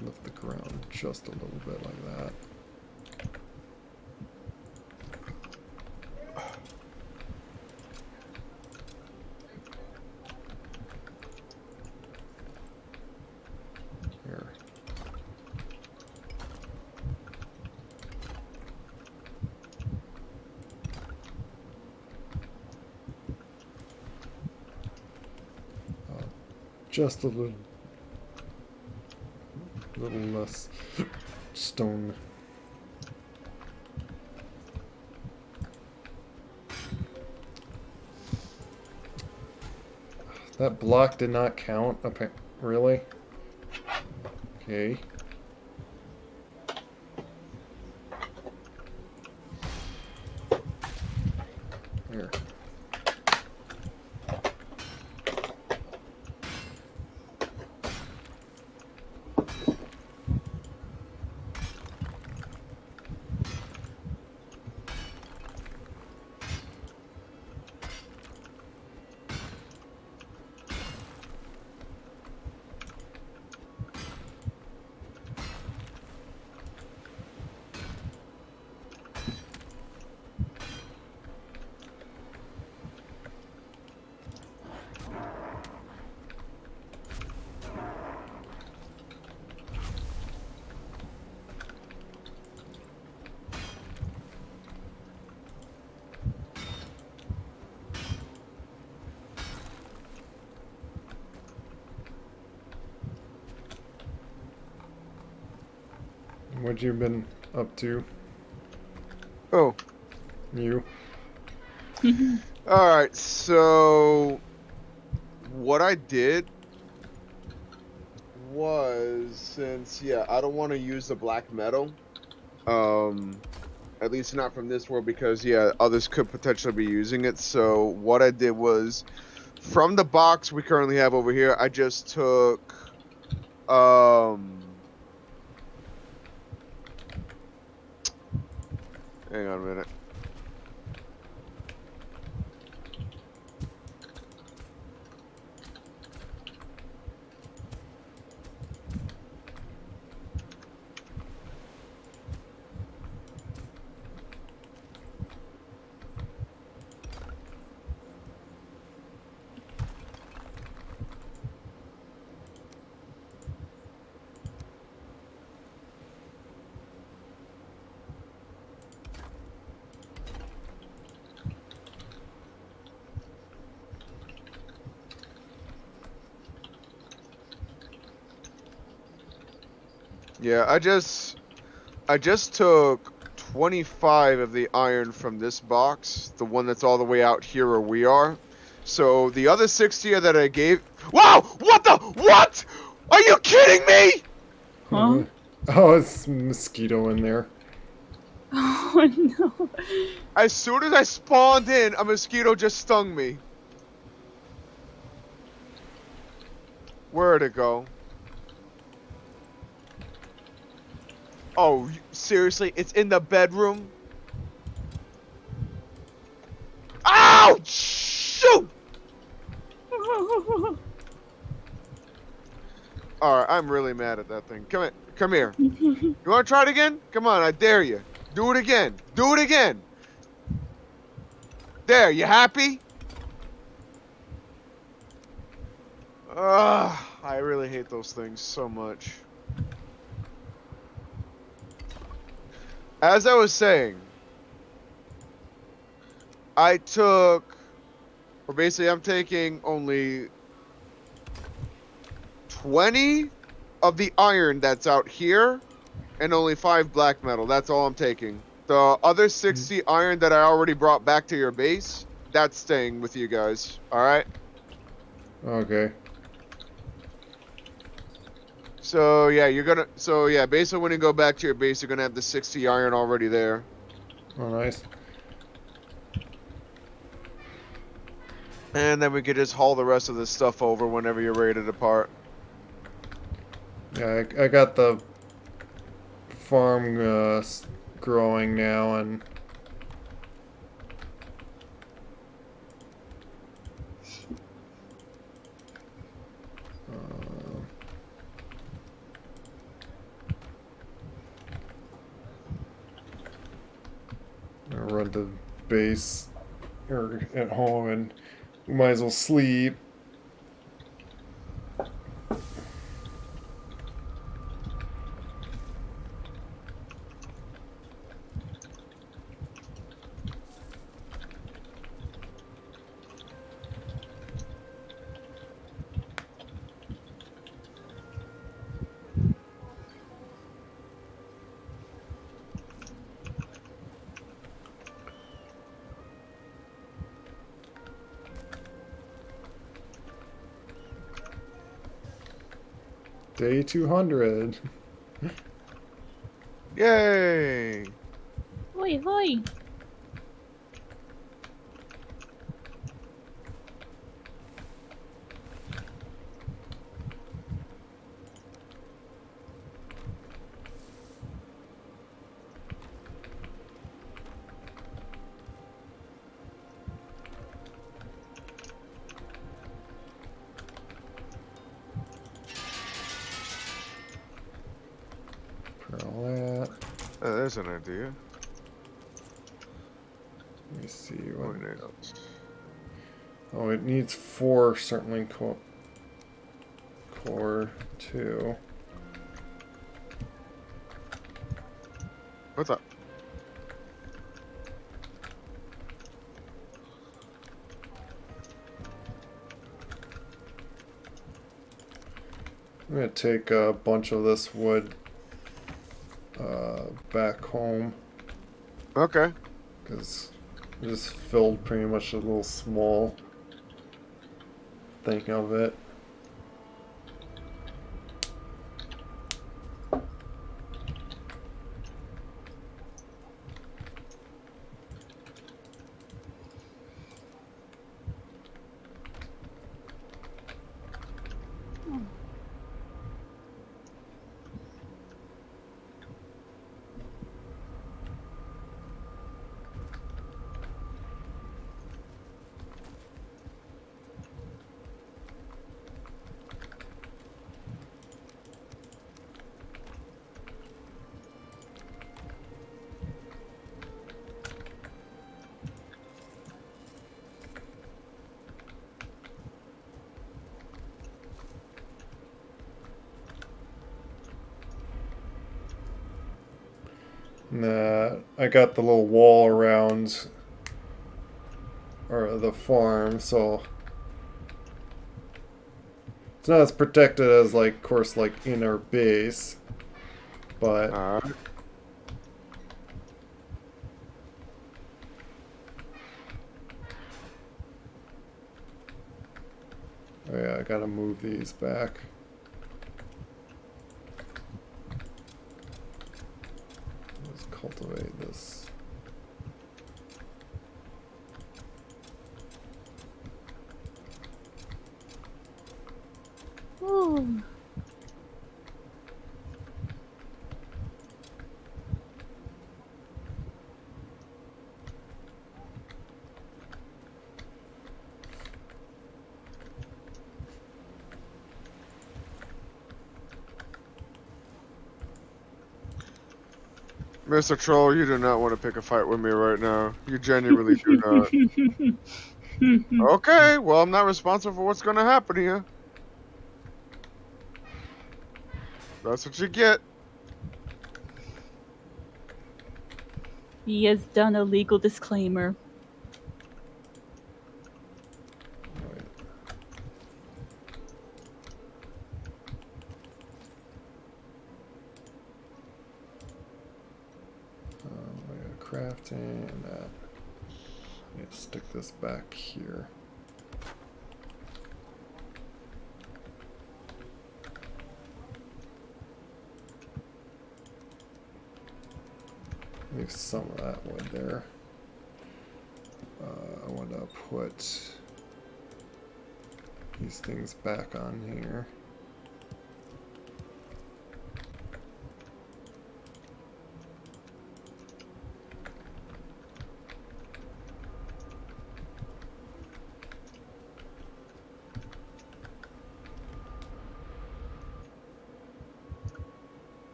Lift the ground just a little bit like that. Here. Just a little less stone. That block did not count. Okay, really? Okay. Here. what you been up to? Oh. You? Alright, so what I did was, since I don't want to use the black metal, at least not from this world, because others could potentially be using it. So what I did was, from the box we currently have over here, I just took hang on a minute. Yeah, I just took 25 of the iron from this box, the one that's all the way out here where we are. So the other 60 that I gave. Wow! What? Are you kidding me? Huh? Oh, it's a mosquito in there. Oh no. As soon as I spawned in, a mosquito just stung me. Where'd it go? Oh, seriously? It's in the bedroom? Ow! Shoot! Alright, I'm really mad at that thing. Come here. You wanna try it again? Come on, I dare you. Do it again. Do it again. There, you happy? Ugh, I really hate those things so much. As I was saying, I'm taking only 20 of the iron that's out here and only 5 black metal. That's all I'm taking. The other 60 iron that I already brought back to your base, that's staying with you guys. Alright? Okay. So basically when you go back to your base, you're gonna have the 60 iron already there. Oh, nice. And then we could just haul the rest of this stuff over whenever you're ready to depart. Yeah, I got the farm growing now, and I run to base or at home, and we might as well sleep. Day 200. Yay! Hoi hoi. All that. There's an idea. Let me see what. What else? Oh, it needs 4 certainly core 2. What's up? I'm gonna take a bunch of this wood back home. Okay. Because I just filled pretty much a little small thing of it. Nah, I got the little wall around or the farm, so it's not as protected as like, of course, like in our base, but Alright. oh yeah, I gotta move these back. Let's cultivate this. Ooh. Mr. Troll, you do not want to pick a fight with me right now. You genuinely do not. Okay, well, I'm not responsible for what's going to happen here. That's what you get. He has done a legal disclaimer. Wait. I got crafting and that. Yeah, stick this back here. Leave some of that wood there. I want to put these things back on here.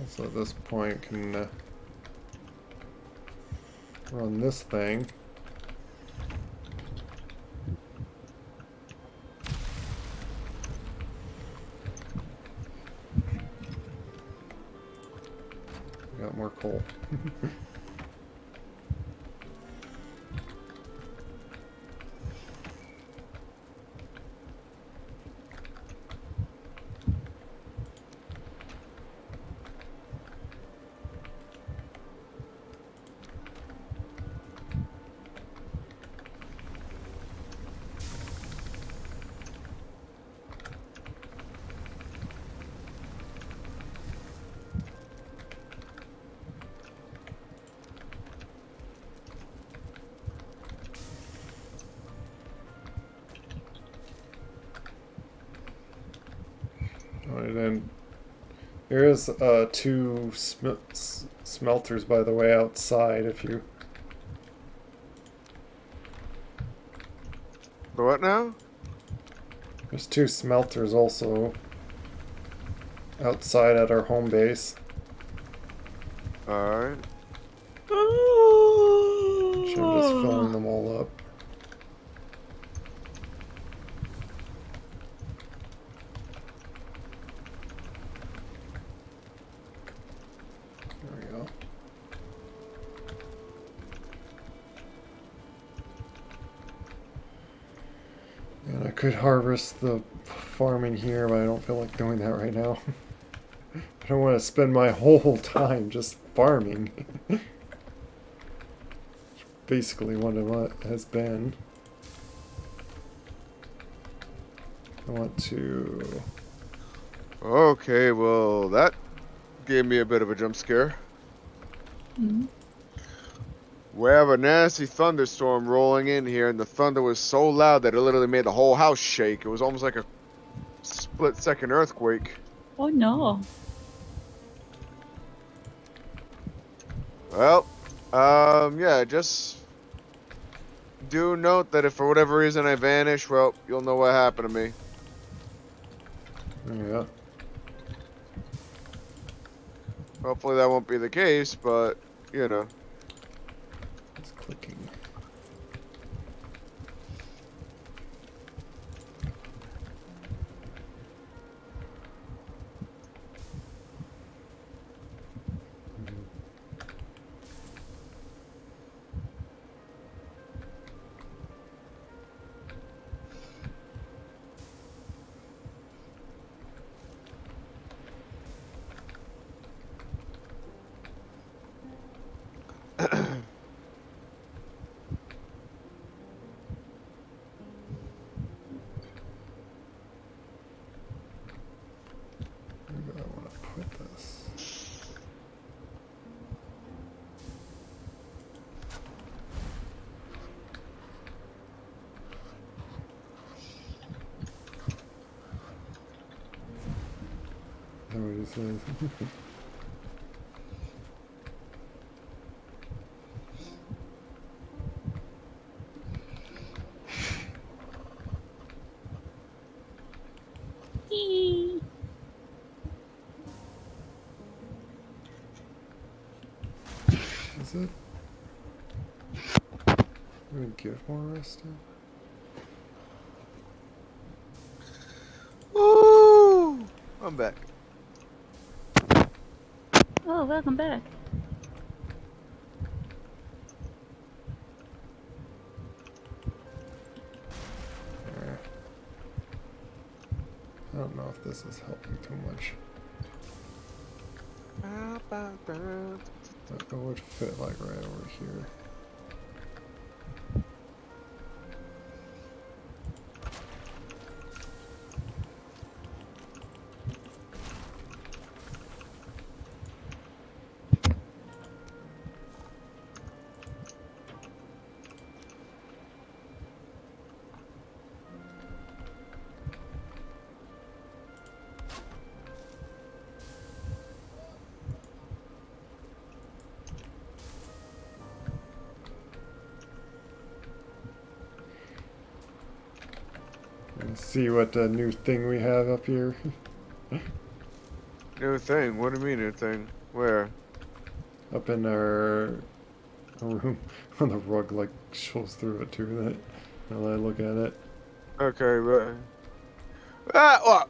So at this point, can run this thing. Got more coal. Alright, then there's two smelters, by the way, outside if you... The what now? There's two smelters also outside at our home base. Alright. I'm just filling them all up. could harvest the farming here, but I don't feel like doing that right now. I don't want to spend my whole time just farming. Basically what it has been. I want to... Okay, well, that gave me a bit of a jump scare. Mm-hmm. We have a nasty thunderstorm rolling in here, and the thunder was so loud that it literally made the whole house shake. It was almost like a split-second earthquake. Oh no. Well, yeah, just do note that if for whatever reason I vanish, well, you'll know what happened to me. Yeah. Hopefully that won't be the case, but, you know. It's clicking. Where do I want to put this? Is that what it says? Eee. Is it? I'm gonna give more rest now? Ooh, I'm back. Oh, welcome back. I don't know if this is helping too much. But it would fit like right over here. Let's see what new thing we have up here. New thing? What do you mean new thing? Where? Up in our room on the rug, like shows through it too. That now that I look at it, Okay, but what?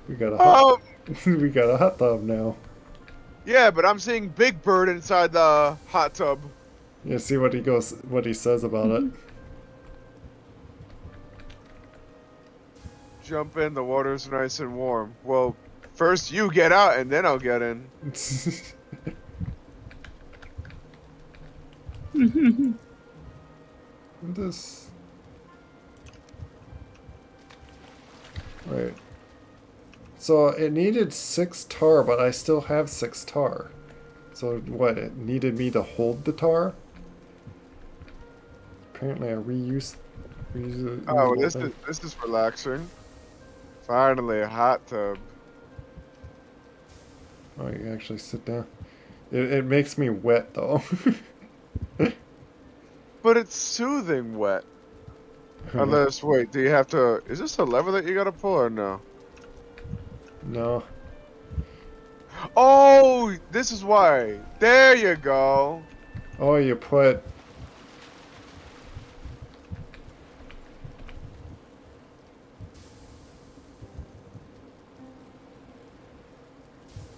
we got a hot, Oh, we got a hot tub now. yeah, but I'm seeing Big Bird inside the hot tub. Yeah, see what he says about it. Jump in, the water's nice and warm. Well, first you get out, and then I'll get in. This. Wait. So it needed 6 tar, but I still have 6 tar. So what? It needed me to hold the tar? Apparently, I reuse it. Oh, this is relaxing. Finally, a hot tub. Oh, you can actually sit down. It makes me wet though. But it's soothing wet. Unless, wait, do you have to... Is this a lever that you gotta pull or no? No. Oh, this is why. There you go. Oh, you put...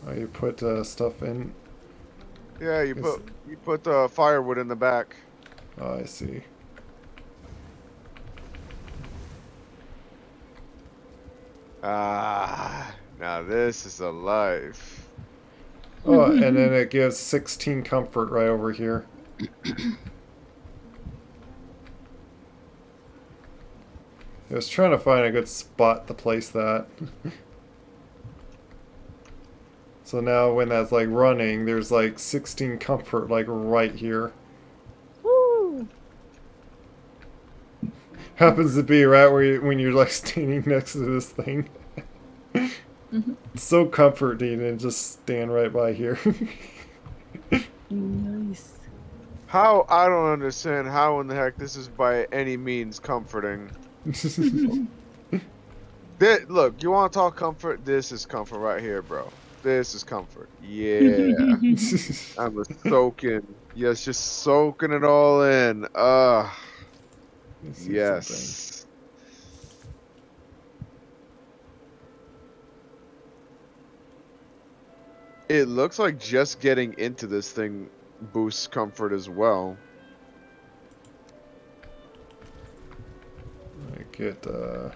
Oh, you put stuff in... Yeah, you put the firewood in the back. Oh, I see. Ah, now this is a life. Oh, and then it gives 16 comfort right over here. I was trying to find a good spot to place that. So now when that's like running, there's like 16 comfort like right here. Woo! Happens to be right where when you're like standing next to this thing. It's so comforting and just stand right by here. Nice. How I don't understand how in the heck this is by any means comforting. Look, you want to talk comfort? This is comfort right here, bro. This is comfort. Yeah. I'm just soaking. Yes, just soaking it all in. Let's see something. Yes. It looks like just getting into this thing boosts comfort as well. I get other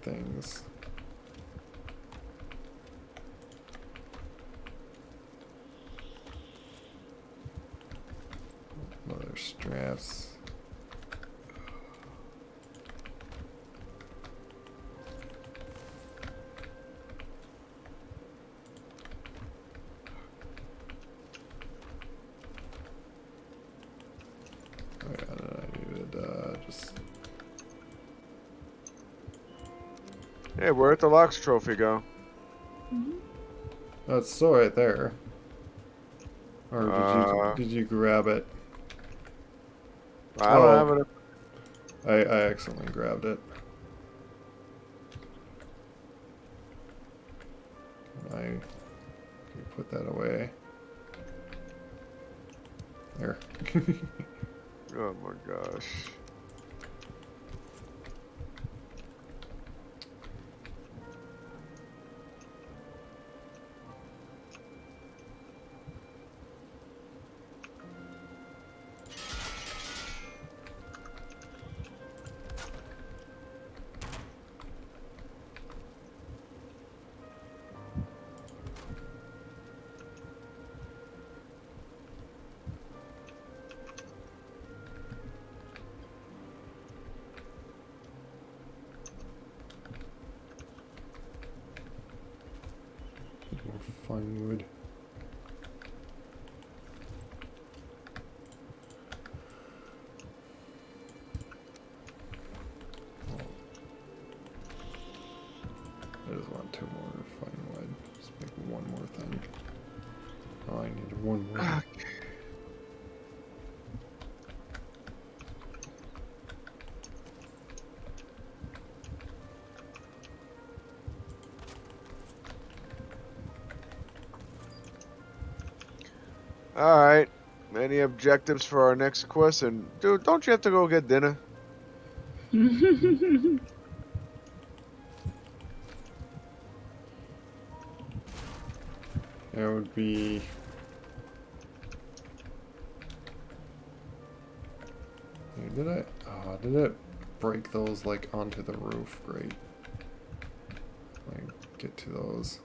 things. Other straps. Oh yeah, then I needed just. Hey, where'd the Lux trophy go? Oh, it's still right there. Or did you grab it? I don't have it. I accidentally grabbed it. Can I put that away? There. Oh my gosh. More fine wood. I just want 2 more fine wood. Just make 1 more thing. Oh, I need 1 more. Alright. Any objectives for our next quest? And dude, don't you have to go get dinner? That would be. Hey, did I? Oh, did it break those like onto the roof? Great. I get to those.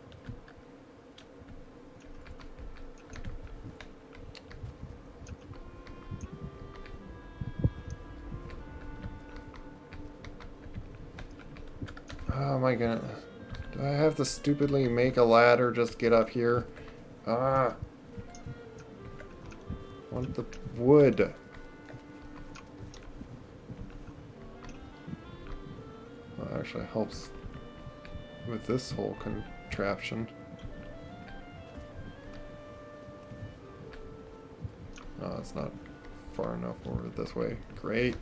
Oh my god. Do I have to stupidly make a ladder just get up here? Ah. I want the wood. Well, actually helps with this whole contraption. Oh, it's not far enough over this way. Great.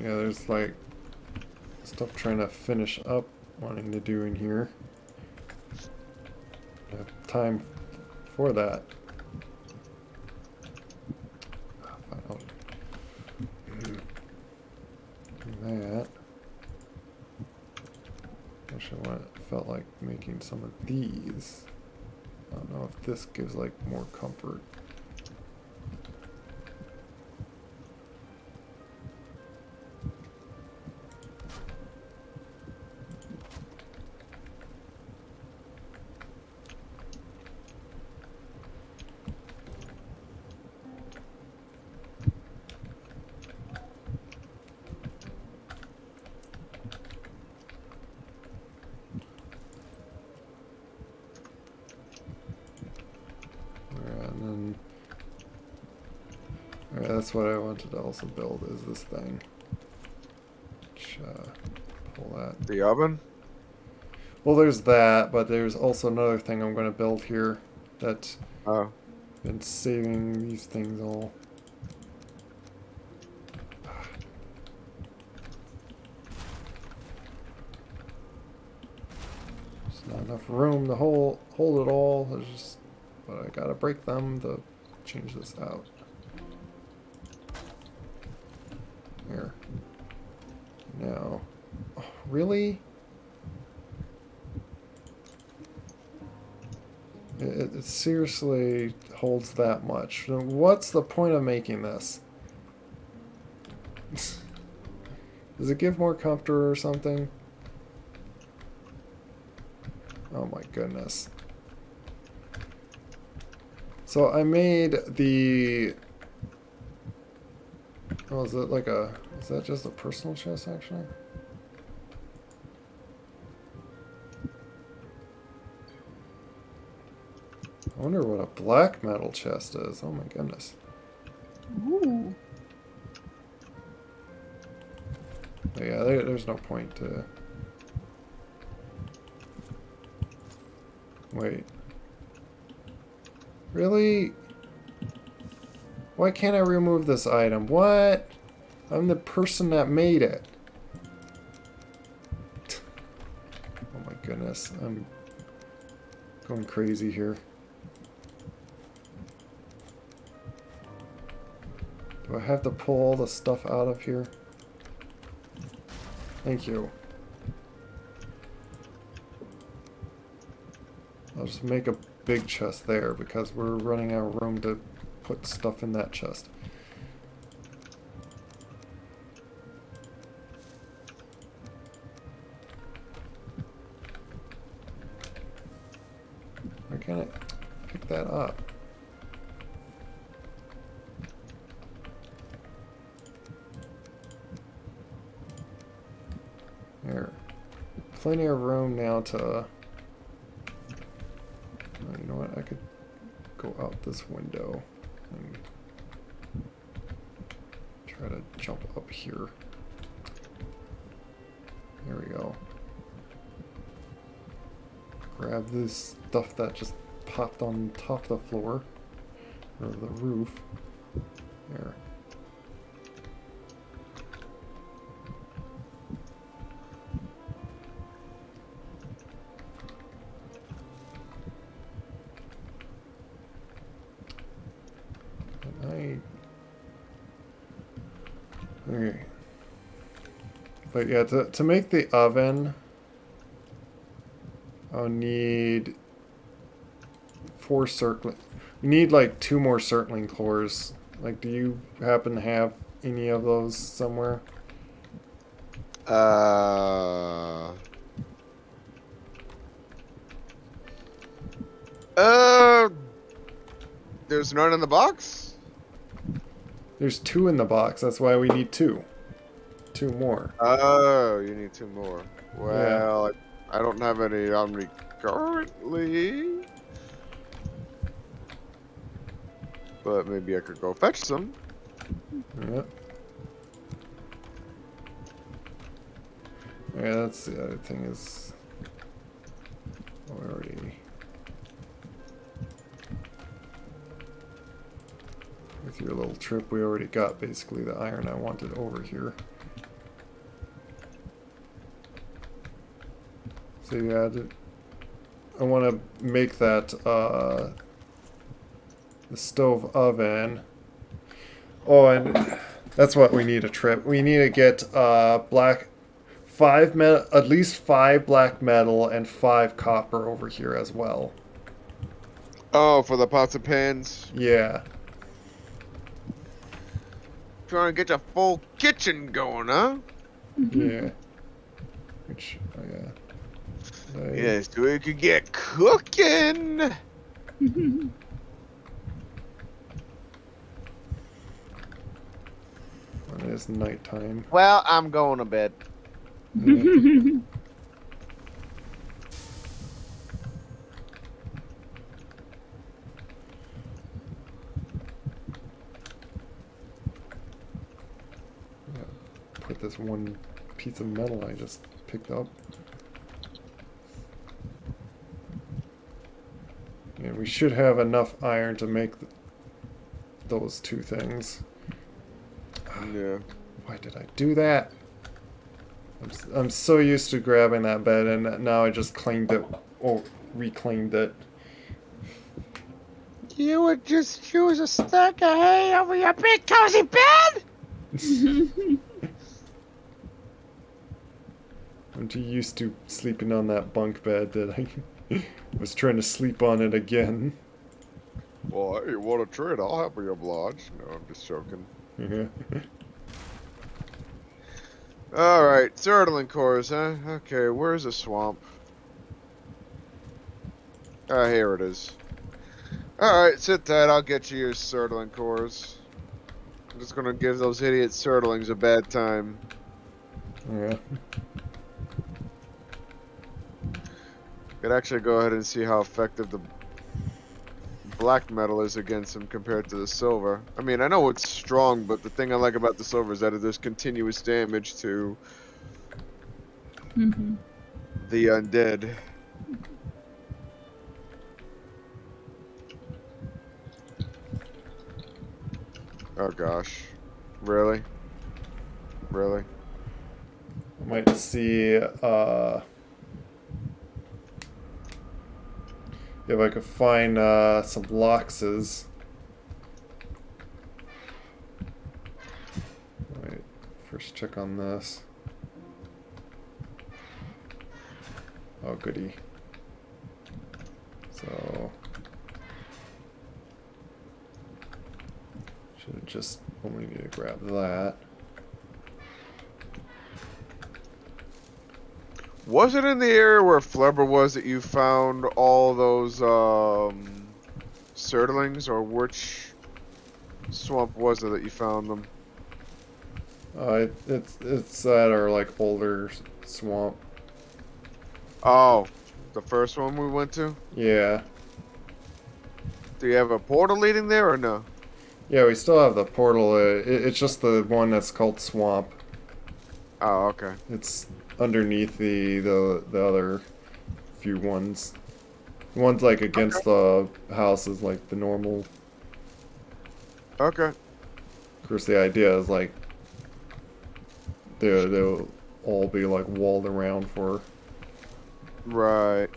Yeah, there's like stuff trying to finish up, wanting to do in here. I have time for that. Fine, I'll do that. Actually, I felt like making some of these I don't know if this gives like more comfort. And then, that's what I wanted to also build is this thing. Which, pull that. The oven? Well, there's that, but there's also another thing I'm going to build here that Oh. been saving these things all. There's not enough room to hold it all. There's just, but I gotta break them to change this out. Here. Now. Oh, really? It seriously holds that much. What's the point of making this? Does it give more comfort or something? Oh my goodness. So I made the... Oh, is it like a... Is that just a personal chest, actually? I wonder what a black metal chest is. Oh my goodness. Ooh. But yeah, there's no point to... Wait. Really? Why can't I remove this item? What? I'm the person that made it. Oh my goodness. I'm going crazy here. Do I have to pull all the stuff out of here? Thank you. I'll just make a big chest there because we're running out of room to put stuff in that chest. Why can't I pick that up? There. Plenty of room now to... You know what? I could go out this window and try to jump up here. There we go. Grab this stuff that just popped on top of the floor or the roof. There. Okay. But yeah, to make the oven, I'll need 4 circling. You need like 2 more circling cores. Like, do you happen to have any of those somewhere? There's none in the box? There's 2 in the box. That's why we need 2. 2 more. Oh, you need 2 more. Well, yeah. I don't have any on me currently. But maybe I could go fetch some. Yep. Yeah, that's the other thing is... Oh, we already... With your little trip, we already got basically the iron I wanted over here. So yeah, I want to make that the stove oven. Oh, and that's what we need a trip. We need to get black 5 metal, at least 5 black metal and 5 copper over here as well. Oh, for the pots and pans. Yeah. Trying to get your full kitchen going, huh? Yeah. Which, Yes, so we could get cooking. it is nighttime. Well, I'm going to bed. Yeah. Put this one piece of metal I just picked up. And we should have enough iron to make those two things. Yeah. Why did I do that? I'm so used to grabbing that bed, and now I just claimed it, or reclaimed it. You would just choose a stack of hay over your big cozy bed? I'm too used to sleeping on that bunk bed that I was trying to sleep on it again. Well, hey, what a treat. I'll happily oblige. No, I'm just joking. Alright, Turtling cores, huh? Okay, where's the swamp? Ah, here it is. Alright, sit tight. I'll get you your Surtling cores. I'm just gonna give those idiot Surtlings a bad time. Yeah. Could actually go ahead and see how effective the black metal is against them compared to the silver. I mean, I know it's strong, but the thing I like about the silver is that it does continuous damage to the undead. Oh gosh. Really? Really? I might see, if I could find, some loxes. Wait, first check on this. Oh, goody. So... should have just only need to grab that. Was it in the area where Flubber was that you found all those Surtlings, or which swamp was it that you found them? It's that or like older swamp. Oh, the first one we went to? Yeah. Do you have a portal leading there or no? Yeah, we still have the portal. It's just the one that's called Swamp. Oh, okay. It's underneath the other few ones. The one's like against the house is like the normal. Okay. Of course, the idea is like they'll all be like walled around for. Right.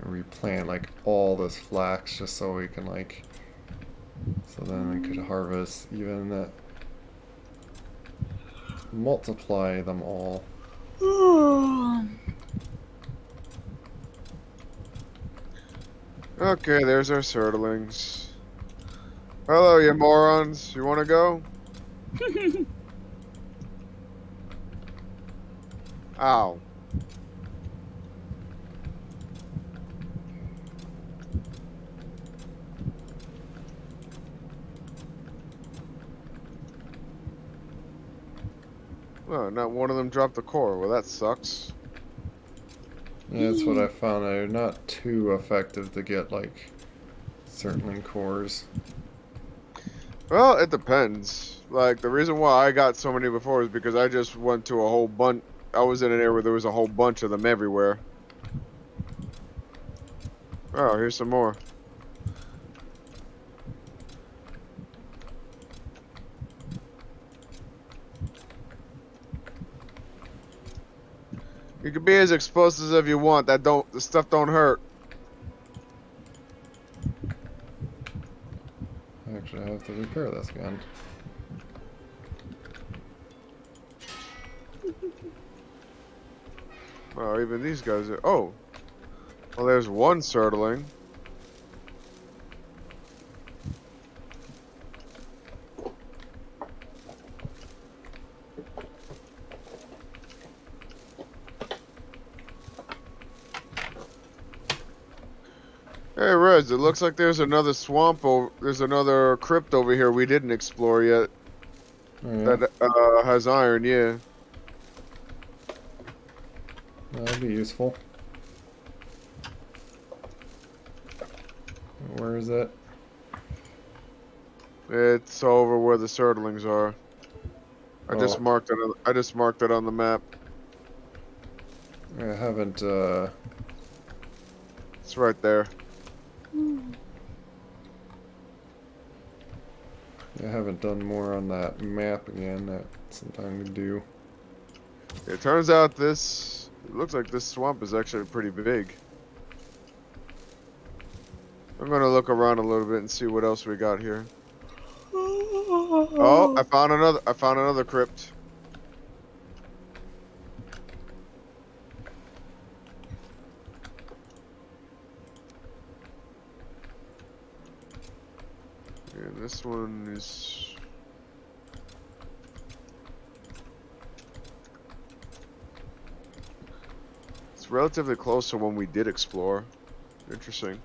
Replant like all this flax just so we can like, so then we could harvest even that, multiply them all. Okay, there's our Surtlings. Hello, you morons. You want to go? Ow. Oh, not one of them dropped the core. Well, that sucks. Yeah, that's what I found. They're not too effective to get, like, certain cores. Well, it depends. Like, the reason why I got so many before is because I just went to a whole bunch. I was in an area where there was a whole bunch of them everywhere. Oh, here's some more. You can be as explosive as you want. The stuff don't hurt. Actually, I have to repair this gun. Oh, even these guys are. Oh, well, there's one surtling. Hey, Rez, it looks like there's another swamp over. There's another crypt over here we didn't explore yet. Oh, yeah? That has iron, yeah. That'd be useful. Where is it? It's over where the surtlings are. I just Oh. marked it. I just marked it on the map. I haven't, It's right there. I haven't done more on that map again. That's sometime to do. It turns out this. It looks like this swamp is actually pretty big. I'm gonna look around a little bit and see what else we got here. Oh, I found another. I found another crypt. Yeah, this one is. It's relatively close to one we did explore. Interesting.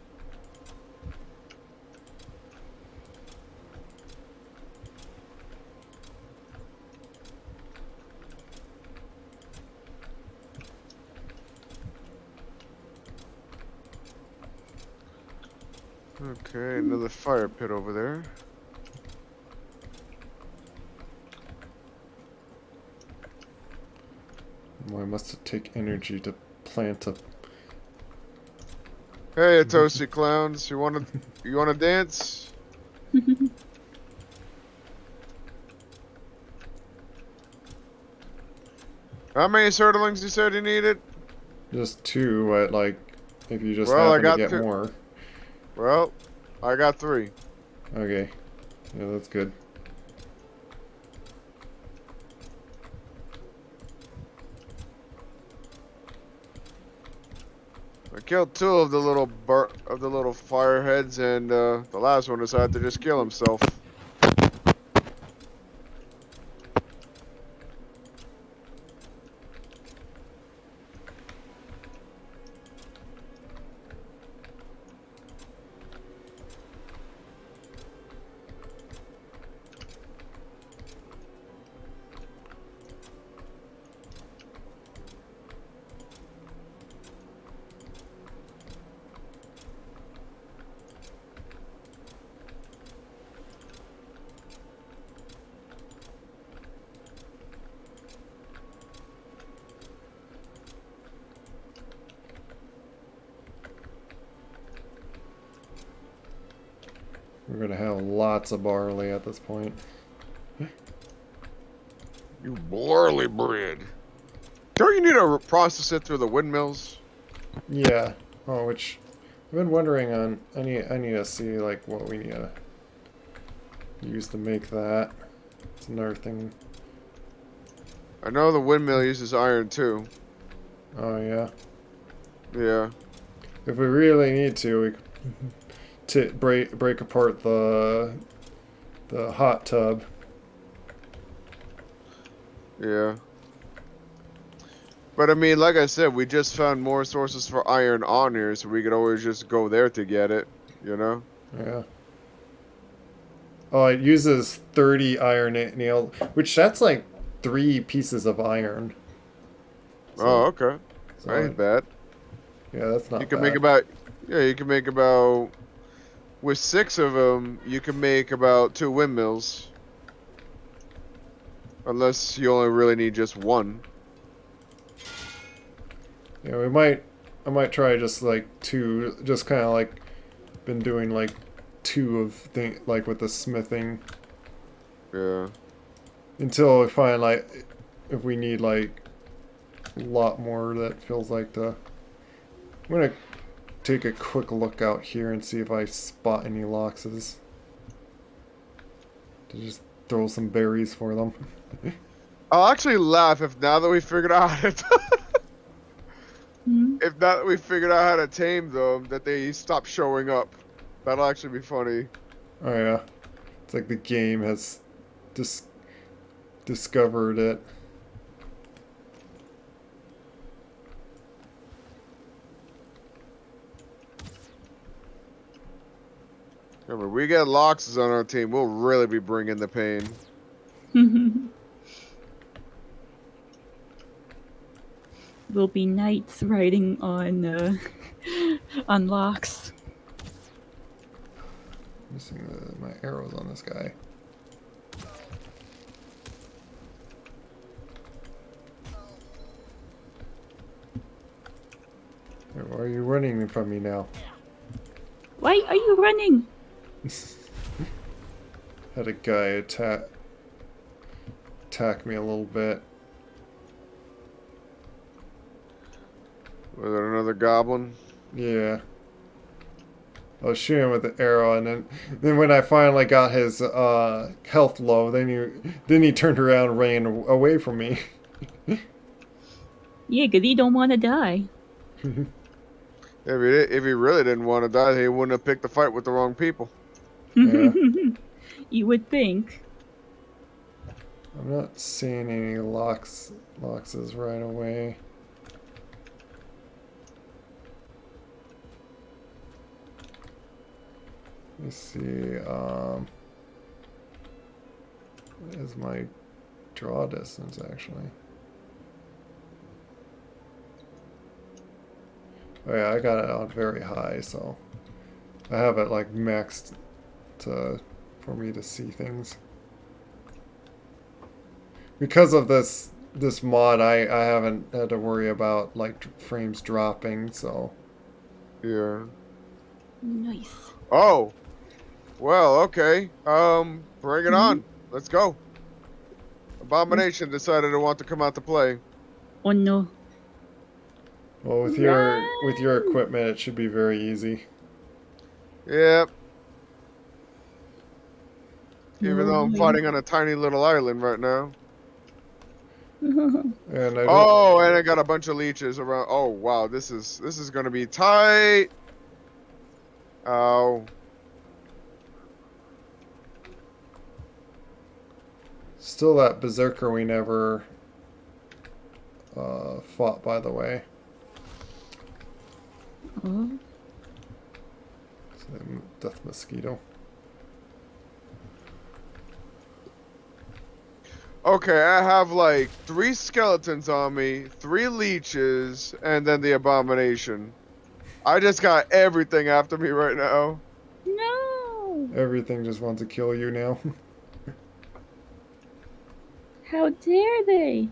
Okay, another fire pit over there. Boy, must it take energy to plant a... Hey, toasty clowns, you wanna dance? How many surtlings you said you needed? Just two, but, like, if you just Well, I happen to got get two. more. Well, I got 3. Okay. Yeah, that's good. I killed 2 of the little fireheads, and the last one decided to just kill himself. We're gonna have lots of barley at this point. You barley bread. Don't you need to process it through the windmills? Yeah. Oh, which I've been wondering on. I need to see like what we need to use to make that. It's another thing. I know the windmill uses iron too. Oh yeah. Yeah. If we really need to, we could break apart the the hot tub. Yeah. But I mean, like I said, we just found more sources for iron on here, so we could always just go there to get it, you know? Yeah. Oh, it uses 30 iron nails, which that's like 3 pieces of iron. Oh, okay. So That ain't bad. yeah, that's not You can bad. make about, yeah, you can make about, with 6 of them, you can make about 2 windmills. Unless you only really need just 1. Yeah, I might try just like 2, just kind of like been doing like 2 of thing like with the smithing. Yeah. Until we find like if we need like a lot more, that feels like the. I'm gonna take a quick look out here and see if I spot any loxes. To just throw some berries for them. I'll actually laugh if now that we figured out how to Hmm? if now that we figured out how to tame them, that they stop showing up. That'll actually be funny. Oh yeah, it's like the game has discovered it. Remember, we get Loxes on our team, we'll really be bringing the pain. Will be knights riding on on locks. Missing my arrows on this guy. Why are you running from me now? Why are you running? Had a guy attack me a little bit. Was it another goblin? Yeah. I was shooting him with the arrow, and then when I finally got his health low, then he turned around and ran away from me. Yeah, 'cause he don't want to die. If he really didn't want to die, he wouldn't have picked the fight with the wrong people. Yeah. You would think. I'm not seeing any loxes right away. Let me see. What is my draw distance actually? Oh yeah, I got it on very high, so I have it like maxed for me to see things. Because of this mod, I haven't had to worry about like frames dropping, so Yeah. Nice. Oh. Well, okay. Bring it on. Let's go. Abomination decided to want to come out to play. Oh no. well with your equipment it should be very easy. Yep. Even No though I'm way. fighting on a tiny little island right now. And I don't. Oh, and I got a bunch of leeches around. Oh wow, this is gonna be tight. Oh. Still that berserker we never fought, by the way. Oh. Death mosquito. Okay, I have like 3 skeletons on me, 3 leeches, and then the abomination. I just got everything after me right now. No. Everything just wants to kill you now. How dare they?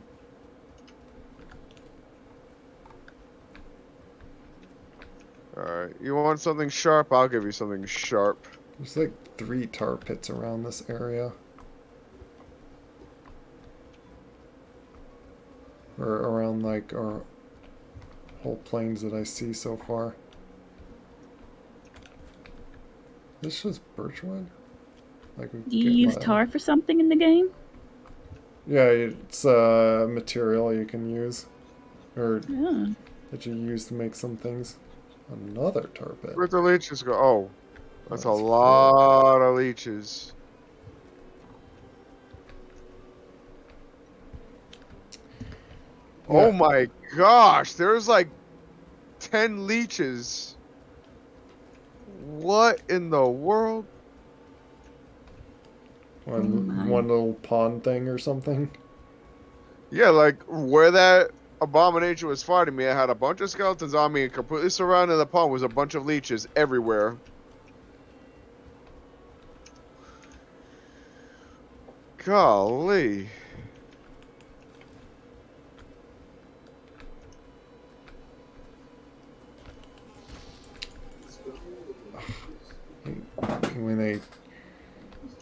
Alright, you want something sharp? I'll give you something sharp. There's like 3 tar pits around this area. Or around like our whole plains that I see so far. This just birchwood? Like we Do you get use lead. tar for something in the game? Yeah, it's a material you can use. Or Yeah. that you use to make some things. Another tar pit. Where'd the leeches go? Oh, that's a That's lot of leeches. Oh my gosh, there's like 10 leeches. What in the world? One little pond thing or something. Yeah, like where that abomination was fighting me, I had a bunch of skeletons on me, and completely surrounding the pond was a bunch of leeches everywhere. Golly. When they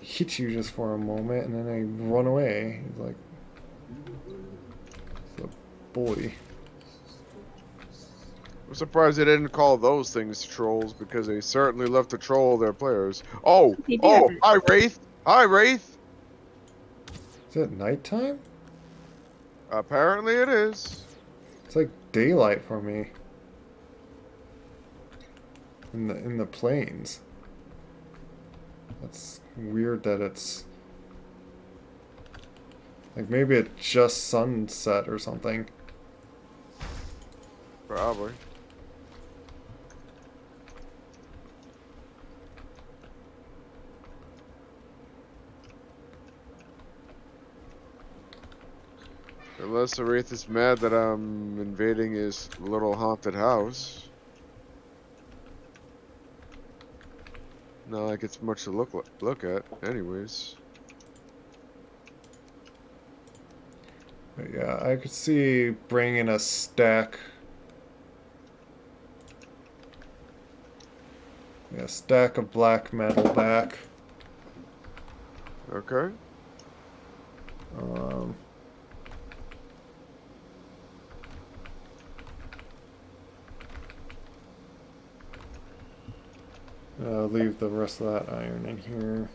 hit you just for a moment and then they run away. He's like, it's a bully. I'm surprised they didn't call those things trolls, because they certainly love to troll their players. Oh, They do. oh, hi Wraith. Hi Wraith. Is it nighttime? Apparently it is. It's like daylight for me. In the plains. That's weird that it's like maybe it just sunset or something. Probably. Unless the Wraith is mad that I'm invading his little haunted house. Not like it's much to look at, anyways. But yeah, I could see bringing a stack. Yeah, stack of black metal back. Okay. Leave the rest of that iron in here.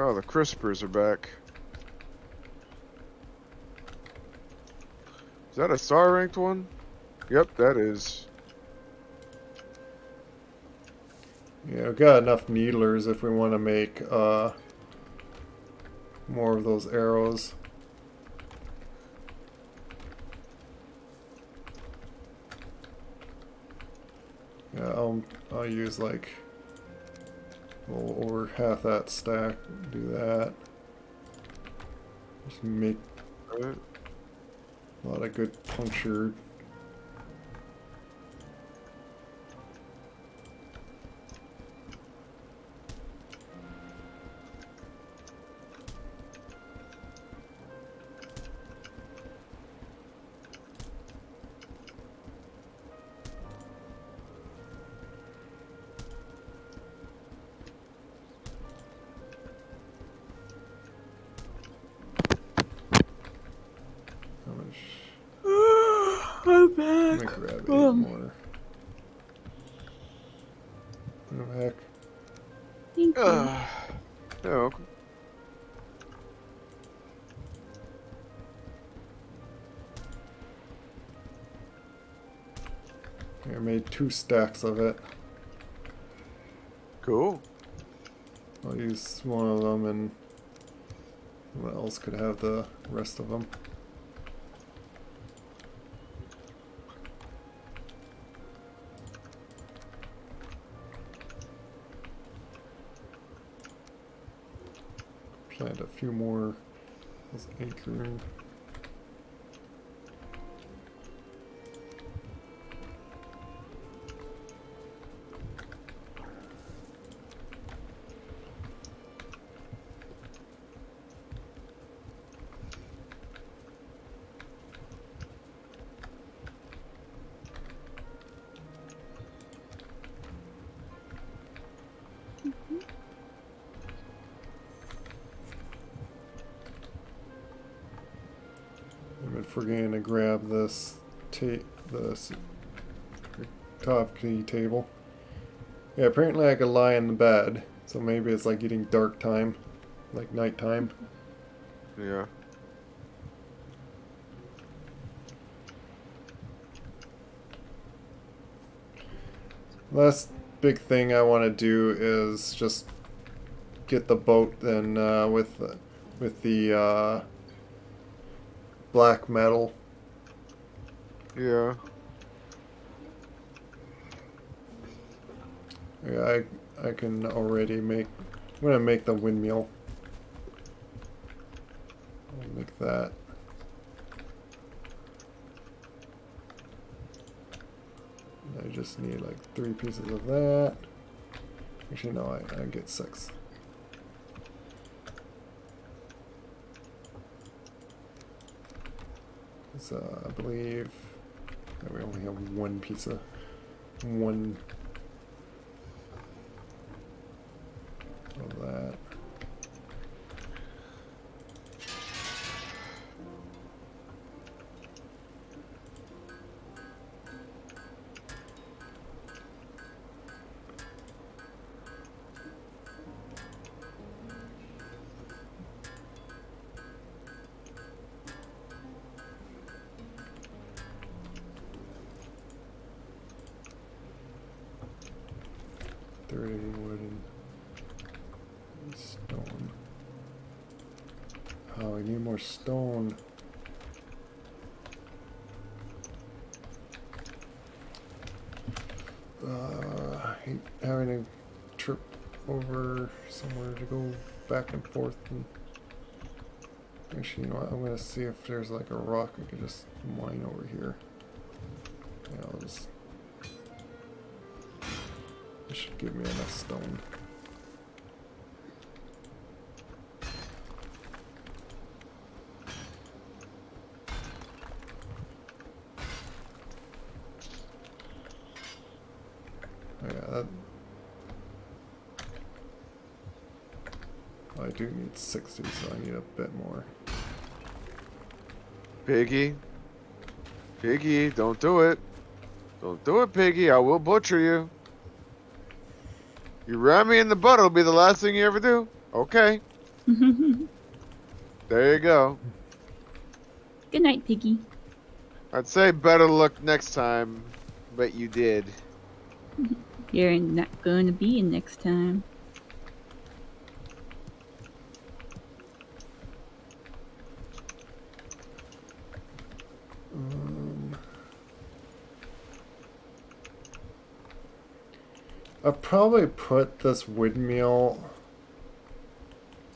Oh, the crispers are back. Is that a star ranked one? Yep, that is. Yeah, we've got enough needlers if we want to make more of those arrows. Yeah, I'll use like a little over half that stack. Do that. Just make a lot of good punctured. I'm back. Let me grab 8 more. Oh heck. Thank you. Yeah, okay. I made 2 stacks of it. Cool. I'll use one of them, and what else could have the rest of them? Plant a few more as anchoring. I'm forgetting to grab this top key table. Yeah, apparently I could lie in the bed, so maybe it's like getting dark time, like nighttime. Yeah. Last big thing I want to do is just get the boat then with the black metal. Yeah. Yeah, I can already make. I'm gonna make the windmill. I'll make that. I just need like 3 pieces of that. Actually, no, I get 6. So I believe that we only have 1 piece of that. Wood and stone. Oh, I need more stone. I hate having to trip over somewhere to go back and forth. And actually, you know what? I'm gonna see if there's like a rock I could just mine over here. Yeah, I'll just. This should give me enough stone. Oh, yeah, that. I do need 60, so I need a bit more. Piggy. Piggy, don't do it. Don't do it, Piggy. I will butcher you. You ram me in the butt, it'll be the last thing you ever do. Okay. There you go. Good night, Piggy. I'd say better luck next time, but you did. You're not going to be in next time. I'll probably put this windmill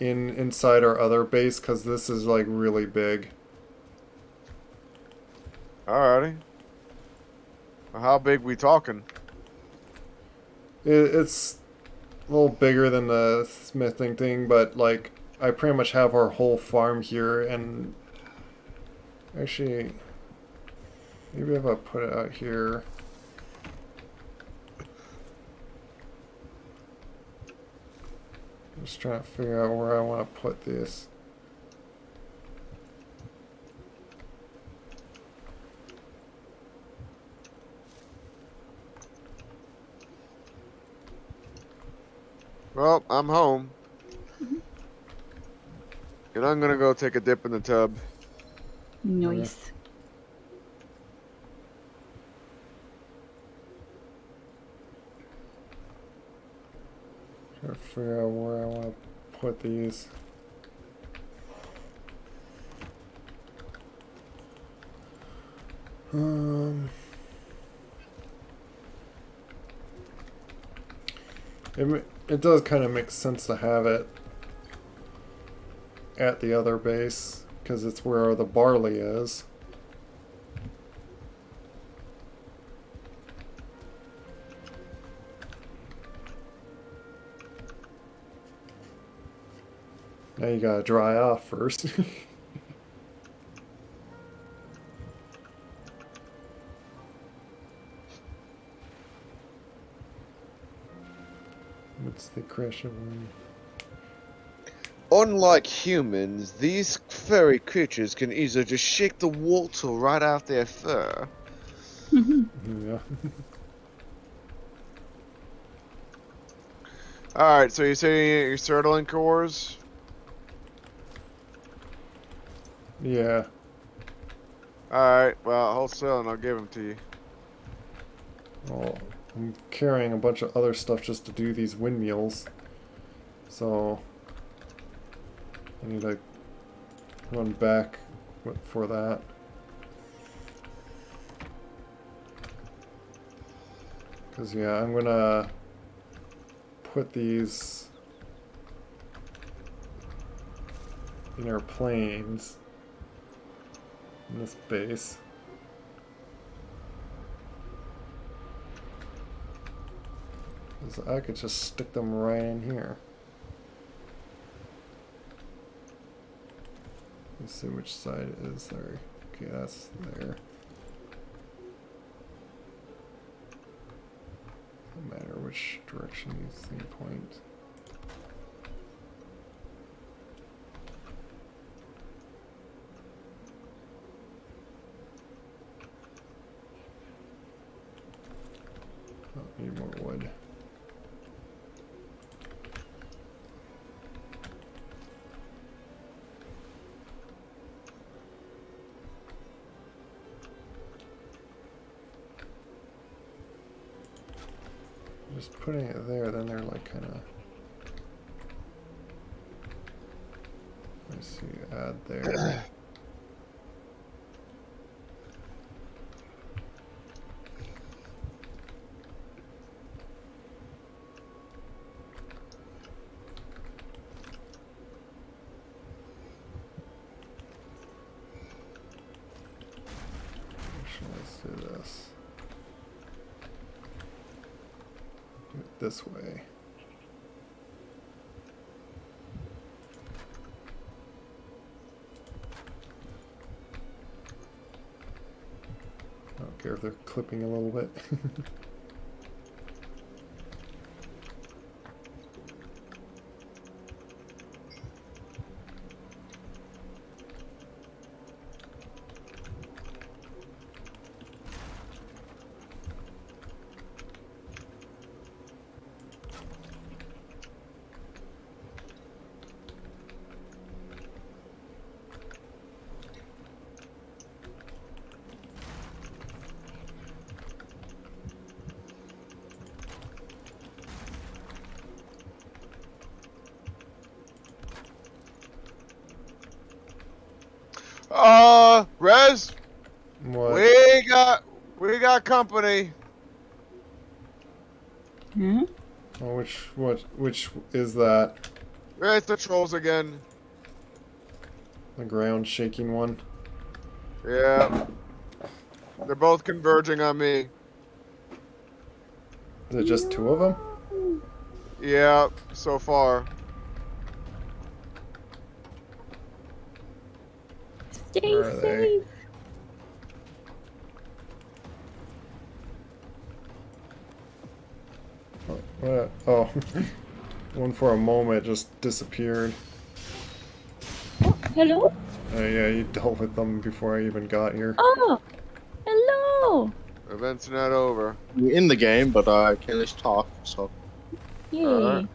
inside our other base because this is like really big. Alrighty. How big we talking? It's a little bigger than the smithing thing, but like I pretty much have our whole farm here, and actually maybe if I put it out here. I'm just trying to figure out where I want to put this. Well, I'm home. And I'm gonna go take a dip in the tub. Nice. Trying to figure out where I want to put these. It does kind of make sense to have it at the other base because it's where the barley is. Now you gotta dry off first. What's the crash of one? Unlike humans, these furry creatures can easily just shake the water right out their fur. Yeah. All right, so you say you're certling cores? Yeah. All right, well, wholesale, and I'll give them to you. Well, I'm carrying a bunch of other stuff just to do these windmills. So I need to run back for that. Because, yeah, I'm gonna put these inner planes in this base. Because I could just stick them right in here. Let's see which side it is there. Okay, that's there. No matter which direction these things point. Oh, need more wood. Just putting it there, then they're like kind of. Let's see, add there. Actually, let's do this. Do it this way. I don't care if they're clipping a little bit. Rez, What? we got company. Hmm? Oh, which is that? It's the trolls again. The ground shaking one? Yeah. They're both converging on me. Is it just two of them? Yeah, so far. Stay Where are they? safe. Oh, what? Oh. One for a moment just disappeared. Oh, hello? Oh yeah, you dealt with them before I even got here. Oh, hello. Event's not over. You're in the game, but I can at least talk, so. Yay. Alright.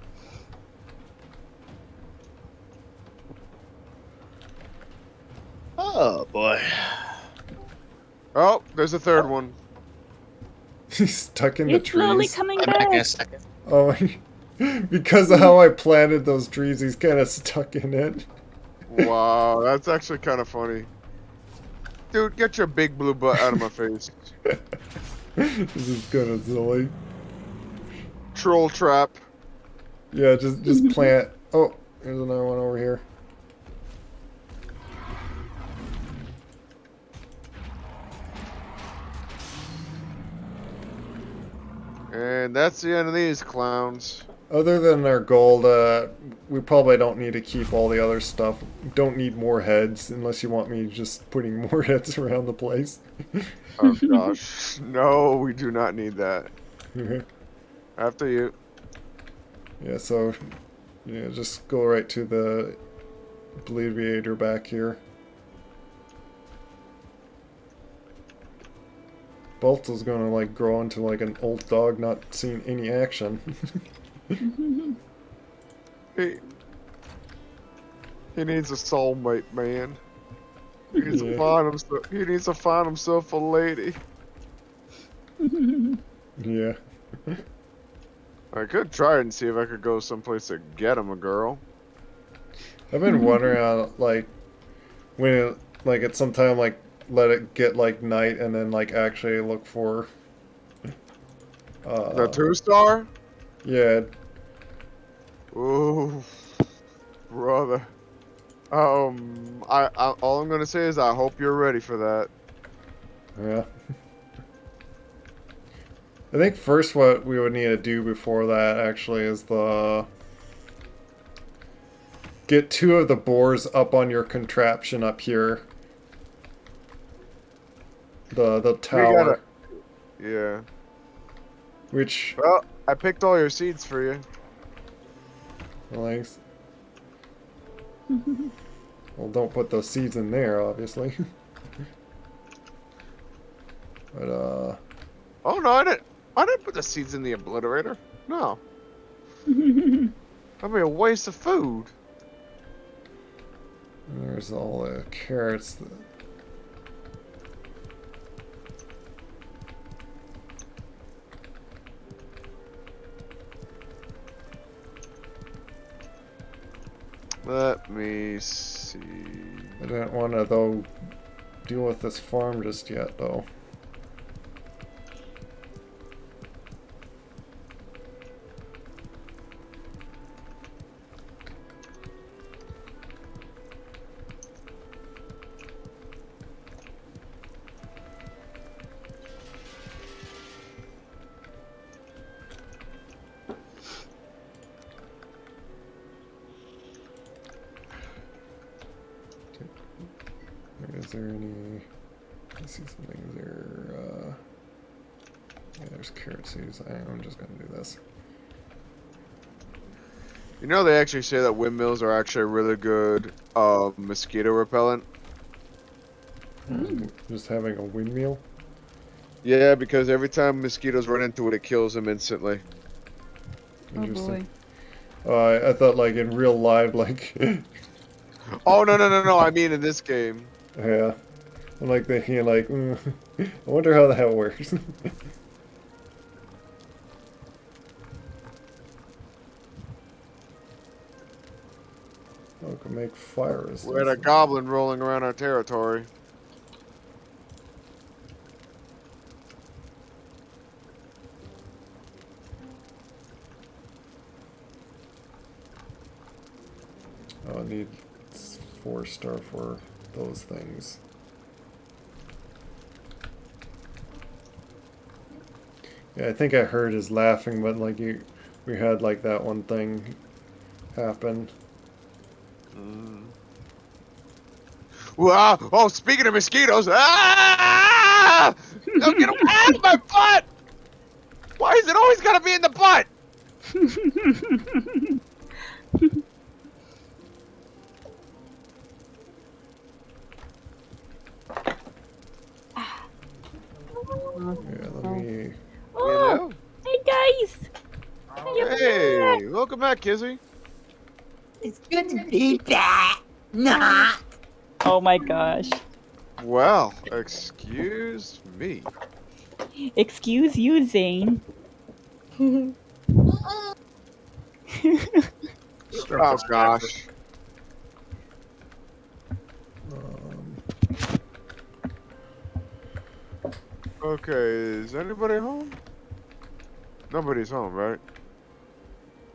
Oh, boy. Oh, there's a third one. He's stuck in You're the slowly trees. coming I'm back in a back. second. Oh, because of how I planted those trees, he's kind of stuck in it. Wow, that's actually kind of funny. Dude, get your big blue butt out of my face. This is kind of silly. Troll trap. Yeah, just plant. Oh, there's another one over here. And that's the end of these clowns. Other than our gold, we probably don't need to keep all the other stuff. Don't need more heads, unless you want me just putting more heads around the place. Oh gosh. No, we do not need that. After you. Yeah, so, yeah, just go right to the Obliviator back here. Balto's gonna like grow into like an old dog not seeing any action. He needs a soulmate, man. He needs Yeah. to find himself. He needs to find himself a lady. Yeah. I could try and see if I could go someplace to get him a girl. I've been wondering how, like, when it, like at some time like let it get like night and then like actually look for The 2-star? yeah. Ooh, brother. All I'm gonna say is I hope you're ready for that. Yeah. I think first what we would need to do before that actually is get 2 of the boars up on your contraption up here. The tower. Yeah. Which Well, I picked all your seeds for you. thanks. Well, don't put those seeds in there, obviously. But Oh no, I didn't put the seeds in the obliterator. No. That'd be a waste of food. there's all the carrots. Let me see. I didn't want to though deal with this farm just yet though. Is there any? I see something. Is there? Yeah, there's carrot seeds. I'm just gonna do this. You know they actually say that windmills are actually really good mosquito repellent. Just having a windmill. Yeah, because every time mosquitoes run into it, it kills them instantly. Interesting. I thought like in real life, like. Oh no! I mean in this game. Yeah, I'm like thinking like, I wonder how that works. Oh, can make fire resistance. We had a goblin rolling around our territory. Oh, I need 4-star for those things. Yeah, I think I heard his laughing, but like we had like that one thing happen. Wow! Oh, speaking of mosquitoes, ah! Don't get out of my butt! Why is it always gotta be in the butt? Yeah, let me. Oh, hey guys! Hey, welcome back, Kizzy. It's good to be back. Nah. Oh my gosh. Well, excuse me. Excuse you, Zane. Oh gosh. Okay, is anybody home? Nobody's home, right?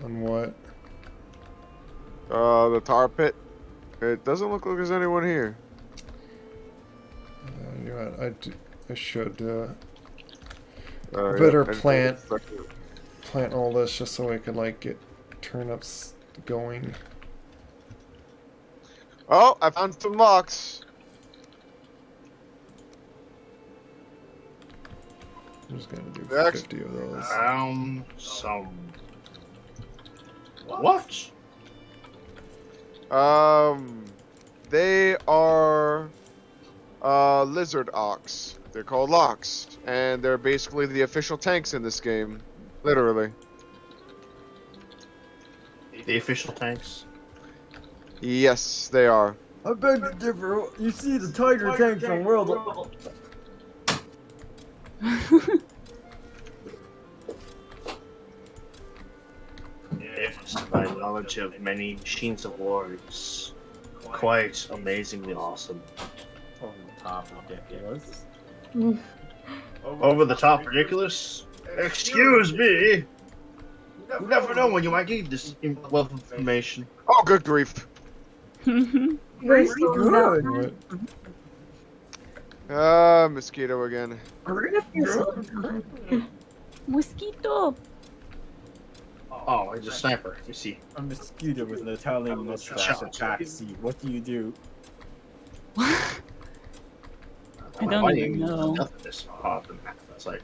On what? The tar pit. It doesn't look like there's anyone here. You know what? I should Yeah, better I just plant think it's plant all this just so I can like get turnips going. Oh, I found some locks. I'm just gonna do Next. 50 of those. Some. What? They are lizard ox. They're called locks, and they're basically the official tanks in this game, literally. The official tanks. Yes, they are. I beg to differ. You see the tiger tank from World If my knowledge of many machines of war is quite amazingly awesome. over the top ridiculous. Over the top ridiculous? Excuse me! You never know when you might need this wealth of information. Oh, good grief. We're still Good. Mosquito again. Mosquito. Oh, it's a sniper. You see. A mosquito with an Italian mustache at backseat. What do you do? I don't Why even you know. nothing this often? It's like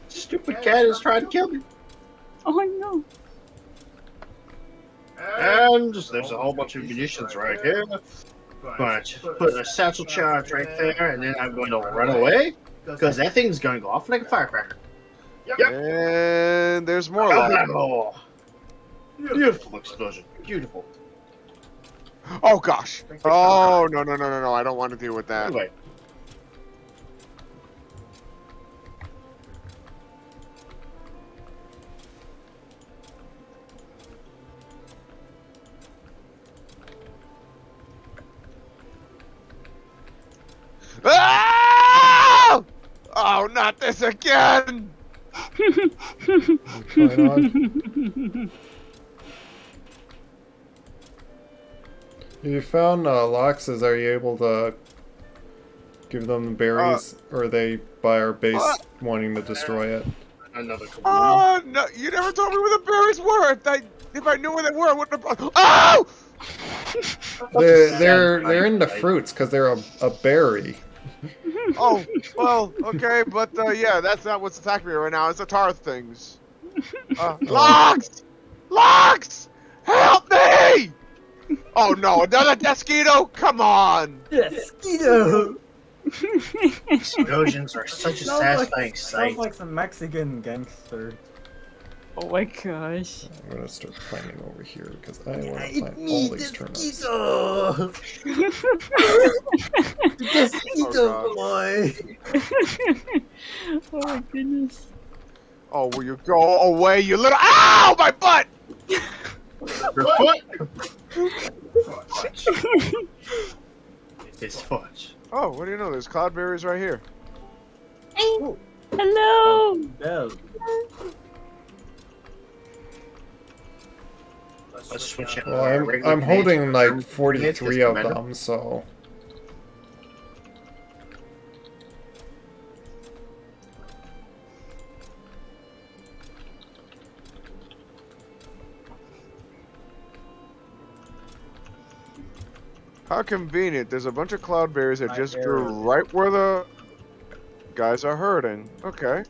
stupid cat is trying to kill me. Oh no. And there's a whole bunch of munitions right here. But put a satchel charge right there, and then I'm going to run away because that thing's going to go off like a firecracker. Yep. And there's more locks. Oh, beautiful explosion. Beautiful. Oh gosh. Oh no! I don't want to deal with that. Anyway. Ah! Oh, not this again! What's going on? If you found Loxes, are you able to give them berries, or are they by our base wanting to destroy it? Another Oh no! You never told me where the berries were. If I knew where they were, I wouldn't have. Oh! They're in the fruits because they're a berry. Oh well, okay, but yeah, that's not what's attacking me right now. It's the tar things. Locks! Locks! Help me! Oh no, another mosquito! Come on! Mosquito! Explosions are such a satisfying sight. Sounds like some Mexican gangster. Oh my gosh. I'm gonna start planting over here because I want to plant all these turnips. Mosquito boy! Oh my goodness. Oh, will you go away, you little— OW! My butt! Your foot? Fudge. It's fudge. Oh, what do you know? There's cloudberries right here. Hello. No. Let's switch it. Well, I'm holding like 43 of them, so. How convenient. There's a bunch of cloudberries that just grew right where the guys are hurting. Okay.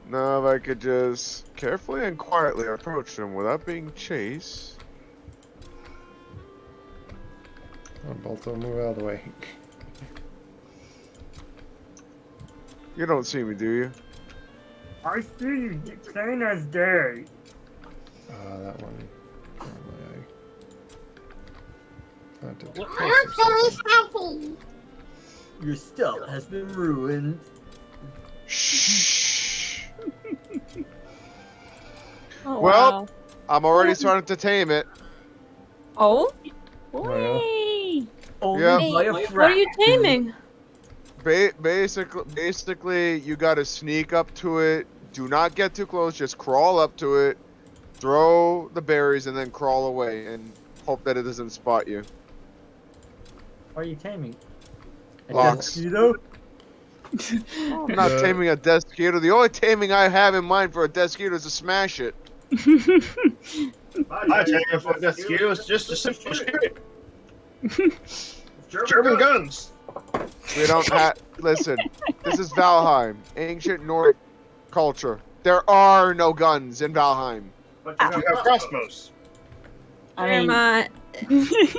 Now if I could just carefully and quietly approach them without being chased. Oh, Balto, move out of the way. You don't see me, do you? I see you, plain as day. That one. Your stealth has been ruined. Shh. Oh, Well, wow. I'm already starting to tame it. Oh? Whee! Only Yeah. by a What are you taming? Basically, you gotta sneak up to it. Do not get too close. Just crawl up to it, throw the berries, and then crawl away and hope that it doesn't spot you. What are you taming? A Locks. mosquito? I'm not taming a mosquito. The only taming I have in mind for a mosquito is to smash it. I tell you, for mosquito, it's just a simple shit. German guns. We don't have. Listen, this is Valheim, ancient Nordic culture. There are no guns in Valheim. But you have crossbows. I mean,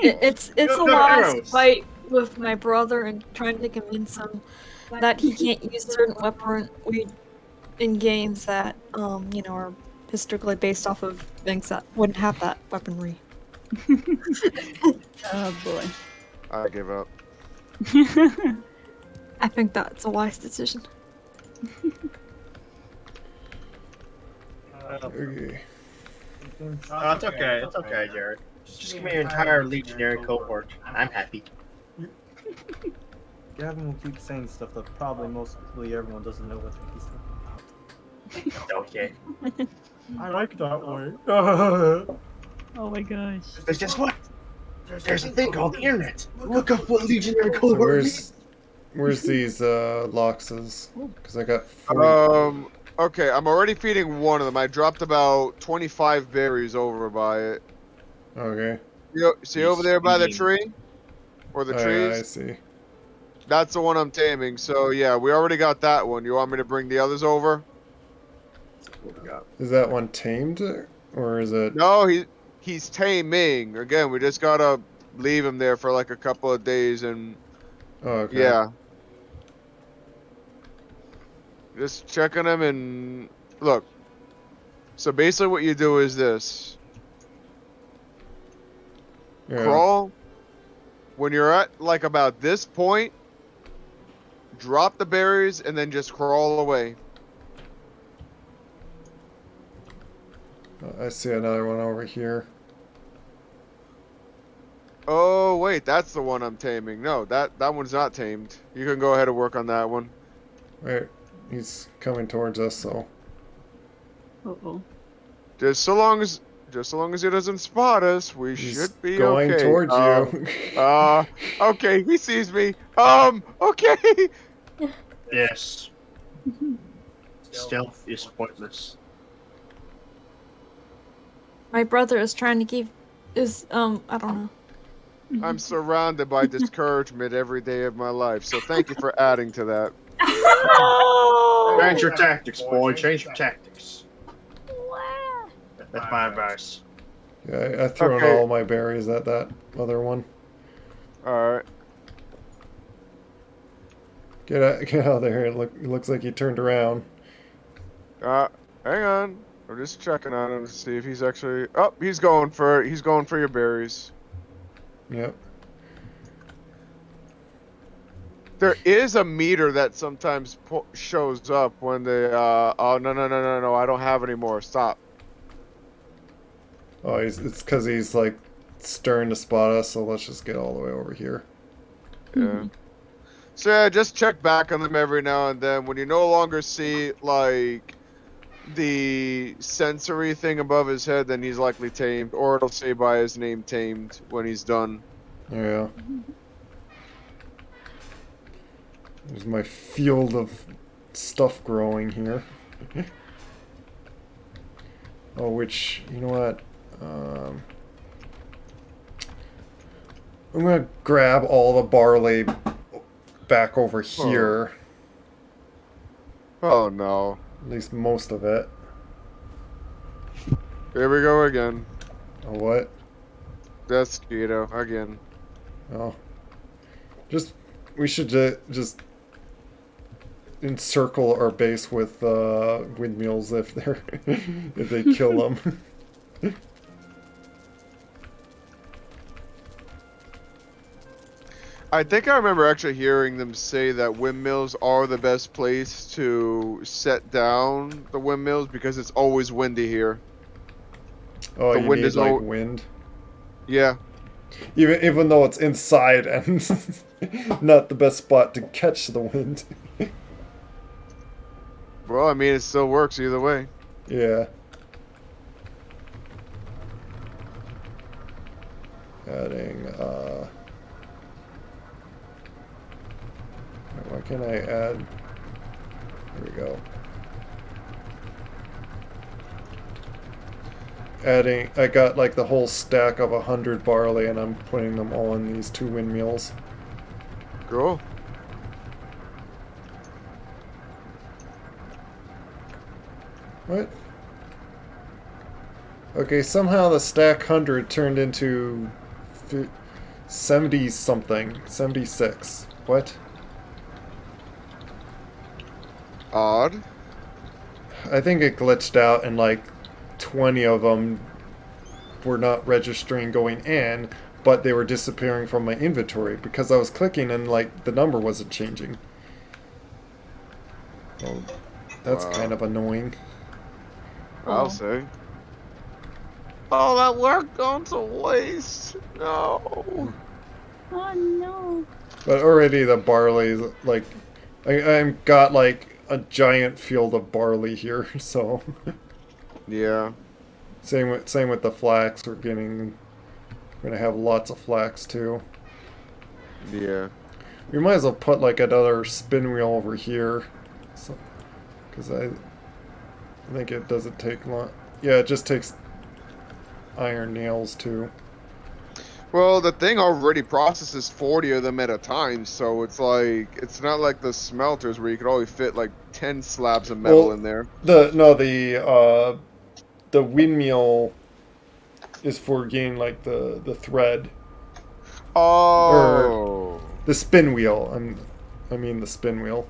It's Go a to lost arrows. fight with my brother and trying to convince him that he can't use certain weaponry in games that are historically based off of things that wouldn't have that weaponry. oh boy. I give up. I think that's a wise decision. Okay. Oh, it's okay. It's okay, Jared. Just give me your entire legionary cohort. I'm happy. Gavin will keep saying stuff that probably mostly everyone doesn't know what he's talking about. Okay. I like that way. Oh my gosh. Because guess what? There's a thing called the internet. Look up what legionary So cohort means. where's these loxes? Because I got 40. Okay, I'm already feeding one of them. I dropped about 25 berries over by it. Okay. See over there by the tree? Or the Oh, yeah, trees? I see. That's the one I'm taming. So yeah, we already got that one. You want me to bring the others over? Is that one tamed, or is it? No, he's taming. Again, we just gotta leave him there for like a couple of days and Oh, okay. yeah. Just checking him and look. So basically what you do is this. Yeah. Crawl. When you're at like about this point, drop the berries and then just crawl away. I see another one over here. Oh wait, that's the one I'm taming. No, that one's not tamed. You can go ahead and work on that one. Wait, he's coming towards us, so. Uh-oh. Just so long as he doesn't spot us, we He's should be going okay. towards you. Okay, he sees me. Okay. Yes. Stealth is pointless. My brother is trying to keep I don't know. I'm surrounded by discouragement every day of my life, so thank you for adding to that. Change your tactics, boy. Change your tactics. That's my advice. Yeah, I threw in all my berries at that other one. Alright. Get out of there. It looks like he turned around. Hang on. I'm just checking on him to see if he's actually. Oh, he's going for your berries. Yep. There is a meter that sometimes shows up when they. Oh no! I don't have any more. Stop. Oh, it's because he's like starting to spot us. So let's just get all the way over here. Yeah. So yeah, just check back on them every now and then. When you no longer see like the sensory thing above his head, then he's likely tamed, or it'll say by his name tamed when he's done. Yeah. There's my field of stuff growing here. Oh, which, you know what? I'm gonna grab all the barley back over here. Oh no. At least most of it. Here we go again. Oh, what? Mosquito again. Oh. We should just encircle our base with windmills if they kill them. I think I remember actually hearing them say that windmills are the best place to set down the windmills because it's always windy here. Oh, the you wind need is like wind. Yeah. Even though it's inside and not the best spot to catch the wind. Well, I mean, it still works either way. Yeah. Adding, what can I add? Here we go. I got like the whole stack of 100 barley and I'm putting them all in these 2 windmills. Cool. What? Okay, somehow the stack 100 turned into 70 something. 76. What? Odd. I think it glitched out and like 20 of them were not registering going in, but they were disappearing from my inventory because I was clicking and like the number wasn't changing. Well, that's kind of annoying. I'll say. All that work gone to waste. No. Oh no. But already the barley, like, I got like a giant field of barley here, so. Yeah. Same with the flax. We're gonna have lots of flax too. Yeah. We might as well put like another spin wheel over here, so, because I think it doesn't take long. Yeah, it just takes iron nails too. Well, the thing already processes 40 of them at a time, so it's like it's not like the smelters where you could only fit like 10 slabs of metal in there. The windmill is for getting like the thread. Or Oh. the spin wheel. I mean the spin wheel.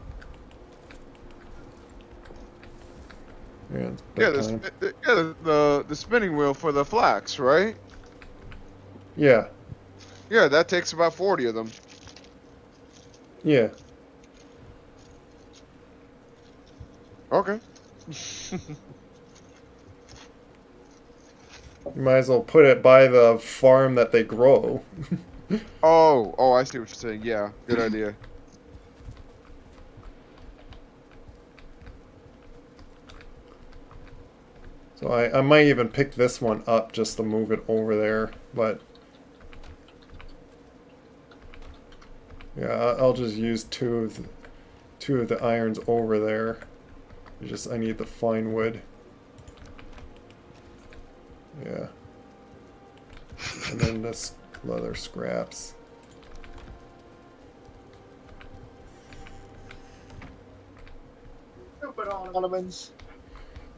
Yeah, it's Yeah, bedtime. the spinning wheel for the flax, right? Yeah. Yeah, that takes about 40 of them. Yeah. Okay. You might as well put it by the farm that they grow. Oh, I see what you're saying. Yeah, good idea. So I might even pick this one up just to move it over there, but yeah, I'll just use two of the irons over there. I need the fine wood. Yeah. And then this leather scraps. Stupid ornaments.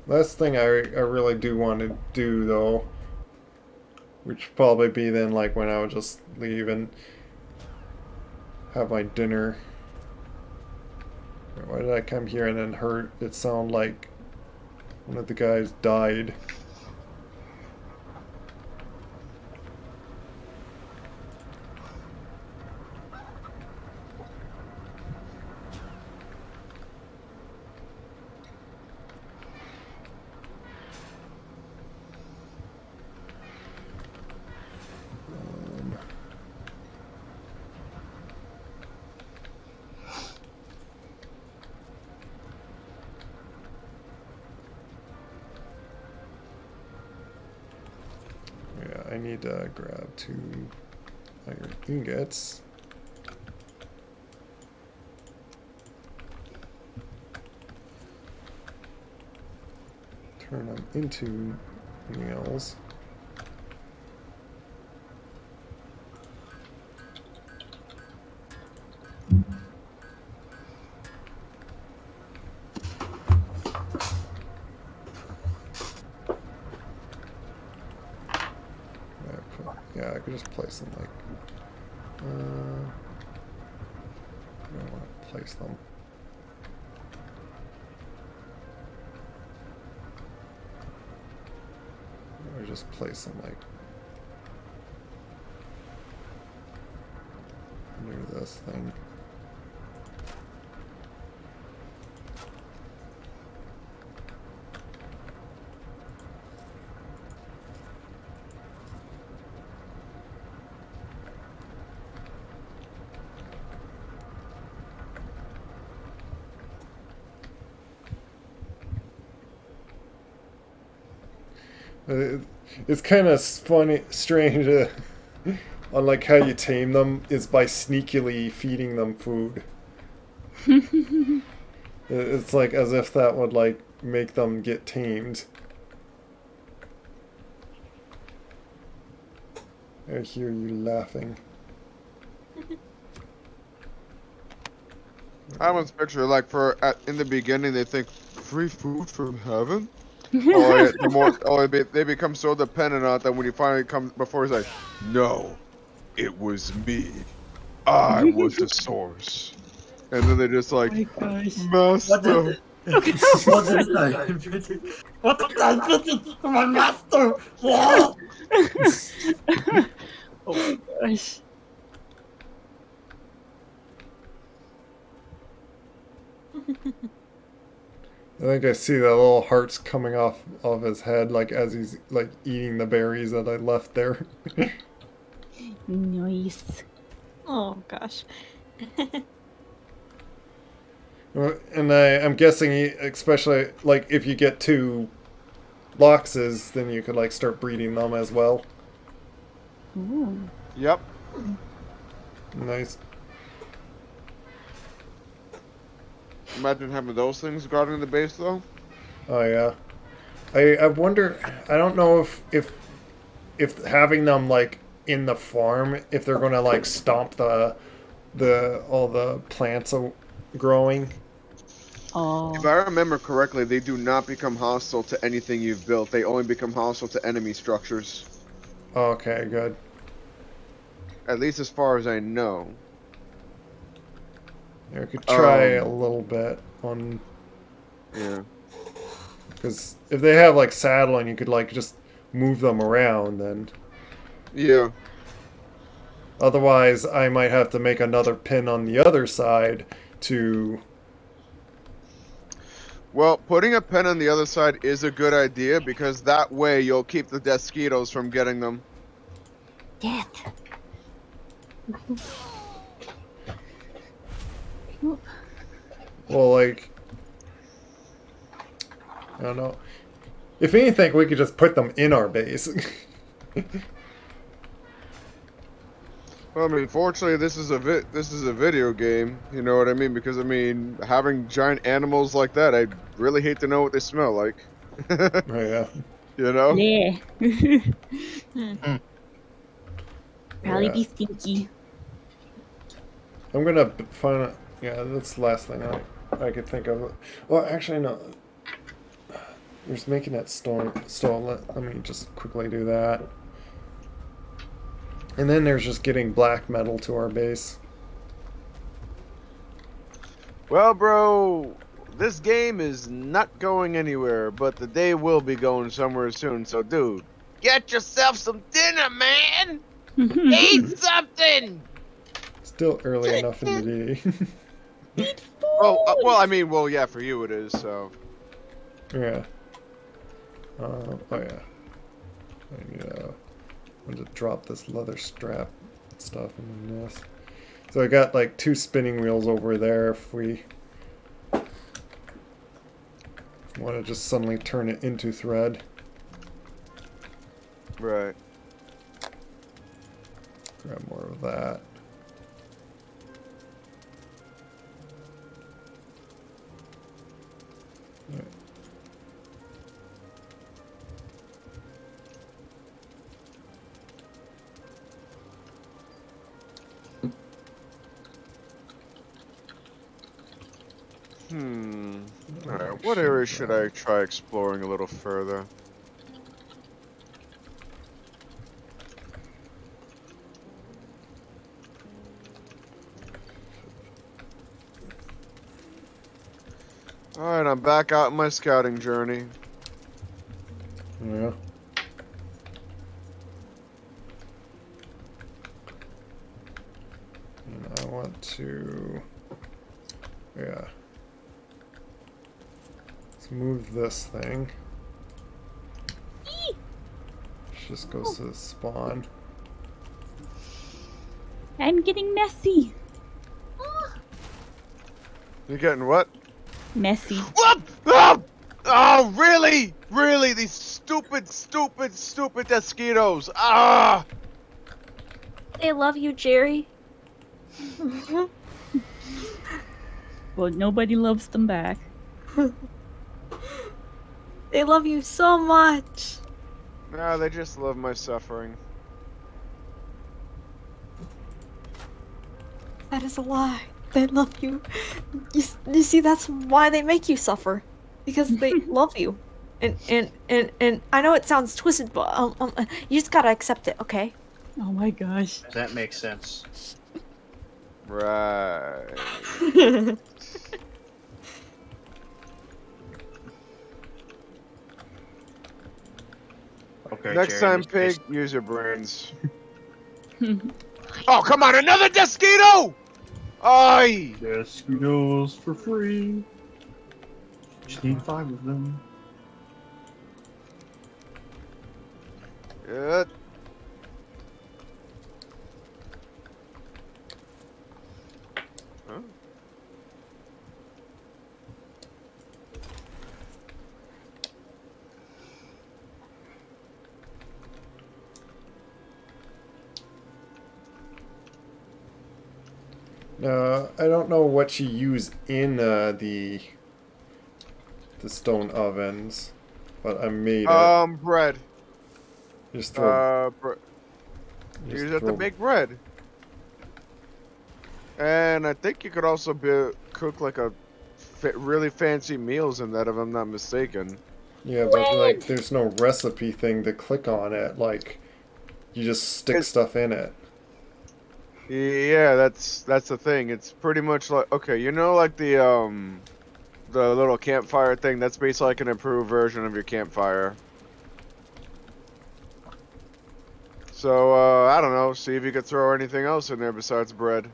Last thing I really do want to do though, which would probably be then like when I would just leave and have my dinner. Why did I come here and then heard it sound like one of the guys died? Yeah, I need to grab 2 iron ingots. Turn them into nails. Yeah, I could just place them like. I don't want to place them. Or just place them like under this thing. It's kind of funny, strange. Unlike how you tame them is by sneakily feeding them food. It's like as if that would like make them get tamed. I hear you laughing. I once picture like in the beginning they think free food from heaven. They become so dependent on it that when he finally comes before, he's like, "No, it was me. I was the source." And then they're just like, "Master." What is that? What the hell? My master! What? Oh my gosh. I think I see the little hearts coming off of his head, like as he's like eating the berries that I left there. Nice. Oh gosh. And I'm guessing, especially like if you get 2 Loxes, then you could like start breeding them as well. Ooh. Yep. Nice. Imagine having those things guarding the base, though. Oh yeah. I wonder. I don't know if having them like in the farm, if they're gonna like stomp all the plants growing. Oh. If I remember correctly, they do not become hostile to anything you've built. They only become hostile to enemy structures. Okay, good. At least as far as I know. Yeah, we could try a little bit on. Yeah. Because if they have like saddling, you could like just move them around then. Yeah. Otherwise, I might have to make another pin on the other side to. Well, putting a pin on the other side is a good idea because that way you'll keep the mosquitos from getting them. Death. Well, like, I don't know. If anything, we could just put them in our base. Well, I mean, fortunately, this is a video game. You know what I mean? Because I mean, having giant animals like that, I really hate to know what they smell like. Oh, yeah. You know? Yeah. Probably Yeah. be stinky. I'm gonna find a, yeah, that's the last thing I could think of. Well, actually, no. There's making that stone. Let me just quickly do that. And then there's just getting black metal to our base. Well, bro, this game is not going anywhere, but the day will be going somewhere soon. So, dude, get yourself some dinner, man. Eat something. Still early enough in the day. Well, I mean, well, yeah, for you it is. So. Yeah. Oh yeah. I need to drop this leather strap stuff in this. So I got like 2 spinning wheels over there if we want to just suddenly turn it into thread. Right. Grab more of that. Right. Alright, what area should I try exploring a little further? Alright, I'm back out on my scouting journey. Yeah. And I want to, yeah. Let's move this thing. Just goes to the spawn. I'm getting messy. You're getting what? Messy. Whoop! Oh! Oh, really? Really? These stupid mosquitoes. Ah! They love you, Jerry. Well, nobody loves them back. They love you so much. Nah, they just love my suffering. That is a lie. They love you. You see, that's why they make you suffer. Because they love you. And I know it sounds twisted, but you just gotta accept it, okay? Oh my gosh. That makes sense. Right. Okay, Next Jerry, in time, this case- pig, use your brains. Oh, come on, another mosquito! Aye! Mosquitoes for free. Just need 5 of them. Good. Huh? I don't know what you use in the stone ovens, but I made it. Bread. Just throw. Use Just it to throw. make bread. And I think you could also cook like a really fancy meals in that, if I'm not mistaken. Yeah, but like, there's no recipe thing to click on it. Like, you just stick stuff in it. Yeah, that's the thing. It's pretty much like, okay, you know, like the little campfire thing. That's basically like an improved version of your campfire. So I don't know. See if you could throw anything else in there besides bread.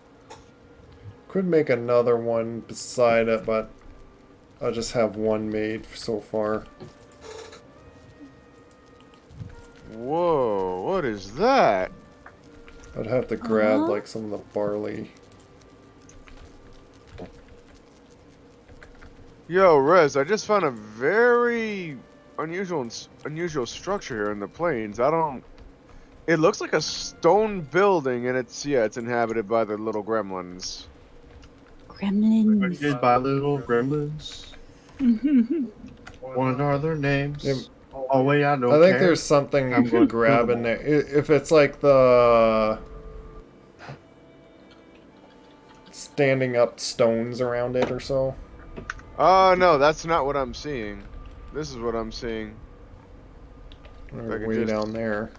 Could make another one beside it, but I'll just have one made so far. Whoa, what is that? I'd have to grab like some of the barley. Yo, Rez, I just found a very unusual structure here in the plains. It looks like a stone building, and it's inhabited by the little gremlins. Gremlins. Created by little gremlins. What are their names? Yeah, Oh wait, I don't I think care. there's something I'm you going can to kill grab them in all. there. If it's like the standing up stones around it or so. Oh, no, that's not what I'm seeing. This is what I'm seeing. If I could Way just down there.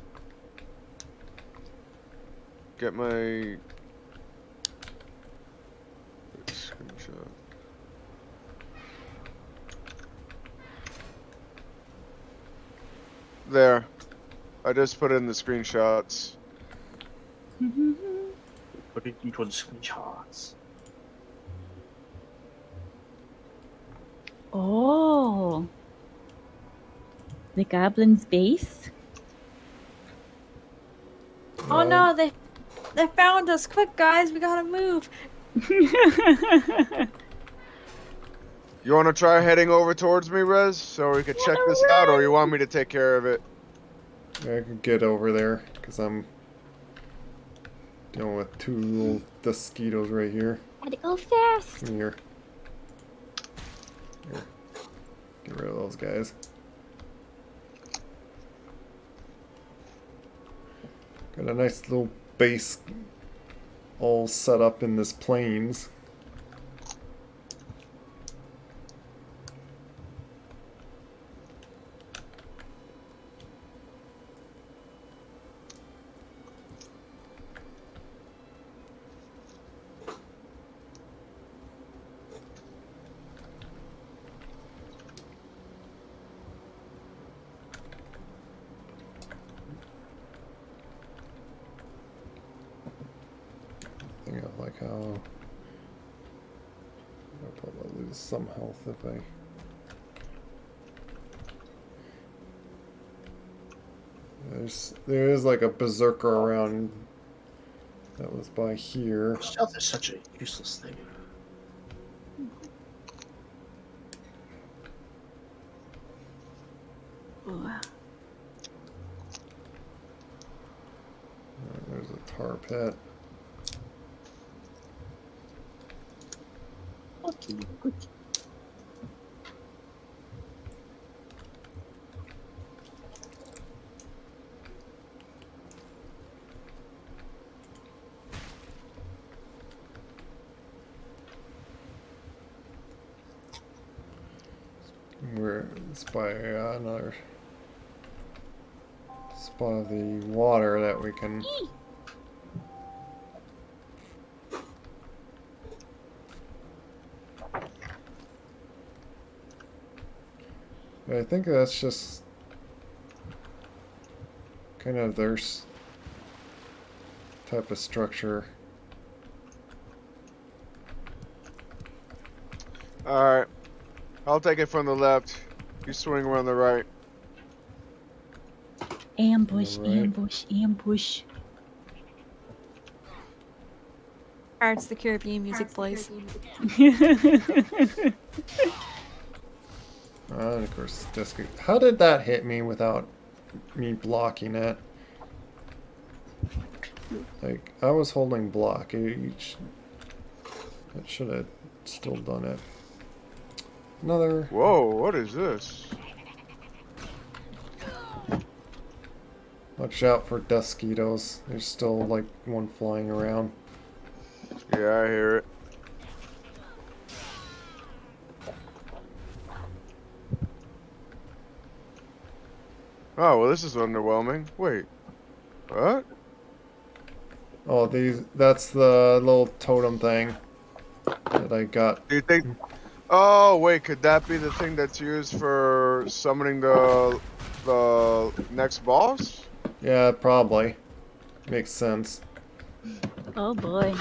get my screenshot. There. I just put in the screenshots. Look at each one's screenshots. Oh. The goblin's base? Oh no, they found us! Quick, guys, we gotta move. You want to try heading over towards me, Rez, so we could check this out, or you want me to take care of it? I can get over there because I'm dealing with 2 little mosquitoes right here. Gotta go fast. Come here. Here. Get rid of those guys. Got a nice little base all set up in this plains. I think I like how I'll probably lose some health if I. There is like a berserker around that was by here. Stealth is such a useless thing. There's a tar pit. Where another spot of the water that we can. But I think that's just kind of their type of structure. Alright. I'll take it from the left. You swing around the right. Ambush, Alright. ambush, ambush. Pirates of the Caribbean music plays. And of course, disc. How did that hit me without me blocking it? Like, I was holding block. It should have still done it. Another. Whoa, what is this? Watch out for mosquitos. There's still like one flying around. Yeah, I hear it. Oh, well, this is underwhelming. Wait. What? Oh, that's the little totem thing that I got. Do you think... Oh, wait, could that be the thing that's used for summoning the next boss? Yeah, probably. Makes sense. Oh boy.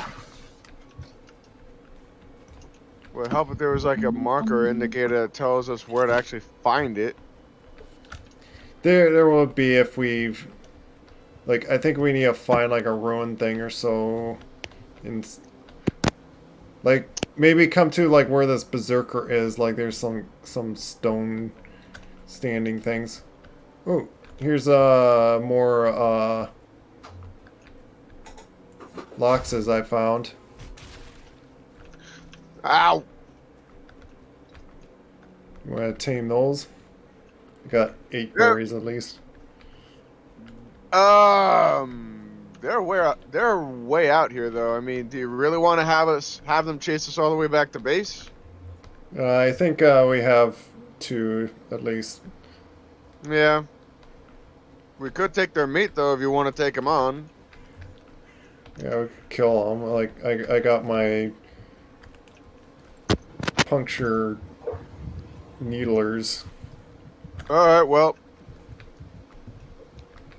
Would help if there was like a marker indicator that tells us where to actually find it. There will be if we've... Like, I think we need to find like a ruined thing or so. And like, maybe come to like where this berserker is. Like, there's some stone standing things. Oh, here's more loxes I found. Ow! You want to tame those? I got 8 berries at least. They're way out here though. I mean, do you really want to have them chase us all the way back to base? I think we have 2 at least. Yeah. We could take their meat though if you want to take them on. Yeah, we could kill them. Like I got my puncture needlers. All right. Well.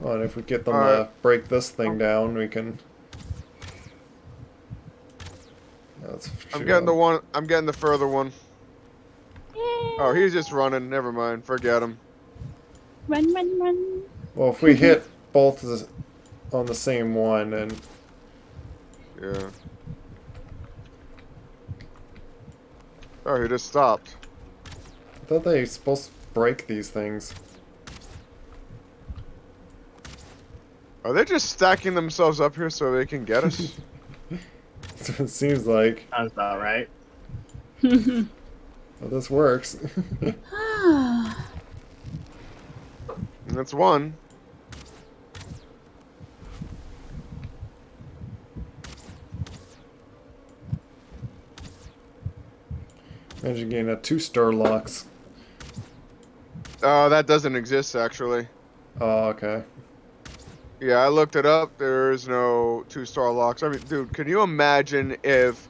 Oh, and if we get them to break this thing down, we can. I'm getting the one. I'm getting the further one. Oh, he's just running. Never mind. Forget him. Run, run, run. Well, if we hit both on the same one, and yeah. Oh, he just stopped. I thought they were supposed to break these things. Are they just stacking themselves up here so they can get us? That's what it seems like. Sounds about right. Well, this works. That's one. Imagine getting a 2-star locks. Oh, that doesn't exist actually. Oh, okay. Yeah, I looked it up. There is no 2-star locks. I mean, dude, can you imagine if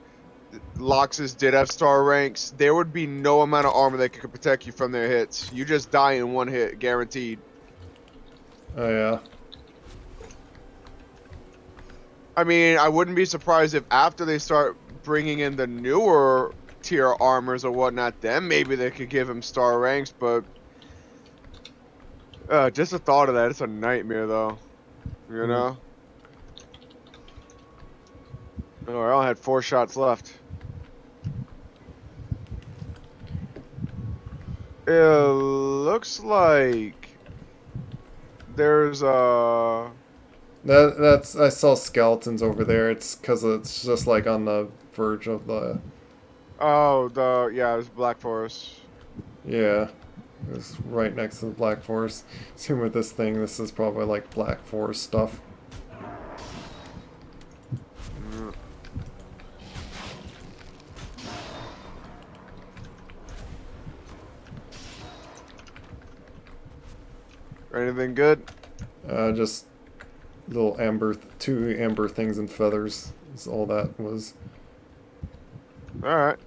Loxes did have star ranks? There would be no amount of armor that could protect you from their hits. You just die in one hit, guaranteed. Oh, yeah. I mean, I wouldn't be surprised if after they start bringing in the newer tier armors or whatnot, then maybe they could give him star ranks, but just the thought of that, it's a nightmare though. You know? Oh, I only had 4 shots left. It looks like there's That's I saw skeletons over there. It's because it's just like on the verge of the. Oh, yeah, it's Black Forest. Yeah, it's right next to the Black Forest. Same with this thing. This is probably like Black Forest stuff. Anything good? Just little two amber things and feathers. Is all that was. All right.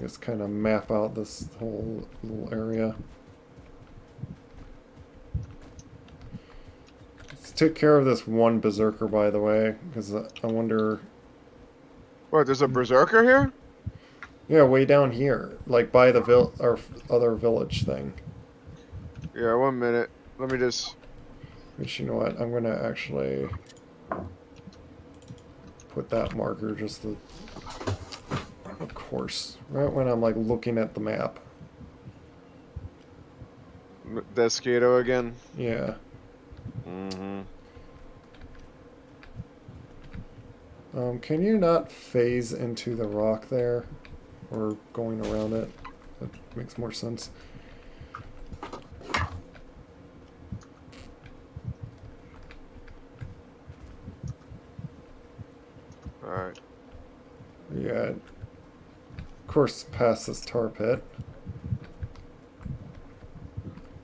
Just kind of map out this whole little area. Let's take care of this one berserker, by the way, because I wonder. What? There's a berserker here? Yeah, way down here, like by the our other village thing. Yeah, 1 minute. Let me just. Which, you know what? I'm gonna actually put that marker just the. Of course, right when I'm like looking at the map. Mosquito again? Yeah. Mm-hmm. Can you not phase into the rock there? Or going around it? That makes more sense. Alright. Yeah. Of course, past this tar pit.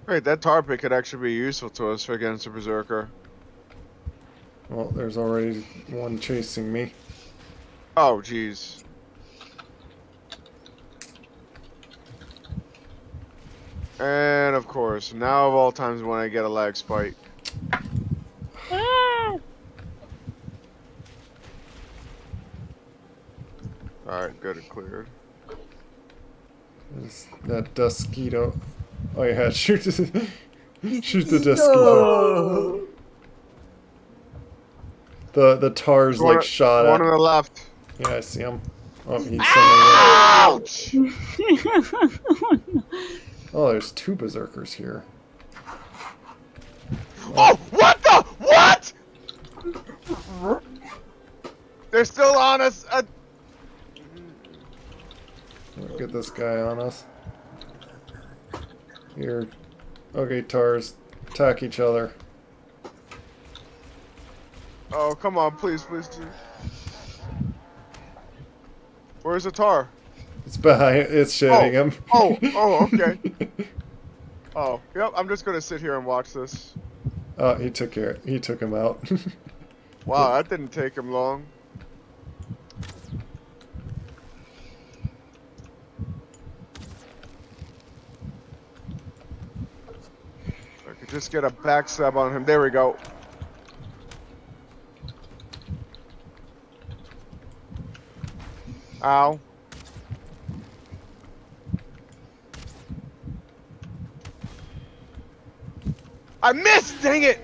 Wait, that tar pit could actually be useful to us against a berserker. Well, there's already one chasing me. Oh, jeez. And of course, now of all times when I get a lag spike. Ah! Alright, good, it cleared. There's that mosquito. Oh yeah, shoot the shoot the mosquito. The tar's One, like shot one at. on the left. Yeah, I see him. Oh, he's Ouch! Oh, there's two berserkers here. Oh, what the? What? They're still on us. Get this guy on us. Here. Okay, tars. Attack each other. Oh, come on, please, please, please. Where's the tar? It's behind. It's shooting him. Oh, okay. Oh, yep. I'm just gonna sit here and watch this. Oh, he took him out. Wow, that didn't take him long. I could just get a backstab on him. There we go. Ow. I missed, dang it!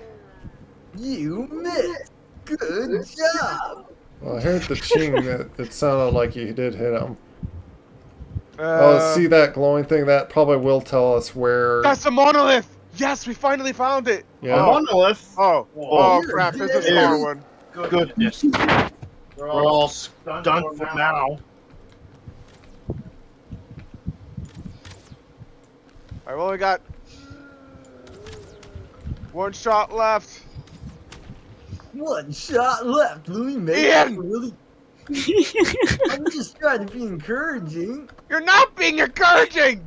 You missed. Good job. Well, I heard the ching that it sounded like you did hit him. Oh, see that glowing thing? That probably will tell us where. That's a monolith! Yes, we finally found it! Yeah. A monolith? Oh crap, this is a small one. Goodness. We're all done for now. I've only got one shot left. One shot left. Let me make Ian! it really. I'm just trying to be encouraging You're not being encouraging!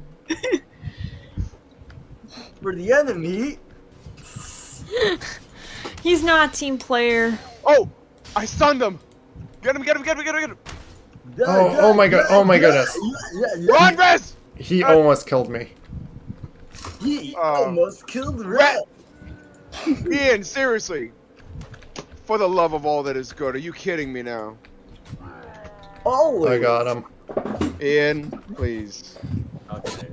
for the enemy. He's not a team player. Oh! I stunned him! Get him, get him, get him, get him, get him! Oh my god! Oh my goodness! Run, Rez! He almost killed me. He almost killed Red. Ian, seriously. For the love of all that is good, are you kidding me now? Always. I got him. Ian, please. Okay.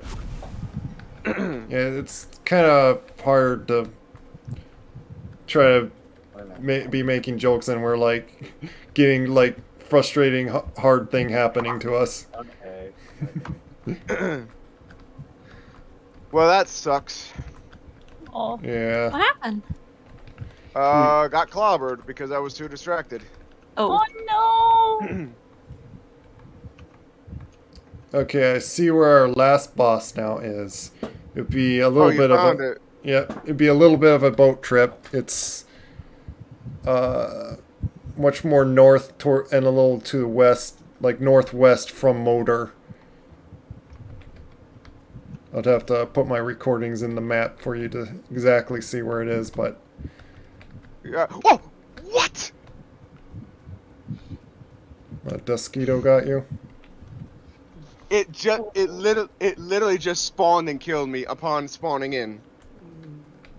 Yeah, it's kind of hard to try to be making jokes and we're like getting like frustrating hard thing happening to us. Okay. Well, that sucks. Oh. Yeah. What happened? Got clobbered because I was too distracted. Oh no! Okay, I see where our last boss now is. It'd be a little you bit of found a it. yeah. It'd be a little bit of a boat trip. It's much more north and a little to the west, like northwest from Moder. I'd have to put my recordings in the map for you to exactly see where it is, but... Yeah. Oh! What? Mosquito got you? It literally just spawned and killed me upon spawning in.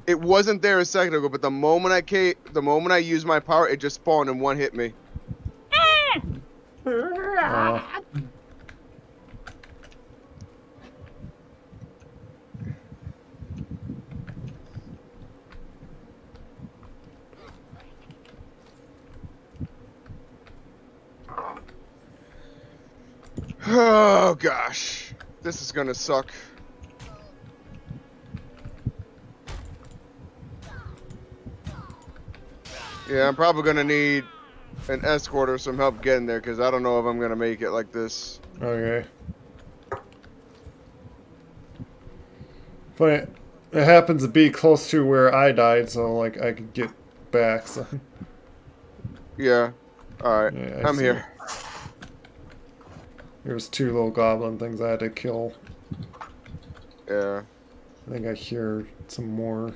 It wasn't there a second ago, but the moment I used my power, it just spawned and one hit me. Oh gosh, this is gonna suck. Yeah, I'm probably gonna need an escort or some help getting there because I don't know if I'm gonna make it like this. Okay. But it happens to be close to where I died, so like I could get back. So. Yeah. All right. Yeah, I'm here. There's 2 little goblin things I had to kill. Yeah. I think I hear some more.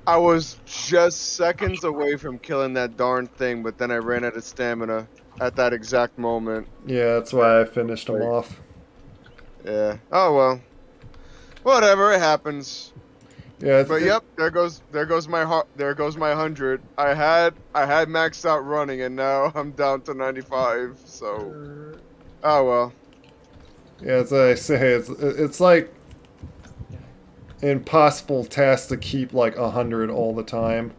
I was just seconds away from killing that darn thing, but then I ran out of stamina at that exact moment. Yeah, that's why I finished them off. Yeah. Oh well. Whatever, it happens. Yeah. But yep, there goes my 100. I had maxed out running, and now I'm down to 95. So, oh well. Yeah, as I say, it's like impossible task to keep like 100 all the time.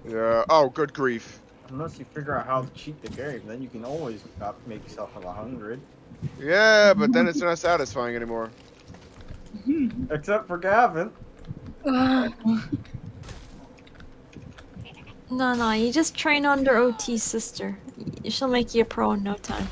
Yeah. Oh, good grief. Unless you figure out how to cheat the game, then you can always make yourself have 100. Yeah, but then it's not satisfying anymore. Except for Gavin. No, you just train under OT's sister. She'll make you a pro in no time.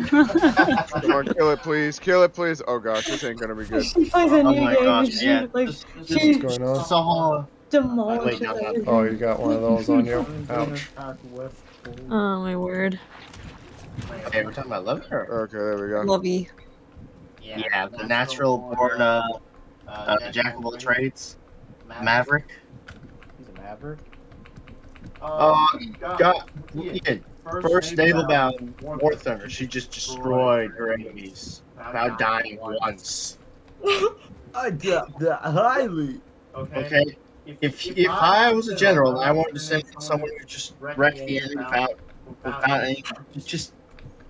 Come on, kill it, please. Kill it, please. Oh gosh, this ain't gonna be good. She plays a new game and she What's going on? demolishes everything. Oh, you got one of those on you? Ouch. Oh my word. Okay, we're talking about Lovey? Okay, there we go. Lovey. Yeah, the natural born jack of all trades. Maverick. He's a maverick? Yeah, first naval bound War Thunder, she just destroyed her enemies without dying once. I doubt that highly. Okay? If I was a general and I wanted to send someone who just wrecked the enemy without any, just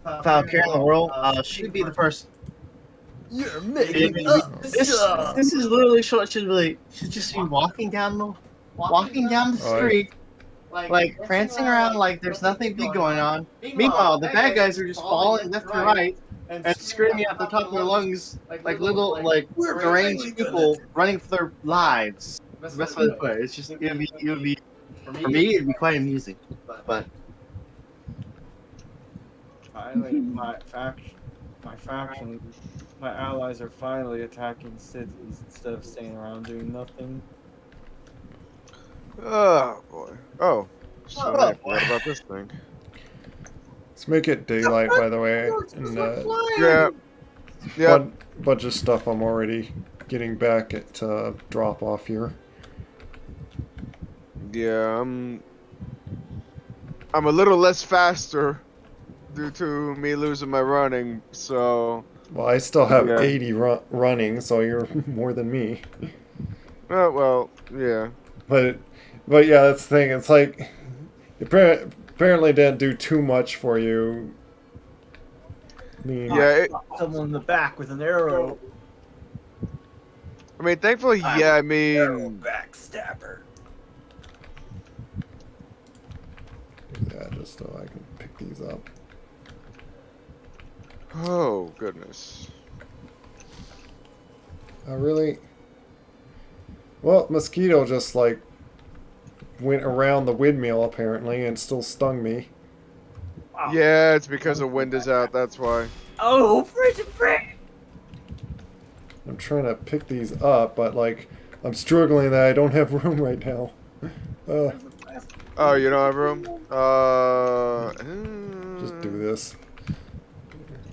without caring the world, she'd be the person. You're making up This is literally short. She'd just be walking down the street, like prancing around like there's nothing big going on. Meanwhile, the bad guys are just falling left and right and screaming at the top of their lungs like little deranged people running for their lives. The best way to put it. It's just it would be for me it'd be quite amusing, but. Finally, my faction, my allies are finally attacking cities instead of staying around doing nothing. Oh boy. Oh. So I forgot about this thing. Let's make it daylight, by the way. And, yeah. Yeah. Bunch of stuff I'm already getting back at drop off here. Yeah, I'm a little less faster due to me losing my running, so... Well, I still have 80 running, so you're more than me. Oh, well, yeah. But yeah, that's the thing. It's like, it apparently didn't do too much for you. I mean, yeah, someone in the back with an arrow. I mean, thankfully, yeah, I mean... Backstabber. Yeah, just so I can pick these up. Oh, goodness. Oh, really? Well, mosquito just, like, went around the windmill, apparently, and still stung me. Yeah, it's because the wind is out, that's why. Oh, frick! I'm trying to pick these up, but, like, I'm struggling that I don't have room right now. Oh, you don't have room? Just do this.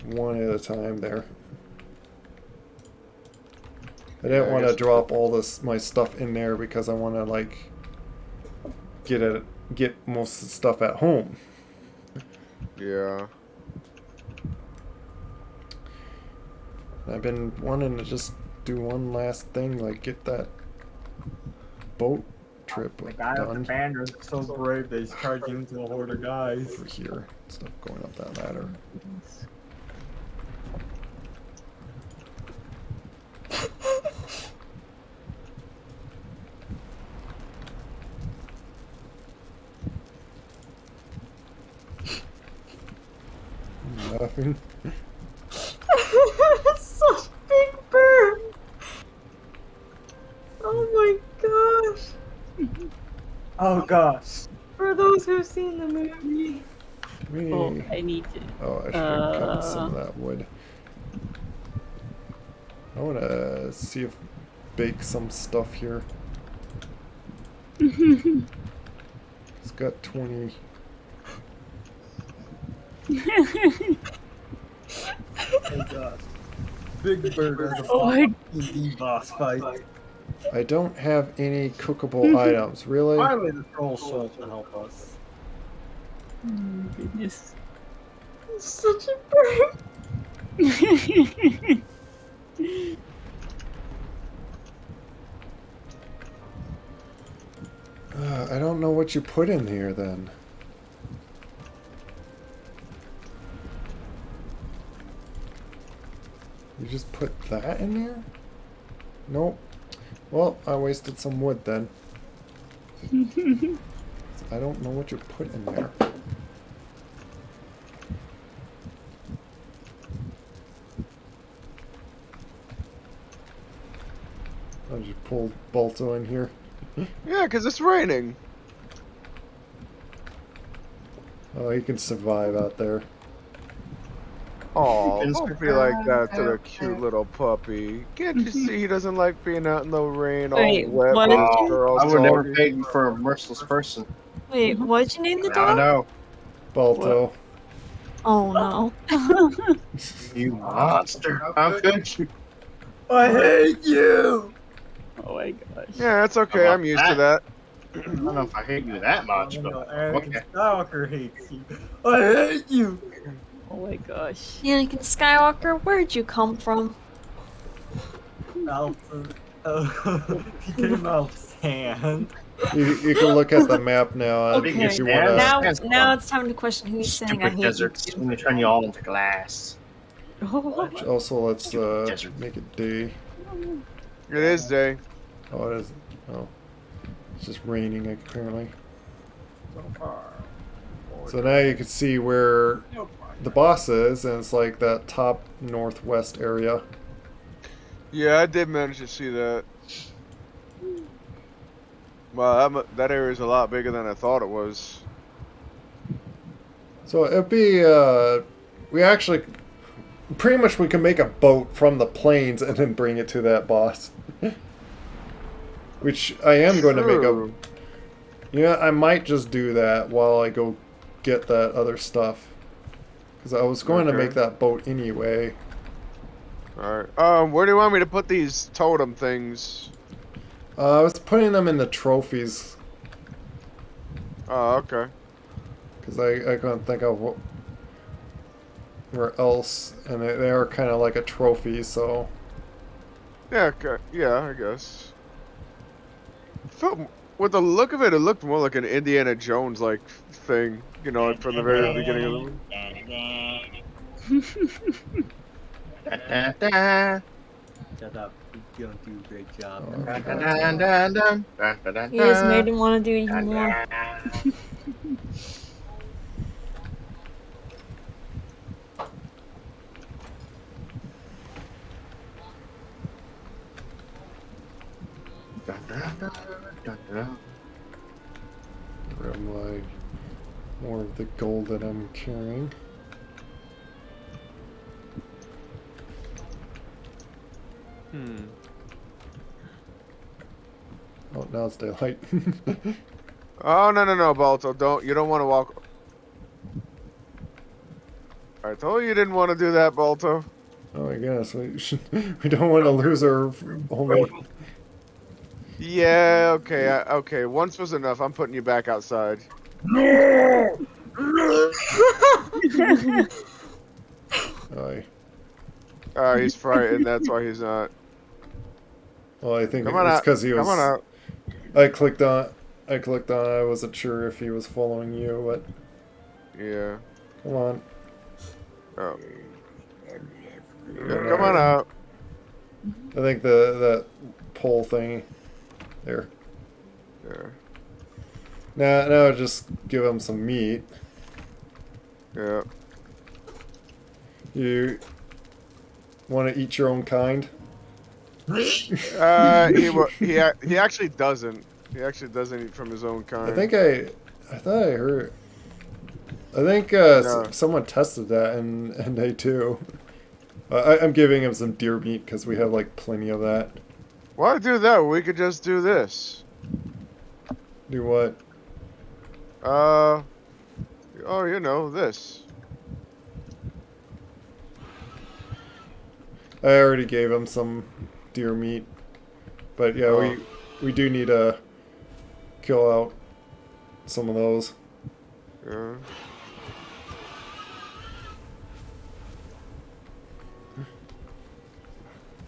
One at a time there. I didn't Yeah, I want to guess- drop all my stuff in there because I want to like get most of the stuff at home. Yeah. I've been wanting to just do one last thing, like get that boat trip The guy with the done. banner is so brave that he's charging into a horde of guys. Over here, stuff going up that ladder. Laughing. Such a big bird. Oh my gosh. Oh gosh. For those who've seen the movie. Me. Oh, I need to. Oh, I should have cut some of that wood. I want to see if bake some stuff here. It's got 20. Oh gosh. Big Bird is Oh my- the boss fight. I don't have any cookable items. Really? Finally, the trolls show up to help us. Oh my goodness. Such a bird. I don't know what you put in here then. You just put that in there? Nope. Well, I wasted some wood then. I don't know what you put in there. I just pulled Balto in here. Yeah, because it's raining. Oh, he can survive out there. Oh, can don't be like that to the survive cute out little puppy. Can't you see he doesn't like being out in the rain all Wait, wet what with did his you- girls I would never talking? pay for a merciless person. Wait, what'd you name the I dog? know. Balto. Oh no. You monster. How could you? I hate you! Oh my gosh. Yeah, it's okay. How I'm about used to that. I don't know if I hate you that much, Oh, but no, Anakin okay. Skywalker hates you. I hate you! Oh my gosh. Anakin Skywalker, where'd you come from? Alton. He came out of sand. You can look at the map now Okay. if you Yeah, want to. Now it's time to question who's saying I Stupid hate deserts. you. I'm gonna turn you all into glass. Also, let's Stupid deserts. make it day. It is day. Oh, it is. Oh, it's just raining apparently. So far. So now you can see where the boss is, and it's like that top northwest area. Yeah, I did manage to see that. Well, that area is a lot bigger than I thought it was. So it'd be we actually pretty much we can make a boat from the plains and then bring it to that boss. Which I am going to make a. True. Yeah, I might just do that while I go get that other stuff. Because I was going to Okay. make that boat anyway. Alright. Where do you want me to put these totem things? I was putting them in the trophies. Oh, okay. Because I couldn't think of where else. And they are kind of like a trophy, so. Yeah, okay. Yeah, I guess. With the look of it, it looked more like an Indiana Jones like thing. You know, like from the very beginning of the movie. Da, da, Shut up. You don't do a great job. Oh, da, da, da, da, da, da, da, da, You just da. made him want to do even more. Da, da, da, da, da. Grab my more of the gold that I'm carrying. Oh, now it's daylight. Oh no, Balto! You don't want to walk. I told you didn't want to do that, Balto. Oh my goodness, we don't want to lose our homie. Yeah, okay, okay. Once was enough. I'm putting you back outside. No! Aye. Oh, he's frightened. That's why he's not. Well, I think Come on it's out. because he Come on was. out. I clicked on. I wasn't sure if he was following you, but. Yeah. Come on. Oh. Yeah, come on out. I think that pole thing. There. There. Now just give him some meat. Yeah. You want to eat your own kind? He actually doesn't. He actually doesn't eat from his own kind. I thought I heard. I think No. someone tested that and they too. I'm giving him some deer meat because we have like plenty of that. Why do that? We could just do this. Do what? Oh, you know, this. I already gave him some deer meat, but yeah, we do need to kill out some of those. Yeah.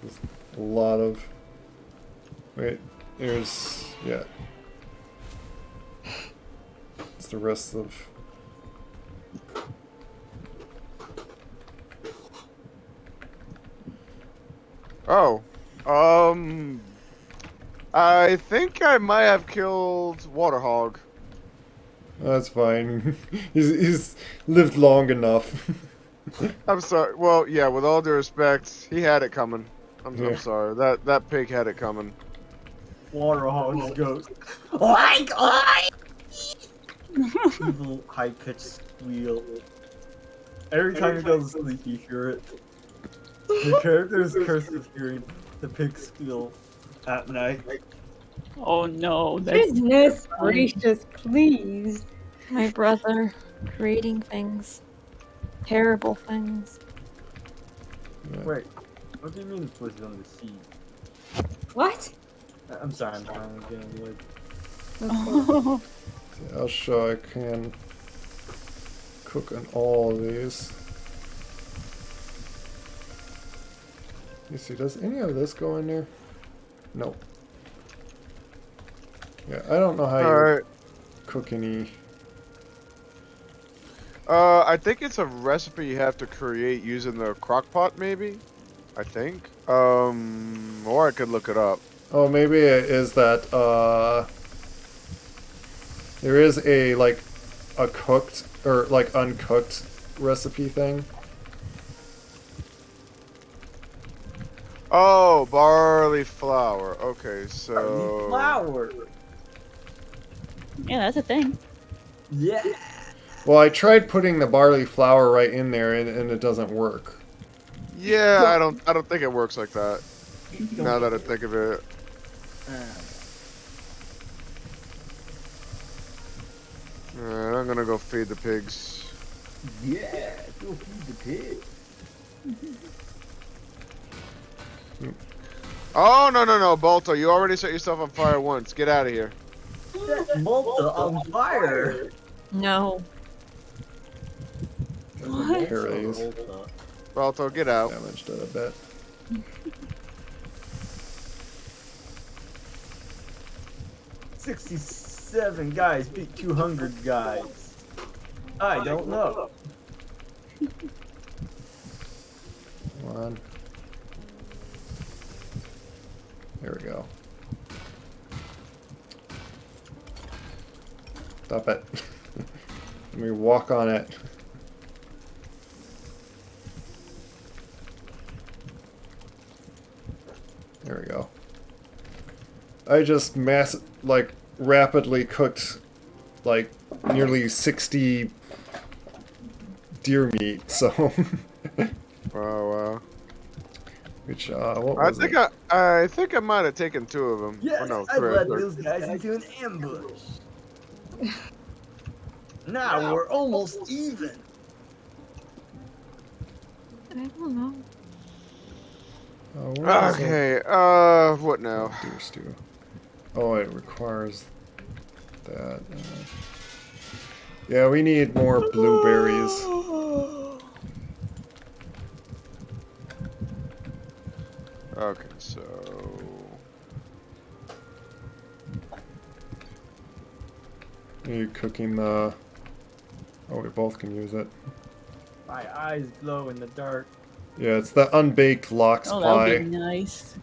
There's a lot of. Wait, there's yeah. It's the rest of. Oh, I think I might have killed Waterhog. That's fine. he's lived long enough. I'm sorry. Well, yeah. With all due respect, he had it coming. I'm sorry. That pig had it coming. Waterhog's goat. Oink, oink! Evil high-pitched squeal. Every time he goes to sleep, you hear it. The character is cursed with hearing the pig squeal at night. Oh no, that's Goodness gracious, please. My brother creating things. Terrible things. Wait, what do you mean it was on the sea? What? I'm sorry, I'm trying to get wood. oh. I'll show I can cook on all of these. You see, does any of this go in there? No. Yeah, I don't know how you cook any. I think it's a recipe you have to create using the crock pot, maybe. I think. Or I could look it up. Oh, maybe it is that. There is a a cooked or like uncooked recipe thing. Oh, barley flour. Okay, so. Barley flour. Yeah, that's a thing. Yeah. Well, I tried putting the barley flour right in there, and it doesn't work. Yeah, I don't think it works like that. Now that I think of it. Alright, I'm gonna go feed the pigs. Yeah, go feed the pig. Oh, no, Balto, you already set yourself on fire once. Get out of here. Malta on fire. No. What? Balto, get out. Damaged it a bit. "67 guys beat 200 guys. I don't know." Come on. There we go. Stop it. Let me walk on it. There we go. I just rapidly cooked like nearly 60 deer meat, so Wow. which what was it? I think I might have taken 2 of them. Yes, Oh, no, I 3. led those guys into an ambush. Now we're almost even. I don't know. Where is Okay, what now? deer stew? Oh, it requires that. Yeah, we need more blueberries. Okay, so... Are you cooking the... Oh, we both can use it. My eyes glow in the dark. Yeah, it's the unbaked lox Oh, that'll pie. be nice.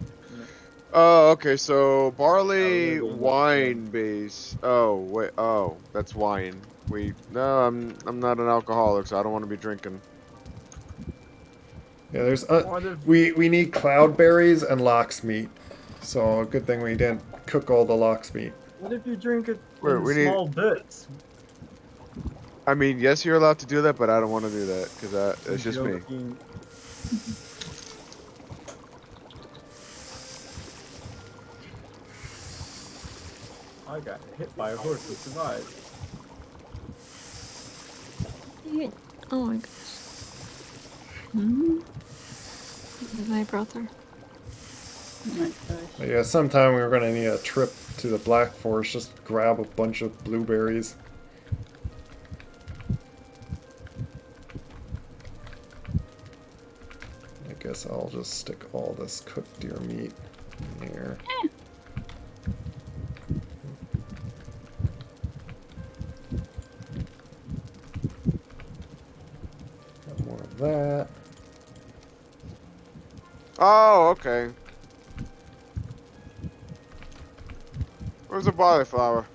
Oh, okay, so barley wine base. Oh, wait, oh, that's wine. No, I'm not an alcoholic, so I don't want to be drinking. Yeah, there's we need cloudberries and lox meat. So good thing we didn't cook all the lox meat. What if you drink it Wait, in we need- small bits? I mean, yes, you're allowed to do that, but I don't want to do that because it's just me. Joking. I got hit by a horse and survived. Oh my gosh. Hmm? My brother. Oh my gosh. But yeah, sometime we were gonna need a trip to the Black Forest, just grab a bunch of blueberries. I guess I'll just stick all this cooked deer meat in here. Got more of that. Oh, okay. Where's the barley flour?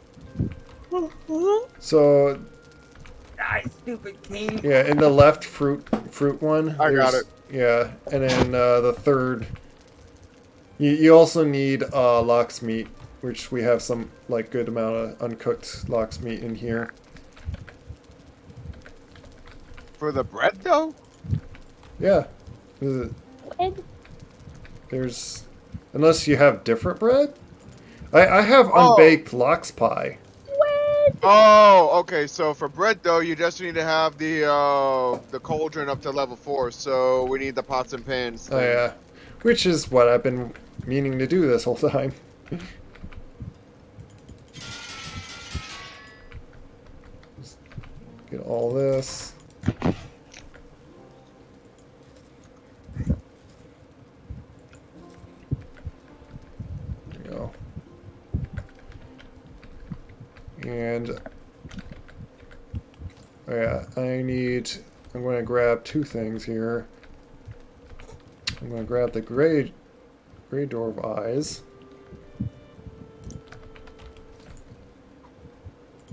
So Stupid king. yeah, in the left fruit one. I got there's- it. Yeah, and then the third. You also need lox meat, which we have some like good amount of uncooked lox meat in here. For the bread, though? Yeah. There's unless you have different bread. I have unbaked lox pie. Oh, okay. So for bread, though, you just need to have the cauldron up to level 4. So we need the pots and pans. Oh yeah, which is what I've been meaning to do this whole time. Just get all this. There we go. And oh yeah, I'm going to grab two things here. I'm going to grab the gray dwarf eyes.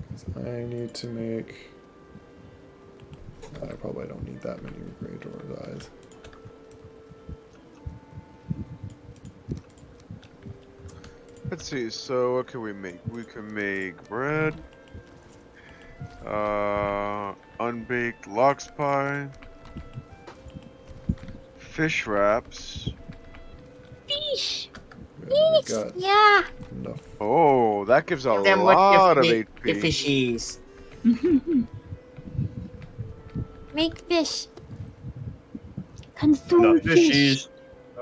'Cause I need to make... I probably don't need that many gray dwarf eyes. Let's see. So what can we make? We can make bread. Unbaked lox pie. Fish wraps. Fish! We got Yeah! enough. Oh, that gives a Then lot of your HP. fishies. Make fish. Consume The fishies.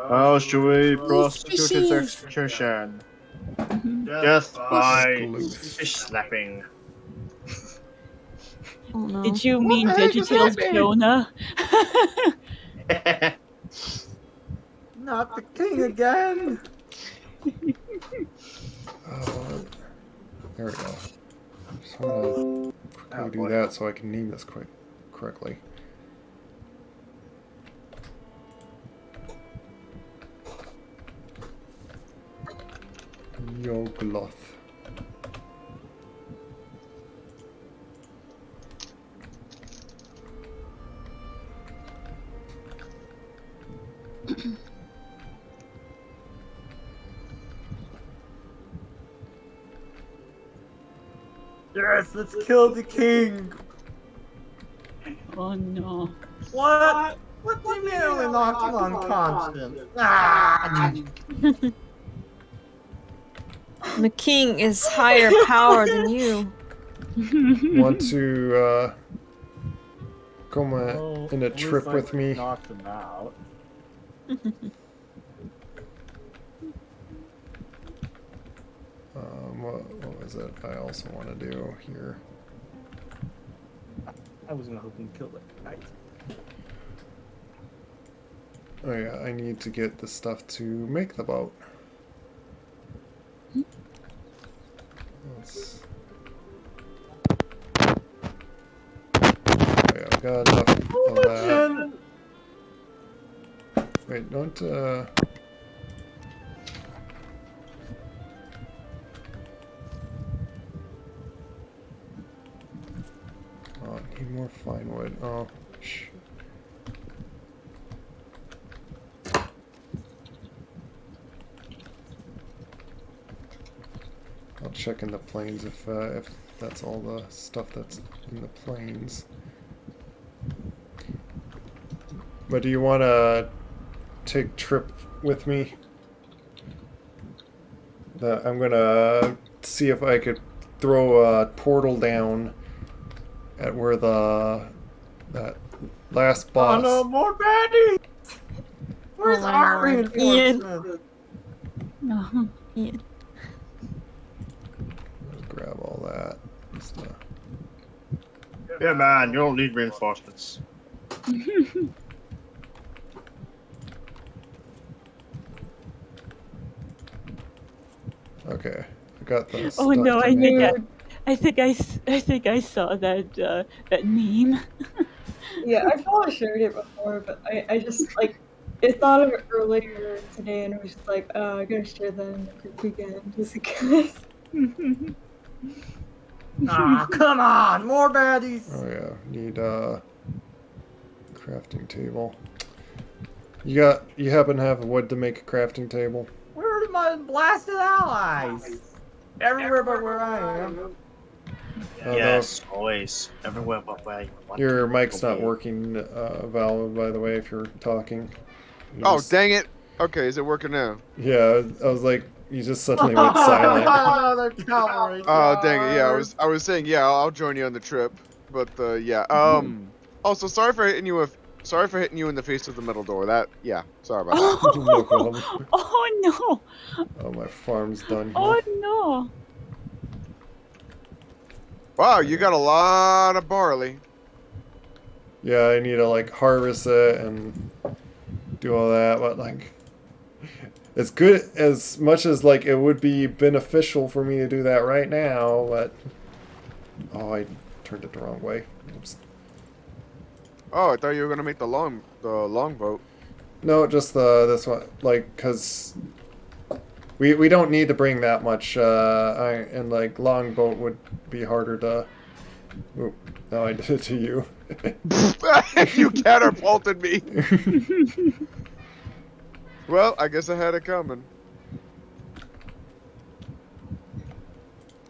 How should we prostitute his fishies. execution? Mhm. Just by Sleuth. fish slapping. Oh no. Did you What mean the heck is VeggieTales happening? Jonah? Not the king again. There we go. Just want to quickly do that so I can name this correctly. Yogloth. Yes, let's kill the king. Oh no. What? What do you mean only knocked him unconscious? Ah! The king is higher power than you. Want to come Oh, in a at least trip I with me? Knocked him out. What was it I also want to do here? I was gonna hoping to kill that guy. Oh yeah, I need to get the stuff to make the boat. Let's... Oh yeah, I've got enough of that. Wait, don't oh, I need more fine wood. Oh, shit. I'll check in the plains if that's all the stuff that's in the plains. But do you want to take Trip with me? I'm gonna see if I could throw a portal down at where that last boss. Oh no, more baddies! Where's our reinforcement? No. Ian. Grab all that stuff. Yeah, man, you don't need reinforcements. Okay, I got the Oh stuff no, to I make. think I saw that that meme. Yeah, I've probably shared it before, but I just like I thought of it earlier today and I was just like, I gotta share that in the group again just because. Ah, come on, more baddies! Oh yeah, need crafting table. You happen to have wood to make a crafting table? Where are my blasted allies? Everywhere but where I am. Yes, always. Everywhere but where you want Your to mic's not be. working, Val, by the way, if you're talking. You Oh, just- dang it. Okay, is it working now? Yeah, I was like, you just suddenly went silent. Another cavalry Oh, dang it. Yeah, charge. I was saying, yeah, I'll join you on the trip. But, yeah. Also, sorry for hitting you in the face with the metal door. Yeah, sorry about that. No problem. Oh no! Oh, my farm's done here. Oh no! Wow, you got a lot of barley. Yeah, I need to like harvest it and do all that, but like as good as much as like it would be beneficial for me to do that right now, but oh, I turned it the wrong way. Oops. Oh, I thought you were gonna make the longboat. No, just this one, like, cause we don't need to bring that much iron, and like longboat would be harder to. Oop, no, I did it to you. You catapulted me. Well, I guess I had it coming.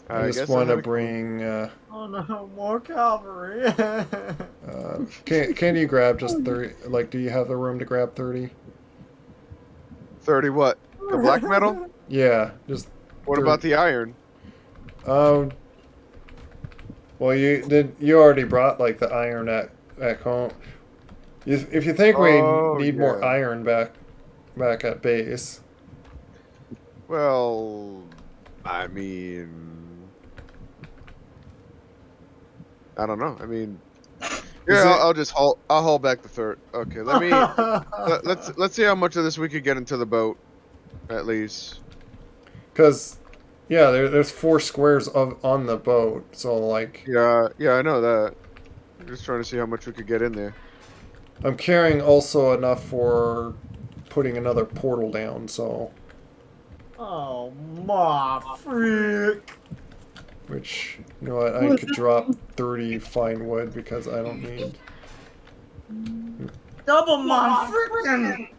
I just want to bring. Oh no, more cavalry. Can you grab just 30? Like, do you have the room to grab 30? 30 what? The black metal? Yeah, just. What 30. about the iron? Well, you already brought like the iron back home. If you think we need more iron back at base. Well, I mean, I don't know. I mean, yeah, I'll haul back the third. Okay, let me let's see how much of this we could get into the boat, at least. Cause, yeah, there's 4 squares on the boat, so like. Yeah, I know that. I'm just trying to see how much we could get in there. I'm carrying also enough for putting another portal down, so. Oh, ma freak! Which, you know what, I could drop 30 fine wood because I don't need. Double ma frickin'!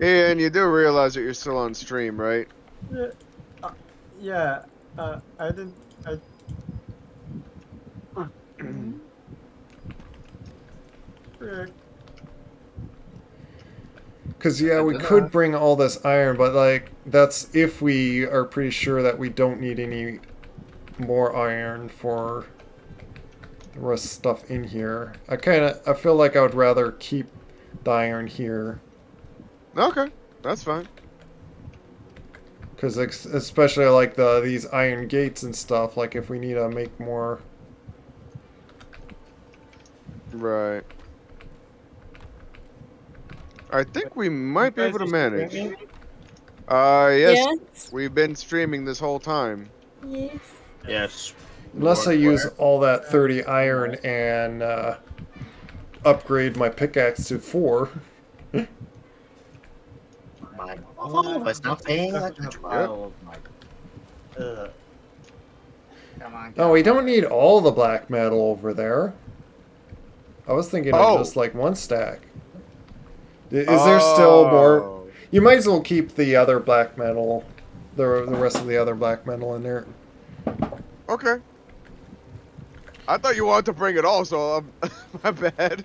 And you do realize that you're still on stream, right? Yeah, I didn't. Frick. Because, yeah, we could bring all this iron, but, like, that's if we are pretty sure that we don't need any more iron for the rest of stuff in here. I feel like I would rather keep the iron here. Okay, that's fine. Because especially like these iron gates and stuff, like if we need to make more. Right. I think we might be able to manage. Yes. Yes. We've been streaming this whole time. Yes. Yes. Unless I use all that 30 iron and upgrade my pickaxe to 4. My was not paying attention. Pile of my. Come on. Oh, we don't need all the black metal over there. I was thinking of just like 1 stack. Is there still more? You might as well keep the other black metal, the rest of the other black metal in there. Okay. I thought you wanted to bring it all, so my bad.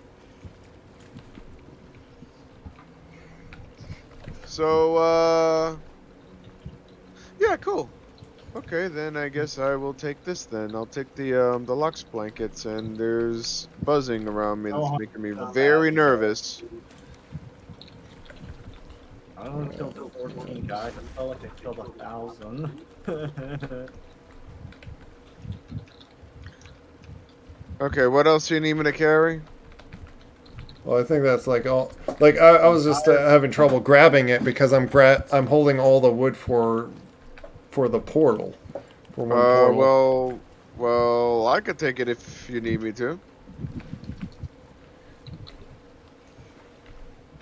So, yeah, cool. Okay, then I guess I will take this then. I'll take the Lux blankets, and there's buzzing around me that's making me very nervous. I only killed 14 guys. I felt like I killed 1,000. Okay, what else do you need me to carry? Well, I think that's like all. Like I was just having trouble grabbing it because I'm holding all the wood for the portal. For one portal. Well, I could take it if you need me to.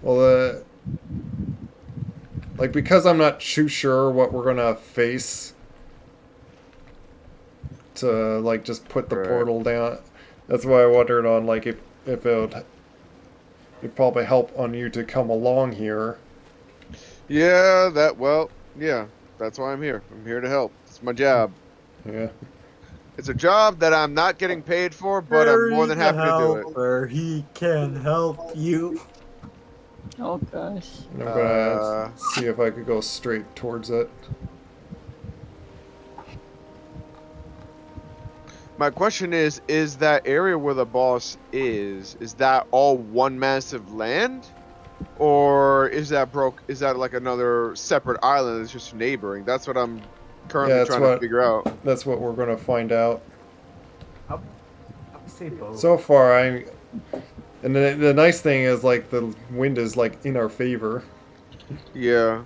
Well, like because I'm not too sure what we're gonna face to like just put the portal down. That's why I wondered on like if it'd probably help on you to come along here. Yeah, yeah, that's why I'm here. I'm here to help. It's my job. Yeah. It's a job that I'm not getting paid for, but I'm more than happy to do it. Where he can help you. Oh gosh. And I'm gonna see if I could go straight towards it. My question is that area where the boss is that all one massive land? Or is that like another separate island that's just neighboring? That's what I'm currently trying to figure out. That's what we're gonna find out. I would say both. So far, and the nice thing is like the wind is like in our favor. Yeah.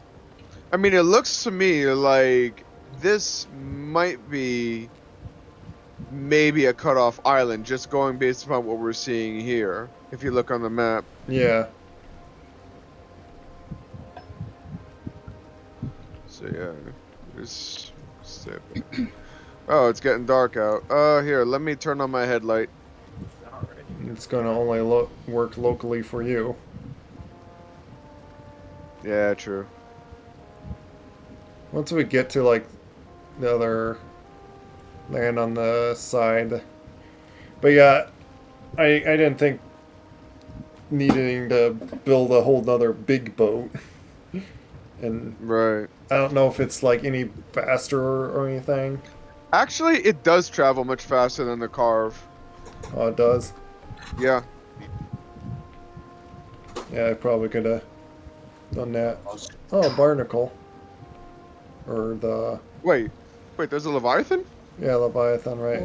I mean, it looks to me like this might be maybe a cutoff island, just going based upon what we're seeing here. If you look on the map. Yeah. So yeah, just step. Oh, it's getting dark out. Here, let me turn on my headlight. It's gonna only work locally for you. Yeah, true. Once we get to like the other land on the side, but yeah, I didn't think needing to build a whole nother big boat. And right, I don't know if it's like any faster or anything. Actually, it does travel much faster than the Carve. Oh, it does? Yeah. Yeah, I probably could have done that. Oh, Barnacle. Or the... Wait, there's a Leviathan? Yeah, Leviathan right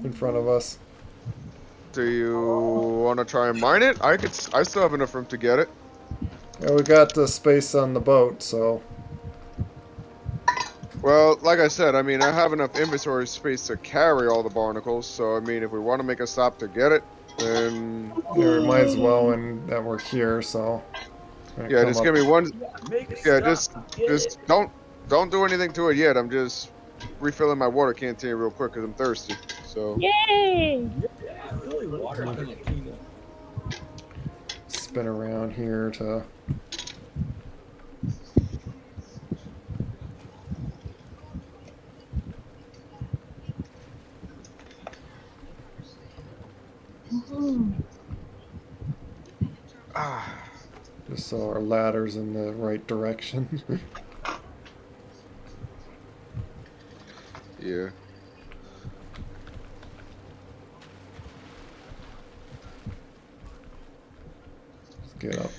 in front of us. Do you want to try and mine it? I still have enough room to get it. Yeah, we got the space on the boat, so... Well, like I said, I mean, I have enough inventory space to carry all the barnacles, so I mean, if we want to make a stop to get it, then... Yeah, we might as well, and that we're here, so... Yeah, just give me one... Yeah, just don't do anything to it yet. I'm just refilling my water canteen real quick because I'm thirsty, so... Yay! Spin around here to... Just so our ladder's in the right direction. Yeah. Let's get up.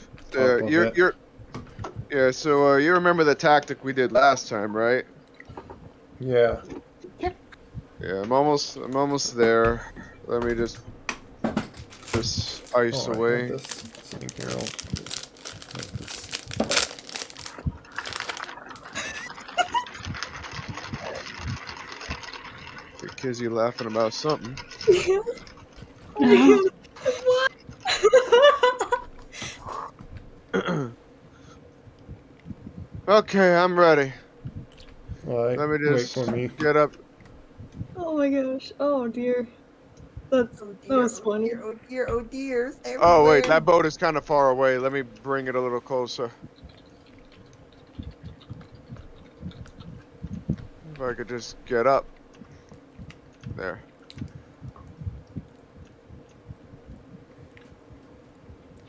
You're Yeah, so you remember the tactic we did last time, right? Yeah. Yeah, I'm almost there. Let me just ice Oh, I got away. this thing here. I'll make this. The Kizzy laughing about something. Okay, I'm ready. Alright, Let me wait for just me. get up. Oh my gosh. Oh dear. That was funny. Oh dear, oh dear. Oh wait, Everywhere. that boat is kind of far away. Let me bring it a little closer. If I could just get up. There.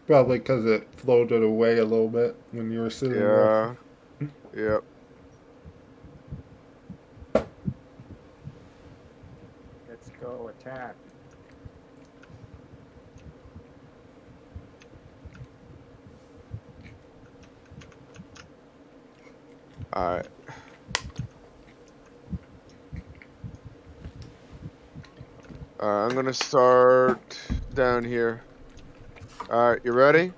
Probably because it floated away a little bit when you were sitting there. Yeah. Yep. Let's go attack. Alright. I'm gonna start down here. Alright, you ready?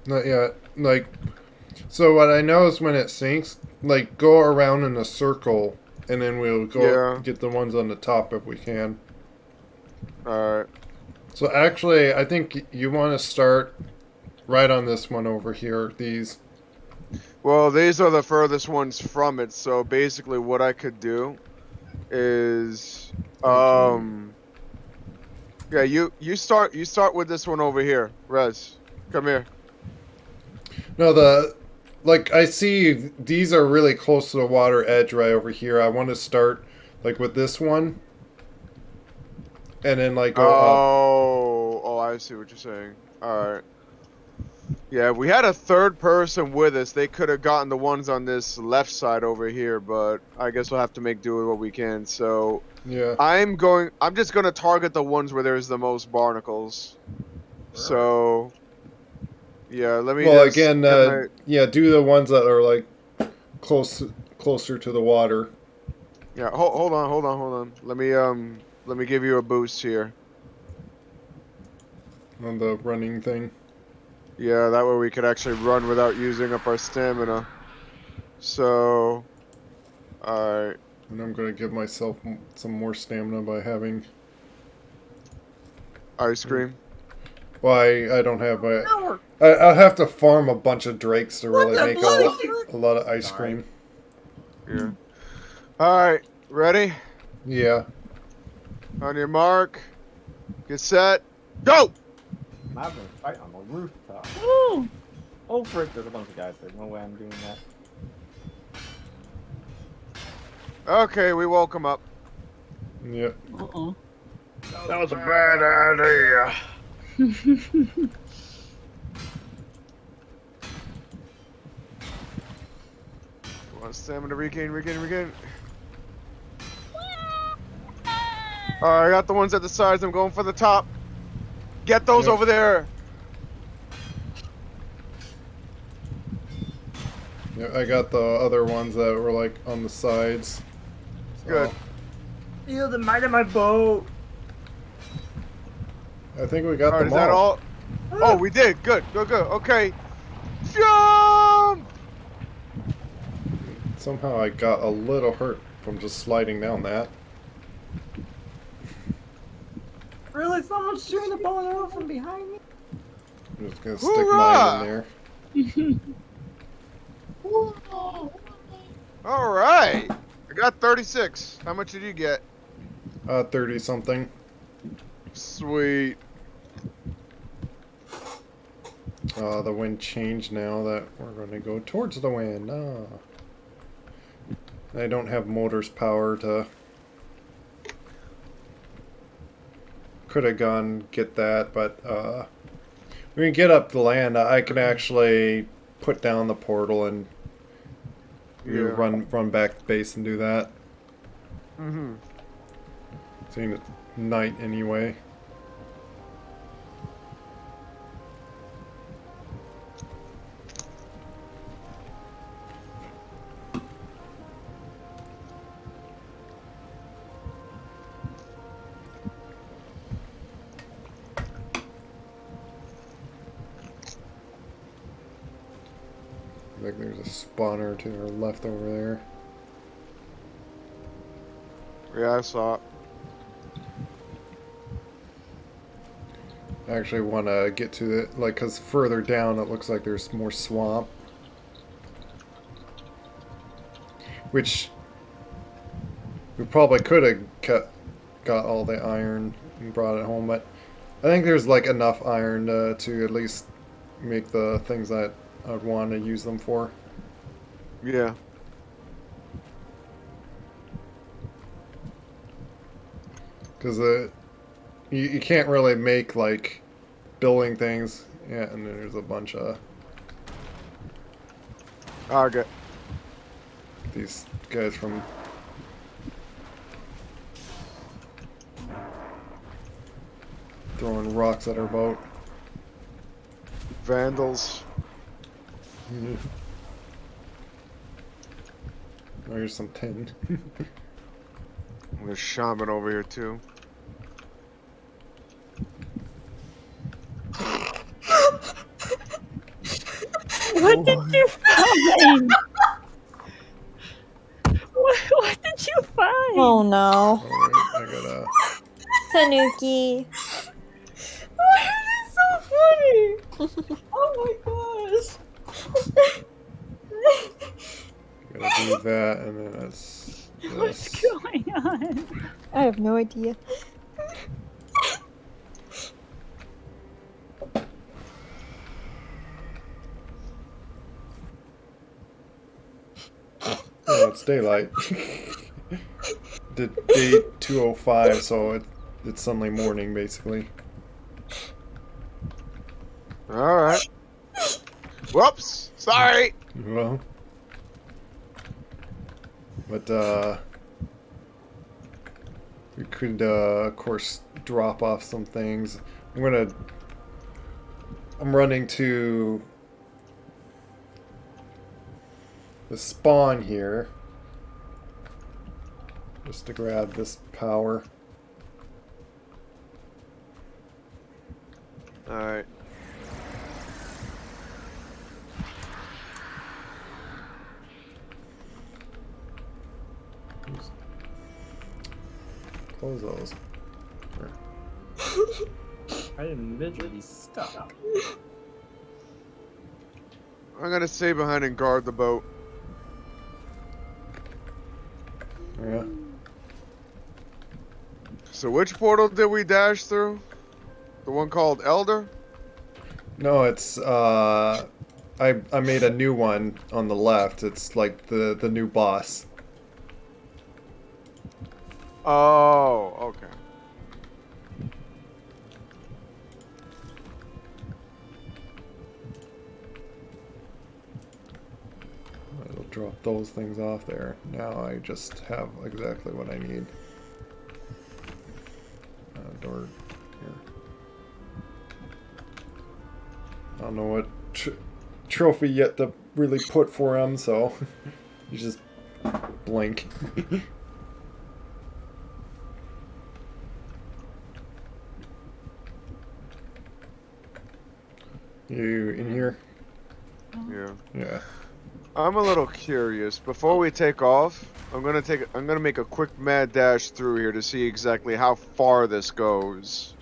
Not yet. Like, so what I know is when it sinks, like, go around in a circle, and then we'll go Yeah. get the ones on the top if we can. Alright. So actually, I think you want to start right on this one over here. These. Well, these are the furthest ones from it, so basically what I could do is yeah, you start with this one over here. Rez. Come here. No, like, I see these are really close to the water edge right over here. I want to start, like, with this one. And then, like, go up. Oh, I see what you're saying. Alright. Yeah, if we had a third person with us, they could have gotten the ones on this left side over here, but I guess we'll have to make do with what we can. So Yeah. I'm just gonna target the ones where there's the most barnacles. So yeah, let me Well, just again, get my yeah, do the ones that are, like, closer to the water. yeah, hold on. Let me give you a boost here. On the running thing. Yeah, that way we could actually run without using up our stamina. So, alright. And I'm going to give myself some more stamina by having... Ice cream. Well, I don't have I'll have to farm a bunch of drakes to really make a lot of ice cream. Yeah. Alright, ready? Yeah. On your mark. Get set. Go! I'm having a fight on the rooftop. Woo! Oh frick, there's a bunch of guys there. No way I'm doing that. Okay, we woke him up. Yep. Uh-oh. That was a bad idea. Come on, stamina regain. Alright, I got the ones at the sides. I'm going for the top. Get those over there. Yeah, I got the other ones that were like on the sides. So Good. Feel the might of my boat. I think we got Alright, them is that all? Oh, we did. Good. Okay. Jump! Somehow I got a little hurt from just sliding down that. Really? Someone's shooting the bow and arrow from behind me? I'm just gonna stick mine in there. Alright. I got 36. How much did you get? 30 something. Sweet. The wind changed now that we're gonna go towards the wind. I don't have motor's power to... Could have gone get that, but when we get up the land, I can actually put down the portal and run back to base and do that. Mm-hmm. Seeing it's night anyway. like there's a spawner to our left over there. Yeah, I saw it. I actually want to get to it, like, because further down it looks like there's more swamp. Which we probably could have got all the iron and brought it home, but I think there's like enough iron to at least make the things that I'd want to use them for. Yeah. Because you can't really make like building things. Yeah, and then there's a bunch of Okay. these guys from throwing rocks at our boat. Vandals. Oh, here's some tin. There's shaman over here too. What did you find? What did you find? Oh no. Oh, wait, I gotta. Tanuki. Why is it so funny? Oh my gosh. Gotta do that, and then that's What's this. going on? I have no idea. Oh, it's daylight. Did day 2:05, so it's suddenly morning, basically. Alright. Whoops! Sorry! Well. But, we could, of course, drop off some things. I'm running to the spawn here. Just to grab this power. Alright. Close those. I am literally stuck. I'm gonna stay behind and guard the boat. Yeah. So which portal did we dash through? The one called Elder? No, it's I made a new one on the left. It's like the new boss. Oh, okay. It'll drop those things off there. Now I just have exactly what I need. Door here. I don't know what trophy yet to really put for him, so you just blink. You in here? Yeah. Yeah. I'm a little curious. Before we take off, I'm gonna make a quick mad dash through here to see exactly how far this goes.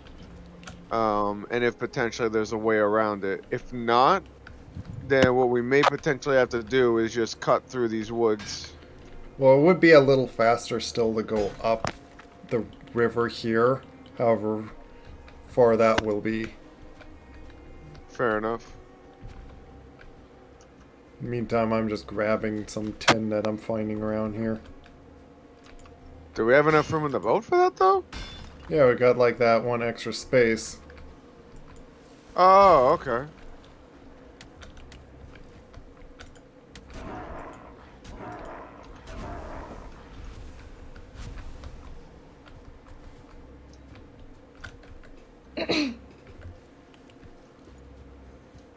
And if potentially there's a way around it. If not, then what we may potentially have to do is just cut through these woods. Well, it would be a little faster still to go up the river here, however far that will be. Fair enough. Meantime, I'm just grabbing some tin that I'm finding around here. Do we have enough room in the boat for that, though? Yeah, we got like that one extra space. Oh, okay.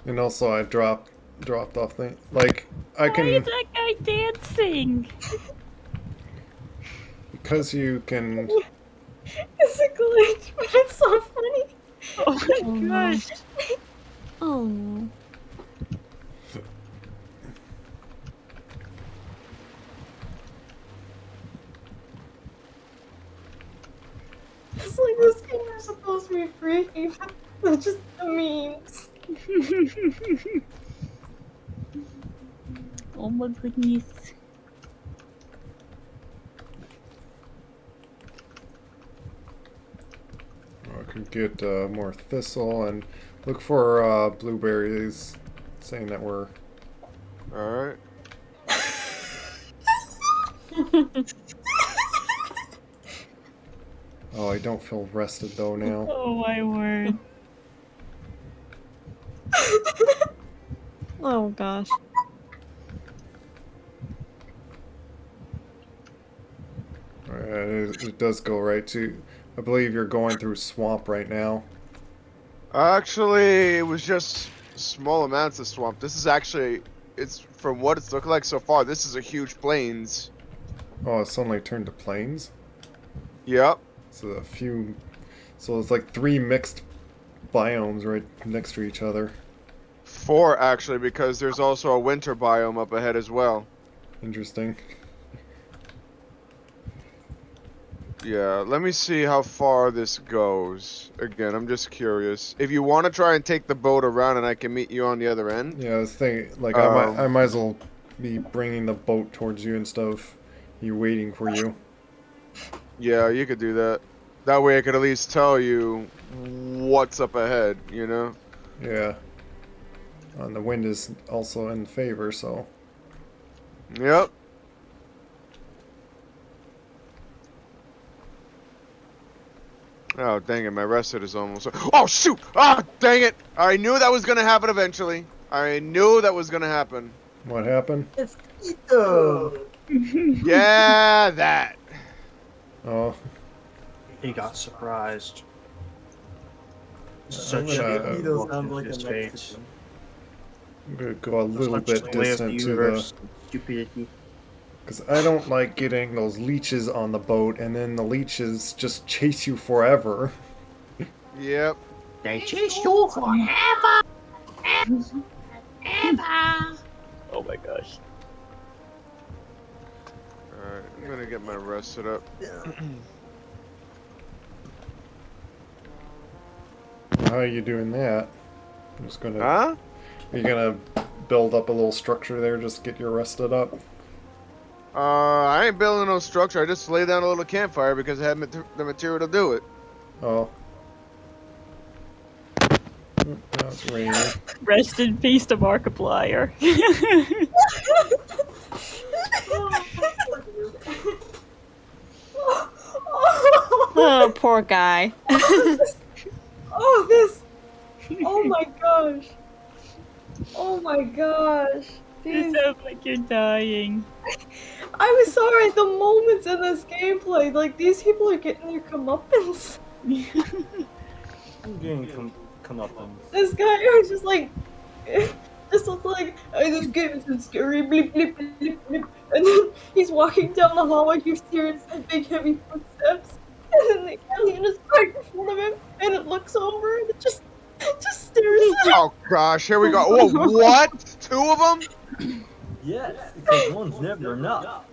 And also, I dropped off things. Like, I can... Why is that guy dancing? Because you can... It's a glitch, but it's so funny. Oh my gosh. Oh no. It's like this game is supposed to be free, but it's just the memes. Oh my goodness. I could get more thistle and look for blueberries, saying that we're. Alright. Oh, I don't feel rested though now. Oh my word. Oh gosh. It does go right to. I believe you're going through swamp right now. Actually, it was just small amounts of swamp. This is actually, it's from what it's looking like so far, this is a huge plains. Oh, it suddenly turned to plains? Yep. So a few. So it's like 3 mixed biomes right next to each other. 4 actually, because there's also a winter biome up ahead as well. Interesting. Yeah, let me see how far this goes. Again, I'm just curious. If you want to try and take the boat around and I can meet you on the other end. Yeah, I was thinking, like, I might as well be bringing the boat towards you instead of you waiting for you. Yeah, you could do that. That way I could at least tell you what's up ahead, you know? Yeah. And the wind is also in favor, so. Yep. Oh, dang it, my rested is almost... Oh, shoot! Ah, dang it! I knew that was gonna happen eventually. I knew that was gonna happen. What happened? It's Ito. Yeah, that. Oh. He got surprised. I'm Such gonna- Mosquitos sound like a his face. Mexican. I'm gonna go a little Such bit the way of distant the to universe. the. Stupidity. Because I don't like getting those leeches on the boat and then the leeches just chase you forever. Yep. They chase you forever. Oh my gosh. Alright, I'm gonna get my rested up. How are you doing that? I'm just gonna. Huh? Are you gonna build up a little structure there, just get your rested up? I ain't building no structure. I just lay down a little campfire because I had the material to do it. Oh. Now it's raining. Rest in peace to Markiplier. Oh, poor guy. Oh, this. Oh my gosh. Oh my gosh. You These... sound like you're dying. I was sorry, the moments in this gameplay, like, these people are getting their comeuppance. I'm getting comeuppance. This guy was just like, just looks like, oh, this game is so scary, blip, blip, blip, blip. And then he's walking down the hallway, he's hearing some big heavy footsteps. And then the alien is right in front of him, and it looks over, and it just stares at him. Oh gosh, here we go. Whoa, what? 2 of them? Yes, because one's never enough.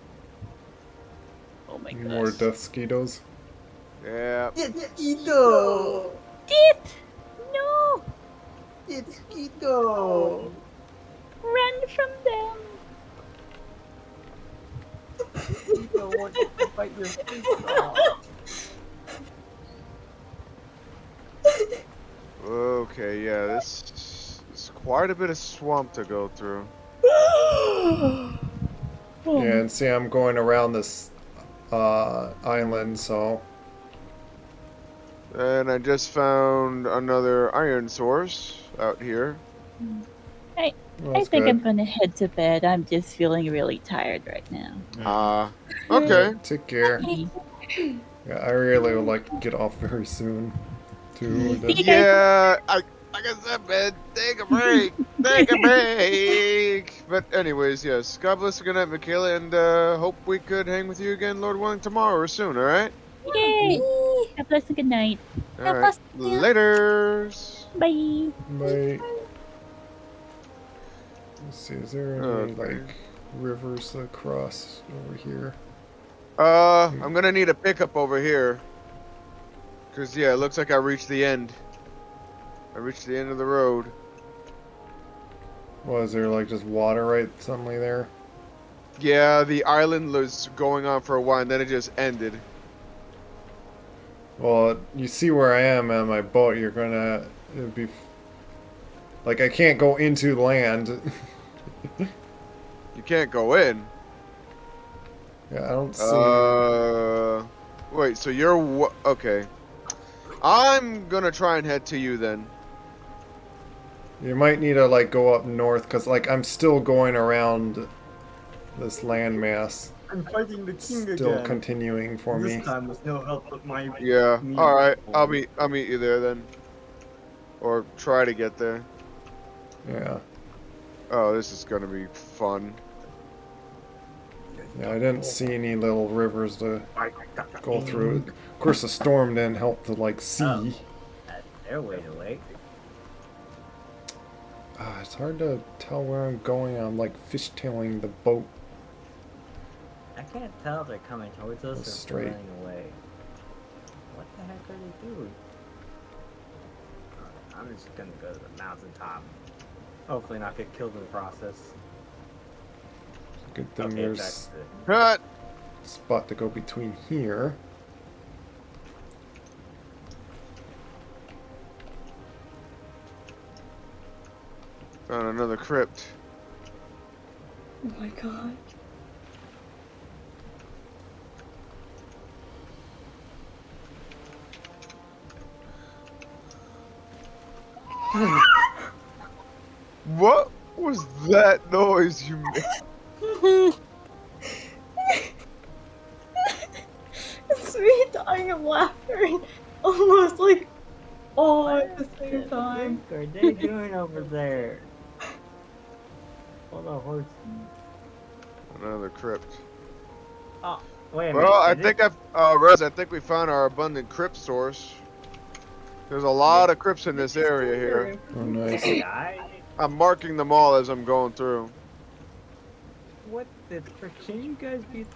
Oh my gosh. More death mosquitoes. Yeah. It's Ito. Death! No! It's Ito. Run from them! Ito wants to bite your face off. Okay, yeah, this is quite a bit of swamp to go through. Yeah, and see, I'm going around this island, so. And I just found another iron source out here. I That's think good. I'm gonna head to bed. I'm just feeling really tired right now. Okay. Take care. Yeah, I really would like to get off very soon. Too. Yeah, like I said, man, take a break. Take a break. But anyways, yes. God bless you, good night, Michaela, and hope we could hang with you again, Lord willing, tomorrow or soon, alright? Yay! God bless and good night. Alright. Laters. Bye. Bye. Let's see, is there any, Okay. like, rivers to cross over here? I'm gonna need a pickup over here. Cause yeah, it looks like I reached the end. I reached the end of the road. Was there like just water right suddenly there? Yeah, the island was going on for a while, and then it just ended. Well, you see where I am on my boat. You're gonna it'd be like I can't go into land. You can't go in. Yeah, I don't see. Wait. So you're okay? I'm gonna try and head to you then. You might need to like go up north because like I'm still going around this landmass. I'm fighting the king Still again. continuing for This me. time with no help but my. Yeah. me All right. and I'll meet you there then, or try to get there. Yeah. Oh, this is gonna be fun. Yeah, I didn't see any little rivers to go through. Of course, the storm didn't help to like see. They're way away. It's hard to tell where I'm going. I'm like fishtailing the boat. I can't tell if they're coming towards us or Straight. running away. What the heck are they doing? I'm just gonna go to the mountaintop. Hopefully not get killed in the process. Good thing Okay, there's that's Cut. a spot to go between here. Found another crypt. Oh my god. What was that noise you made? It's me dying of laughter and almost like all at the same time. What are they doing over there? All the horses. Another crypt. Oh, wait a minute. Well, I think Rez, I think we found our abundant crypt source. There's a lot of crypts in this area here. Oh, nice. I'm marking them all as I'm going through. What the frick? Can you guys be?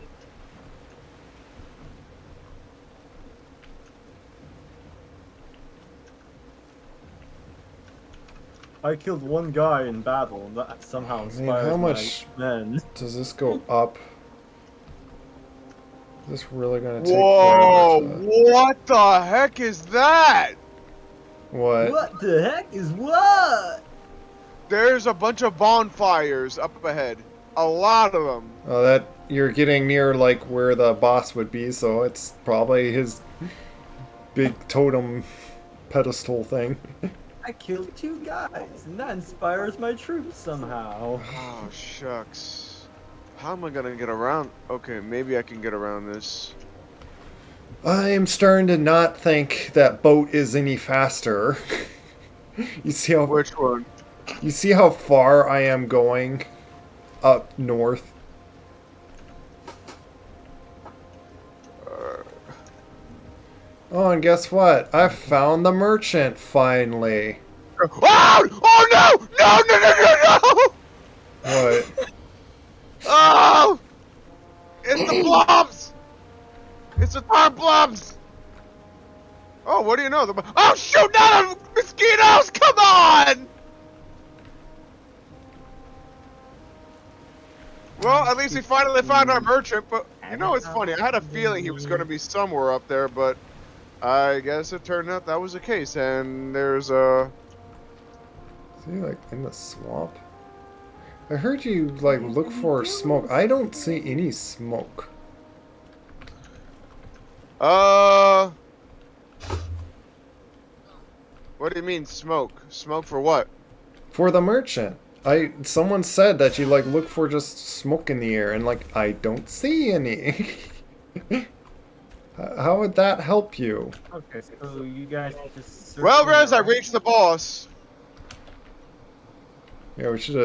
I killed one guy in battle, and that somehow inspires how much my men. does this go up? Is this really gonna take Whoa! forever to... What the heck is that? What? What the heck is what? There's a bunch of bonfires up ahead. A lot of them. Oh, that you're getting near like where the boss would be, so it's probably his big totem pedestal thing. I killed 2 guys, and that inspires my troops somehow. Oh, shucks. How am I gonna get around? Okay, maybe I can get around this. I'm starting to not think that boat is any faster. You see how... Which one? You see how far I am going up north? Oh, and guess what? I found the merchant finally. Oh! Oh no! No! No! No! No! No! What? Oh! It's the blobs! It's the tar blobs! Oh, what do you know? Oh, shoot! Not mosquitoes! Come on! Well, at least we finally found our merchant, but you know it's funny. I had a feeling he was going to be somewhere up there, but I guess it turned out that was the case, and there's a... Is he like in the swamp? I heard you like look for smoke. I don't see any smoke. What do you mean smoke? Smoke for what? For the merchant. Someone said that you like look for just smoke in the air, and like I don't see any. How would that help you? Okay, so you guys just... Well, Rez, I reached the boss. Yeah, we should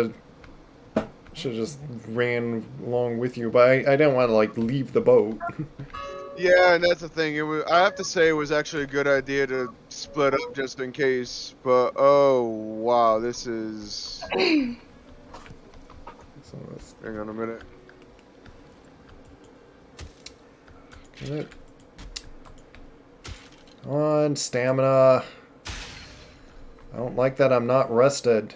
have just ran along with you, but I didn't want to like leave the boat. Yeah, and that's the thing. I have to say it was actually a good idea to split up just in case. But oh wow, this is. Hang on a minute. Come on, stamina. I don't like that I'm not rested.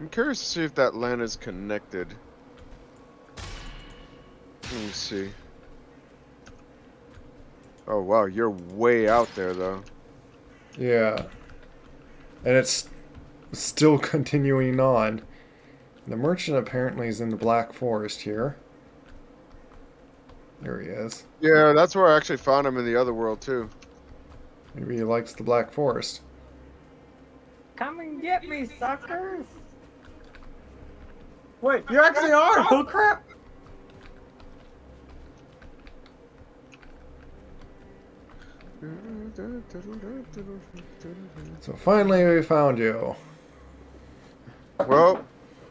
I'm curious to see if that land is connected. Let me see. Oh wow, you're way out there though. Yeah. And it's still continuing on. The merchant apparently is in the Black Forest here. There he is. Yeah, that's where I actually found him in the other world too. Maybe he likes the Black Forest. Come and get me, suckers! Wait, you actually are! Oh crap! So finally we found you. Well,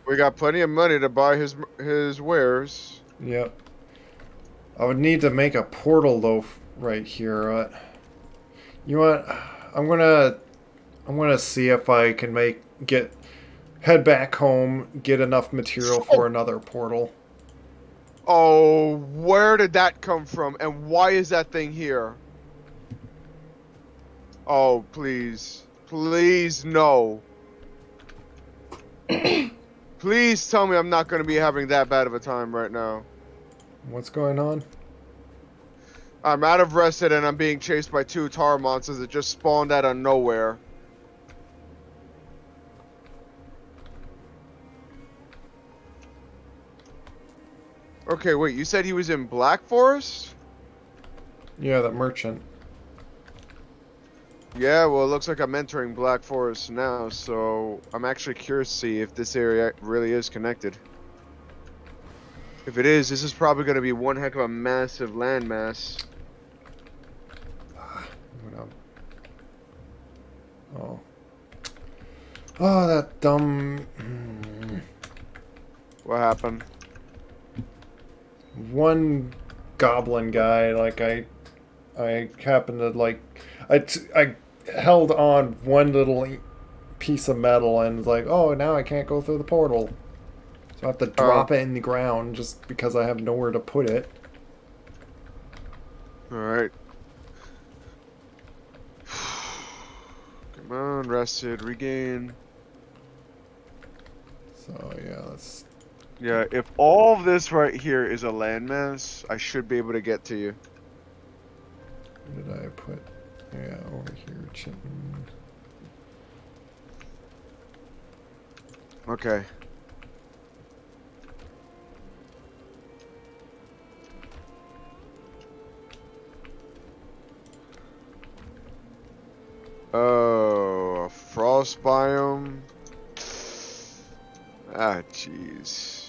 we got plenty of money to buy his wares. Yep. I would need to make a portal though right here. You know what? I'm gonna see if I can head back home, get enough material for another portal. Oh, where did that come from? And why is that thing here? Oh, please. Please, no. Please tell me I'm not going to be having that bad of a time right now. What's going on? I'm out of rested and I'm being chased by 2 tar monsters that just spawned out of nowhere. Okay, wait, you said he was in Black Forest? Yeah, the merchant. Yeah, well, it looks like I'm entering Black Forest now, so I'm actually curious to see if this area really is connected. If it is, this is probably going to be one heck of a massive landmass. Oh. Oh, that dumb... What happened? One goblin guy, like, I happened to, like... I held on one little piece of metal and was like, oh, now I can't go through the portal. So I have to drop it in the ground just because I have nowhere to put it. Alright. Come on, rested, regain. So, yeah, that's... Yeah, if all of this right here is a landmass, I should be able to get to you. Where did I put... Yeah, over here, chitin. Okay. Oh, a frost biome. Ah, jeez.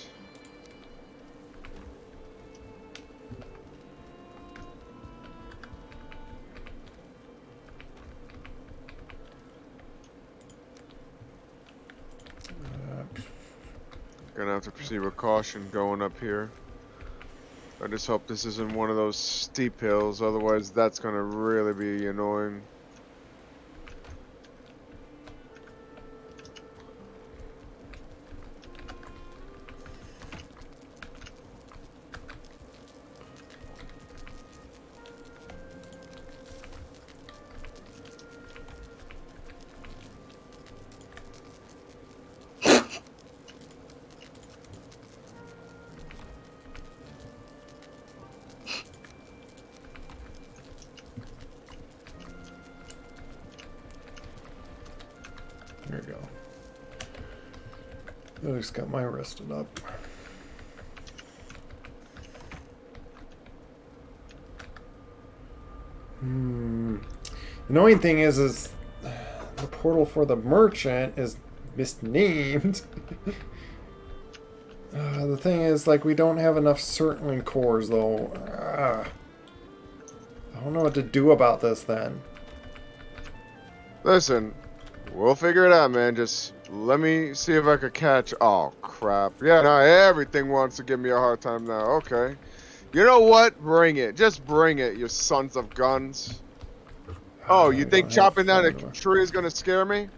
Gonna have to proceed with caution going up here. I just hope this isn't one of those steep hills, otherwise that's gonna really be annoying. There we go. I just got my rested up. The annoying thing is the portal for the merchant is misnamed. The thing is, like, we don't have enough certain cores, though. I don't know what to do about this, then. Listen, we'll figure it out, man. Just let me see if I could catch... Oh, crap. Yeah, no, everything wants to give me a hard time now. Okay. You know what? Bring it. Just bring it, you sons of guns. Oh, you think chopping down a tree is going to scare me?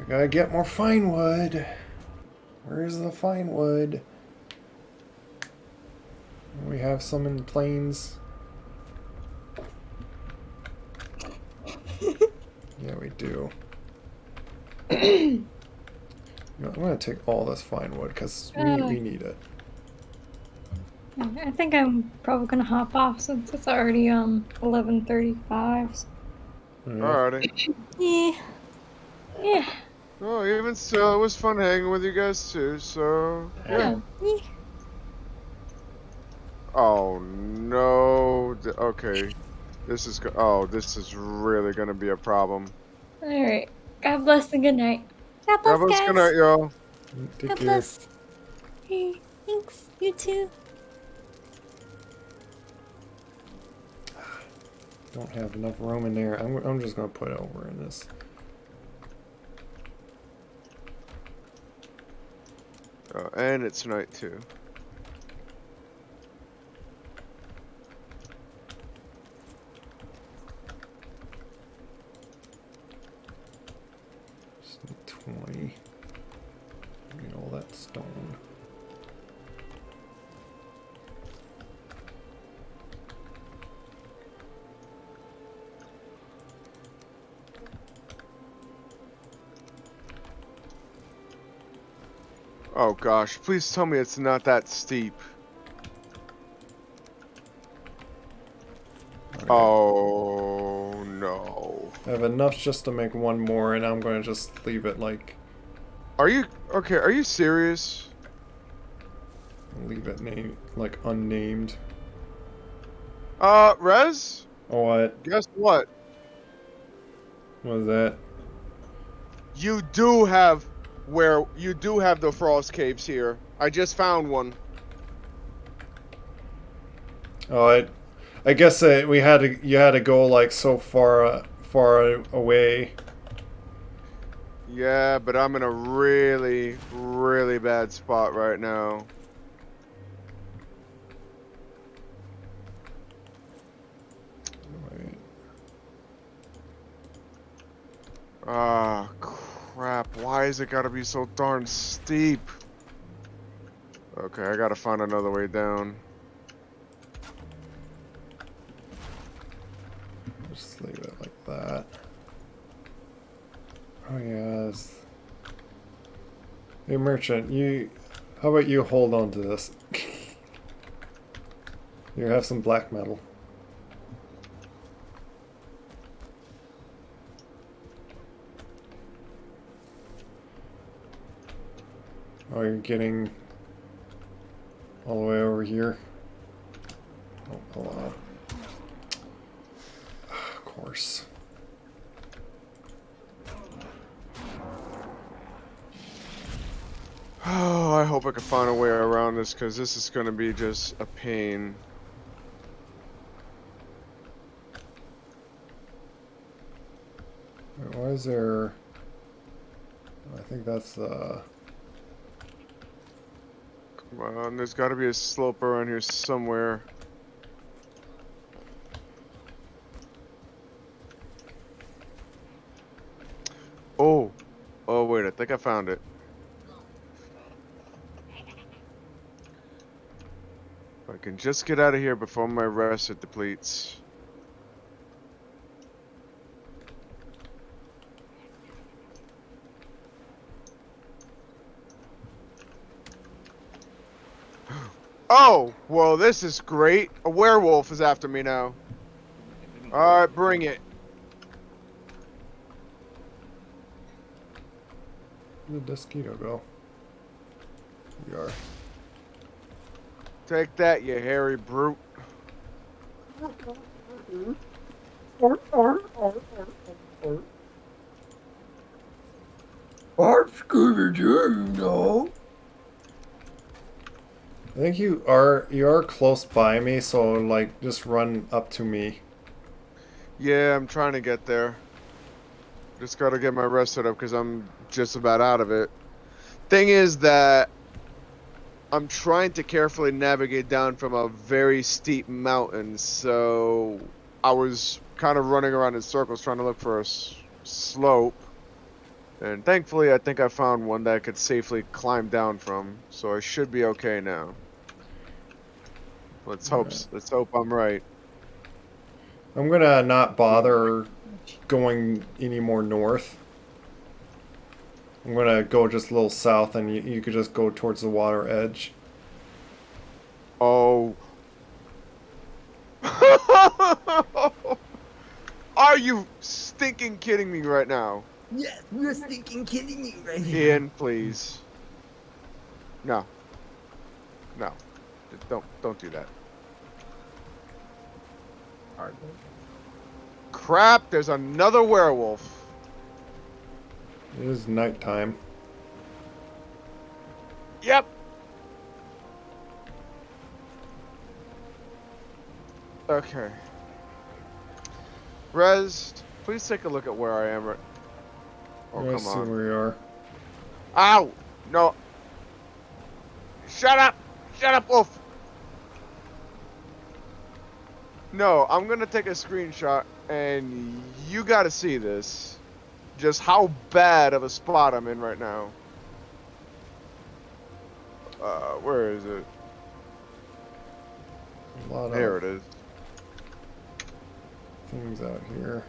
Gotta get more fine wood. Where's the fine wood? We have some in plains. Yeah, we do. You know, I'm gonna take all this fine wood because we need it. I think I'm probably gonna hop off since it's already 11:35. So. Alrighty. Yeah. Yeah. Oh, even still, it was fun hanging with you guys too. So yeah. Oh no. Okay. This is oh, this is really gonna be a problem. All right. God bless and good night. God God bless, bless. Good night, guys. y'all. Take God care. bless. Hey, thanks. You too. Don't have enough room in there. I'm just gonna put it over in this. And it's night too. Just need 20. Get all that stone. Oh gosh, please tell me it's not that steep. Okay. Oh no. I have enough just to make one more, and I'm gonna just leave it like. Are you okay? Are you serious? Leave it like unnamed. Rez? Oh, what? Guess what? What is that? You do have the frost caves here. I just found one. Oh, I guess you had to go like so far away. Yeah, but I'm in a really, really bad spot right now. Wait. Ah, crap. Why is it gotta be so darn steep? Okay, I gotta find another way down. Just leave it like that. Oh yes. Hey merchant, how about you hold on to this? You have some black metal. Oh, you're getting all the way over here. Oh, hello. Of course. Oh, I hope I can find a way around this, because this is going to be just a pain. Wait, why is there... I think that's Come on, there's got to be a slope around here somewhere. Oh. Oh, wait, I think I found it. If I can just get out of here before my rest it depletes. Oh, well, this is great. A werewolf is after me now. Alright, bring it. Where did Mosquito go? We are. Take that, you hairy brute. I'm Scooby-Doo, you know. I think you are close by me, so like just run up to me. Yeah, I'm trying to get there. Just gotta get my rest set up because I'm just about out of it. Thing is that I'm trying to carefully navigate down from a very steep mountain, so I was kind of running around in circles trying to look for a slope. And thankfully, I think I found one that I could safely climb down from, so I should be okay now. Let's hope I'm right. I'm gonna not bother going any more north. I'm gonna go just a little south, and you could just go towards the water edge. Oh. Are you stinking kidding me right now? Yes, you're stinking kidding me right now. Ian, please. No. No. Don't do that. Crap, there's another werewolf. It is nighttime. Yep. Okay. Rez, please take a look at where I am right. Oh, Let's come see on. where you are. Ow! No. Shut up! Shut up, Wolf! No, I'm gonna take a screenshot, and you gotta see this. Just how bad of a spot I'm in right now. Where is it? A lot Here of it is. things out here.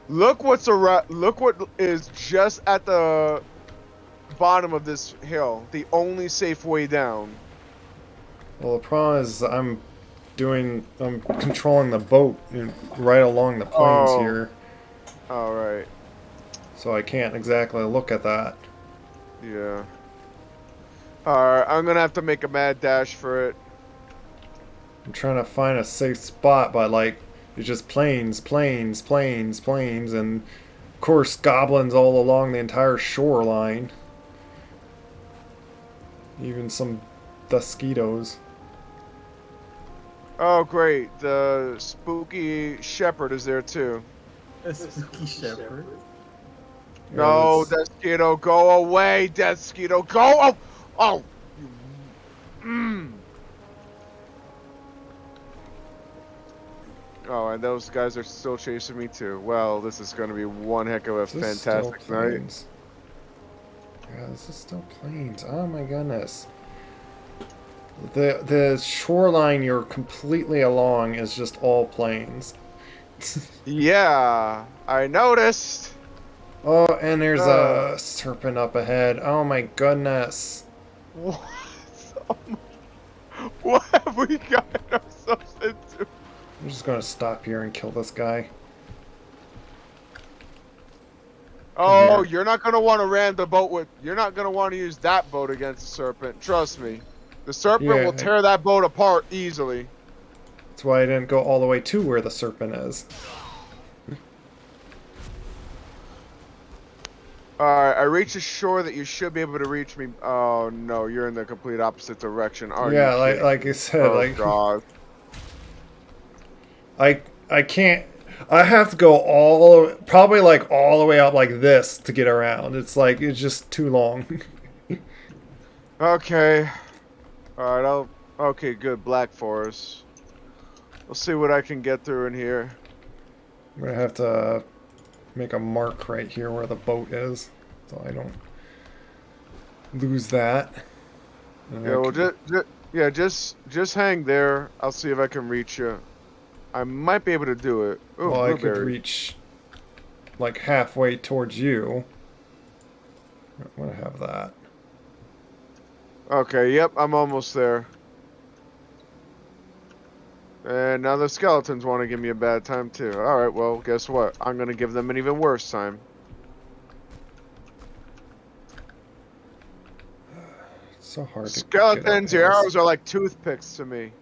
Look look what is just at the bottom of this hill. The only safe way down. Well, the problem is I'm controlling the boat right along the plains here, All right. so I can't exactly look at that. Yeah. Alright, I'm gonna have to make a mad dash for it. I'm trying to find a safe spot, but like it's just plains, plains, plains, plains, and of course goblins all along the entire shoreline. Even some mosquitos. Oh great, the spooky shepherd is there too. A spooky shepherd. No, Mosquito, go away, Mosquito, go! Oh! Oh! Oh, and those guys are still chasing me too. Well, this is going to be one heck of a fantastic night. Yeah, this is still plains. Oh my goodness. The shoreline you're completely along is just all plains. Yeah, I noticed. Oh, and there's a serpent up ahead. Oh my goodness. What? What have we gotten ourselves into? I'm just gonna stop here and kill this guy. Oh, you're not gonna want to ram the boat with. You're not gonna want to use that boat against the serpent. Trust me, the serpent will tear that boat apart easily. That's why I didn't go all the way to where the serpent is. Alright, I reached a shore that you should be able to reach me. Oh no, you're in the complete opposite direction. Are yeah, you kidding? like I said, Oh God. I can't. I have to go probably like all the way up like this to get around. It's like it's just too long. Okay. Alright, okay, good. Black Forest. We'll see what I can get through in here. I'm gonna have to make a mark right here where the boat is, so I don't lose that. And Yeah, well, just hang there. I'll see if I can reach you. I might be able to do it. Ooh, well, I could reach like halfway towards you. I'm gonna have that. Okay, yep, I'm almost there. And now the skeletons want to give me a bad time too. Alright, well, guess what? I'm gonna give them an even worse time. It's so hard to Skeletons, your arrows are like toothpicks to me.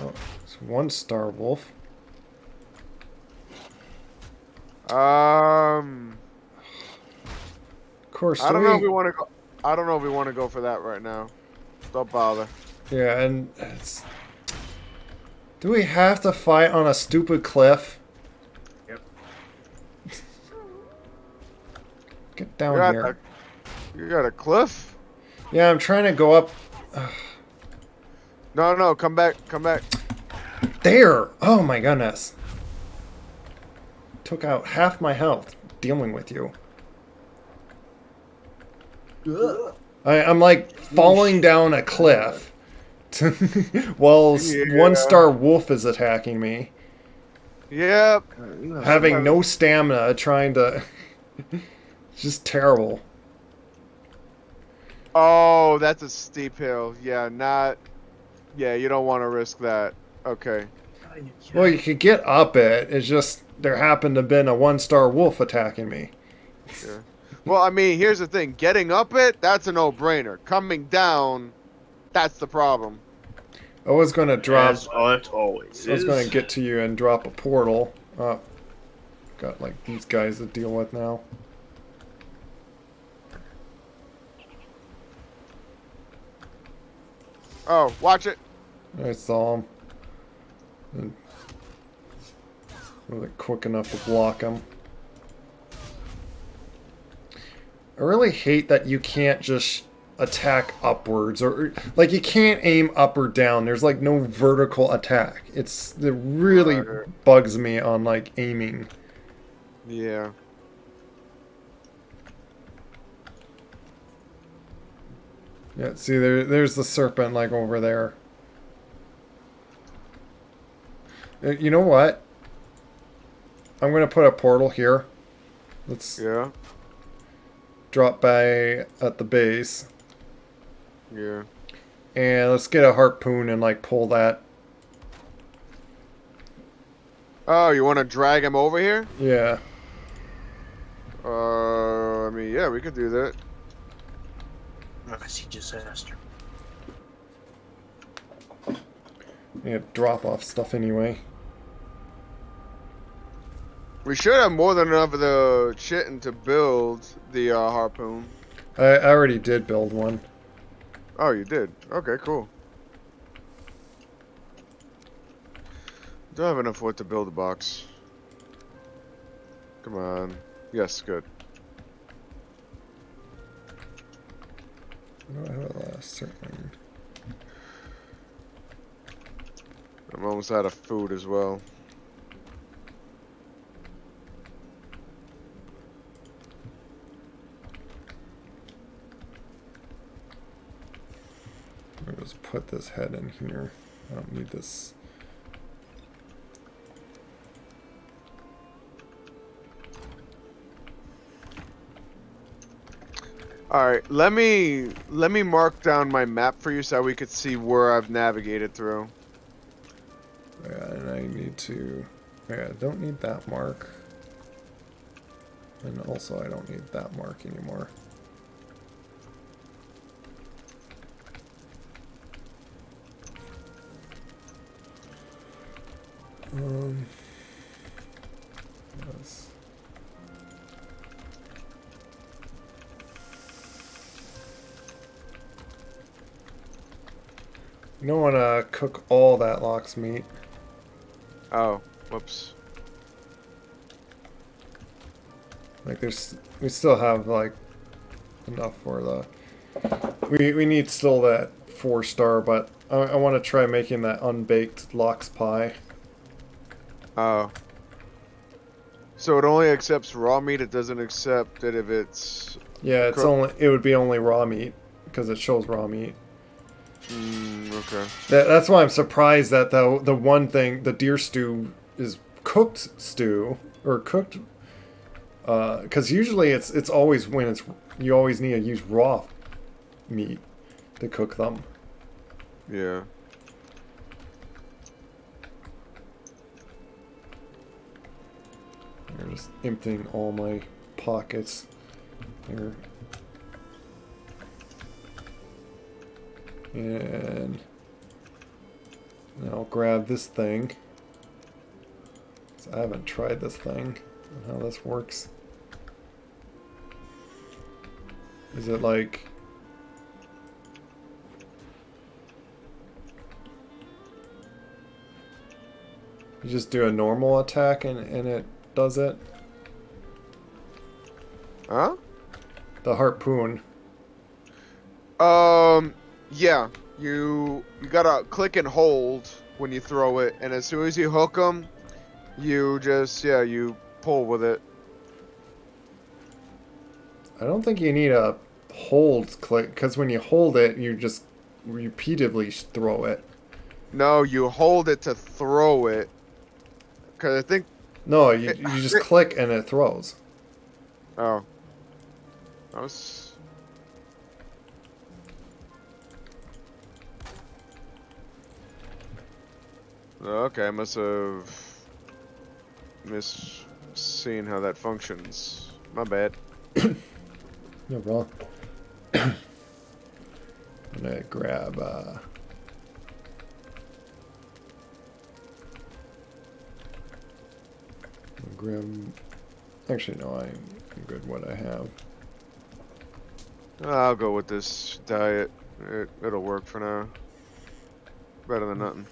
Oh, it's one star wolf. Of course. I don't know if we want to go. I don't know if we want to go for that right now. Don't bother. Yeah, and do we have to fight on a stupid cliff? Yep. Get down here. You got a cliff? Yeah, I'm trying to go up. No, no, come back, come back. There! Oh my goodness. Took out half my health dealing with you. I'm like falling down a cliff while one-star wolf is attacking me. Yep. Having no stamina, trying to... It's just terrible. Oh, that's a steep hill. Yeah, not... Yeah, you don't want to risk that. Okay. Well, you could get up it. It's just there happened to have been a one-star wolf attacking me. Yeah. Well, I mean, here's the thing. Getting up it, that's a no-brainer. Coming down, that's the problem. I was going to drop... As it always I was is. going to get to you and drop a portal. Got, like, these guys to deal with now. Oh, watch it. I saw him. And wasn't quick enough to block him. I really hate that you can't just attack upwards, or like you can't aim up or down. There's like no vertical attack. It really bugs me on like aiming. Yeah. Yeah, see there's the serpent like over there. You know what? I'm gonna put a portal here. Let's drop by at the base. Yeah. And let's get a harpoon and like pull that. Oh, you want to drag him over here? Yeah. I mean, yeah, we could do that. Messy disaster. Yeah, drop off stuff anyway. We should have more than enough of the chitin to build the harpoon. I already did build one. Oh, you did? Okay, cool. Don't have enough wood to build a box. Come on. Yes, good. No, I have a last certain. I'm almost out of food as well. I'll just put this head in here. I don't need this. Alright, let me mark down my map for you so we could see where I've navigated through. Yeah, and I need to... Yeah, I don't need that mark. And also I don't need that mark anymore. Yes. You don't want to cook all that lox meat. Oh, whoops. Like we still have like enough for the. We need still that 4-star, but I want to try making that unbaked lox pie. Oh. So it only accepts raw meat. It doesn't accept it if it's. Yeah, it's cooked? it would be only raw meat because it shows raw meat. Okay. That's why I'm surprised that the one thing, the deer stew is cooked stew or cooked. Because usually it's always when you always need to use raw meat to cook them. Yeah. I'm just emptying all my pockets here. And I'll grab this thing. So I haven't tried this thing and how this works. Is it like... You just do a normal attack and it does it? Huh? The harpoon. Yeah. You gotta click and hold when you throw it, and as soon as you hook them, you just you pull with it. I don't think you need a hold click, because when you hold it, you just repeatedly throw it. No, you hold it to throw it. Cause I think. No, you just click and it throws. Oh. I was. Okay, I must have seen how that functions. My bad. No problem. I'm gonna grab actually no, I'm good what I have. I'll go with this diet. It'll work for now. Better than nothing.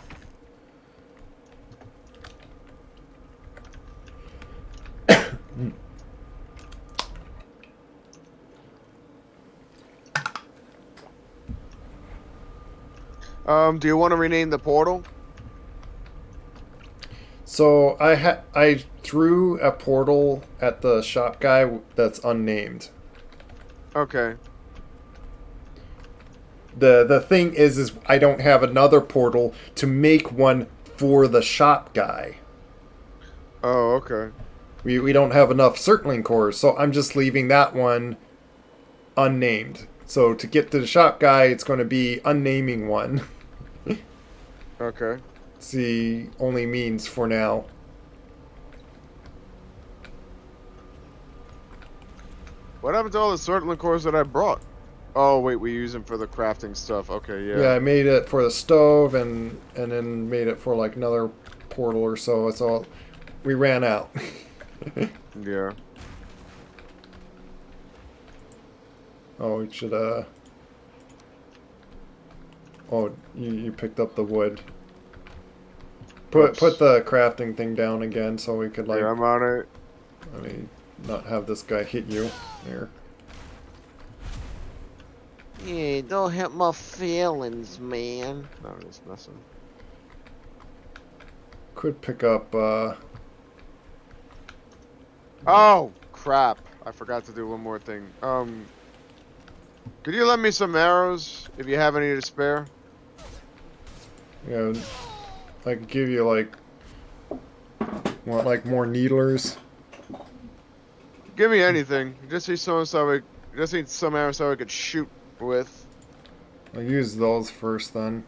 Do you want to rename the portal? So I threw a portal at the shop guy that's unnamed. Okay. The thing is I don't have another portal to make one for the shop guy. Oh, okay. We don't have enough circling cores, so I'm just leaving that one unnamed. So to get to the shop guy, it's going to be unnaming one. Okay. It's the only means for now. What happened to all the circling cores that I brought? Oh wait, we use them for the crafting stuff. Okay, yeah. Yeah, I made it for the stove and then made it for like another portal or so. It's all we ran out. Yeah. Oh, we should oh, you picked up the wood. Put the crafting thing down again so we could like. Yeah, I'm on it. I mean, not have this guy hit you there. Yeah, don't hurt my feelings, man. No, there's nothing. Could pick up. Oh crap! I forgot to do one more thing. Could you lend me some arrows if you have any to spare? Yeah, I could give you like. Want like more needlers? Give me anything. Just need some just need some arrows so I could shoot with. I'll use those first then.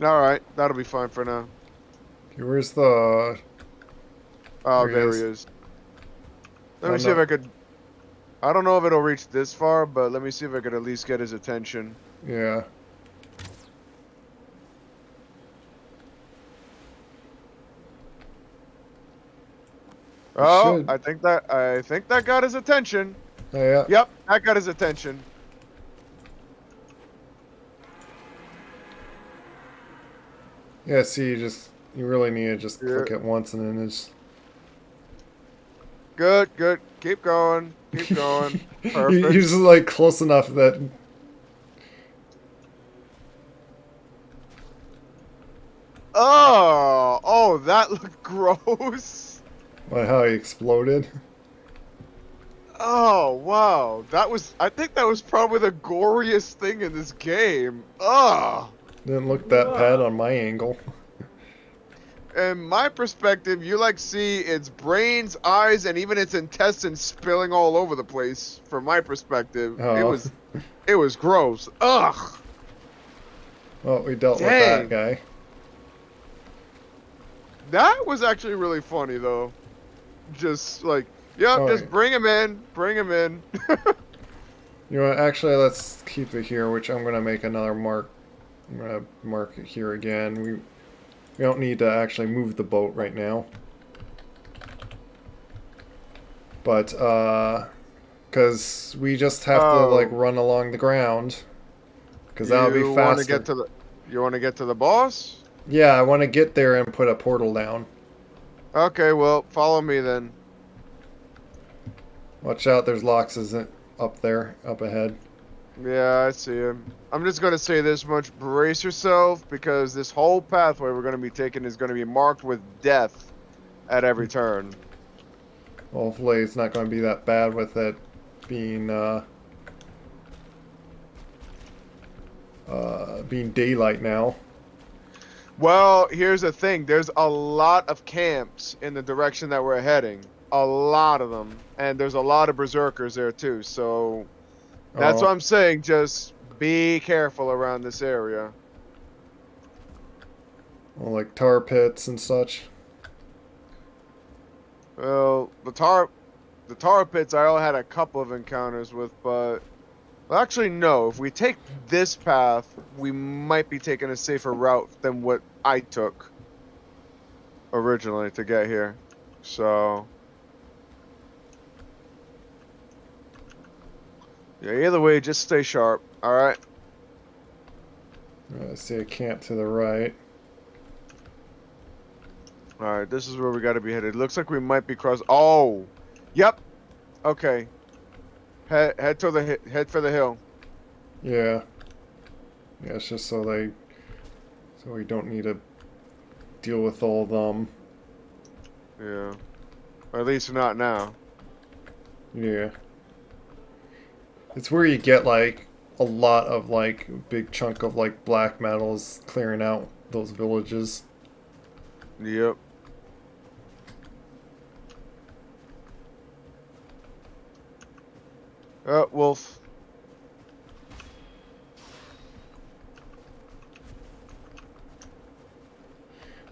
All right, that'll be fine for now. Okay, where's the? Oh, there he is. Let me see if I could. I don't know if it'll reach this far, but let me see if I could at least get his attention. Yeah. Oh, I think that got his attention. Oh, yeah. Yep, that got his attention. Yeah, see, you really need to just click it once and then it's. Good, good. Keep going. Keep going. Perfect. You're just like close enough that. Oh, that looked gross. Like how he exploded. Oh, wow. I think that was probably the goriest thing in this game. Ugh. Didn't look that bad on my angle. In my perspective, you like see its brains, eyes, and even its intestines spilling all over the place. From my perspective, Oh. it was gross. Ugh. Well, we dealt with that guy. That was actually really funny though. Just like, yep, just bring him in, bring him in. You know what, actually, let's keep it here, which I'm going to make another mark. I'm going to mark it here again. We don't need to actually move the boat right now. But, because we just have to, like, run along the ground. Because that'll be faster. You want to get to the boss? Yeah, I want to get there and put a portal down. Okay, well, follow me then. Watch out, there's Loxes up there, up ahead. Yeah, I see him. I'm just gonna say this much: brace yourself, because this whole pathway we're gonna be taking is gonna be marked with death at every turn. Hopefully it's not going to be that bad with it being being daylight now. Well, here's the thing: there's a lot of camps in the direction that we're heading. A lot of them, and there's a lot of berserkers there too. So that's what Oh, I'm saying. Just be careful around this area. well, like tar pits and such. Well, the tar pits I all had a couple of encounters with, but well, actually no. If we take this path, we might be taking a safer route than what I took originally to get here. So yeah, either way, just stay sharp. All right. I see a camp to the right. All right. This is where we got to be headed. Looks like we might be cross. Oh, yep. Okay. Head to the head for the hill. Yeah. Yeah, it's just so we don't need to deal with all of them. Yeah. Or at least not now. Yeah. It's where you get like a lot of like big chunk of like black metals clearing out those villages. Yep. Wolf.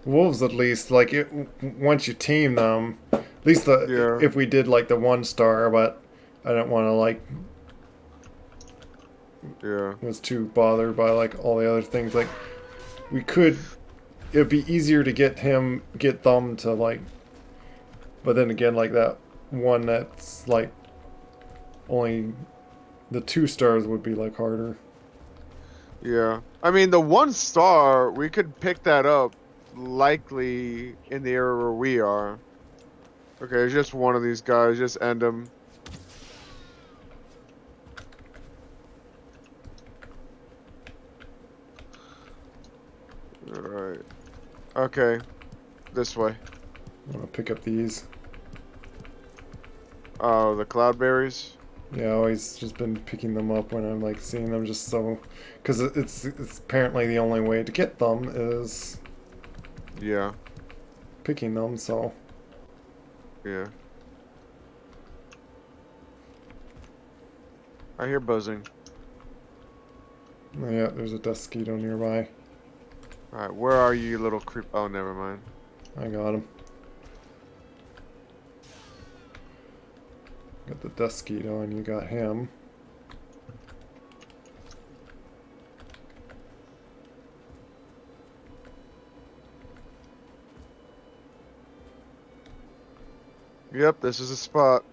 Wolves, at least, like once you team them, at least Yeah. if we did like the 1 star, but I don't want to like Yeah. was too bothered by like all the other things. Like we could, it'd be easier to get them to like, but then again, like that one that's like only the 2 stars would be like harder. Yeah. I mean, the 1 star, we could pick that up likely in the area where we are. Okay, it's just one of these guys. Just end him. Alright. Okay. This way. I'm gonna pick up these. Oh, the cloudberries? Yeah, I always just been picking them up when I'm like seeing them, just so, because it's apparently the only way to get them is Yeah. picking them. So Yeah. I hear buzzing. yeah, there's a mosquito nearby. Alright, where are you little creep? Oh, never mind. I got him. Got the mosquito, and you got him. Yep, this is a spot.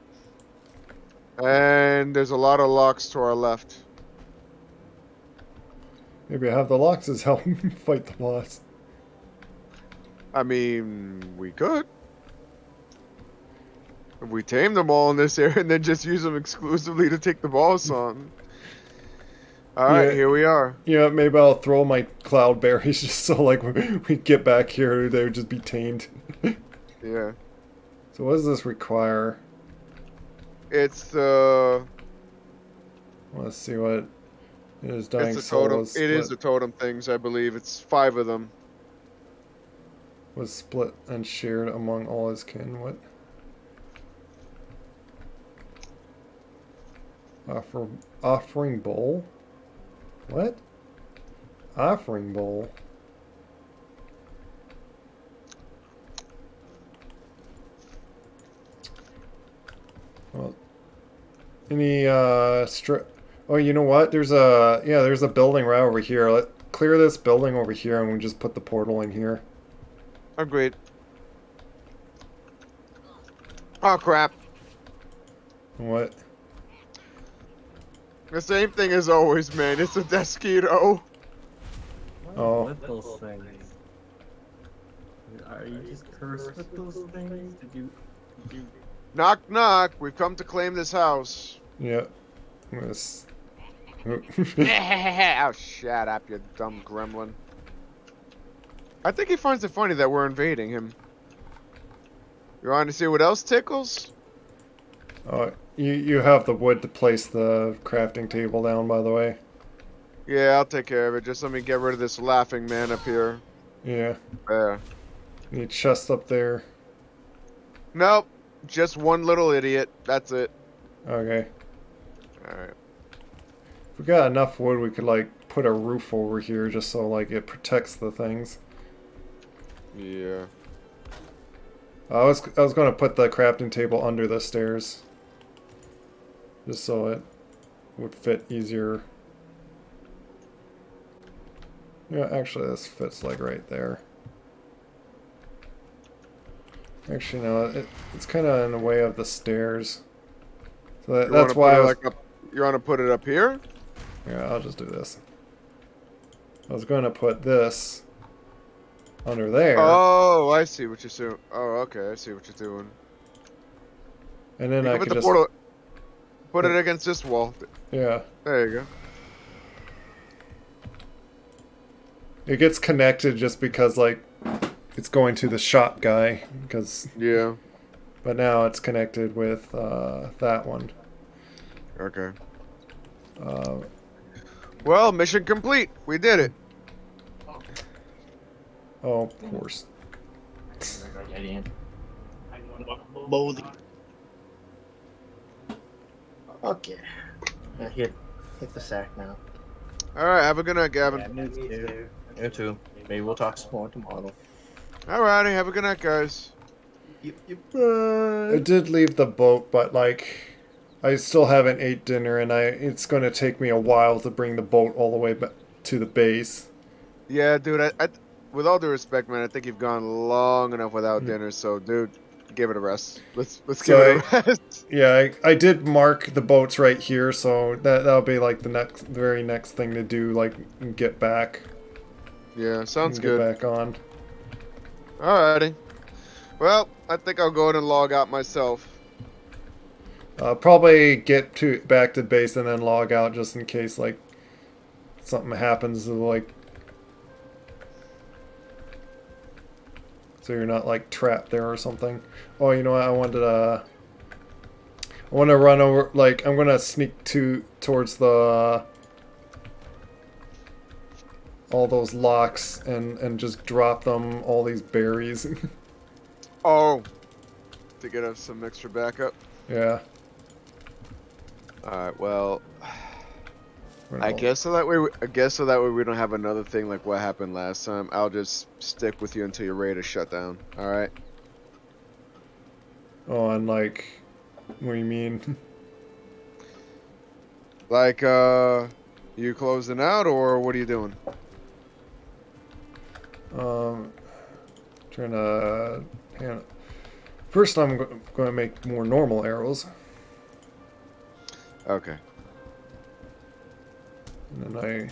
And there's a lot of locks to our left. Maybe I have the Loxes help me fight the boss. I mean, we could. If we tame them all in this area and then just use them exclusively to take the boss on. Alright, Yeah. here we are. Yeah, maybe I'll throw my cloud berries just so like when we get back here, they would just be tamed. Yeah. So what does this require? It's the... Let's see what it is. Dying It's the Soul totem. was It is split, the totem things, I believe. It's 5 of them. was split and shared among all his kin. What? Offering bowl? What? Offering bowl? Well, any oh, you know what? There's a building right over here. Let clear this building over here, and we just put the portal in here. Agreed. Oh, crap. What? The same thing as always, man. It's a mosquito. Oh. With those things. Are you just cursed with those things? Did you... Knock, knock. We've come to claim this house. Yeah. Yes. Oh, shut up, you dumb gremlin. I think he finds it funny that we're invading him. You want to see what else tickles? You have the wood to place the crafting table down, by the way. Yeah, I'll take care of it. Just let me get rid of this laughing man up here. Yeah. There. Need chest up there. Nope. Just one little idiot. That's it. Okay. Alright. If we got enough wood, we could, like, put a roof over here just so, like, it protects the things. Yeah. I was going to put the crafting table under the stairs. Just so it would fit easier. Yeah, actually, this fits, like, right there. Actually, no, it's kind of in the way of the stairs. So that's why I was... You want to put it up here? Yeah, I'll just do this. I was going to put this under there. Oh, I see what you're doing. Oh, okay, I see what you're doing. And then I could just... Put it against this wall. Yeah. There you go. It gets connected just because, like, it's going to the shop guy. Because... Yeah. But now it's connected with that one. Okay. Well, mission complete. We did it. Oh, of course. Okay. Here, hit the sack now. Alright, have a good night, Gavin. Yeah, you too. Maybe we'll talk some more tomorrow. Alrighty, have a good night, guys. I did leave the boat, but, like... I still haven't ate dinner, and it's going to take me a while to bring the boat all the way back to the base. Yeah, dude, I with all due respect, man, I think you've gone long enough without dinner, so, dude, give it a rest. Let's give it a rest. Yeah, I did mark the boats right here, so that'll be, like, the very next thing to do, like, get back. Yeah, sounds good. Get back on. Alrighty. Well, I think I'll go ahead and log out myself. Probably get back to base and then log out just in case, like, something happens to, like... So you're not, like, trapped there or something. Oh, you know what? I want to run over, like, I'm going to sneak towards the... all those locks and just drop them all these berries. Oh. To get us some extra backup? Yeah. Alright, well, I guess so that way we don't have another thing like what happened last time. I'll just stick with you until you're ready to shut down. Alright? Oh, and like, what do you mean? Like, you closing out or what are you doing? Trying to... First I'm going to make more normal arrows. Okay. And then I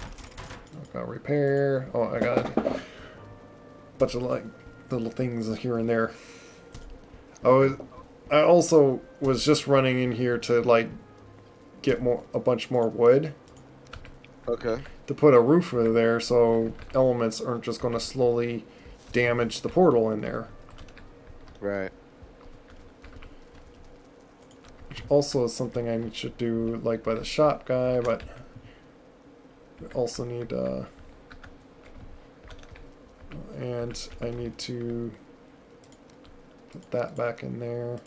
got repair. Oh, I got a bunch of like little things here and there. I also was just running in here to like get a bunch more wood. Okay. To put a roof over there so elements aren't just going to slowly damage the portal in there. Right. Which also is something I should do, like, by the shop guy, but we also need, and I need to put that back in there.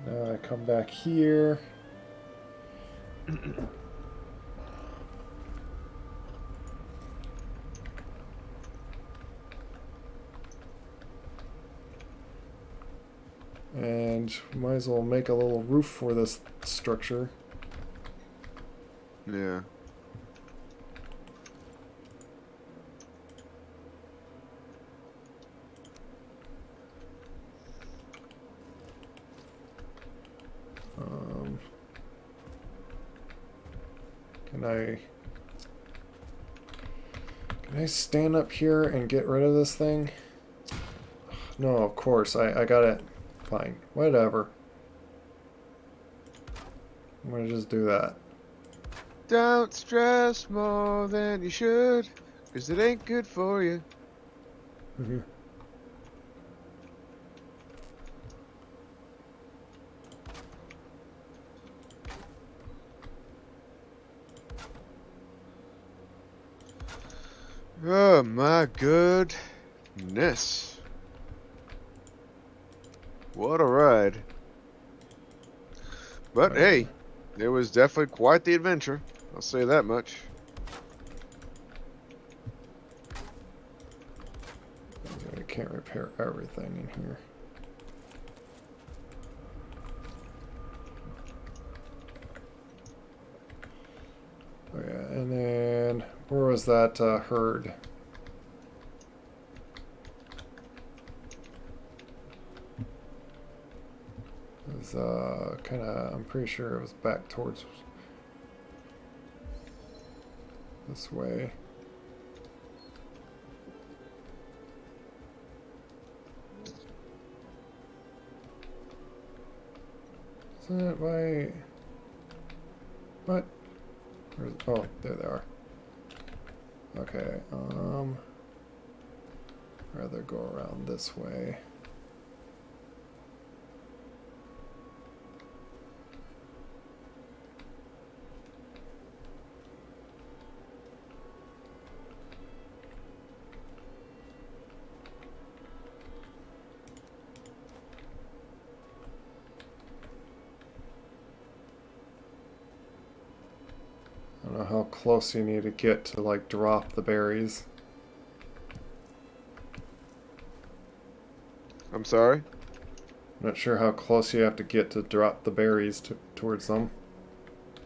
So now I come back here. And might as well make a little roof for this structure. Yeah. Can I Can I stand up here and get rid of this thing? No, of course. I got it. Fine. Whatever. I'm gonna just do that. Don't stress more than you should, 'cause it ain't good for you. Mhm. Oh my goodness. What a ride. But hey, it was definitely quite the adventure. I'll say that much. I can't repair everything in here. Oh yeah, and then where was that herd? It was kind of, I'm pretty sure it was back towards this way. Isn't it by... What? Oh, there they are. Okay, rather go around this way. I don't know how close you need to get to like drop the berries. I'm sorry? I'm not sure how close you have to get to drop the berries towards them.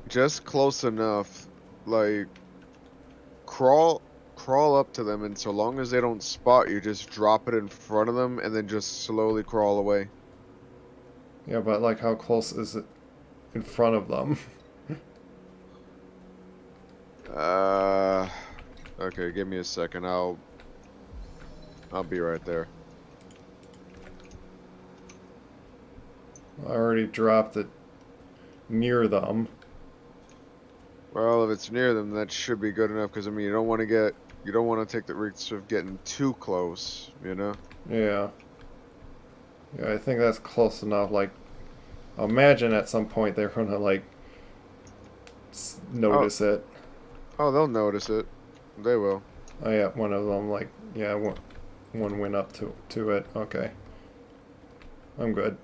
Just close enough. Like, crawl up to them, and so long as they don't spot you, just drop it in front of them and then just slowly crawl away. Yeah, but like how close is it in front of them? Okay, give me a second. I'll be right there. I already dropped it near them. Well, if it's near them, that should be good enough. Because I mean, you don't want to take the risk of getting too close. You know? Yeah. Yeah, I think that's close enough. Like, imagine at some point they're gonna like notice it. Oh, they'll notice it. They will. Oh yeah, one of them like yeah, one went up to it. Okay, I'm good.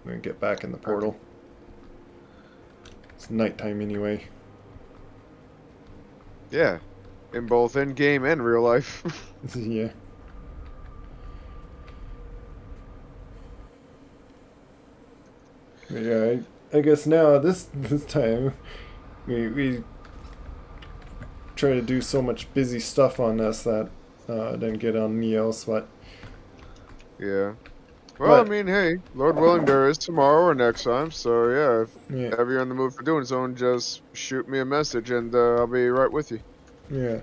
I'm gonna get back in the portal. Okay. It's nighttime anyway. Yeah, in both in game and real life. Yeah. Yeah, I guess now this time we try to do so much busy stuff on this that didn't get on Neos, but yeah. Well, I mean, hey, Lord willing, there is tomorrow or next time. So yeah, if ever you're in the mood for doing so, just shoot me a message and I'll be right with you. Yeah.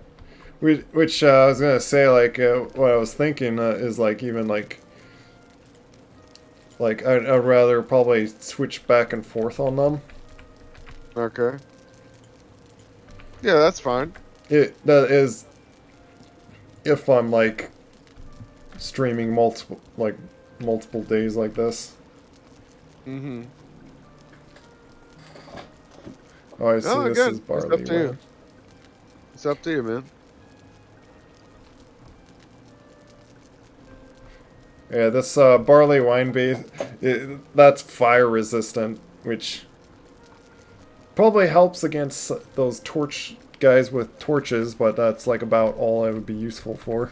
Which I was gonna say, like what I was thinking is like even like I'd rather probably switch back and forth on them. Okay. Yeah, that's fine. That is if I'm like streaming multiple days like this. Mm-hmm. Oh, I see. No, This again, is barley. It's up to you. It's up to you, man. Yeah, this barley wine base, that's fire resistant, which probably helps against those torch guys with torches, but that's like about all it would be useful for.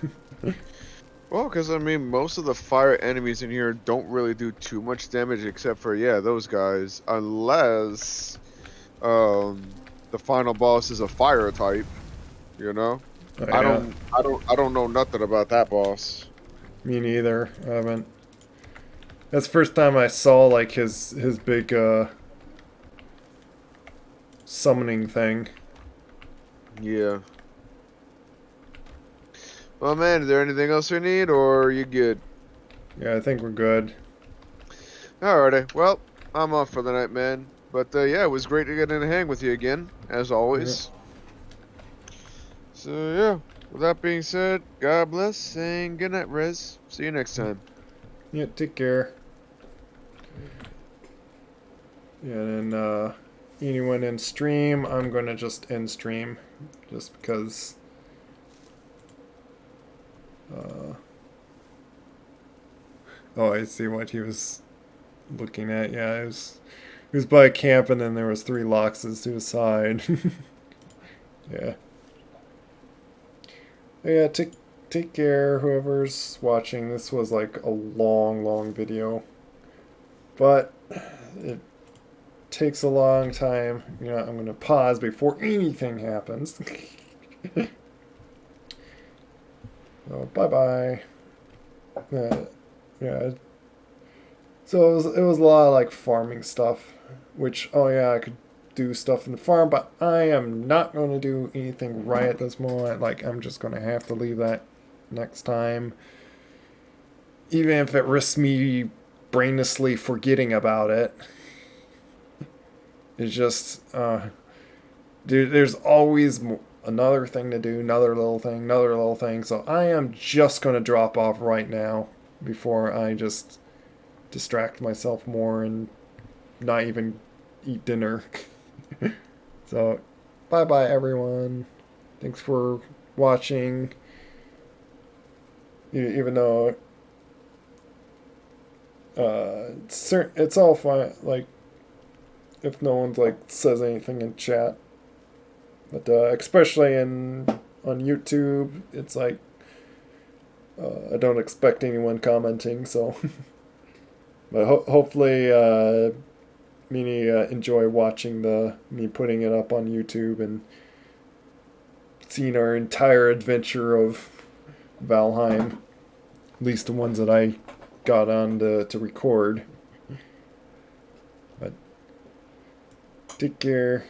Well, because I mean, most of the fire enemies in here don't really do too much damage, except for those guys, unless the final boss is a fire type. You know, Oh, yeah. I don't know nothing about that boss. Me neither. I haven't. That's the first time I saw like his big summoning thing. Yeah. Well, man, is there anything else we need, or are you good? Yeah, I think we're good. Alrighty. Well, I'm off for the night, man. But yeah, it was great to get in a hang with you again, as always. So yeah, with that being said, God bless and good night, Rez. See you next time. Yeah, take care. Yeah, and anyone in stream, I'm gonna just end stream, just because. Oh, I see what he was looking at. Yeah, it was by a camp, and then there was 3 Loxes to his side. Yeah. Yeah, take care, whoever's watching. This was like a long video, but it takes a long time. You know, I'm gonna pause before anything happens. So bye bye. Yeah. So it was a lot of like farming stuff, which, oh yeah, I could do stuff in the farm, but I am not going to do anything right at this moment. Like, I'm just going to have to leave that next time, even if it risks me brainlessly forgetting about it. It's just there's always another thing to do, another little thing, so I am just going to drop off right now before I just distract myself more and not even eat dinner. So bye bye everyone, thanks for watching. Even though it's all fine, like, if no one's like says anything in chat, but especially on YouTube, it's like I don't expect anyone commenting, so but hopefully many enjoy watching me putting it up on YouTube and seeing our entire adventure of Valheim, at least the ones that I got on to record. But take care.